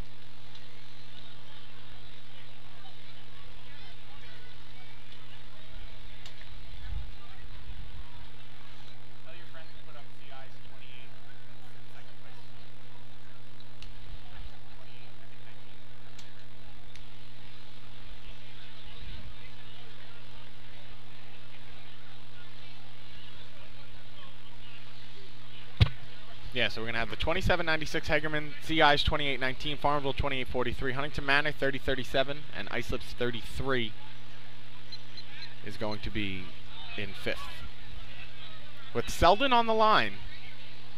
Yeah, so we're going to have the 27.96 Hegerman, CI's 28.19, Farmville 28.43, Huntington Manor 30.37, and Islip's 33 is going to be in fifth. With Selden on the line,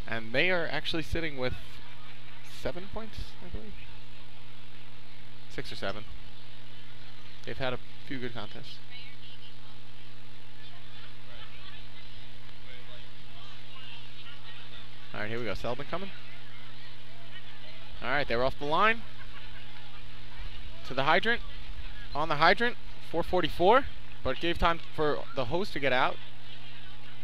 and they are actually sitting with 7 points, I believe. 6 or 7. They've had a few good contests. All right, here we go. Selden coming. All right, they were off the line. To the hydrant. On the hydrant, 4:44, but it gave time for the hose to get out.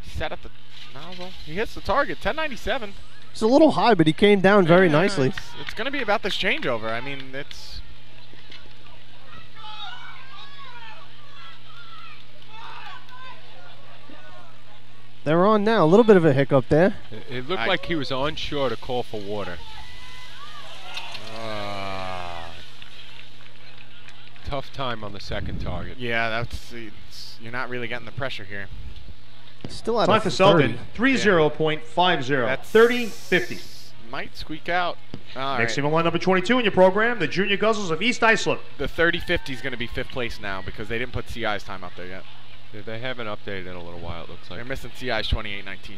Set up the nozzle. He hits the target, 10.97. It's a little high, but he came down very nicely. It's going to be about this changeover. I mean, it's... They're on now. A little bit of a hiccup there. It looked like he was onshore to call for water. Tough time on the second target. Yeah, that's you're not really getting the pressure here. Still at time a for Selden, 30. 30.50. That's 30.50. Might squeak out. Next team on line number 22 in your program, the Junior Guzzles of East Islip. The 30.50 is going to be fifth place now because they didn't put CI's time up there yet. They haven't updated in a little while, it looks like. They're missing CI's 28.19.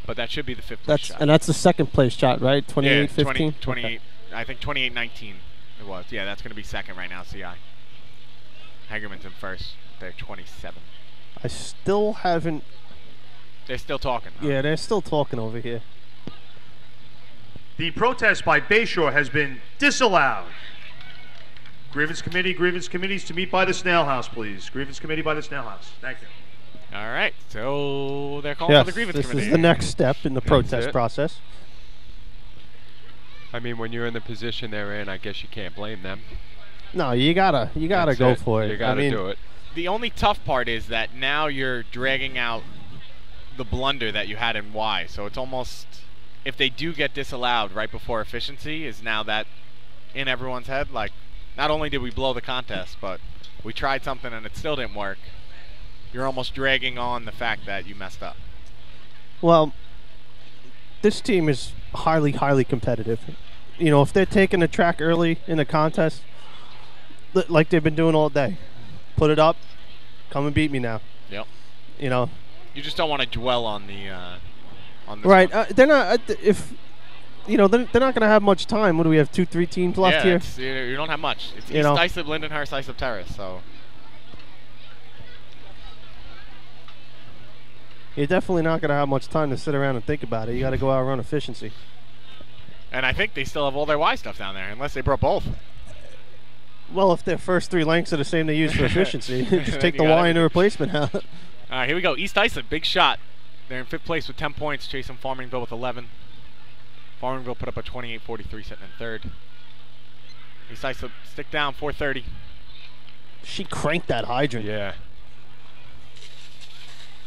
But that should be the fifth place shot. And that's the second place shot, right? 28.15? Yeah, 28, okay. I think 28.19 it was. Yeah, that's going to be second right now, CI. Hagerman's in first. They're 27. I still haven't... They're still talking. Huh? Yeah, they're still talking over here. The protest by Bayshore has been disallowed. Grievance committees to meet by the Snail House, please. Grievance committee by the Snail House. Thank you. All right, so they're calling for the grievance committee. This is the next step in the protest process. I mean, when you're in the position they're in, I guess you can't blame them. No, you gotta go for it. You gotta do it. The only tough part is that now you're dragging out the blunder that you had in Y. So it's almost, if they do get disallowed right before efficiency, is now that in everyone's head, like, not only did we blow the contest, but we tried something and it still didn't work. You're almost dragging on the fact that you messed up. Well, this team is highly, highly competitive. You know, if they're taking the track early in the contest, like they've been doing all day, put it up, come and beat me now. Yep. You know. You just don't want to dwell on the on this right. one. They're not. If you know, they're not going to have much time. What do we have? 2-3 teams left here. You don't have much. It's East Islip, Lindenhurst, Islip Terrace. So you're definitely not going to have much time to sit around and think about it. You got to go out and run efficiency. And I think they still have all their Y stuff down there, unless they brought both. Well, if their first three lengths are the same they use for efficiency, just take the Y and the replacement out. All right, here we go. East Islip, big shot. They're in fifth place with 10 points, chasing Farmingville with 11. Farmingville put up a 28.43, sitting in third. East Islip, stick down, 4:30. She cranked that hydrant. Yeah.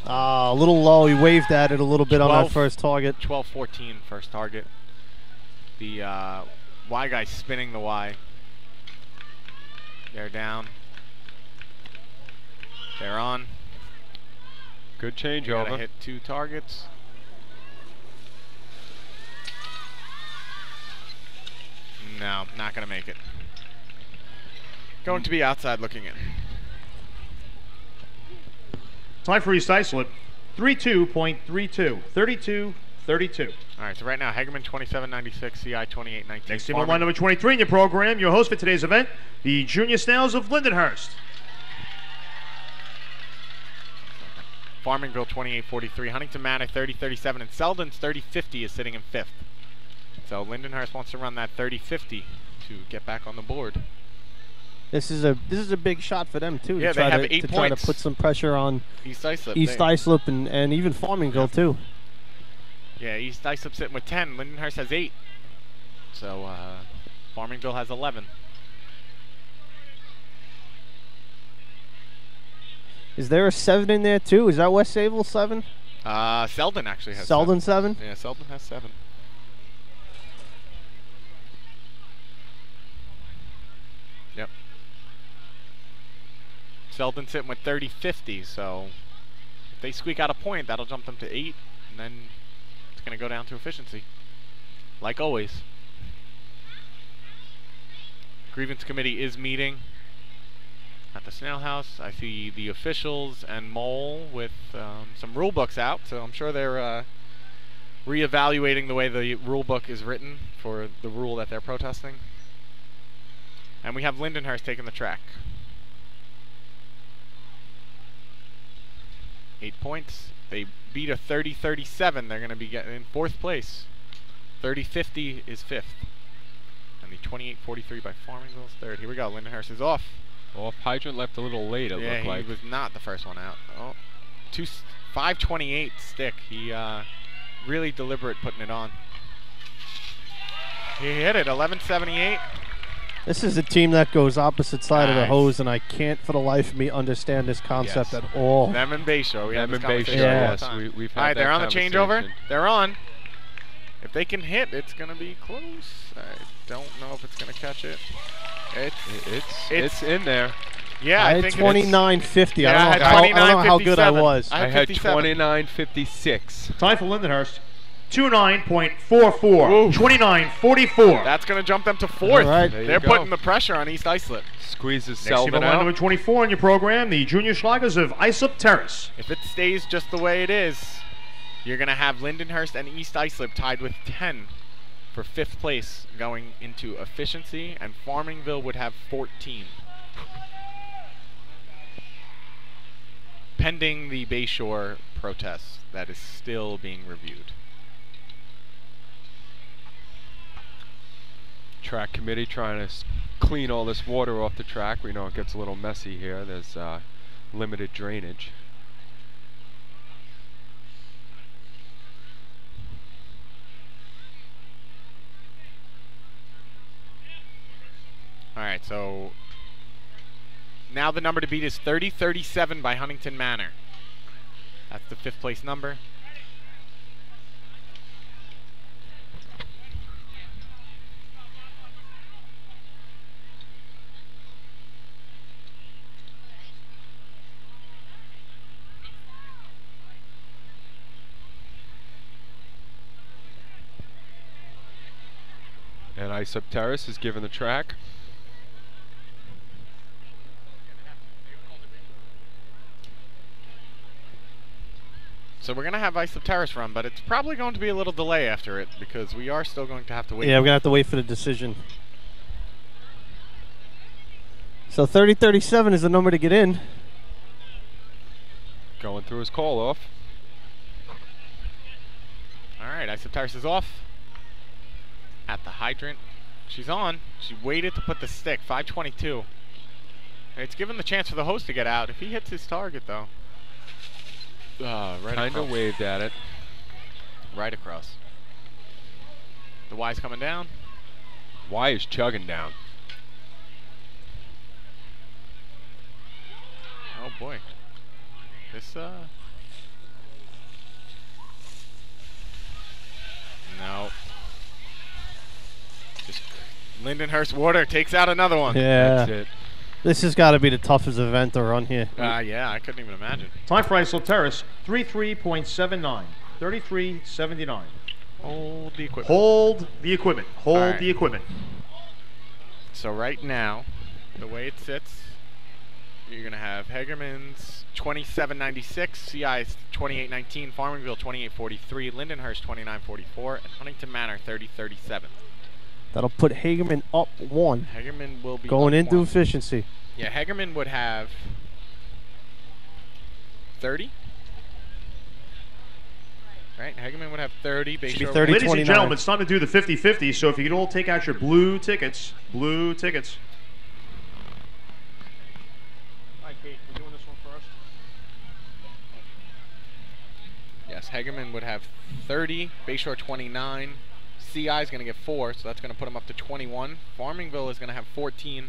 A little low. He waved at it a little bit on that first target. 12-14 first target. The Y guy spinning the Y. They're down. They're on. Good change Gotta over. hit 2 targets. No, not gonna make it. Going to be outside looking in. Time for East Islip. 32.32. 32-32. All right, so right now, Hegeman 27.96, CI 28.19. Next team on line number 23 in your program. Your host for today's event, the Junior Snails of Lindenhurst. Farmingville 28.43, Huntington Manor 30.37, and Selden's 30.50 is sitting in 5th. So Lindenhurst wants to run that 30.50 to get back on the board. This is a big shot for them too. Yeah, to try they have to, 8 to points. try to put some pressure on East Islip. East Islip and even Farmingville too. Yeah, East Islip sitting with 10. Lindenhurst has 8. So Farmingville has 11. Is there a 7 in there too? Is that West Sayville 7? Selden actually has Selden 7? Yeah, Selden has 7. Yep. Selden sitting with 30-50, so if they squeak out a point, that'll jump them to 8, and then it's going to go down to efficiency, like always. Grievance committee is meeting at the Snail House. I see the officials and Mole with some rule books out, so I'm sure they're reevaluating the way the rule book is written for the rule that they're protesting. And we have Lindenhurst taking the track. 8 points. They beat a 30-37. They're going to be getting in 4th place. 30-50 is 5th. And the 28-43 by Farmingville is 3rd. Here we go. Lindenhurst is off. Off hydrant left a little late, it looked like. Yeah, he was not the first one out. Oh, 5:28 stick. He really deliberate putting it on. He hit it, 11:78. This is a team that goes opposite side of the Nice. hose, and I can't for the life of me understand this concept Yes. at all. Them and Bayshore. We have Them this and Bayshore, conversation all the yes. time. We've All had right, they're that on the changeover. conversation. They're on. If they can hit, it's going to be close. I don't know if it's going to catch it. It's in there. Yeah, I I had think 29.50. Yeah, I don't know how good I was. I had 29.56. Time for Lindenhurst. 29.44. 29.44. That's going to jump them to 4th. All right. There you They're go. putting the pressure on East Islip. Squeezes Next team Selden on line out. number 24 in your program, the Junior Schlagers of Islip Terrace. If it stays just the way it is, you're going to have Lindenhurst and East Islip tied with 10 for 5th place going into efficiency, and Farmingville would have 14. Pending the Bayshore protest that is still being reviewed. Track committee trying to clean all this water off the track. We know it gets a little messy here. There's limited drainage. All right, so now the number to beat is 30-37 by Huntington Manor. That's the 5th place number. And Islip Terrace is given the track. So we're going to have Islip Terrace run, but it's probably going to be a little delay after it because we are still going to have to wait. Yeah, we're going to have to wait for the decision. So 30-37 is the number to get in. Going through his call off. All right, Islip Terrace is off. At the hydrant. She's on. She waited to put the stick. 5:22. It's given the chance for the host to get out. If he hits his target, though. Right Kind of across. waved at it. Right across. The Y's coming down. Y is chugging down. Oh boy. This No. Just Lindenhurst Water takes out another one. Yeah. That's it. This has got to be the toughest event to run here. Yeah, I couldn't even imagine. Time for Isol Terrace, 33.79. 33.79. Hold the equipment. Hold the equipment. Hold All right. the equipment. So right now, the way it sits, you're going to have Hegerman's 27.96, CI's 28.19, Farmingville 28.43, Lindenhurst 29.44, and Huntington Manor 30.37. That'll put Hagerman up 1. Hegerman will be Going up into 1. efficiency. Yeah, Hegerman would have 30. Right, Hegerman would have 30. Should be Bayshore 30. Ladies and 29. gentlemen, it's time to do the 50-50, so if you could all take out your blue tickets. Blue tickets. All right, Kate, we're doing this one first. Yes, Hegerman would have 30. Bayshore 29. CI is going to get 4, so that's going to put him up to 21. Farmingville is going to have 14.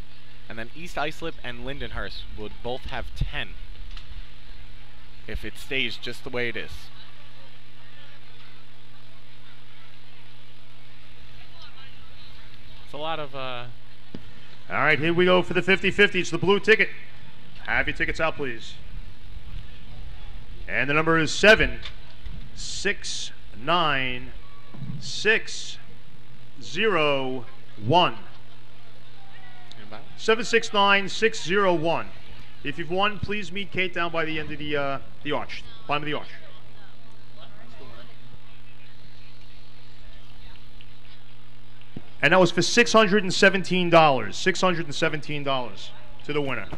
And then East Islip and Lindenhurst would both have 10. If it stays just the way it is. It's a lot of... All right, here we go for the 50-50. It's the blue ticket. Have your tickets out, please. And the number is 769-601. 769-601. If you've won, please meet Kate down by the end of the arch. Bottom of the arch. And that was for $617. $617 to the winner. All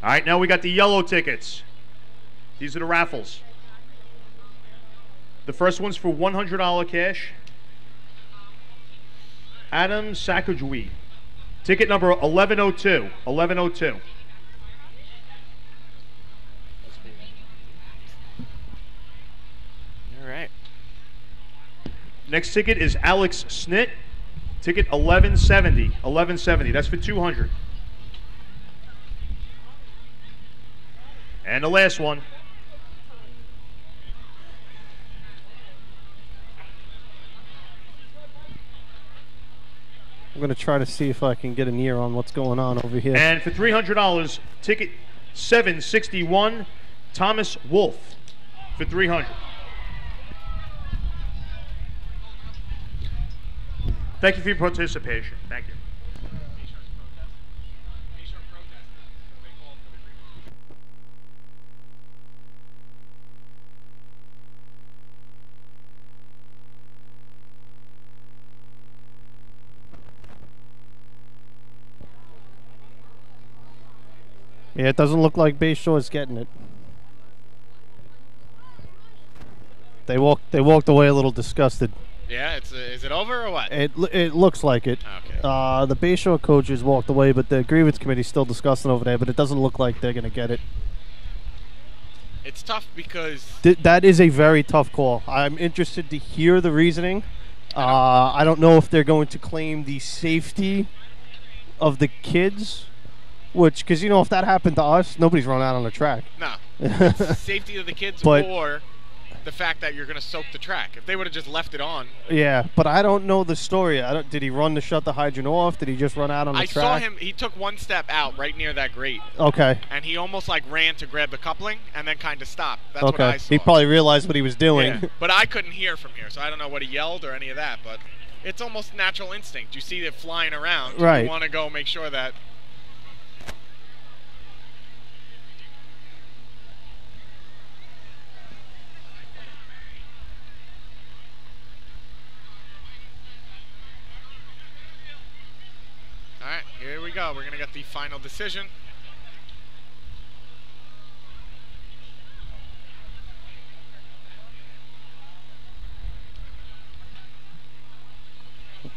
right, now we got the yellow tickets. These are the raffles. The first one's for $100 cash. Adam Sacajwi. Ticket number 1102. 1102. All right. Next ticket is Alex Snit. Ticket 1170. 1170. That's for 200. And the last one. I'm going to try to see if I can get an ear on what's going on over here. And for $300, ticket 761, Thomas Wolf for 300. Thank you for your participation. Thank you. Yeah, it doesn't look like Bayshore's getting it. They walked away a little disgusted. Yeah, is it over or what? It looks like it. Okay. The Bayshore coaches walked away, but the grievance committee's still discussing over there. But it doesn't look like they're going to get it. It's tough because That is a very tough call. I'm interested to hear the reasoning. I don't know if they're going to claim the safety of the kids, because if that happened to us, nobody's run out on the track. no, it's safety of the kids But- or the fact that you're going to soak the track. If they would have just left it on. Yeah, but I don't know the story. Did he run to shut the hydrant off? Did he just run out on the I track? saw him. He took one step out right near that grate. Okay. And he almost like ran to grab the coupling and then kind of stopped. That's what I Okay. saw. He probably realized what he was doing. Yeah. But I couldn't hear from here, so I don't know what he yelled or any of that. But it's almost natural instinct. You see it flying around. Right. You want to go make sure that. All right, here we go. We're going to get the final decision.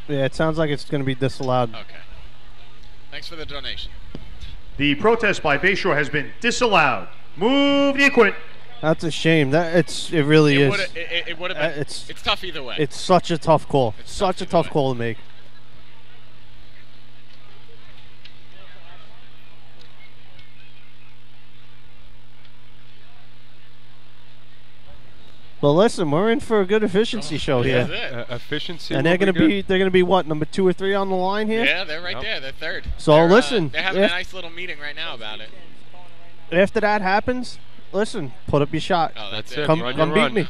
Yeah, it sounds like it's going to be disallowed. Okay. Thanks for the donation. The protest by Bayshore has been disallowed. Move the equipment. That's a shame. It really is. It would have been. It's tough either way. It's such a tough call. It's Such a either tough way. call to make. Well, listen, we're in for a good efficiency show That's here. it. Efficiency. And will they're good. they're gonna be what, number 2 or 3 on the line here? Yeah, they're right Yep. there. They're third. So They're, listen, they're having a if- nice little meeting right now about it. After that happens, listen, put up your shot. Oh, that's That's it. it. Come, Run come your beat run. me.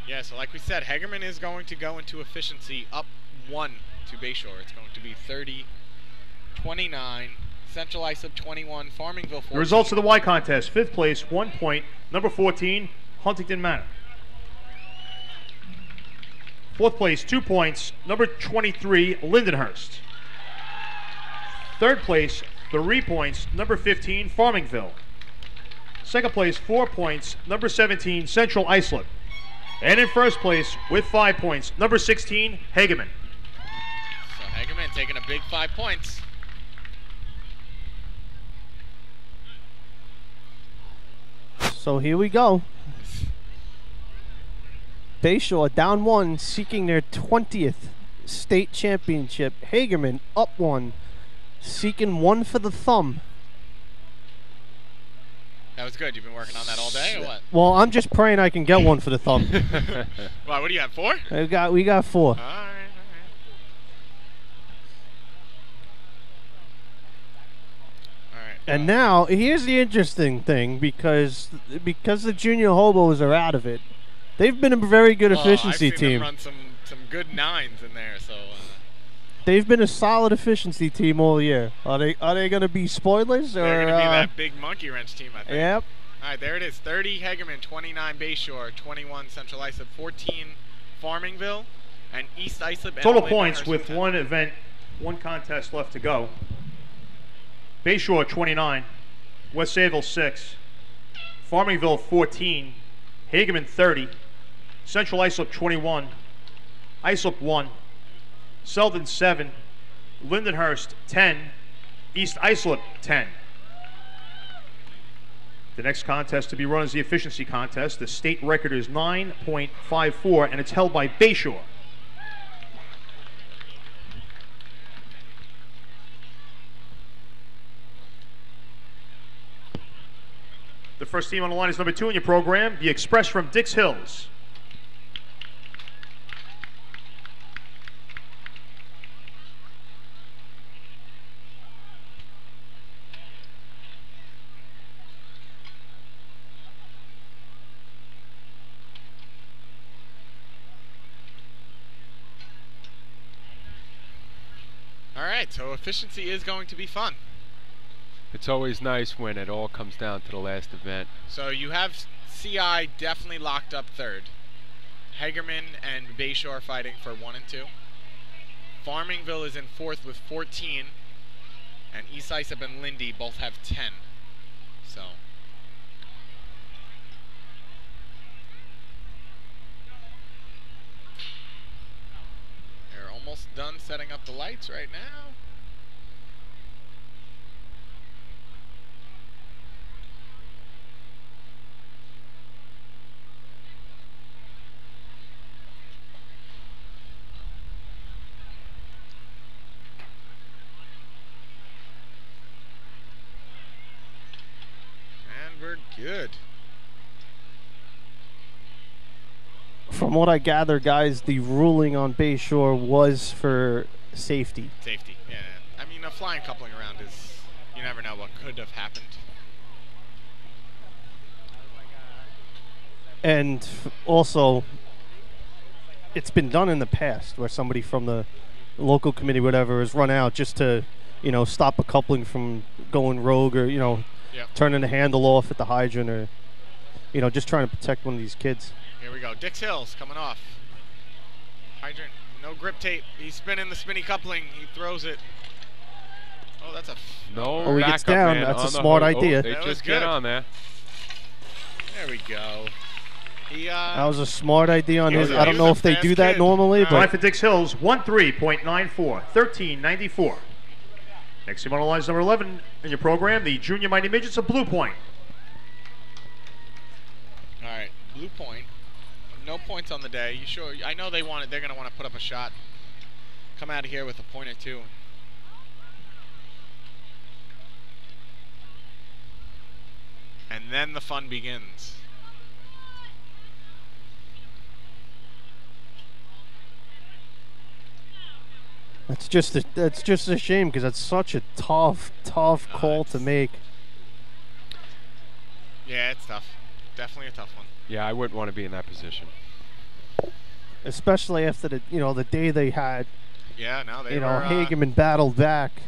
Yeah, so like we said, Hegerman is going to go into efficiency up 1 to Bayshore. It's going to be 30-29. Central Islip 21, Farmingville 14. The results of the Y contest: 5th place, 1 point, number 14, Huntington Manor. 4th place, 2 points, number 23, Lindenhurst. 3rd place, 3 points, number 15, Farmingville. 2nd place, 4 points, number 17, Central Islip. And in 1st place, with 5 points, number 16, Hageman. So Hegerman taking a big 5 points. So here we go. Bayshore down 1, seeking their 20th state championship. Hagerman up 1, seeking 1 for the thumb. That was good. You've been working on that all day, or what? Well, I'm just praying I can get 1 for the thumb. Wow, what do you have, 4? We got 4. All right. And now here's the interesting thing, because the junior hobos are out of it. They've been a very good efficiency I've seen team. them run some good 9s in there, so. They've been a solid efficiency team all year. Are they going to be spoilers, or? They're going to be that big monkey wrench team, I think. Yep. All right, there it is. 30 Hegerman, 29 Bayshore, 21 Central Islip, 14 Farmingville, and East Islip. and Total Lindenhurst points with 10. 1 event, 1 contest left to go. Bayshore 29, West Sayville 6, Farmingville 14, Hageman 30, Central Islip 21, Islip 1, Selden 7, Lindenhurst 10, East Islip 10. The next contest to be run is the efficiency contest. The state record is 9.54, and it's held by Bayshore. The first team on the line is number 2 in your program, the Express from Dix Hills. All right, so efficiency is going to be fun. It's always nice when it all comes down to the last event. So you have CI definitely locked up 3rd. Hegerman and Bayshore fighting for 1 and 2. Farmingville is in 4th with 14, and East Islip and Lindy both have 10. So they're almost done setting up the lights right now. And we're good. From what I gather, guys, the ruling on Bayshore was for safety. Safety, yeah. I mean, a flying coupling around is, you never know what could have happened. And also, it's been done in the past where somebody from the local committee, whatever, has run out just to, stop a coupling from going rogue, or, Yep. turning the handle off at the hydrant, or, just trying to protect one of these kids. Here we go. Dix Hills coming off. Hydrant, no grip tape. He's spinning the spinny coupling. He throws it. Oh, that's a. No Oh, he gets backup, down. man, That's a on the smart hook. idea. Oh, they That was just get good. on there. There we go. He, That was a smart idea on He his. was I he don't was know a if they fast do that kid. normally, All Time but for Dix Hills, 13.94, 13.94. Next team on the line is number 11 in your program, the Junior Mighty Midgets of Blue Point. All right, blue point. No points on the day. You sure? I know they want it. They're going to want to put up a shot. Come out of here with a point or two. And then the fun begins. That's just a shame because that's such a tough call to make. Yeah, it's tough. Definitely a tough one. Yeah, I wouldn't want to be in that position. Especially after the day they had. Yeah, no, they were. were. Hageman battled back.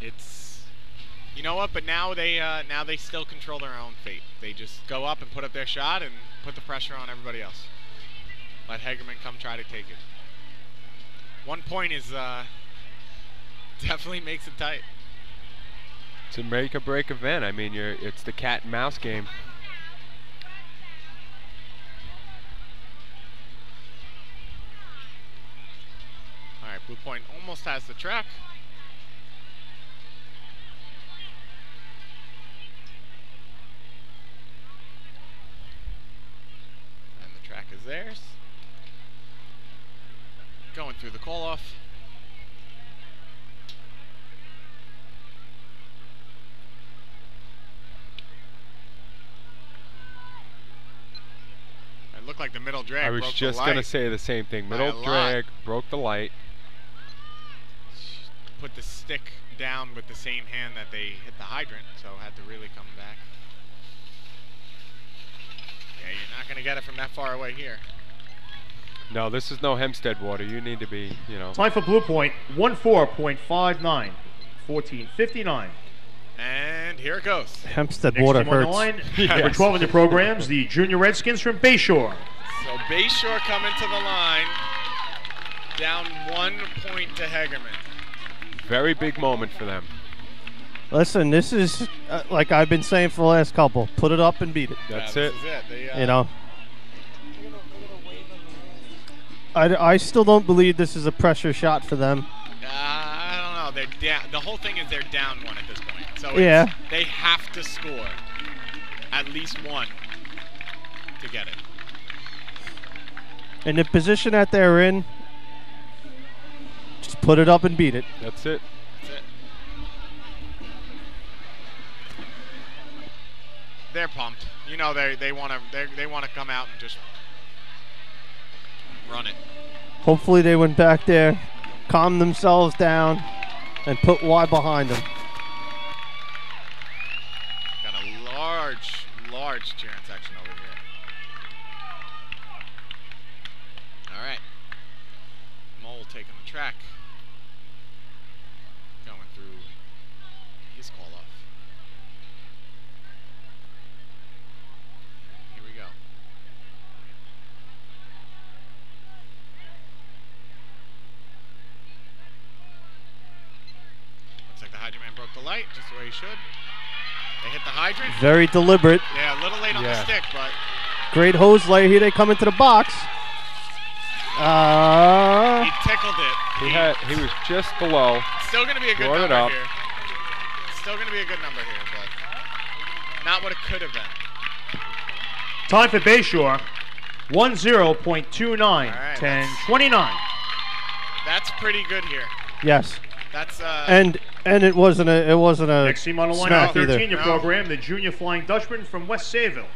It's, you know what? But now they still control their own fate. They just go up and put up their shot and put the pressure on everybody else. Let Hageman come try to take it. 1 point is definitely makes it tight. It's a make or break event. I mean, it's the cat and mouse game. All right, blue point almost has the track. And the track is theirs. Going through the call-off. It looked like the middle drag broke the light. I was just going to say the same thing. Middle drag broke the light. Put the stick down with the same hand that they hit the hydrant, so had to really come back. Yeah, you're not going to get it from that far away here. No, this is no Hempstead water. You need to be, Time for blue point, 14.59, 14:59. And here it goes. Hempstead Next water team on the hurts. line, Yes. number 12 in the programs, the Junior Redskins from Bayshore. So Bayshore coming to the line, down 1 point to Hagerman. Very big moment for them. Listen, this is like I've been saying for the last couple. Put it up and beat it. That's Yeah, it. this is it. They, You know. I still don't believe this is a pressure shot for them. I don't know. They're down. The whole thing is they're down 1 at this point. So Yeah. they have to score at least 1 to get it. In the position that they're in, just put it up and beat it. That's it. That's it. They're pumped. You know they want to come out and just run it. Hopefully they went back there, calmed themselves down, and put Y behind them. Got a large cheering section over here. All right. Mole taking the track. Going through his call-off. Here we go. Looks like the hydrant man broke the light, just the way he should. They hit the hydrant. Very deliberate. Yeah, a little late on the stick, but Great hose layer. Here they come into the box. he tickled it. He was just below. Still going to be a good Brought it number up. here. Still going to be a good number here, but not what it could have been. Time for Bayshore, 10.29, right, 10:29. That's pretty good here. Yes. That's And it wasn't a Next team on the line, smack number 13 in either. your program, the Junior Flying Dutchman from West Sayville.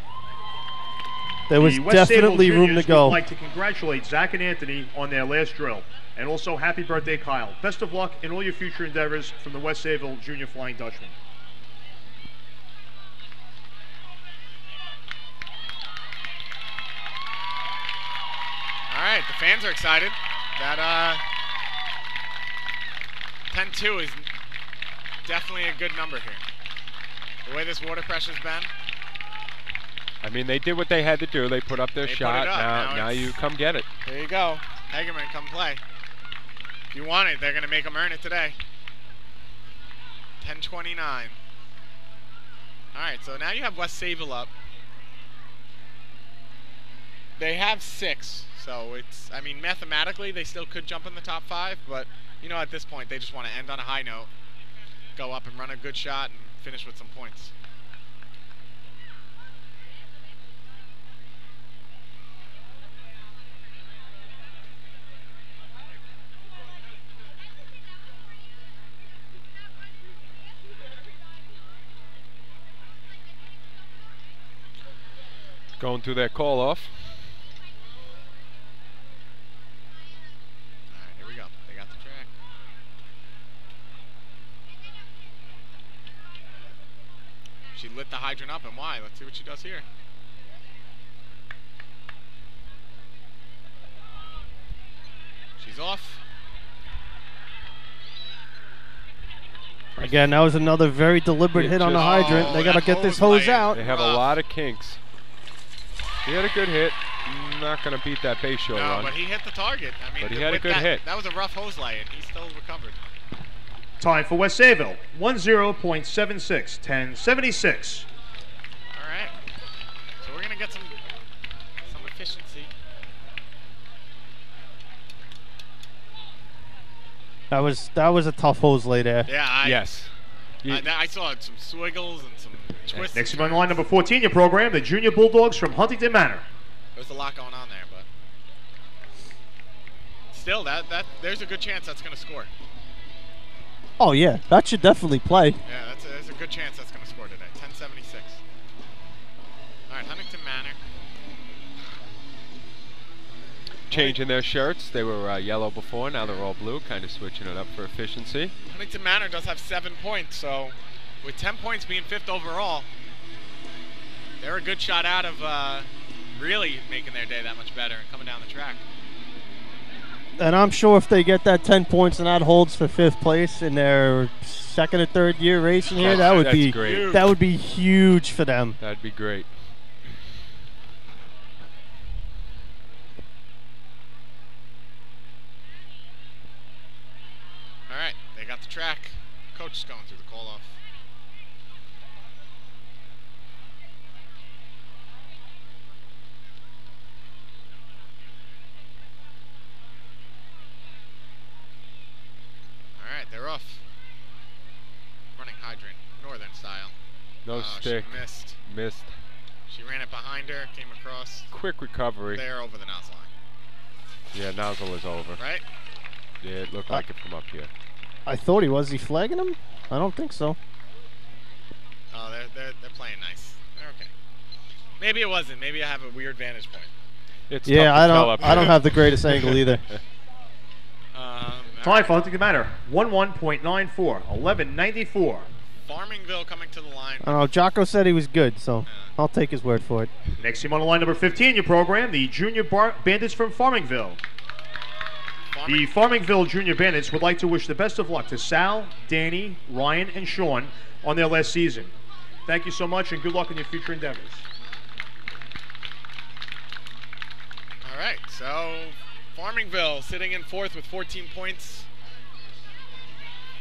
There was The West Sayville definitely room to Juniors go. would like to congratulate Zach and Anthony on their last drill. And also, happy birthday, Kyle. Best of luck in all your future endeavors from the West Sayville Junior Flying Dutchman. all right. The fans are excited. That 10-2 is definitely a good number here. The way this water pressure's been. I mean, they did what they had to do. They put up their They put shot. it up. Now it's- you come get it. There you go. Hagerman, come play. If you want it, they're going to make them earn it today. 10:29. All right, so now you have West Sayville up. They have 6, so it's, I mean, mathematically they still could jump in the top 5, but, you know, at this point they just want to end on a high note, go up and run a good shot and finish with some points. Going through their call off. All right, here we go. They got the track. She lit the hydrant up, and why? Let's see what she does here. She's off. Again, that was another very deliberate hit on the hydrant. They got to get this hose out. They have a lot of kinks. He had a good hit. Not going to beat that base shore run. But he hit the target. I mean, but he had a good hit. That was a rough hose lay, and he still recovered. Time for West Sayville, 10.76, 10.76. All right. So we're going to get some efficiency. That was a tough hose lay there. Yeah. Yes. I saw some swiggles and some twists. Next on line number 14, your program, the Junior Bulldogs from Huntington Manor. There's a lot going on there, but still, there's a good chance that's going to score. Oh yeah, that should definitely play. Yeah, there's a good chance that's going to score today. 10.76. All right, Huntington Manor. Changing their shirts. They were yellow before, now they're all blue, kind of switching it up for efficiency. Huntington Manor does have 7 points, so with 10 points being 5th overall, they're a good shot out of really making their day that much better and coming down the track. And I'm sure if they get that 10 points and that holds for 5th place in their second or third year racing here, that would be great. That would be huge for them. That'd be great. All right, they got the track. Coach is going through the call-off. All right, they're off. Running hydrant, northern style. No stick. She missed. Missed. She ran it behind her, came across. Quick recovery. There over the nozzle line. Yeah, nozzle is over. Right? Yeah, it looked like it from up here. I thought he was. He flagging him? I don't think so. Oh, they're playing nice. They're okay. Maybe it wasn't. Maybe I have a weird vantage point. It's yeah, I don't have the greatest angle either. Time for Huntington Manor, 11.94, 11.94. Farmingville coming to the line. I don't know. Jocko said he was good, so I'll take his word for it. Next team on the line, number 15, your program, the Junior Bandits from Farmingville. The Farmingville Junior Bandits would like to wish the best of luck to Sal, Danny, Ryan, and Sean on their last season. Thank you so much, and good luck in your future endeavors. All right, so Farmingville sitting in 4th with 14 points.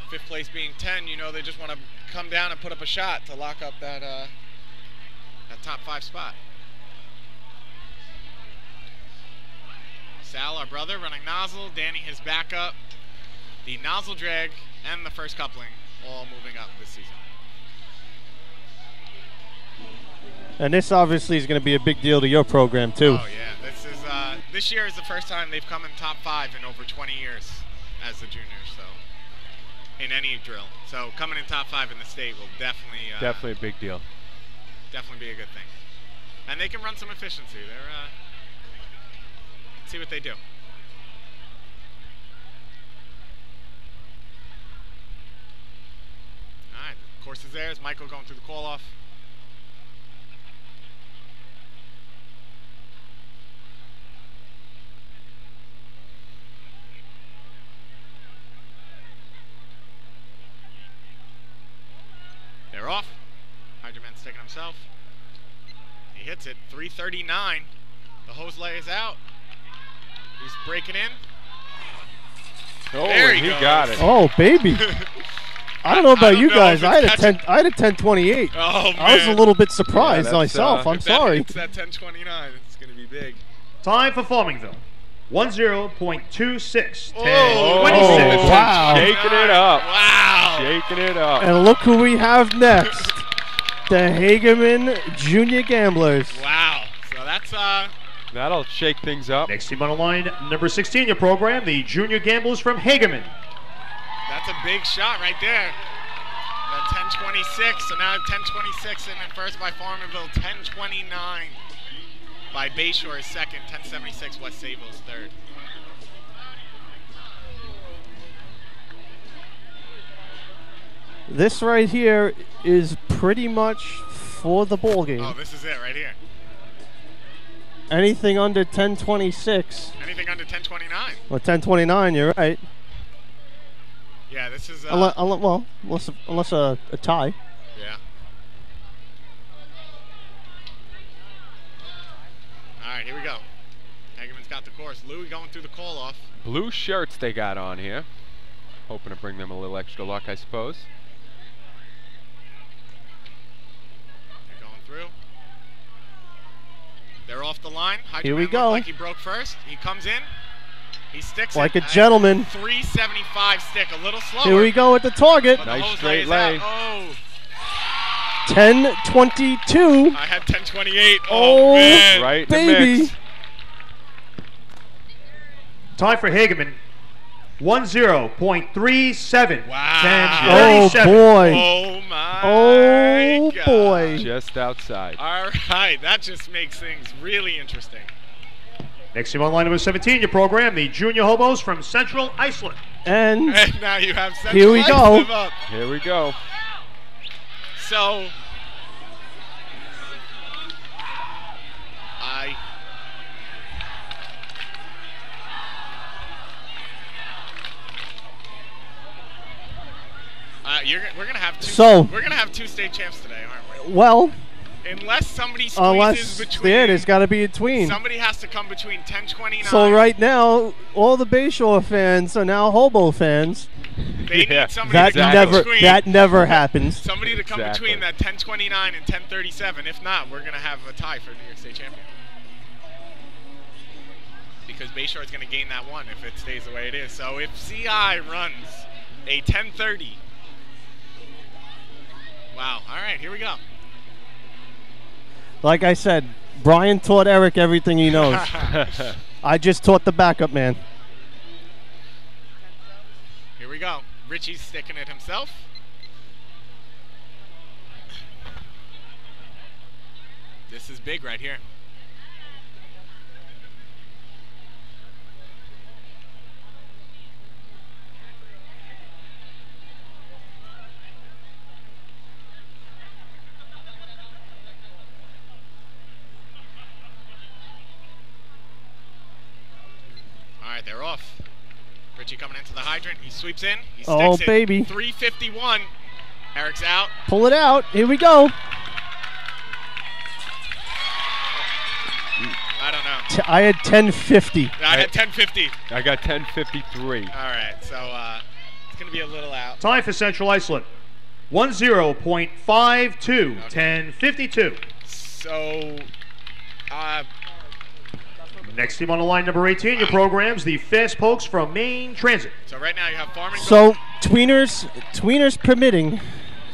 5th place being 10. You know they just want to come down and put up a shot to lock up that top 5 spot. Sal, our brother, running nozzle. Danny, his backup. The nozzle drag and the first coupling all moving up this season. And this obviously is going to be a big deal to your program too. Oh yeah, this year is the first time they've come in top 5 in over 20 years as the juniors. So in any drill, so coming in top 5 in the state will definitely definitely a big deal. Definitely be a good thing. And they can run some efficiency. They're let's see what they do. All right, course is theirs. Michael going through the call off. They're off. Hydroman's taking himself. He hits it. 339. The hose lay is out. He's breaking in. Oh, there he got it. Oh, baby. I don't know about you guys. I had a 1028. Oh, man. I was a little bit surprised myself. I'm sorry. It's that 1029. It's going to be big. Time for Farmingville. 10.26. Oh, 10.26. Wow. Shaking it up. Wow. Shaking it up. And look who we have next. The Hageman Junior Gamblers. Wow. So that's that'll shake things up. Next team on the line, number 16, your program, the Junior Gamblers from Hageman. that's a big shot right there. That 1026. So now 1026 in first by Farmingville. 1029. by Bayshore is second, 1076 West Sayville is third. This right here is pretty much for the bowl game. Oh, this is it right here. Anything under 1026. Anything under 1029. Well, 1029, you're right. Yeah, this is... unless a tie. Yeah. All right, here we go. Hageman's got the course. Louis going through the call-off. Blue shirts they got on here. Hoping to bring them a little extra luck, I suppose. They're going through. They're off the line. Here we go. Like he broke first. He comes in. He sticks like it. a gentleman. 375 stick, a little slower. Here we go at the target. Nice straight lay. Oh. 1022. I had 1028. Oh, man. Right in baby. the mix. Time for Hageman. 10.37. Wow. 10:37. Oh, boy. Oh, my Oh, God. boy. Just outside. All right. That just makes things really interesting. Next team on line number 17, your program, the Junior Hobos from Central Iceland. And And now you have Central Here we go. Iceland up. Here we go. So, we're gonna have two. So- We're gonna have two state champs today, aren't we? well, Unless somebody squeezes between. there's got to be a tween. Somebody has to come between 1029. So right now, all the Bayshore fans are now Hobo fans. They Yeah. need somebody That to come never between. that never happens. Somebody to come Exactly. between that 1029 and 1037. If not, we're gonna have a tie for New York State champion. Because Bayshore is gonna gain that one if it stays the way it is. So if CI runs a 1030. Wow. All right, here we go. Like I said, Brian taught Eric everything he knows. I just taught the backup man. Here we go. Richie's sticking it himself. This is big right here. All right, they're off. Richie coming into the hydrant. He sweeps in. He sticks Oh, it. baby. 351. Eric's out. Pull it out. Here we go. I don't know. I had 1050. I had 1050. I got 1053. All right, so it's going to be a little out. Time for Central Iceland. 10.52. 10:52. So, Next team on the line, number 18, your programs, the Fast Pokes from Maine Transit. so right now you have Farming. So tweeners permitting.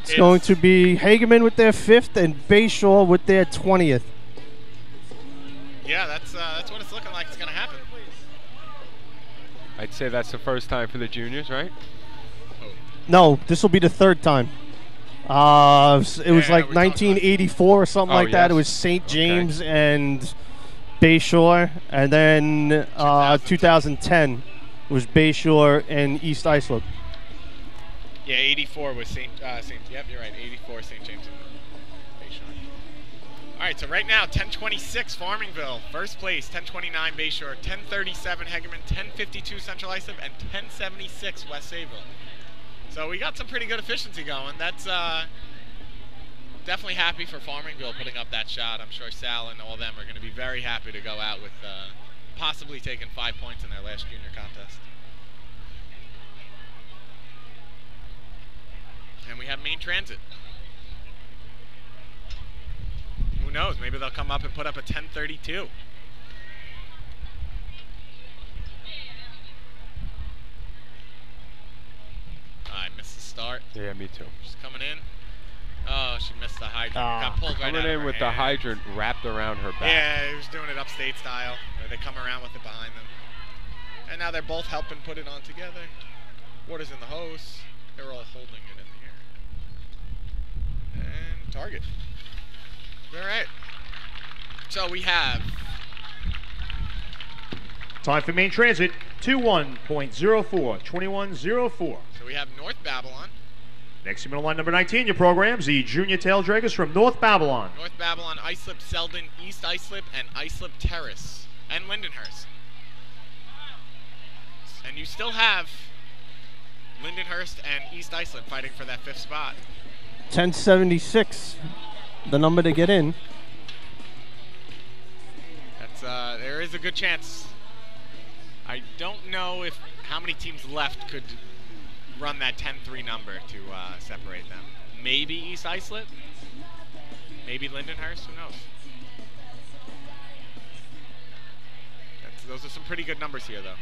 It's going to be Hageman with their 5th and Bayshore with their 20th. Yeah, that's what it's looking like. It's going to happen. I'd say that's the first time for the juniors, right? No, this will be the 3rd time. It was Yeah, like we talked 1984 or something Oh, like that. yes. It was St. James and Bayshore, and then 2010 was Bayshore and East Islip. Yeah, 84 was St. Yep, you're right. 84 St. James and Bayshore. All right, so right now 1026 Farmingville, first place. 1029 Bayshore, 1037 Hegeman, 1052 Central Islip, and 1076 West Sayville. So we got some pretty good efficiency going. That's definitely happy for Farmingville putting up that shot. I'm sure Sal and all of them are going to be very happy to go out with possibly taking 5 points in their last junior contest. And we have Maine Transit. Who knows? Maybe they'll come up and put up a 1032. I missed the start. Yeah, me too. She's coming in. Oh, she missed the hydrant. Got pulled right out Coming of in her with the hand. hydrant wrapped around her back. Yeah, he was doing it upstate style, where they come around with it behind them. And now they're both helping put it on together. Water's in the hose. They're all holding it in the air. And target. All right. So we have Time for main transit, 21.04, 21.04. So we have North Babylon. Next team on line number 19 in your programs, the Junior Tail Draggers from North Babylon. North Babylon, Islip, Selden, East Islip, and Islip Terrace, and Lindenhurst. And you still have Lindenhurst and East Islip fighting for that 5th spot. 1076, the number to get in. That's there is a good chance. I don't know how many teams left could run that 10-3 number to separate them. Maybe East Islip, maybe Lindenhurst, who knows? Those are some pretty good numbers here, though.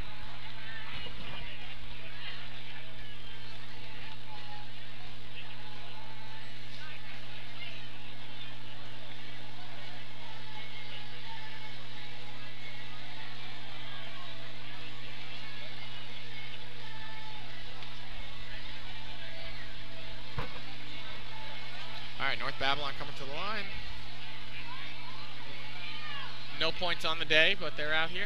North Babylon coming to the line. No points on the day, but they're out here.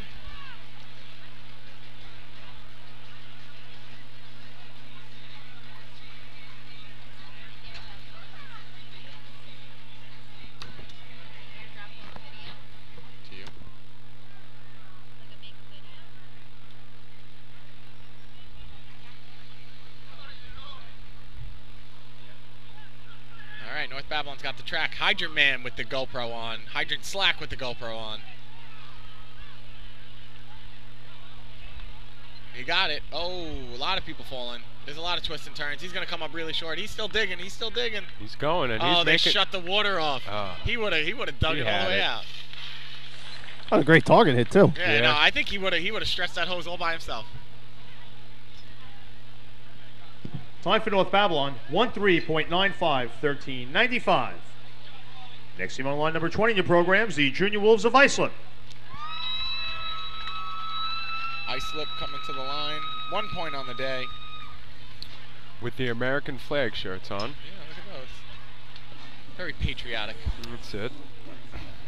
To you. All right, North Babylon's got the track. Hydrant Man with the GoPro on. Hydrant Slack with the GoPro on. He got it. Oh, a lot of people falling. There's a lot of twists and turns. He's going to come up really short. He's still digging. He's still digging. He's going, and oh, they shut the water off. He would have dug it all the way out. Oh, a great target hit too. Yeah, no, I think he would have stretched that hose all by himself. Time for North Babylon, 13.95, 13.95. Next team on line number 20 in your programs, the Junior Wolves of Islip. Islip coming to the line. 1 point on the day. With the American flag shirts on. Yeah, look at those. Very patriotic. That's it.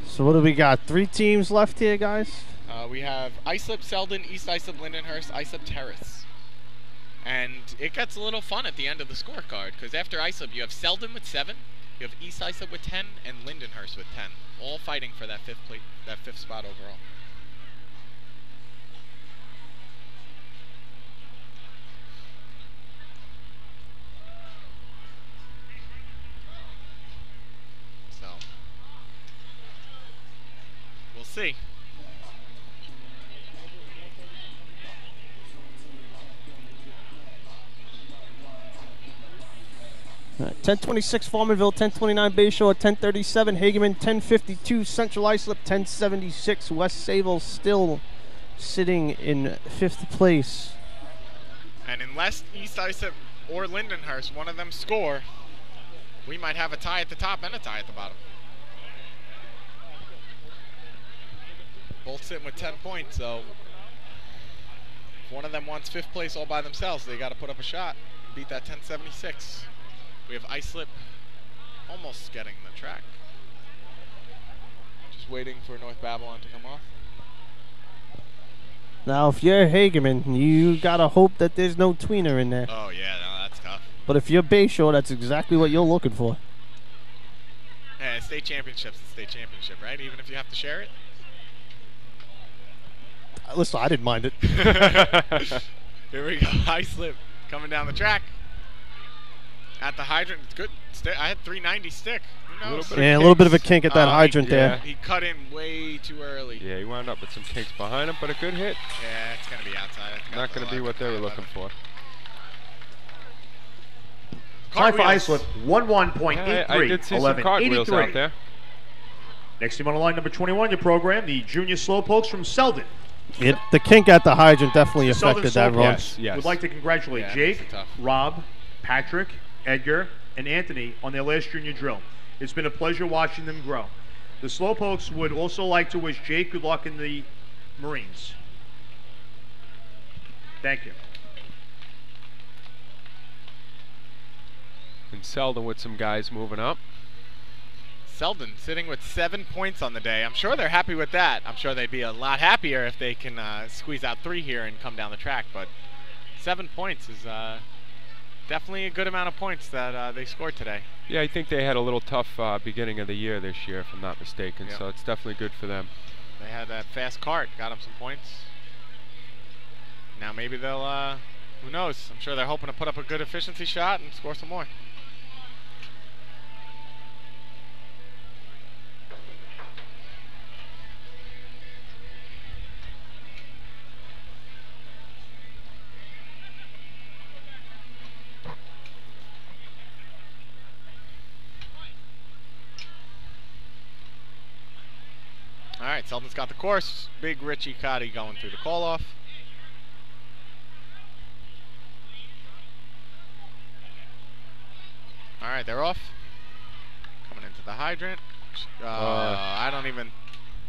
So what do we got? 3 teams left here, guys? We have Islip, Selden, East Islip, Lindenhurst, Islip Terrace. And it gets a little fun at the end of the scorecard, because after Islip, you have Selden with 7, you have East Islip with 10, and Lindenhurst with 10. All fighting for that 5th spot overall. So, we'll see. All right, 1026 Farmerville, 1029 Bayshore, 1037 Hageman, 1052 Central Islip, 1076 West Sayville, still sitting in 5th place. And unless East Islip or Lindenhurst, one of them score, we might have a tie at the top and a tie at the bottom. Both sitting with 10 points, so if one of them wants 5th place all by themselves, they got to put up a shot and beat that 1076. We have Islip almost getting the track. Just waiting for North Babylon to come off. Now, if you're Hageman, you got to hope that there's no tweener in there. Oh, yeah, no, that's tough. But if you're Bayshore, that's exactly what you're looking for. Yeah, state championship's the state championship, right? Even if you have to share it? Listen, I didn't mind it. Here we go. Islip coming down the track. At the hydrant, it's good. I had 390 stick. Who knows? Yeah, a little bit of a kink at that hydrant there. He cut in way too early. Yeah, he wound up with some kinks behind him, but a good hit. Yeah, it's going to be outside. Not going to be what they were looking for. Time for Islip, 11.83, I did see some cartwheels out there. Next team on the line, number 21, your program, the Junior Slowpokes from Selden. The kink at the hydrant definitely affected that run. Yes. Would like to congratulate Jake, Rob, Patrick, Edgar, and Anthony on their last junior drill. It's been a pleasure watching them grow. The Slowpokes would also like to wish Jake good luck in the Marines. Thank you. And Selden with some guys moving up. Selden sitting with 7 points on the day. I'm sure they're happy with that. I'm sure they'd be a lot happier if they can squeeze out 3 here and come down the track. But 7 points is definitely a good amount of points that they scored today. Yeah, I think they had a little tough beginning of the year this year, if I'm not mistaken. Yep. So it's definitely good for them. They had that fast cart, got them some points. Now maybe they'll, who knows? I'm sure they're hoping to put up a good efficiency shot and score some more. All right, Selden's got the course. Big Richie Cotty going through the call-off. All right, they're off. Coming into the hydrant. I don't even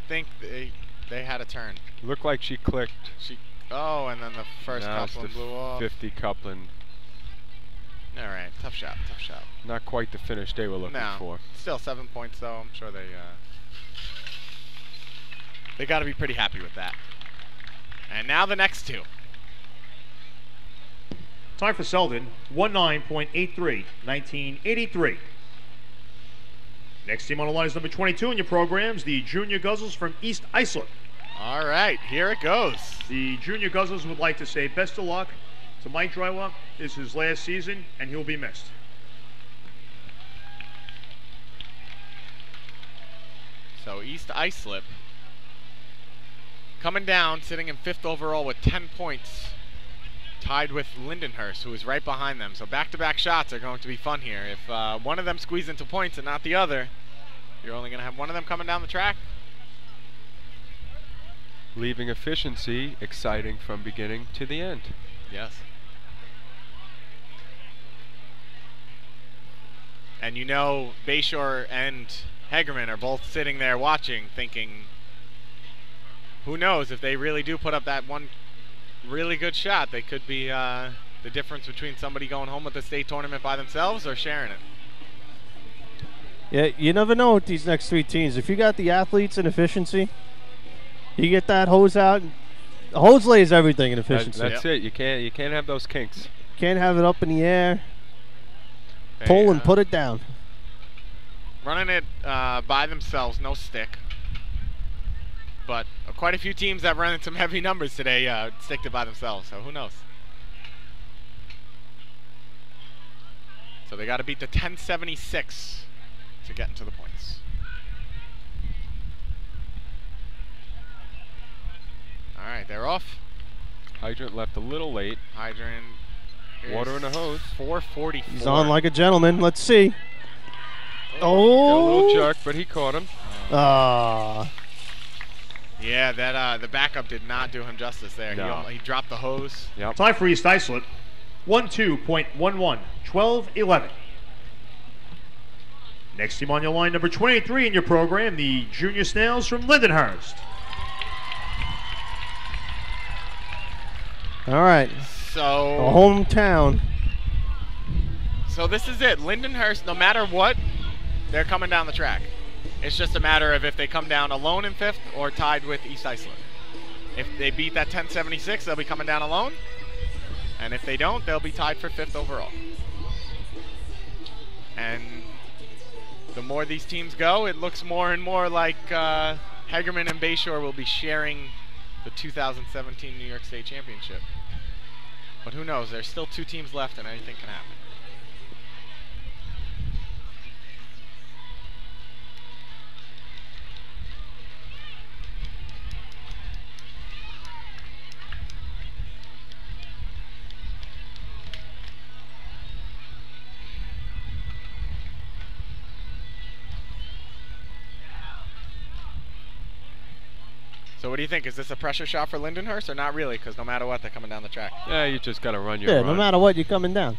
think they had a turn. Looked like she clicked. Oh, and then the first coupling blew off. 50 coupling. All right, tough shot, tough shot. Not quite the finish they were looking for. Still 7 points, though. I'm sure they got to be pretty happy with that. And now the next 2. Time for Selden, 19.83, 1983. Next team on the line is number 22 in your programs, the Junior Guzzles from East Islip. All right, here it goes. The Junior Guzzles would like to say best of luck to Mike Drywa. This is his last season, and he'll be missed. So East Islip coming down, sitting in 5th overall with 10 points, tied with Lindenhurst, who is right behind them. So back-to-back shots are going to be fun here. If one of them squeeze into points and not the other, you're only going to have one of them coming down the track. Leaving efficiency exciting from beginning to the end. Yes. And you know, Bayshore and Hegerman are both sitting there watching, thinking, who knows, if they really do put up that one really good shot, they could be the difference between somebody going home with the state tournament by themselves or sharing it. Yeah, you never know with these next 3 teams. If you got the athletes and efficiency, you get that hose out. The hose lays everything in efficiency. That's it. You can't have those kinks. Can't have it up in the air. Pull and put it down. Running it by themselves, no stick. But quite a few teams that run in some heavy numbers today sticked it by themselves, so who knows? So they got to beat the 1076 to get into the points. All right, they're off. Hydrant left a little late. Hydrant. Water in the hose. 444. He's on like a gentleman. Let's see. Got a little jerk, but he caught him. Yeah, that the backup did not do him justice there. No. He dropped the hose. Yep. Time for East Islip, 12.11, 12-11. Next team on your line, number 23 in your program, the Junior Snails from Lindenhurst. All right. So a hometown. So this is it. Lindenhurst, no matter what, they're coming down the track. It's just a matter of if they come down alone in 5th or tied with East Islip. If they beat that 1076, they'll be coming down alone. And if they don't, they'll be tied for 5th overall. And the more these teams go, it looks more and more like Hegerman and Bayshore will be sharing the 2017 New York State Championship. But who knows? There's still 2 teams left and anything can happen. So what do you think? Is this a pressure shot for Lindenhurst or not really? Because no matter what, they're coming down the track. Yeah, you just got to run your Yeah, run. no matter what, you're coming down.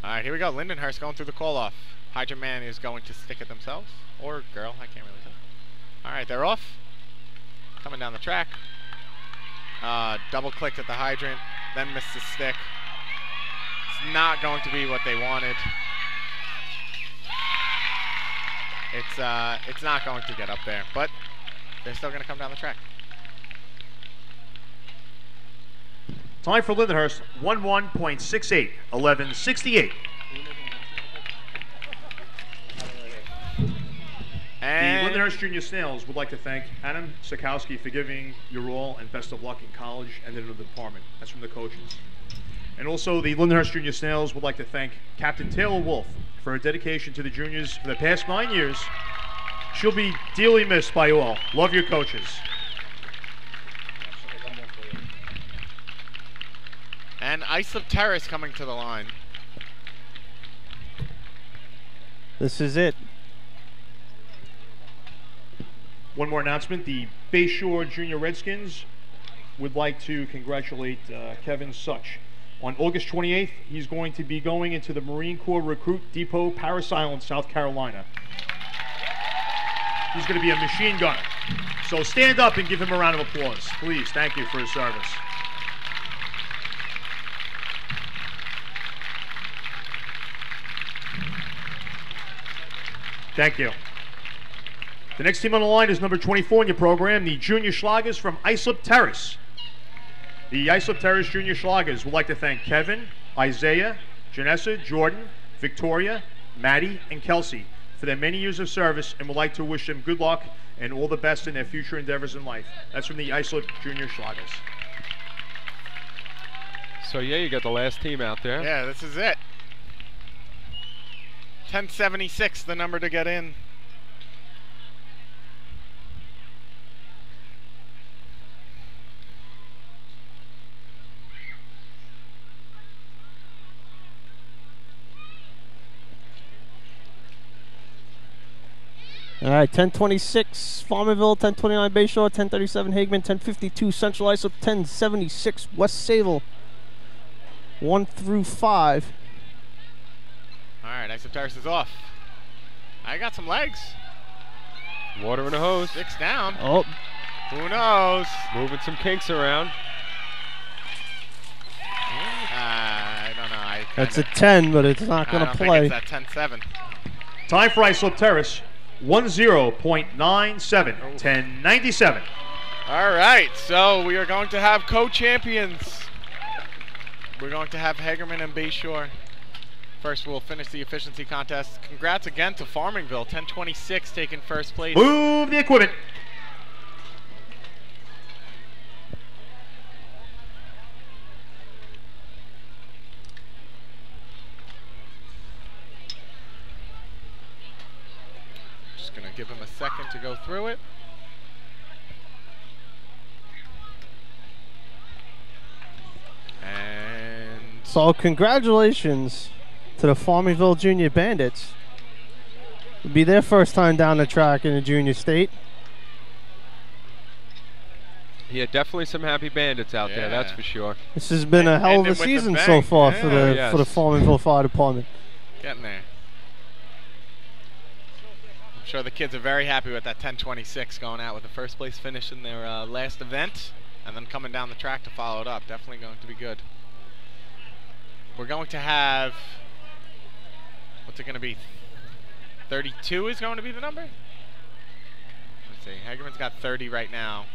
All right, here we go. Lindenhurst going through the call-off. Hydrant man is going to stick it themselves. Or girl, I can't really tell. All right, they're off. Coming down the track. Double-clicked at the hydrant, then missed the stick. not going to be what they wanted. It's not going to get up there, but they're still going to come down the track. Time for Lindenhurst, 11.68, 11.68. And The Lindenhurst Junior Snails would like to thank Adam Sikowski for giving your all and best of luck in college and in the department. That's from the coaches. And also the Lindenhurst Junior Snails would like to thank Captain Taylor Wolf for her dedication to the juniors for the past 9 years. She'll be dearly missed by you all. Love your coaches. And Islip Terrace coming to the line. This is it. One more announcement. The Bayshore Junior Redskins would like to congratulate Kevin Such. On August 28th, he's going to be going into the Marine Corps Recruit Depot, Parris Island, South Carolina. He's going to be a machine gunner. So stand up and give him a round of applause. Please, thank you for his service. Thank you. The next team on the line is number 24 in your program, the Junior Schlagers from Islip Terrace. The Islip Terrace Junior Schlagers would like to thank Kevin, Isaiah, Janessa, Jordan, Victoria, Maddie, and Kelsey for their many years of service and would like to wish them good luck and all the best in their future endeavors in life. That's from the Islip Junior Schlagers. So yeah, you got the last team out there. Yeah, this is it. 1076, the number to get in. All right, 1026 Farmerville, 1029 Bayshore, 1037 Hageman, 1052 Central Islip, 1076 West Sayville. 1 through 5. All right, Islip Terrace is off. I got some legs. Water in a hose. 6 down. Oh, Who knows? Moving some kinks around. I don't know. that's a 10, but it's not going to I play. don't think it's that 10-7. Time for Islip Terrace, 10.97, 10.97. All right, so we are going to have co-champions. We're going to have Hagerman and Bayshore. First, we'll finish the efficiency contest. Congrats again to Farmingville, 1026 taking first place. Move the equipment. Just going to give him a second to go through it. And So congratulations to the Farmingville Junior Bandits. It'll be their first time down the track in the junior state. Yeah, definitely some happy bandits out there, that's for sure. This has been a hell of a Ended with a season bang. so far Yeah. for the Yes. Farmingville Fire Department. getting there. I'm sure the kids are very happy with that 1026 going out with the first place finish in their last event and then coming down the track to follow it up. Definitely going to be good. We're going to have, what's it going to be? 32 is going to be the number? Let's see. Hagerman's got 30 right now.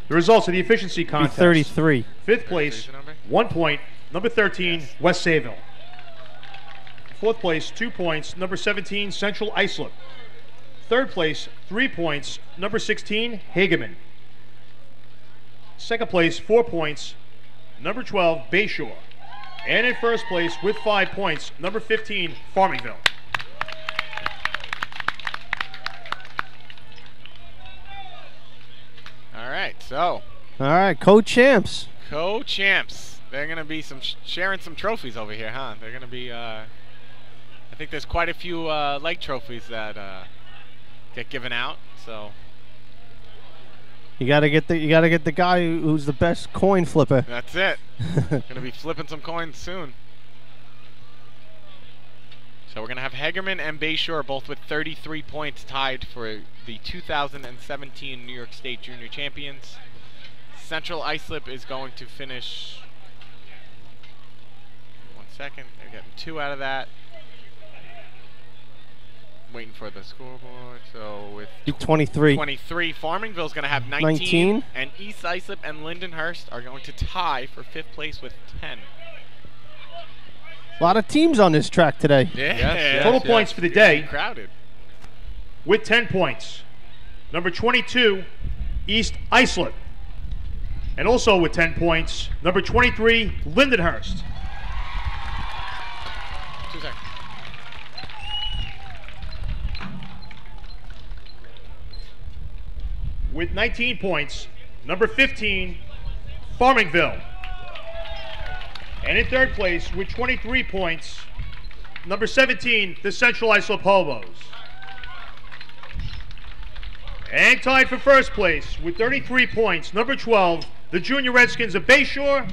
The results of the efficiency contest. 33. Fifth place, 33 is the number? 1 point, number 13, Yes. West Sayville. Fourth place, 2 points, number 17, Central Islip. Third place, 3 points, number 16, Hageman. Second place, 4 points, number 12, Bayshore. And in first place, with 5 points, number 15, Farmingville. All right, so All right, co-champs. co-champs. They're going to be sharing some trophies over here, huh? They're going to be, I think there's quite a few leg trophies that get given out, so You gotta get the guy who's the best coin flipper. that's it. Going to be flipping some coins soon. So we're going to have Hagerman and Bayshore both with 33 points tied for the 2017 New York State Junior Champions. Central Islip is going to finish, 1 second. They're getting 2 out of that. Waiting for the scoreboard. So with 23. 23, Farmingville's going to have 19. And East Islip and Lindenhurst are going to tie for 5th place with 10. A lot of teams on this track today. Yeah. Total points for the day. Crowded. With 10 points. Number 22, East Islip. And also with 10 points, number 23, Lindenhurst. 2 seconds. With 19 points, number 15, Farmingville. And in 3rd place with 23 points, number 17, the Central Islip Hobos. And tied for 1st place with 33 points, number 12, the Junior Redskins of Bayshore.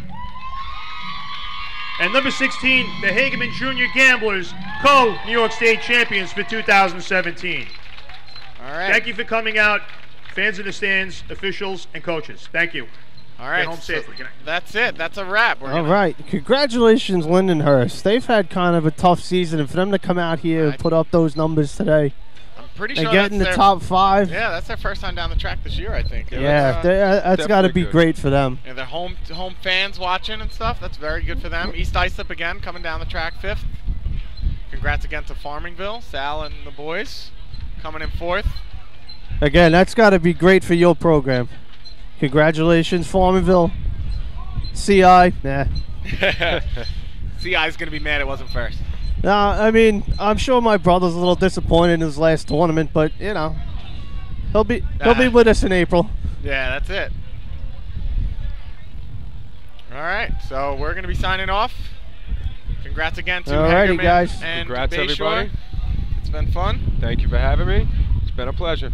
And number 16, the Hageman Junior Gamblers, co-New York State champions for 2017. All right. Thank you for coming out, fans in the stands, officials, and coaches. Thank you. All right. Get home safely. Good night. That's it. That's a wrap. All right. Congratulations, Lindenhurst. They've had kind of a tough season, and for them to come out here and put up those numbers today I'm pretty and sure get in the top 5. Yeah, that's their first time down the track this year, I think. Yeah, that's got to be great for them. And their home fans watching and stuff. That's very good for them. East Islip again coming down the track 5th. Congrats again to Farmingville, Sal and the boys coming in 4th. Again, that's got to be great for your program. Congratulations, Farmingville. CI, nah. CI's going to be mad it wasn't first. I mean, I'm sure my brother's a little disappointed in his last tournament, but you know, he'll be with us in April. Yeah, that's it. All right, so we're going to be signing off. Congrats again to Alrighty, Hagerman guys. and Congrats, Bayshore. everybody. It's been fun. Thank you for having me. It's been a pleasure.